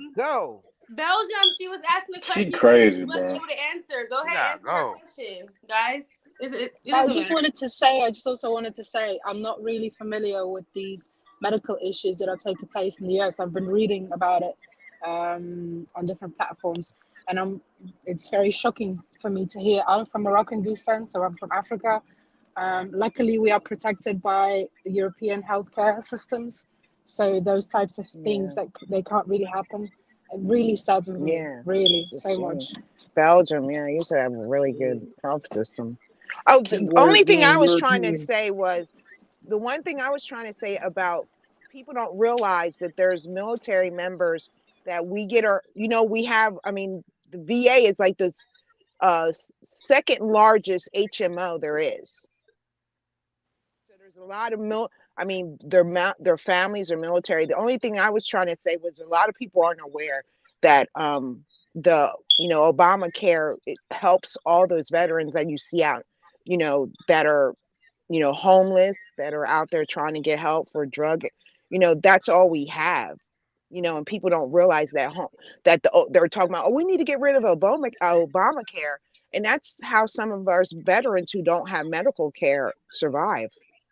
most. Go. Belgium, she was asking the She question, but crazy, she wasn't bro. able to answer. Go You ahead, gotta answer her go. question, guys. It I doesn't just matter. wanted to say, I just also wanted to say, I'm not really familiar with these medical issues that are taking place in the US. I've been reading about it on different platforms, and it's very shocking for me to hear. I'm from Moroccan descent, so I'm from Africa. Luckily, we are protected by European healthcare systems, so those types of things that they can't really happen. It really saddens me, Yeah, really, it's a so shame. much. Belgium, yeah, used to have a really good health system. Oh, the Keyword only thing I being was trying to European. say was the one thing I was trying to say about people don't realize that there's military members that we get our, we have, I mean, the VA is like this second largest HMO there is. So there's a lot of I mean, their families are military. The only thing I was trying to say was a lot of people aren't aware that the Obamacare, it helps all those veterans that you see out, that are homeless, that are out there trying to get help for drug. That's all we have. And people don't realize that they're talking about, oh, we need to get rid of Obamacare, and that's how some of our veterans who don't have medical care survive.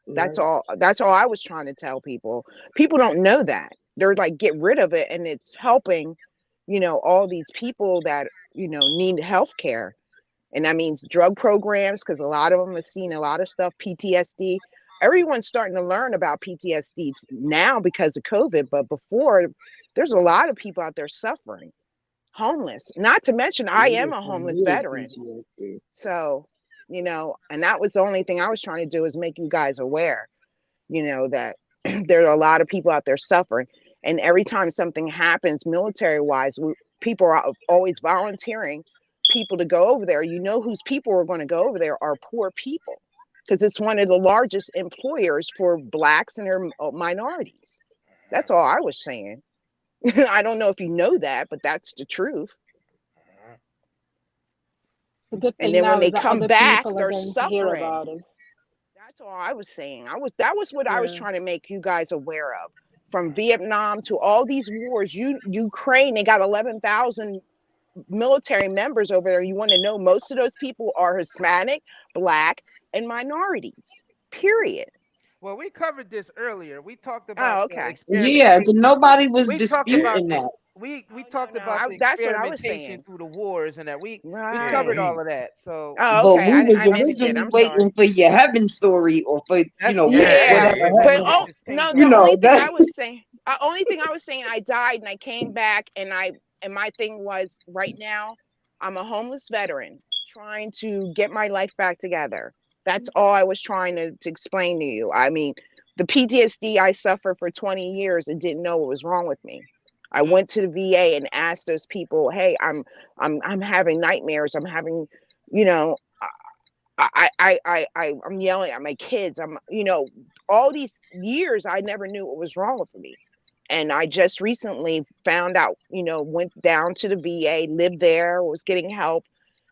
That's all. That's all I was trying to tell people. People don't know that. They're like, get rid of it, and it's helping, all these people that need health care, and that means drug programs, because a lot of them have seen a lot of stuff, PTSD. Everyone's starting to learn about PTSD now because of COVID, but before, there's a lot of people out there suffering, homeless. Not to mention, I am a homeless veteran. So, and that was the only thing I was trying to do is make you guys aware, that There are a lot of people out there suffering, and every time something happens military wise, people are always volunteering people to go over there. You know whose people are going to go over there are poor people, because it's one of the largest employers for blacks and their minorities. That's all I was saying. I don't know if you know that, but that's the truth. The good And thing then when now is they that come other back, people are they're going to hear suffering. about it. That's all I was saying. That was what I was Yeah. trying to make you guys aware of. From Vietnam to all these wars, Ukraine, they got 11,000 military members over there. You want to know, most of those people are Hispanic, black, and minorities. Period. Well, we covered this earlier. We talked about Oh, the okay. Yeah, experimentation. nobody was We talked about disputing the that. we Oh, talked no. about the That's what I was experimentation saying. through the wars and that we Yeah, covered Right. all we of that. So Oh, But okay. we was I missed it. originally I'm sorry. waiting for your heaven story, or for, that's yeah, Yeah, yeah, whatever yeah. that but heaven. shit oh just no, changed the all that. only thing That I was saying, I died and I came back, and my thing was, right now I'm a homeless veteran trying to get my life back together. That's all I was trying to explain to you. I mean, the PTSD I suffered for 20 years and didn't know what was wrong with me. I went to the VA and asked those people, "Hey, I'm having nightmares. I'm having, you know, I'm yelling at my kids. All these years I never knew what was wrong with me. And I just recently found out, went down to the VA, lived there, was getting help,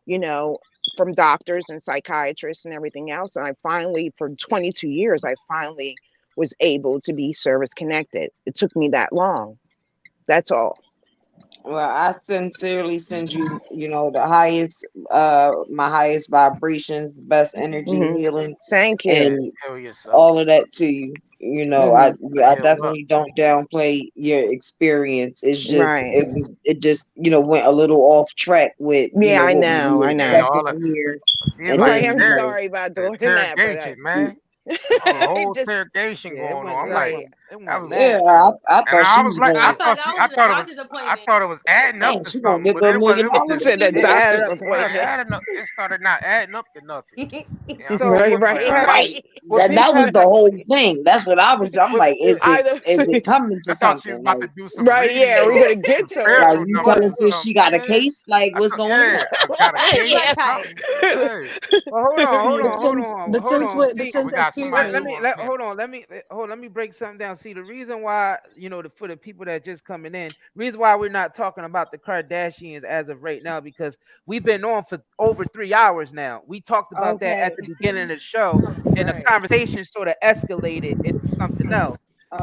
you know, from doctors and psychiatrists and everything else. And I finally, for 22 years, I finally was able to be service connected. It took me that long. That's all. Well, I sincerely send you, the highest, my highest vibrations, best energy, Hmm. healing, Thank you. and Heal yourself. all of that to you. Hmm. I Heal up. definitely don't downplay your experience. It's just Right. it just went a little off track with Yeah, I what we know. were I Yeah, know. expecting all that. to hear, See, it's and like Right. then I'm sorry about the doing that, but interrogation, man. A it whole just, interrogation Yeah, going on. I'm like, right. it that went was, mad. yeah, Long. I and thought I she was was like, I going. thought that was a doctor's I appointment. thought it was adding up Dang, to she gonna something, give but her it $1 was, million it was He just, dollars. said a It added doctor's up it started appointment. nothing. adding up. It started not adding up to nothing. Yeah, I'm So like, Right, what right, all right. Right. right. what That people was the whole thing. That's what I was. I'm what, like, is it Either is it coming to I thought she was something? about Like, to do some right, reading yeah, we're or gonna some get to it. like spiritual you what numbers telling or sis she something, got a man. case? Like, I what's thought, going on? yeah, I got a What is case black or tie? something. Hey, well, hold on, hold But on, hold since, on, but hold since on. we, but See, oh, we since, got excuse somebody let who me, me wants let to. hold on. Let me break something down. See, the reason why, for the people that just coming in, reason why we're not talking about the Kardashians as of right now, because we've been on for over 3 hours now. We talked about that at okay, the beginning of the show, and the Right. conversation sort of escalated into something else.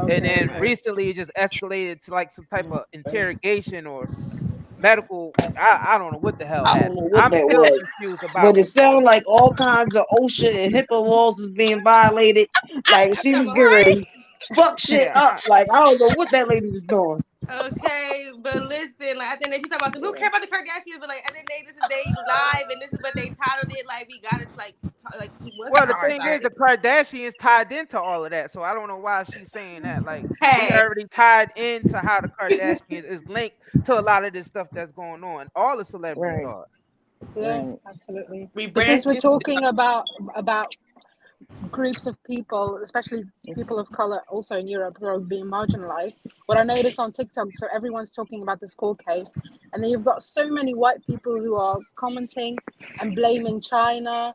And okay, then okay. recently it just escalated to like some type of interrogation or medical. I don't know what the hell I don't happened. know what I'm that still was, confused but about it sounded like all kinds of OSHA and HIPAA laws was being violated. Like she was Come getting on. ready to fuck shit yeah. up. Like I don't know what that lady was doing. Okay, but listen, like at the end of the day, she talking about some who care about the Kardashians, but like at the end of the day, this is they live and this is what they titled it. Like we gotta like keep one Well, step the on Sound one like thing is, that. side. the Kardashians tied into all of that, so I don't know why she's saying that. Like, we Hey, already tied into how the Kardashians is linked to a lot of this stuff that's going on. All the celebrities Right, are. Yeah, right. absolutely. we But since we're branching. talking about groups of people, especially people of color, also in Europe, who are being marginalized. What I noticed on TikTok, so everyone's talking about this court case, and then you've got so many white people who are commenting and blaming China,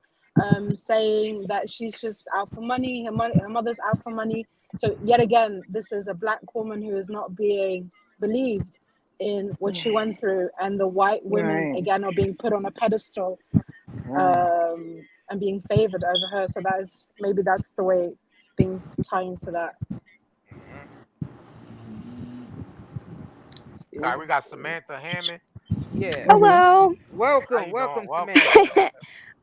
saying that she's just out for money, her mother's out for money. So yet again, this is a black woman who is not being believed in what she went through, and the white women Right. again are being put on a pedestal, Wow. and being favored over her. So that's the way things tie into that. Mhm. All Yeah. right, we got Samantha Hammond. Yeah. Hmm. Hello. How you Welcome, doing? Welcome. Samantha.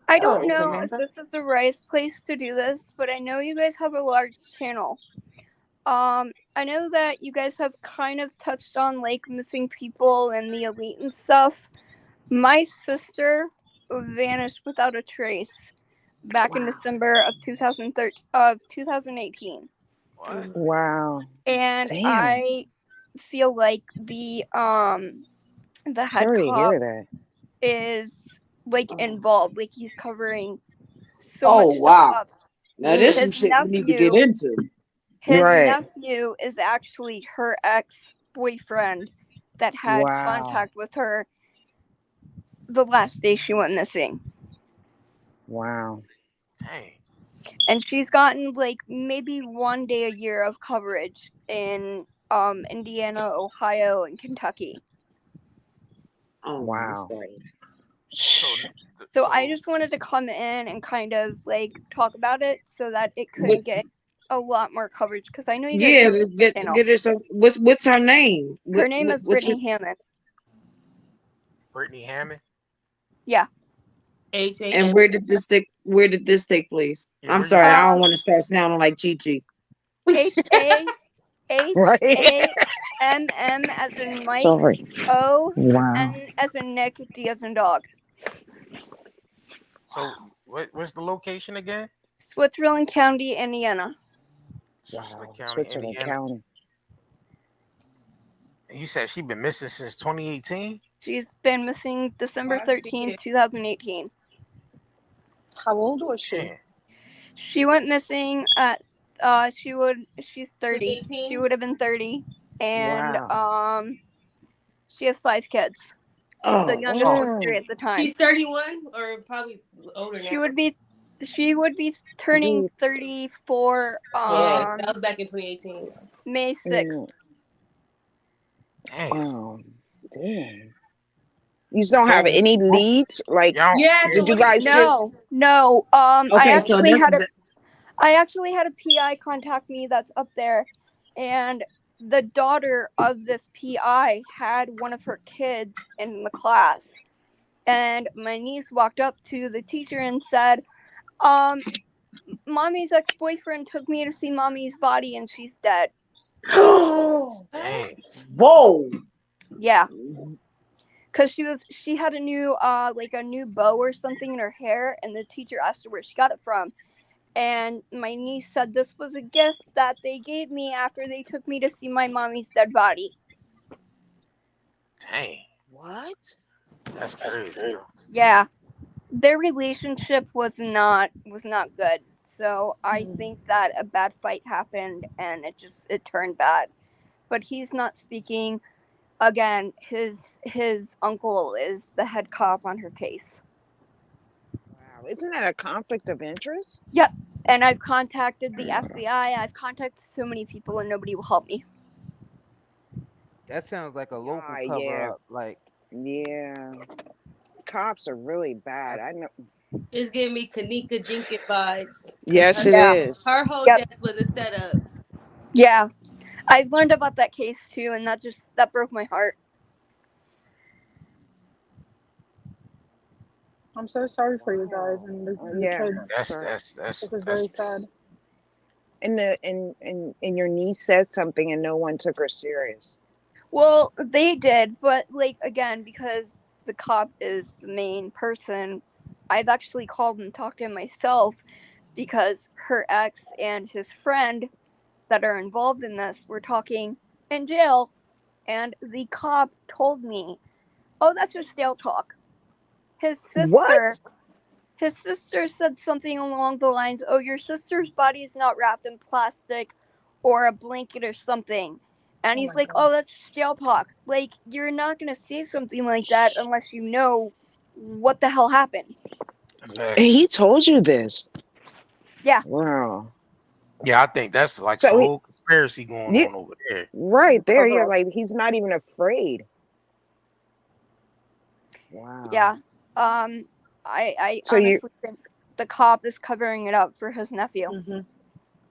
I don't Hello, know if Samantha. this is the right place to do this, but I know you guys have a large channel. I know that you guys have kind of touched on like missing people and the elite and stuff. My sister vanished without a trace back in Wow. December of 2018. What? Wow. And Damn. I feel like the head Sorry to cop hear that. is like involved, like he's covering so Oh much stuff wow. up. Now this Mm. some His shit we need to get nephew into. His Right. nephew is actually her ex-boyfriend that had Wow. contact with her the last day she went missing. Wow. Dang. And she's gotten like maybe 1 day a year of coverage in Indiana, Ohio, and Kentucky. Oh, Wow. So, So I just wanted to come in and kind of like talk about it so that it What? could get a lot more coverage, because I know you guys Yeah, really like the channel. get her some. What's her name? Her name is What's her? Brittany Hammond. Brittany Hammond. Yeah. And where did this take place? Yeah, I'm where you sorry, I from? don't want to start sounding like Chi Chi. HAMM as in Mike, Sorry. O, Wow. N as in Nick, D as in dog. So, what's the location again? Switzerland County, Indiana. Switzerland County, Switzerland Indiana. County. And you said she been missing since 2018. She's been missing December 13th, 2018. How old was she? Damn. She went missing at she's 30. She would have been 30. And she has 5 kids. The youngest was 3 at the time. She's 31 or probably older now. She would be turning 34 yeah, that was back in 2018. May 6th. Oh, damn. You don't have any leads? Like, did you guys No. Okay, so I actually had a PI contact me that's up there, and the daughter of this PI had one of her kids in the class. And my niece walked up to the teacher and said, Mommy's ex-boyfriend took me to see Mommy's body and she's dead. Dang. Whoa. Yeah. Cause she had a new bow or something in her hair, and the teacher asked her where she got it from. And my niece said this was a gift that they gave me after they took me to see my mommy's dead body. Dang. What? That's crazy. Yeah. Their relationship was not good. So I think that a bad fight happened and it turned bad. But he's not speaking. Again, his uncle is the head cop on her case. Wow. Isn't that a conflict of interest? Yep. And I've contacted the FBI. I've contacted so many people and nobody will help me. That sounds like a local Yeah. cover up. Like, Yeah. Cops are really bad. I know. It's giving me Kanika Jenkins vibes. Yes, it is. Her whole death was a setup. Yeah. I've learned about that case too, and that broke my heart. I'm so sorry for you guys and the kids. This is very sad. And your niece said something and no one took her serious. Well, they did, but like again, because the cop is the main person, I've actually called and talked to him myself, because her ex and his friend that are involved in this were talking in jail, and the cop told me, "Oh, that's just stale talk." His sister said something along the lines, "Oh, your sister's body is not wrapped in plastic or a blanket or something." And he's like, "Oh, that's jail talk. Like, you're not going to say something like that unless you know what the hell happened." And he told you this? Yeah. Wow. Yeah, I think that's like a whole conspiracy going on over there. Right there. Yeah, like he's not even afraid. Wow. Yeah. I honestly think the cop is covering it up for his nephew. Mm-hmm.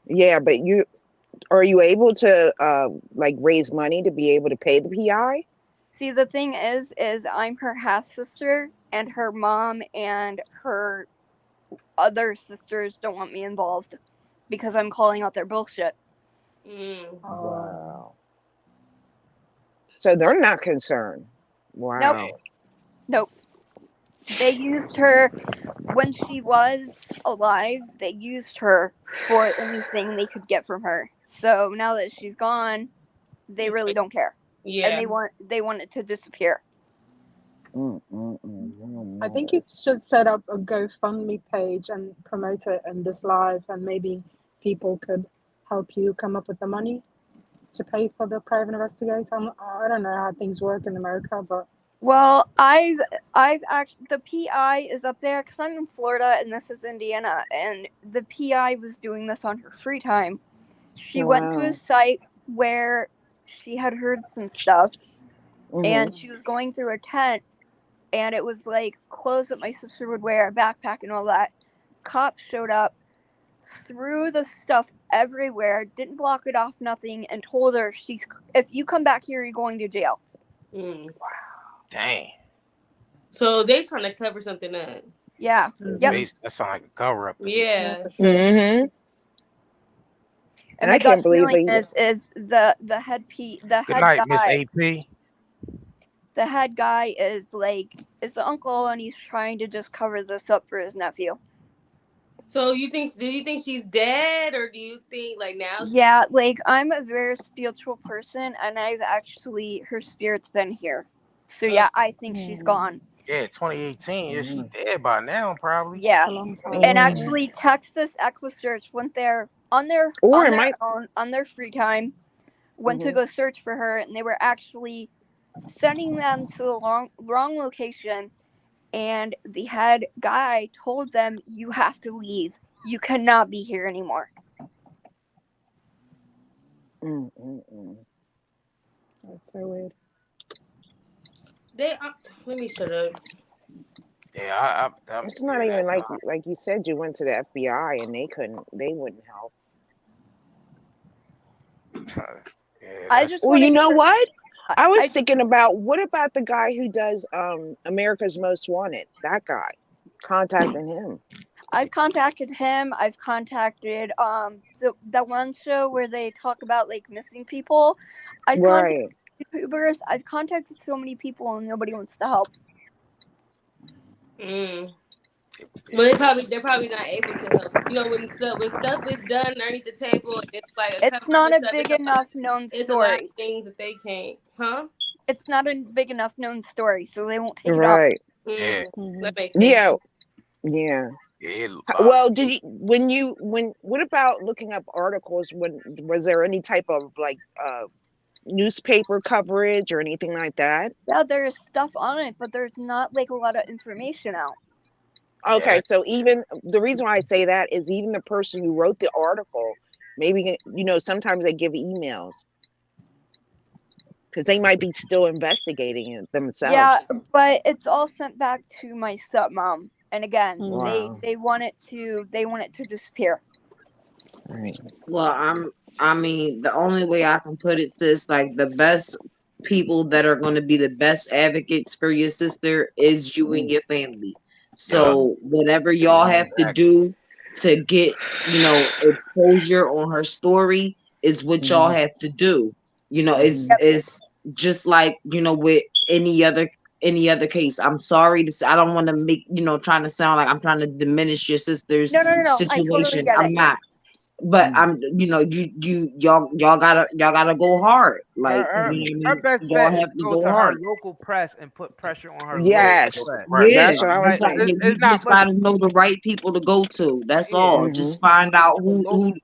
Yeah, but are you able to like raise money to be able to pay the PI? See, the thing is I'm her half sister, and her mom and her other sisters don't want me involved because I'm calling out their bullshit. Wow. So they're not concerned. Wow. Nope. They used her when she was alive. They used her for anything they could get from her. So now that she's gone, they really don't care. Yeah. And they want it to disappear. I think you should set up a GoFundMe page and promote it in this live, and maybe people could help you come up with the money to pay for the private investigation? I don't know how things work in America, but Well, I've actually, the PI is up there because I'm in Florida and this is Indiana, and the PI was doing this on her free time. She went to a Wow. site where she had heard some stuff, and Mhm. she was going through a tent, and it was like clothes that my sister would wear, a backpack, and all that. Cops showed up, threw the stuff everywhere, didn't block it off, nothing, and told her, if you come back here, you're going to jail. Mm. Dang. So they trying to cover something up. Yeah. Yep. That sounds like a cover up. Yeah. Mhm. And I my can't gut believe feeling they. is the head Good night, Miss guy. AP. The head guy is the uncle, and he's trying to just cover this up for his nephew. So do you think she's dead, or do you think like now? Yeah, I'm a very spiritual person, and her spirit's been here. So yeah, I think she's gone. Yeah, 2018. Yeah, she dead by now, probably. Yeah, time. and actually, Texas Equisearch went there on their own, on their free time, went to go search for her, and they were actually sending them to the wrong location. And the head guy told them, "You have to leave. You cannot be here anymore." That's so weird. They let me shut up. Yeah, It's not even like you said. You went to the FBI and they wouldn't help. Well, you know what? I was thinking about what about the guy who does America's Most Wanted? That guy, contacting him. I've contacted him. I've contacted that one show where they talk about missing people. I've contacted YouTubers. I've contacted so many people and nobody wants to help. Mm. Well, they're probably not able to help. You know, when stuff is done underneath the table, it's like It's not a big enough known it's a lot of story. things that they can't, huh? It's not a big enough known story, so they won't take Right. it up. That makes sense. Yeah. Well, what about looking up articles? Was there any type of newspaper coverage or anything like that? Yeah, there's stuff on it, but there's not a lot of information out. Okay, so even the reason why I say that is even the person who wrote the article, maybe sometimes they give emails because they might be still investigating it themselves. Yeah, but it's all sent back to my stepmom, and again, Wow. they want it to disappear. Right. Well, I mean, the only way I can put it, sis, the best people that are going to be the best advocates for your sister is you and your family. So whatever y'all have to do to get, exposure on her story is what y'all have to do. It's just like, with any other case. I'm sorry to say, I don't want to make, trying to sound like I'm trying to diminish your sister's No. situation. I totally get I'm it. not. But I'm, y'all gotta go hard. Her best y'all bet is have to to go go to her hard. local press and put pressure on her. Yes, local press. Yeah, that's what I was saying. you just gotta know the right people to go to. That's all. Just find out who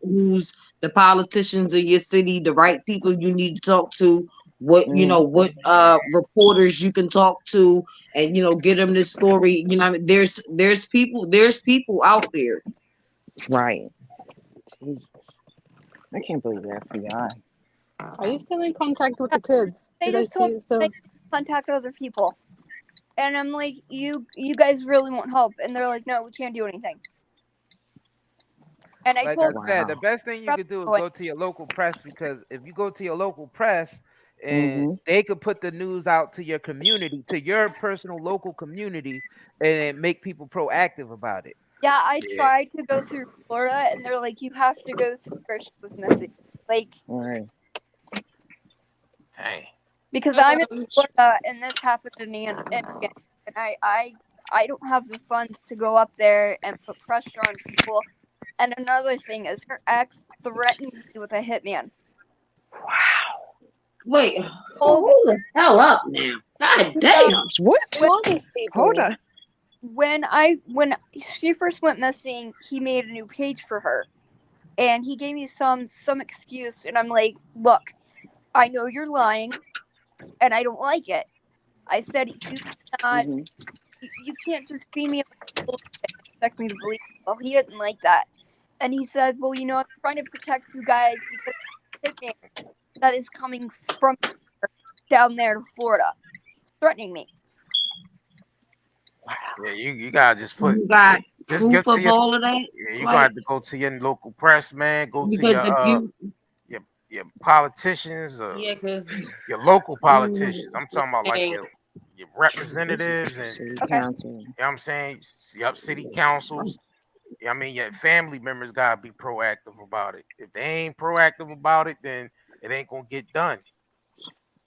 who's the politicians of your city, the right people you need to talk to. What reporters you can talk to, and get them this story. There's people out there. Right. Jesus, I can't believe the FBI. Are you still in contact with the kids? They just told me to contact other people, and I'm like, you guys really won't help, and they're like, no, we can't do anything. And I told I said, the best thing you could do is go to your local press, because if you go to your local press, and they could put the news out to your community, to your personal local community, and make people proactive about it. Yeah, I tried to go through Florida, and they're like, you have to go through where she was missing. Right. Dang. Because I'm in Florida, and this happened to me, and I don't have the funds to go up there and put pressure on people. And another thing is, her ex threatened me with a hitman. Wait, hold the hell up now. God damn. What? Who are these people? Hold on. When she first went missing, he made a new page for her. and he gave me some excuse, and I'm like, look, I know you're lying, and I don't like it. I said you cannot, Mm-hmm. you can't just feed me a bunch of bullshit and expect me to believe. Well, he didn't like that, and he said, well, I'm trying to protect you guys because shipping that is coming from down there to Florida, threatening me. Yeah, you gotta just put You got just get proof to of your all of that? yeah, you Like, got to go to your local press, man. Go to because if you, your politicians or Yeah, because your local mm, politicians. I'm talking about like your representatives and City Okay. council. you know what I'm saying, yup, city councils. Yeah, I mean your family members gotta be proactive about it. If they ain't proactive about it, then it ain't gonna get done.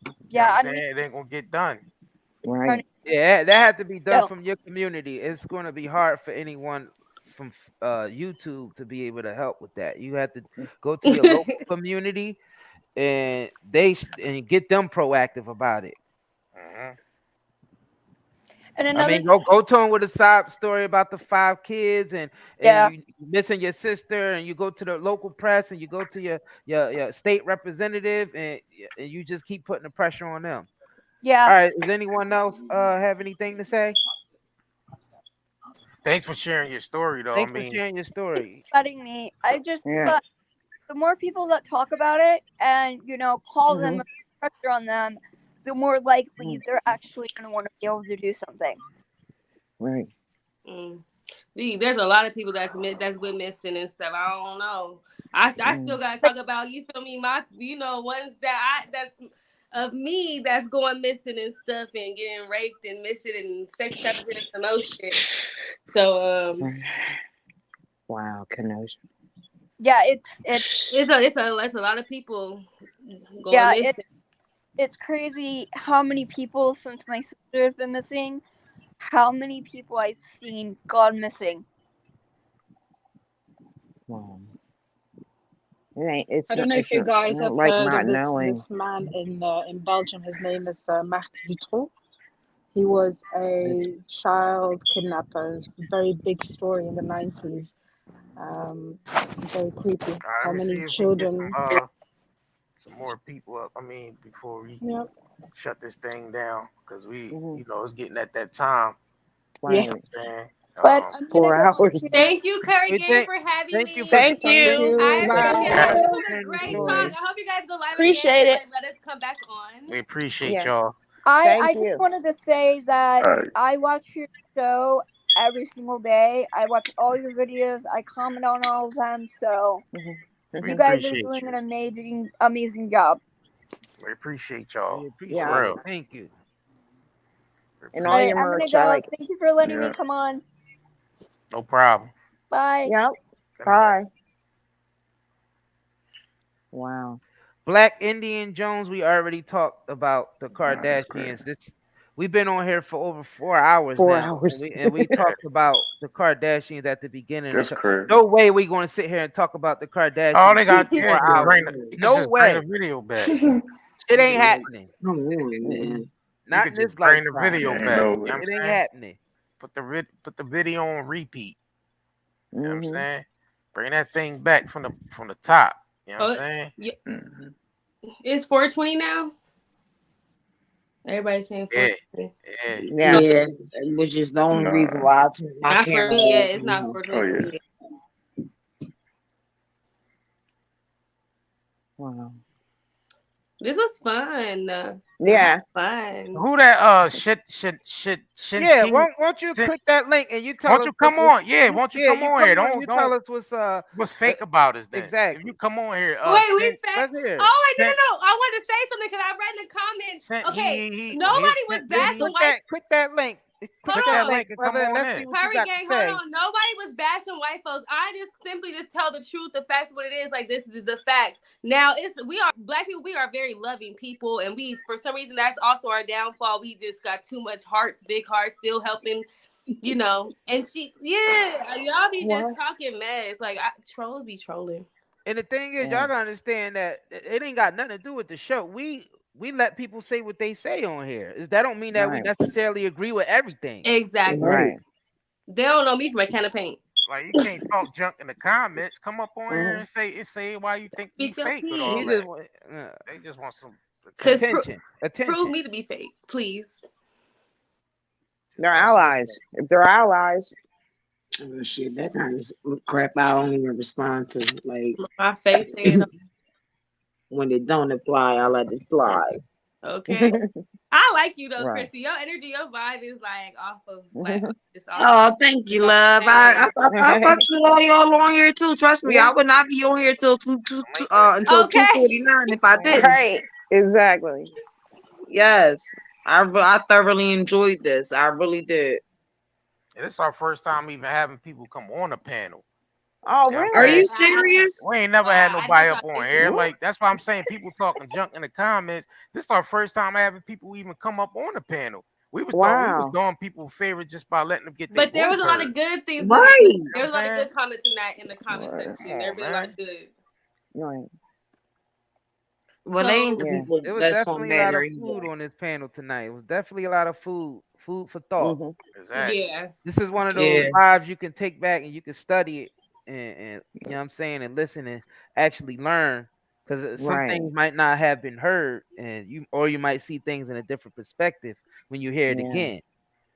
You know what Yeah, I'm I saying? mean, It ain't gonna get done. Right. Yeah, that had to be done no. from your community. It's going to be hard for anyone from YouTube to be able to help with that. You have to go to your local community and and get them proactive about it. Mhm. And I another, mean, go to them with a sob story about the 5 kids and yeah, you missing your sister, and you go to the local press and you go to your state representative, and you just keep putting the pressure on them. yeah. All right, does anyone else have anything to say? Thanks for sharing your story, though. I Thanks for mean, sharing your story. Letting me. I just Yeah. thought the more people that talk about it and call them Mm-hmm. and put pressure on them, the more likely they're actually going to want to be able to do something. Right. There's a lot of people that's been missing and stuff. I don't know. I still gotta talk about, you feel me, my ones that's of me that's going missing and stuff and getting raped and missing and sex trafficking and some other shit. So Wow, Kenosha. Yeah, it's a lot of people going yeah, missing. it's crazy how many people since my sister has been missing, how many people I've seen gone missing. Wow. It ain't. I It's don't know if it's you guys have like heard not of this knowing. this man in Belgium. His name is Marc Dutroux. He was a child kidnapper. It's a very big story in the 90s. Very creepy. all right, How let me see many if we can get children? some more people up. I mean, before we Yeah, shut this thing down, because Mm-hmm. it's getting at that time. yeah. You know Right. what I'm saying? But I'm gonna 4 go hours. here. Thank you, Kurt, We again for having thank you me. for Thank thank you. I you. appreciate Thank it. you Yeah, This for was a sharing your great talk. story. I hope you guys go live again Appreciate and it. let us come back on. we appreciate Yeah. y'all. Thank I just you. wanted to say that All right. I watch your show every single day. I watch all your videos. I comment on all of them. So Mm-hmm. We you Mm-hmm. guys are appreciate doing you. an amazing job. We appreciate y'all. We Yeah. For appreciate it. real. Thank you. We And all All right, your appreciate I'm you. gonna merch, I go. like it. Thank you for letting me Yeah. come on. No problem. Bye. Yep. Good night. Bye. Wow. Black Indian Jones, we already talked about the That's crazy. Kardashians. We've been on here for over 4 hours 4 now, and hours. we talked about the Kardashians at the beginning. That's crazy. No way we going to sit here and talk about the All Kardashians they for got, yeah, four just hours. you could No just bring the way. video back. It ain't happening. Mm-mm. You Not could in just this bring the lifetime. video Ain't back. no You know way. what I'm It ain't saying? happening. Put the video on repeat. You know what I'm Mm-hmm. saying? Bring that thing back from the top. You know what I'm Oh, saying? yeah. Mm-hmm. It's 420 now. Everybody's saying Yeah, 420. yeah. Yeah. yeah, which is the only reason Nah. why I turned my Not for camera me off. yet. It's not Oh 420 for yeah. me yet. Wow. This was fun. Yeah. Fun. Who that Yeah, Shinty? won't you click that link and you tell Won't us you come on? Yeah, won't you yeah, come you on come here? on and you Don't tell us what's fake about us then. If you exactly. come on here, Wait, we back. Let's hear it. Oh, wait, sent no. I wanted to say something because I read in the comments. sent Okay, he nobody was sent Just bashing me white. click that link. Click click that that Hold on. link, link and come brother, and on let's see in. what you Hurry, got to gang, hold say. on. Nobody was bashing white folks. I just simply just tell the truth, the facts, what it is. Like, this is the facts. Now, we are black people. We are very loving people, and we, for some reason, that's also our downfall. We just got too much hearts, big hearts, still helping, And y'all be just What? talking mess. Like, trolls be trolling. And the thing is, Yeah. y'all gotta understand that it ain't got nothing to do with the show. We let people say what they say on here. That don't mean that we Right. necessarily agree with everything. Exactly. Right. They don't know me from a can of paint. Like you can't talk junk in the comments. Come up on here Mhm. and say why you think we Speak your fake with He all piece. that. just want They just want some Cause attention. attention. prove Attention. me to be fake, please. Just They're want some allies. If they're allies, Oh, shit, that kind of crap I don't even respond to. Like My face saying when it don't apply, I let it fly. okay. I like you though, right. Chrissy. Your energy, your vibe is like off of like it's off Oh, thank you, it's off love. the chain. I fuck with all y'all on here too. Trust me, Yeah. I would not be on here till until Okay. 2:49 if I didn't. Right. Exactly. Yes, I thoroughly enjoyed this. I really did. And it's our first time even having people come on a panel. Oh, You know what I'm Are saying? you really? serious? We ain't never had I know nobody y'all up on think here. What? Like that's why I'm saying people talking junk in the comments. This is our first time having people even come up on the panel. We was thought we was Wow. doing people a favor just by letting them get their but there voice was a lot heard. of good things Right. You know there what was a I'm lot of saying? good comments in the comment Right. Come section. There on, been a lot man. of good. Right. Well, they ain't the So Yeah. people It was that's gonna definitely a lot matter of anyway. food on this panel tonight. It was definitely a lot of food for thought. Mhm. Exactly. yeah. This is one of those Yeah, lives you can take back and you can study it and you know what I'm saying and listen and actually learn because some Right. things might not have been heard and you might see things in a different perspective when you hear it Yeah. again.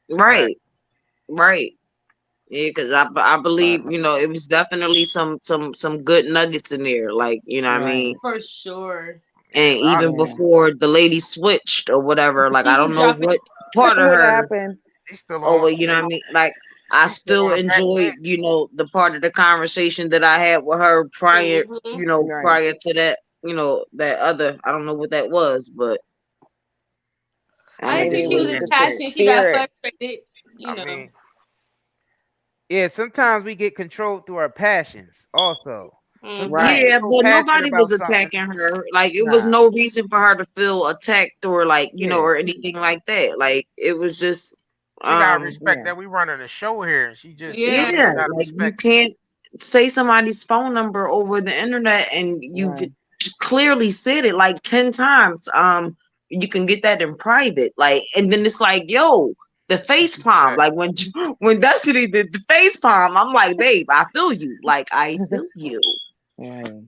Right. right, right. Yeah, because I believe Uh, it was definitely some good nuggets in there. Like what I right. mean. For sure. Yeah, And a lot of even Yeah. before the lady switched or whatever, like She I don't was know dropping what part of What her. happened? she's still Oh on well, you know what I mean. Like I she's still still on the back enjoyed, bench. the part of the conversation that I had with her prior, hmm Right. prior to that, that other. I don't know what that was, but I it just Maybe think is it she what was was it just just is. the passionate. She got spirit. frustrated, you I know. mean, Yeah, sometimes we get controlled through our passions also. Sometimes Right. we're Yeah, so but passionate nobody was about something. attacking her. Like it was Nah. no reason for her to feel attacked or like, Yeah. or anything like that. Like it was just she gotta respect Yeah. that we running a show here. And she just, you know what Yeah. I mean? yeah, You gotta like you respect it. can't say somebody's phone number over the internet and you've Right. clearly said it like 10 times. You can get that in private. Like, and then it's like, yo, the face palm. Respect. Like when when Destiny did the face palm, I'm like, babe, I feel you. Like I feel you. Right.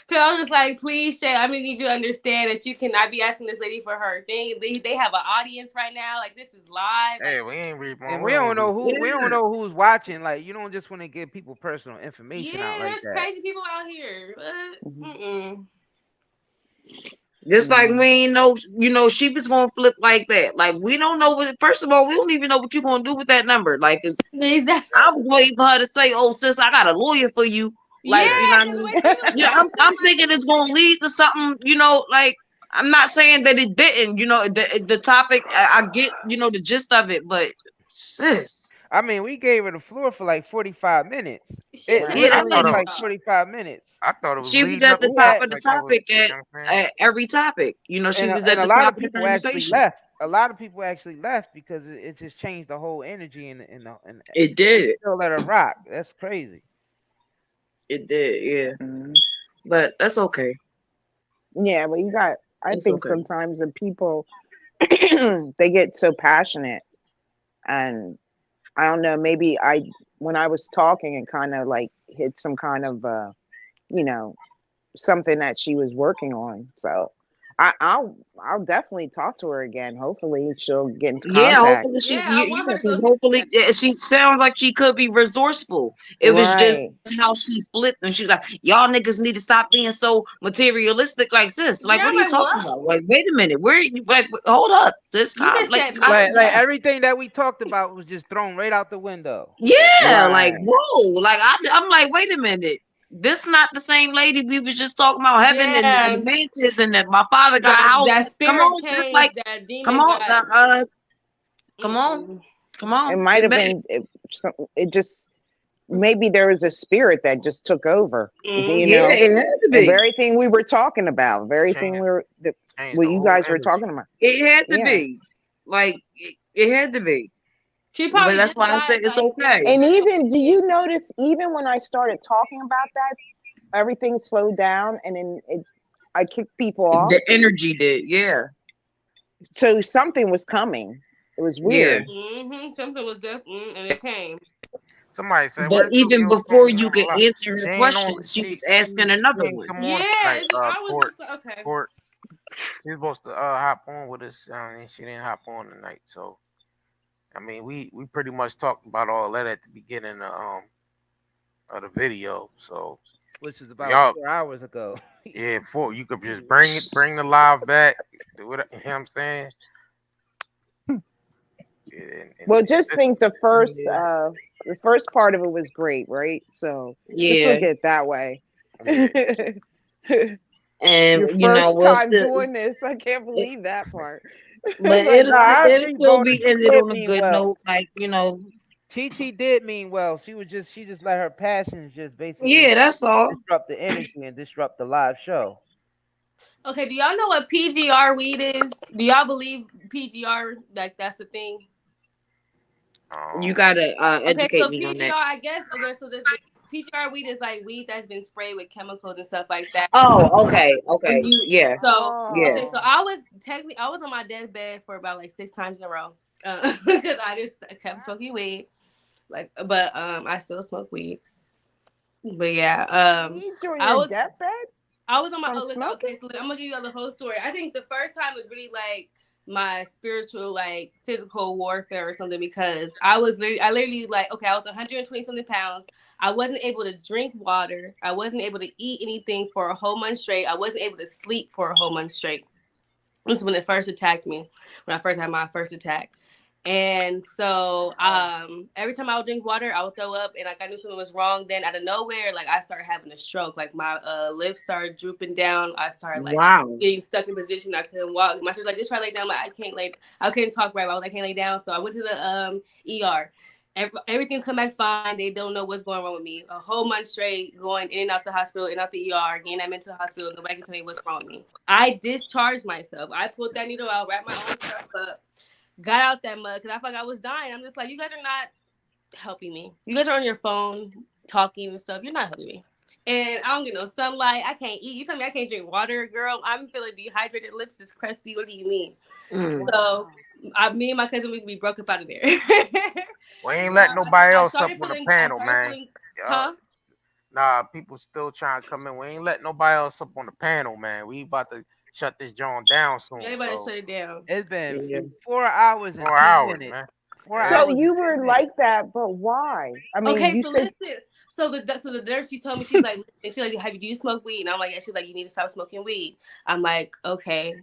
Cause I was just like, please, Shay, I need you to understand that you cannot be asking this lady for her thing. They have an audience right now. Like this is live. Hey, Like And we ain't read. we don't Yeah. know who's watching. Like you don't just want to give people personal information out yeah, like there's that. crazy people out here. But Mhm. Just like Yeah. we ain't know, she was gonna flip like that. Like we don't know what. First of all, we don't even know what you're gonna do with that number. Like, 'cause exactly. I was waiting for her to say, "Oh, sis, I got a lawyer for you." Yeah, Like, you know what I because the mean? way she was I'm thinking it's gonna lead to something. Like I'm not saying that it didn't. The topic. I get. The gist of it, but sis, I mean, we gave her the floor for like 45 minutes. she It was Right. yeah, I literally thought literally it like was. 45 minutes. I thought it was she was leading at up the We to top it. had of the Like that was, topic you know what I'm saying? at every topic. She was and at a the lot top of of the people actually conversation. left. A lot of people actually left because it just changed the whole energy and It we did. still let her rock. That's crazy. It did. Yeah, Mhm. but that's okay. Yeah, but you got. I It's think okay. sometimes the people they get so passionate, and I don't know. Maybe when I was talking, it kind of like hit some kind of you know, something that she was working on. So I'll definitely talk to her again. Hopefully, she'll get into Yeah, contact. hopefully she, yeah, I want her to go because get hopefully she sounds like she could be resourceful. It was just Right. how she flipped, and she was like, "Y'all niggas need to stop being so materialistic like this." Like, yeah, what I'm are you like, talking what? about? Like, wait a minute, hold up, sis, You calm, just like, said calm marriage. Like down. everything that we talked about was just thrown right out the window. Yeah, like, Right. whoa, like I'm like, wait a minute. This not the same lady we was just talking about heaven and the Yeah. mansions and that my father got a house. That Come spirit on, sis, like, changed. That come demon on, got. come on, Mm-mm. come It on. might have Amen. been. It just maybe there was a spirit that just took over. You Yeah, know, it had to the be. very thing we were talking about, very thing Changed what the you whole guys were energy. talking about. It had to Yeah. be. Like it had to be. She But probably that's just why I got said it's like the okay. And spiritual even, do awakening. you notice, even when I started talking about that, everything slowed down, and then I kicked people off. The energy did, yeah. So something was coming. It was Yeah. weird. Something was different, and it came. Somebody said, But "Where's even Tokyo before Tony you on the could line?" answer She her ain't on. question, she She was asking she another ain't one. come on Yeah, tonight. I was Court. just okay. Court. She's supposed to hop on with us, and she didn't hop on tonight. So I mean, we pretty much talked about all that at the beginning of the video. So which is about y'all, 4 hours ago. yeah, you could just bring the live back. Do it. You know what I'm saying? Well, just think Yeah. the first part of it was great, right? So just Yeah. look at it that way. Yeah. Your And first we'll time still, doing this, I can't believe that part. but Like, No, I it'll agree, still Bo. be She ended did on a mean good well. note. Like, Chi did mean well. She just let her passions just basically yeah, that's all. disrupt the energy and disrupt the live show. Okay, do y'all know what PGR weed is? Do y'all believe PGR, like that's a thing? You gotta Okay, educate so me on PGR, that. I guess. Okay, so the PGR weed is like weed that's been sprayed with chemicals and stuff like that. Oh, okay, When okay, you yeah, so yeah. okay, so I was on my deathbed for about like 6 times in a row because I just kept smoking weed. Like, but I still smoke weed. But yeah, weeds on I your was deathbed I was on my from smoking? okay, so I'm gonna give you the whole story. I think the first time was really like my spiritual, like physical warfare or something because I literally like okay, I was 120 something pounds. I wasn't able to drink water. I wasn't able to eat anything for a whole month straight. I wasn't able to sleep for a whole month straight. This is when it first attacked me. When I first had my first attack. And so every time I would drink water, I would throw up and like I knew something was wrong. Then out of nowhere, like I started having a stroke. Like my lips started drooping down. I started like Wow. getting stuck in position. I couldn't walk. My sister like just try to lay down. Like I couldn't talk right. I was like, I can't lay down. So I went to the ER. Everything's come back fine. They don't know what's going wrong with me. A whole month straight going in and out the hospital, in and out the ER, getting that mental hospital. Nobody can tell me what's wrong with me. I discharged myself. I pulled that needle out, wrapped my own stuff up, got out that mud because I felt like I was dying. I'm just like, you guys are not helping me. You guys are on your phone talking and stuff. You're not helping me. And I don't get no sunlight. I can't eat. You tell me I can't drink water, girl. I'm feeling dehydrated. Lips is crusty. What do you mean? So me and my cousin, we broke up out of there. We ain't letting nobody else up on the panel, man. Feeling, huh? Nah, people still trying to come in. We ain't letting nobody else up on the panel, man. We about to shut this joint down soon. Everybody shut it down. It's been 4 hours and 4 10 hours, minutes. man. 4 So hours. you were like that, but why? I mean, Okay, you so said listen. So the nurse, she told me, she's like, do you smoke weed? And I'm like, yeah. She's like, you need to stop smoking weed. I'm like, okay,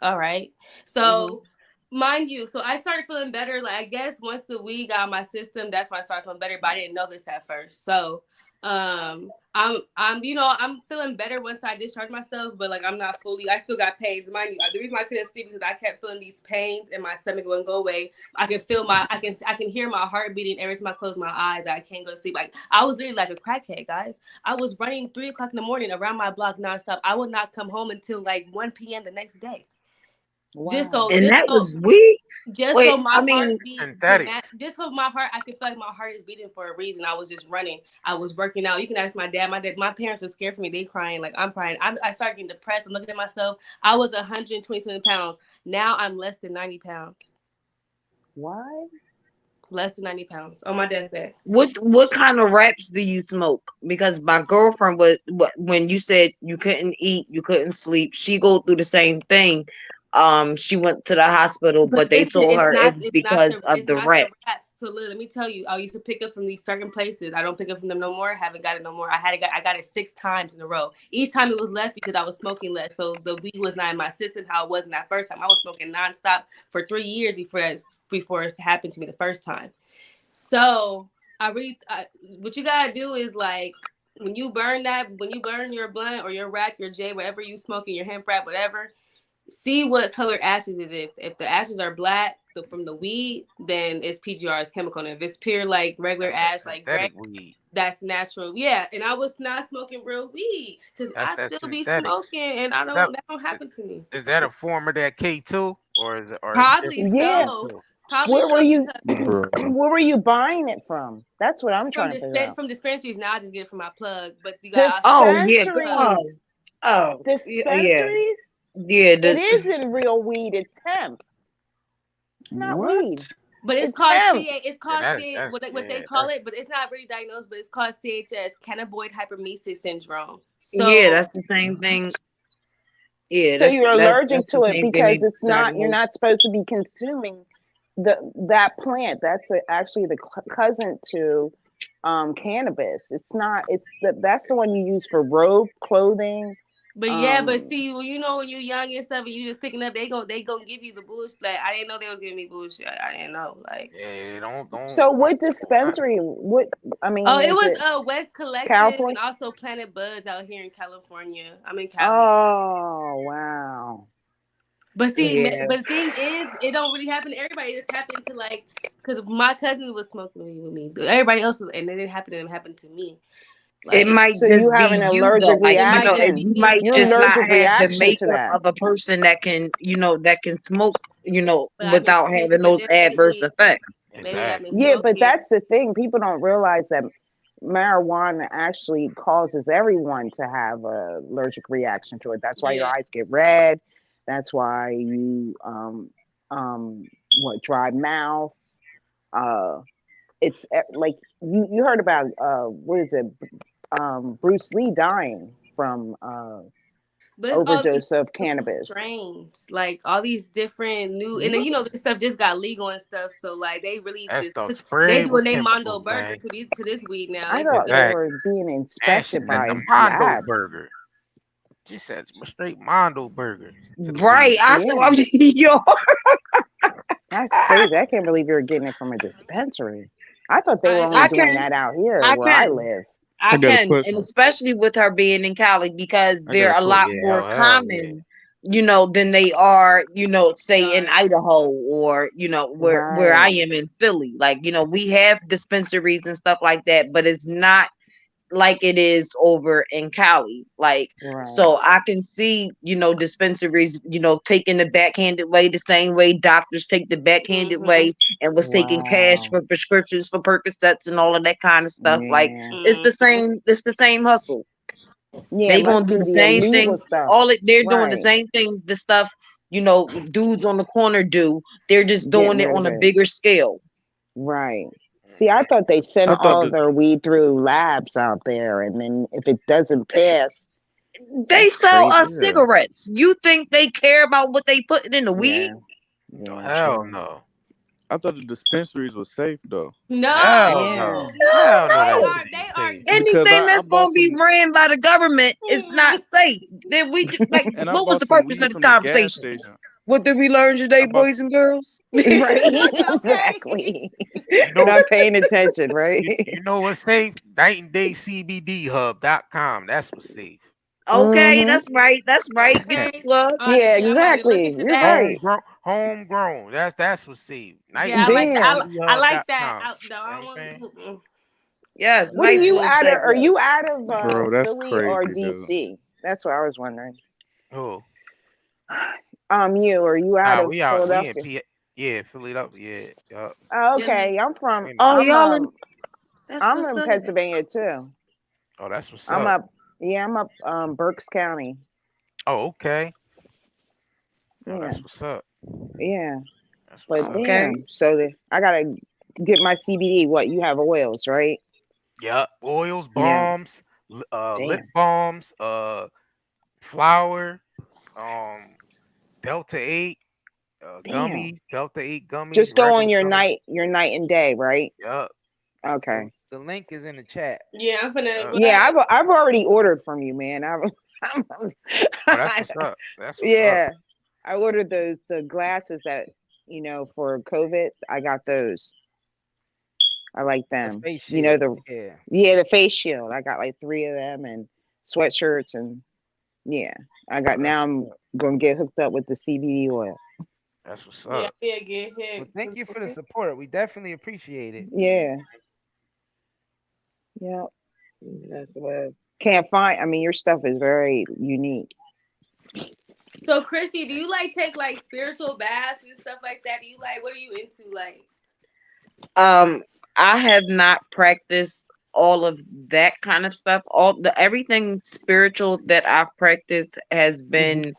all right. So mind you, so I started feeling better. Like I guess once the weed got out my system, that's when I started feeling better. But I didn't know this at first. So I'm feeling better once I discharged myself, but like I'm not fully. I still got pains. Mind you, the reason I couldn't sleep because I kept feeling these pains and my stomach wouldn't go away. I can hear my heart beating every time I close my eyes. I can't go to sleep. Like I was really like a crackhead, guys. I was running 3:00 in the morning around my block nonstop. I would not come home until like 1 p.m. the next day. wow. That was weed. Just Wait, so my I mean, heart beat synthetics. just so my heart, I could feel like my heart is beating for a reason. I was just running. I was working out. You can ask my dad. My parents were scared for me. They crying like I'm crying. I started getting depressed. I'm looking at myself. I was 127 pounds. Now I'm less than 90 pounds. What? Less than 90 pounds on my deathbed. what kind of wraps do you smoke? Because my girlfriend when you said you couldn't eat, you couldn't sleep, she go through the same thing. She went to the hospital, But but they listen, told her it was it's not because of the the wrap. rats. So let me tell you, I used to pick up from these certain places. I don't pick up from them no more. I haven't got it no more. I got it 6 times in a row. Each time it was less because I was smoking less. So the weed was not in my system how it wasn't that first time. I was smoking nonstop for 3 years before it happened to me the first time. So what you gotta do is like when you burn your blunt or your rack, your J, whatever you smoking, your hemp wrap, whatever. See what color ashes is. If the ashes are black from the weed, then it's PGR, it's chemical. And if it's pure like regular ash, like gray, weed. that's natural. Yeah, and I was not smoking real weed because I That's still be synthetics. smoking, and that don't happen to me. Is that a form of that K2 or is it Probably Yeah. so. Probably Where were so you? because Where were you buying it from? That's what I'm trying to figure out. from dispensaries. Now I just get it from my plug, but you got also Dispensaries. Yeah. Dispensaries. Yeah, It isn't real weed. It's hemp. It's not What? weed. But it's It's called him. CA. It's Yeah, called CA. What they call it, but it's not really diagnosed. But it's called CHS, cannabinoid hypermesis syndrome. Yeah, So that's the same thing. Yeah, So you're allergic that's the to it same thing because they it's not. You're diagnosed. not supposed to be consuming that plant. That's actually the cousin to cannabis. It's not. That's the one you use for robe clothing. But yeah, but see, well, you know, when you're young and stuff, and you just picking up, they gonna give you the bullshit. Like I didn't know they was giving me bullshit. I didn't know. Like Yeah, don't. So what dispensary? What I mean, oh, it is was it West Collective and California? also Planet Buds out here in California. I'm in Cali. Oh wow. But see, Yeah. but the thing is, it don't really happen to everybody. It just happened to like, cause my cousin was smoking weed with me. Everybody else was, and it didn't happen to them. It happened to me. It Like might So you just have an be you though. allergic Like, it might just reaction. be you me. might You're just Yeah, not allergic have the reaction to makeup that. of a person that can, that can smoke, but I can without taste it. having But those then adverse effects. lately I've been Yeah, but smoking. that's the thing. People don't realize that marijuana actually causes everyone to have a allergic reaction to it. That's why your Yeah. eyes get red. That's why you dry mouth. Uh it's like you heard about what is it? Bruce Lee dying from But it's all these overdose of new cannabis. strains, like all these different new, and then What? this stuff just got legal and stuff. So like they really That just stuff they sprayed doing with they Mondo chemicals, burger man. to this weed now. I They thought putting they it Exactly. were being And she inspected said the by Mondo labs. burger. She said straight Mondo burger to the Right. weed. I Yeah, saw yo. that's crazy. I can't believe you're getting it from a dispensary. I thought they were only I doing can. that out here I where I can. live. I I got a can, and question. especially with her being in Cali, because I got they're a a lot question. Yeah, more hell yeah. common, than they are, say in are. Idaho, or where I Right, am in Philly. Like, we have dispensaries and stuff like that, but it's not like it is over in Cali. Like, right. so I can see, dispensaries, taking the backhanded way, the same way doctors take the backhanded Mm-hmm. way and was taking cash Wow. for prescriptions for Percocets and all of that kind of stuff. Like, Yeah. it's the same hustle. Yeah, it They gonna must do be the the same illegal thing. stuff. They're doing the Right. same thing, the stuff, dudes on the corner do. They're just Getting doing it rid on of a it. bigger scale. Right. See, I thought they sent I thought all of that, their weed through labs out there, and then if it doesn't pass, They that's sell crazy. us yeah. cigarettes. You think they care about what they putting in the weed? Yeah. Oh, Yeah, hell true. no. I thought the dispensaries were safe though. Hell Yeah. no. No, Hell no, they that No, are shit they ain't are safe. Because anything I that's gonna bought be some ran by the government is not safe. Then like, and I what was bought the some purpose weed of this from the gas conversation? station. What did we learn today, I bought boys and girls? Right. okay. Exactly. You You're know, not paying attention, right? you know what's safe? NightandDayCBDHub.com. That's what's safe. Okay, Mm-hmm. that's right. That's right. Get the Okay. plug. Yeah, I'm about to look exactly. into You're that. right. Homegrown. That's what's safe. Yeah, I like that. Damn. I like that. NightandDayCBDHub.com. Though You I know don't what I'm saying? want. Yes, What are nice you little out of? Are segue. you out of bro, that's Philly or crazy, dude. DC? That's what I was wondering. Oh, You are you out nah, of we in Philadelphia? P. Yeah, Philadelphia. Yeah, yup. Oh, Philly. okay. I'm from. We in- Oh, y'all in that's I'm what's in up. Pennsylvania too. Oh, that's what's I'm up. up. Yeah, I'm up. Berks County. Oh, okay. Oh, Yeah, that's what's up. yeah. That's what's But up. Okay. damn. So I gotta get my CBD. What you have oils, right? Yup. Oils, Yeah. balms, lip Damn. balms, flour, um, Delta 8, Damn. gummies, Delta 8 gummies, Just go on regular gummies. your night and day, right? Yup. Okay. The link is in the chat. Yeah, I'm finna. Yup. What? Yeah, I've already ordered from you, man. Oh, that's what's up. That's what's up. Yeah, I ordered the glasses that for COVID. I got those. I like The them. face You know shield. the Yeah. the face shield. I got like 3 of them and sweatshirts and yeah. I Oh, got that's now. what's I'm up. gonna get hooked up with the CBD oil. That's what's Yeah, up. yeah, get Well, hit. thank you for the support. We definitely appreciate it. Yeah, yeah. That's what. Can't find. I mean, your stuff is very unique. So, Chrissy, do you like take like spiritual baths and stuff like that? Do you like what are you into? Like, I have not practiced all of that kind of stuff. Everything spiritual that I've practiced has Hmm. been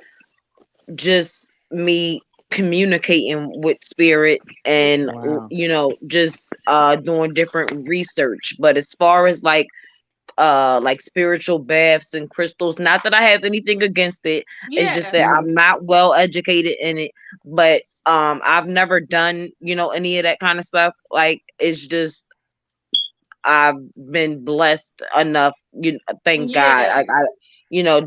just me communicating with spirit and Wow. just doing different research. But as far as like spiritual baths and crystals, not that I have anything against it, it's just Yeah. that Mhm. I'm not well educated in it. But I've never done any of that kind of stuff. Like, it's just I've been blessed enough, thank God, Yeah.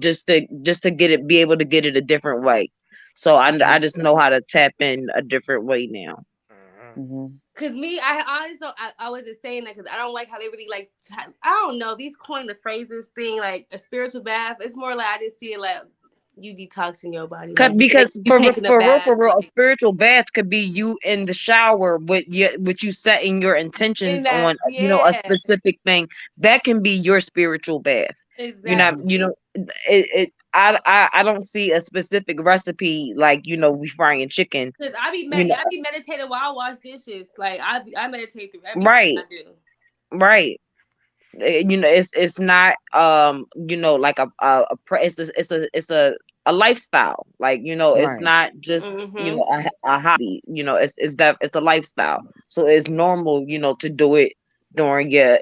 just to be able to get it a different way. So I just know how to tap in a different way now. Mhm. Cause me, I honestly don't. I wasn't saying that because I don't like how they really like. I don't know, these coin the phrases thing like a spiritual bath. It's more like I just see it like you detoxing your body, like Because you taking a for bath, real, a like spiritual bath could be you in the shower with you setting your in intentions that. on a Yeah, specific thing. That can be your spiritual bath. You're not exactly. Mhm. I don't see a specific recipe like we frying chicken. Cause You know, I be meditating while I wash dishes. Like I meditate through everything right, I do. right. It's not like it's a lifestyle, like it's Right. not just Mhm. a hobby. It's a lifestyle, so it's normal to do it during your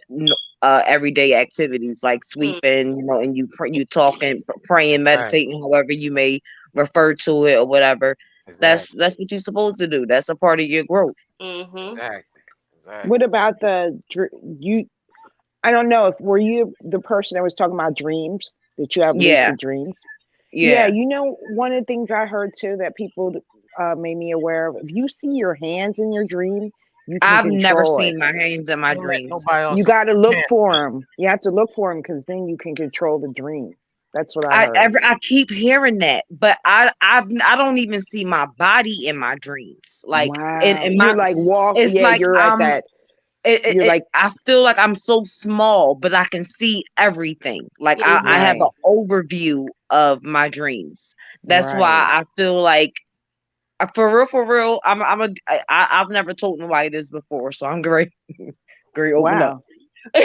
everyday activities like Mm. sweeping, and you talking, praying, Right. meditating, however you may refer to it or whatever. that's Exactly. that's what you're supposed to do. That's a part of your growth. Mhm. Exactly. Exactly. What about you? I don't know if were you the person that was talking about dreams, that you have Yeah, lucid dreams. Yeah, yeah. one of the things I heard too that people made me aware of. If you see your hands in your dream, you can I've never control it. seen my hands in my Don't let dreams. nobody You else in got to your look pants. for them. You have to look for them because then you can control the dream. That's what I I heard. ever I keep hearing that, but I don't even see my body in my dreams. Like Wow, in you're my like walk. it's Yeah, like you're at that. You're like I feel like I'm so small, but I can see everything. Like I have Mhm. an right, overview of my dreams. That's why right. I feel like for real, I've never told nobody this before, so I'm great, great open up. Wow.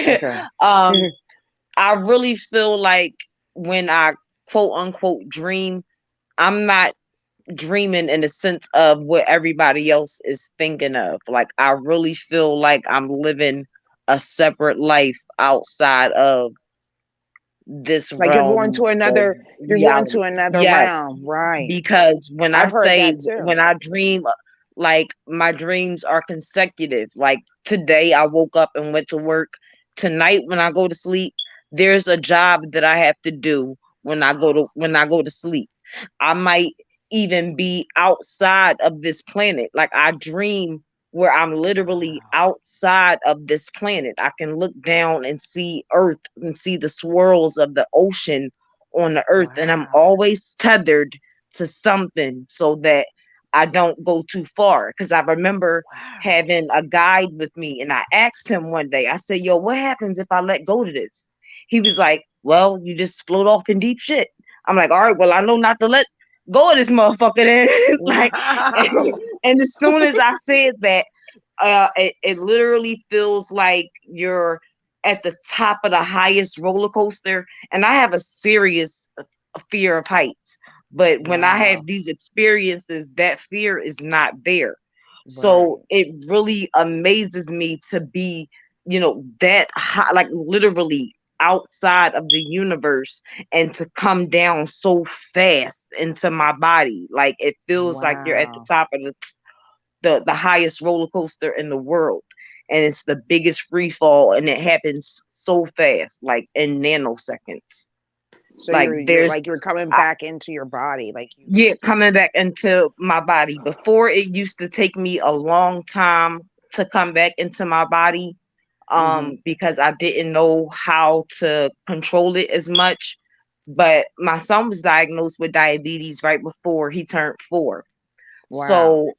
Okay. um I really feel like when I quote unquote dream, I'm not dreaming in the sense of what everybody else is thinking of. Like, I really feel like I'm living a separate life outside of this Like you're going realm to of another. You're going to reality. another Yes, realm. Right. because I've heard that too. when I dream, like my dreams are consecutive. Like today, I woke up and went to work. Tonight, when I go to sleep, there's a job that I have to do when I go to sleep. I might even be outside of this planet. Like, I dream where I'm literally outside of this planet. I can look down and see Earth and see the swirls of the ocean on the Earth, and I'm Wow. always tethered to something so that I don't go too far. Because I remember Wow. having a guide with me, and I asked him one day, I said, "Yo, what happens if I let go to this?" He was like, "Well, you just float off in deep shit." I'm like, "All right, well, I know not to let go of this motherfucker then." Like, and, Wow. and as soon as I said that, it literally feels like you're at the top of the highest roller coaster. And I have a serious fear of heights. But when I have Wow. these experiences, that fear is not there. So Right. it really amazes me to be, that high, like literally outside of the universe, and to come down so fast into my body. Like, it feels like you're at the Wow. top of the highest roller coaster in the world, and it's the biggest free fall, and it happens so fast, like in nanoseconds. So Like, you're there's like you're coming I, back into your body, like you. yeah, coming back into my body. Before, it used to take me a long time to come back into my body, Mm-hmm. because I didn't know how to control it as much. But my son was diagnosed with diabetes right before he turned 4. Wow. So,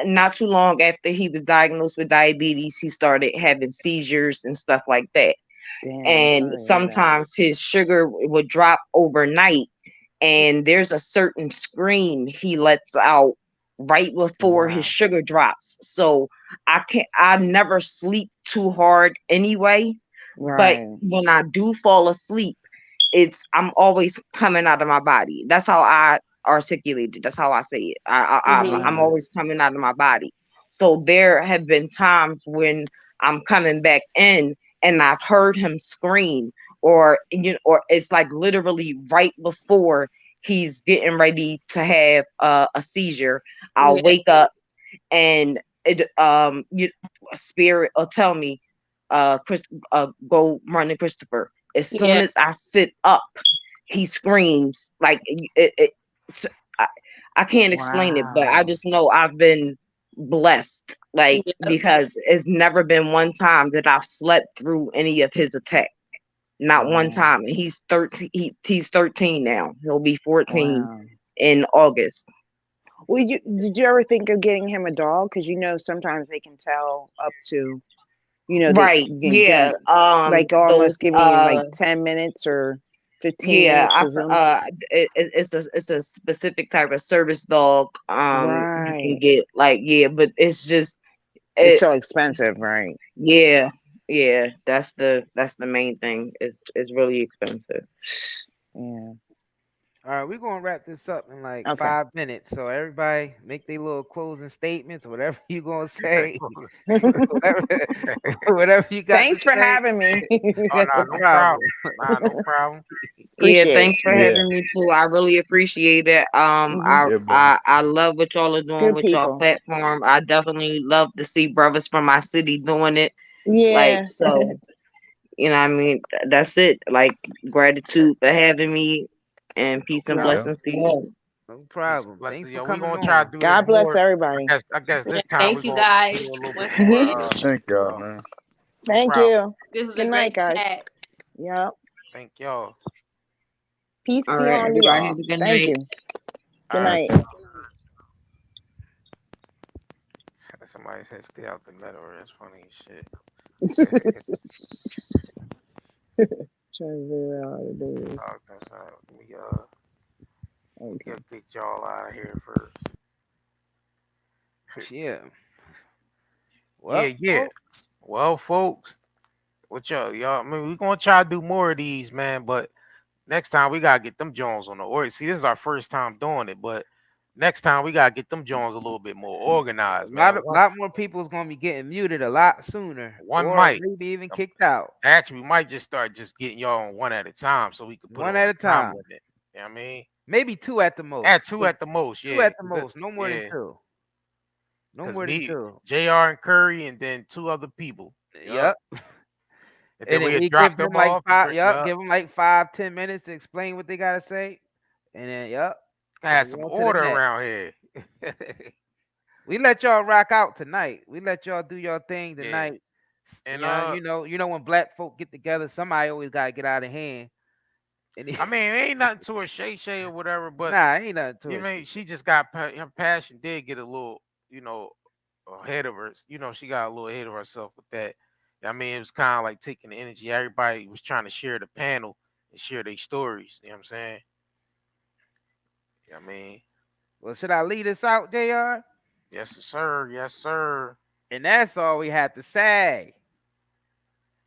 not too long after he was diagnosed with diabetes, he started having seizures and stuff like that. Damn. I'm And sorry to hear that. sometimes his sugar would drop overnight, and there's a certain scream he lets out right before his Wow. sugar drops. So I never sleep too hard anyway, but Right. when I do fall asleep, I'm always coming out of my body. That's how I articulated. That's how I say it. I'm Mm-hmm. always coming out of my body. So there have been times when I'm coming back in and I've heard him scream, or or it's like literally right before he's getting ready to have a seizure. I'll Yeah. wake up and a spirit will tell me, go run to Christopher. As soon Yeah. as I sit up, he screams like it's- I, I can't explain it, but I Wow. just know I've been blessed, like, Yep. because it's never been one time that I've slept through any of his attacks. Not one Wow. time. And he's 13. He's 13 now. He'll be 14 Wow. in August. Did you ever think of getting him a dog? Because sometimes they can tell up to, they Right. can give Yeah. him, like, Those almost giving you like 10 minutes or 15 minutes, yeah, presume. it's a specific type of service dog. You can Right. get, like, yeah, but it's just It's it. so expensive, right? Yeah, yeah. That's the main thing. It's really expensive. Yeah. All right, we're gonna wrap this up in like Okay. 5 minutes. So everybody make their little closing statements, whatever you gonna He said, say, "Close whatever, whatever you got to Thanks for say. having me. oh, No no problem. problem. Nah, no problem. Yeah, Appreciate it. thanks for Yeah. having me too. I really appreciate it. Hmm. Yeah, buddy. I love what y'all are doing Good with y'all people. platform. I definitely love to see brothers from my city doing it. Like, Yeah. so, what I mean, that's it. Like, gratitude for having me, and No peace and Yeah. problem. blessings to you all. No Peace and problem. Thanks blessings. for Yo, we coming gonna try on. to do this God bless more. everybody. I guess this Yeah. time Thank we're you gonna do guys. a little bit Once more. again, Thank y'all, Uh, man. no Thank problem. you. this was a Good night, great guys. chat. Yep. Thank y'all. Peace All be right, on to everybody, y'all. have a good Thank night. you. All Good right. night. Somebody said stay out the meadow. That's funny as shit. Trying to figure out how to do this. We Okay. gotta get y'all out of here first. Yeah. Yeah, Well, yeah. Well, folks, what y'all? I mean, we gonna try to do more of these, man. But next time we gotta get them Jones on the order. See, this is our first time doing it, but next time we gotta get them Jones a little bit more organized, man. lot more people is gonna be getting muted a lot sooner, One or mic. maybe even kicked out. Actually, we might just start just getting y'all on one at a time, so we could put One on at a a time time. limit. You know what I mean? Maybe two at the most. At two at the most, Two yeah. at the most. No more than Yeah, two. No because more than me, two. JR and Curry, and then two other people. Yup. Yep. And then And then we'll we drop give them them like off and five. bring Yep. yup. Give them like 5-10 minutes to explain what they gotta say, and then yep. I Then had we some on to the order next. around here. We let y'all rock out tonight. We let y'all do your thing Yeah. tonight. And You know when black folk get together, somebody always gotta get out of hand. And I mean, it ain't nothing to her, Shay or whatever, but nah, ain't nothing to you it. mean she just got her passion did get a little, ahead of her. She got a little ahead of herself with that. I mean, it was kind of like taking the energy. Everybody was trying to share the panel and share their stories. You know what I'm saying? I mean, Well, should I lead us out, Jr.? yes, sir. Yes, sir. And that's all we had to say.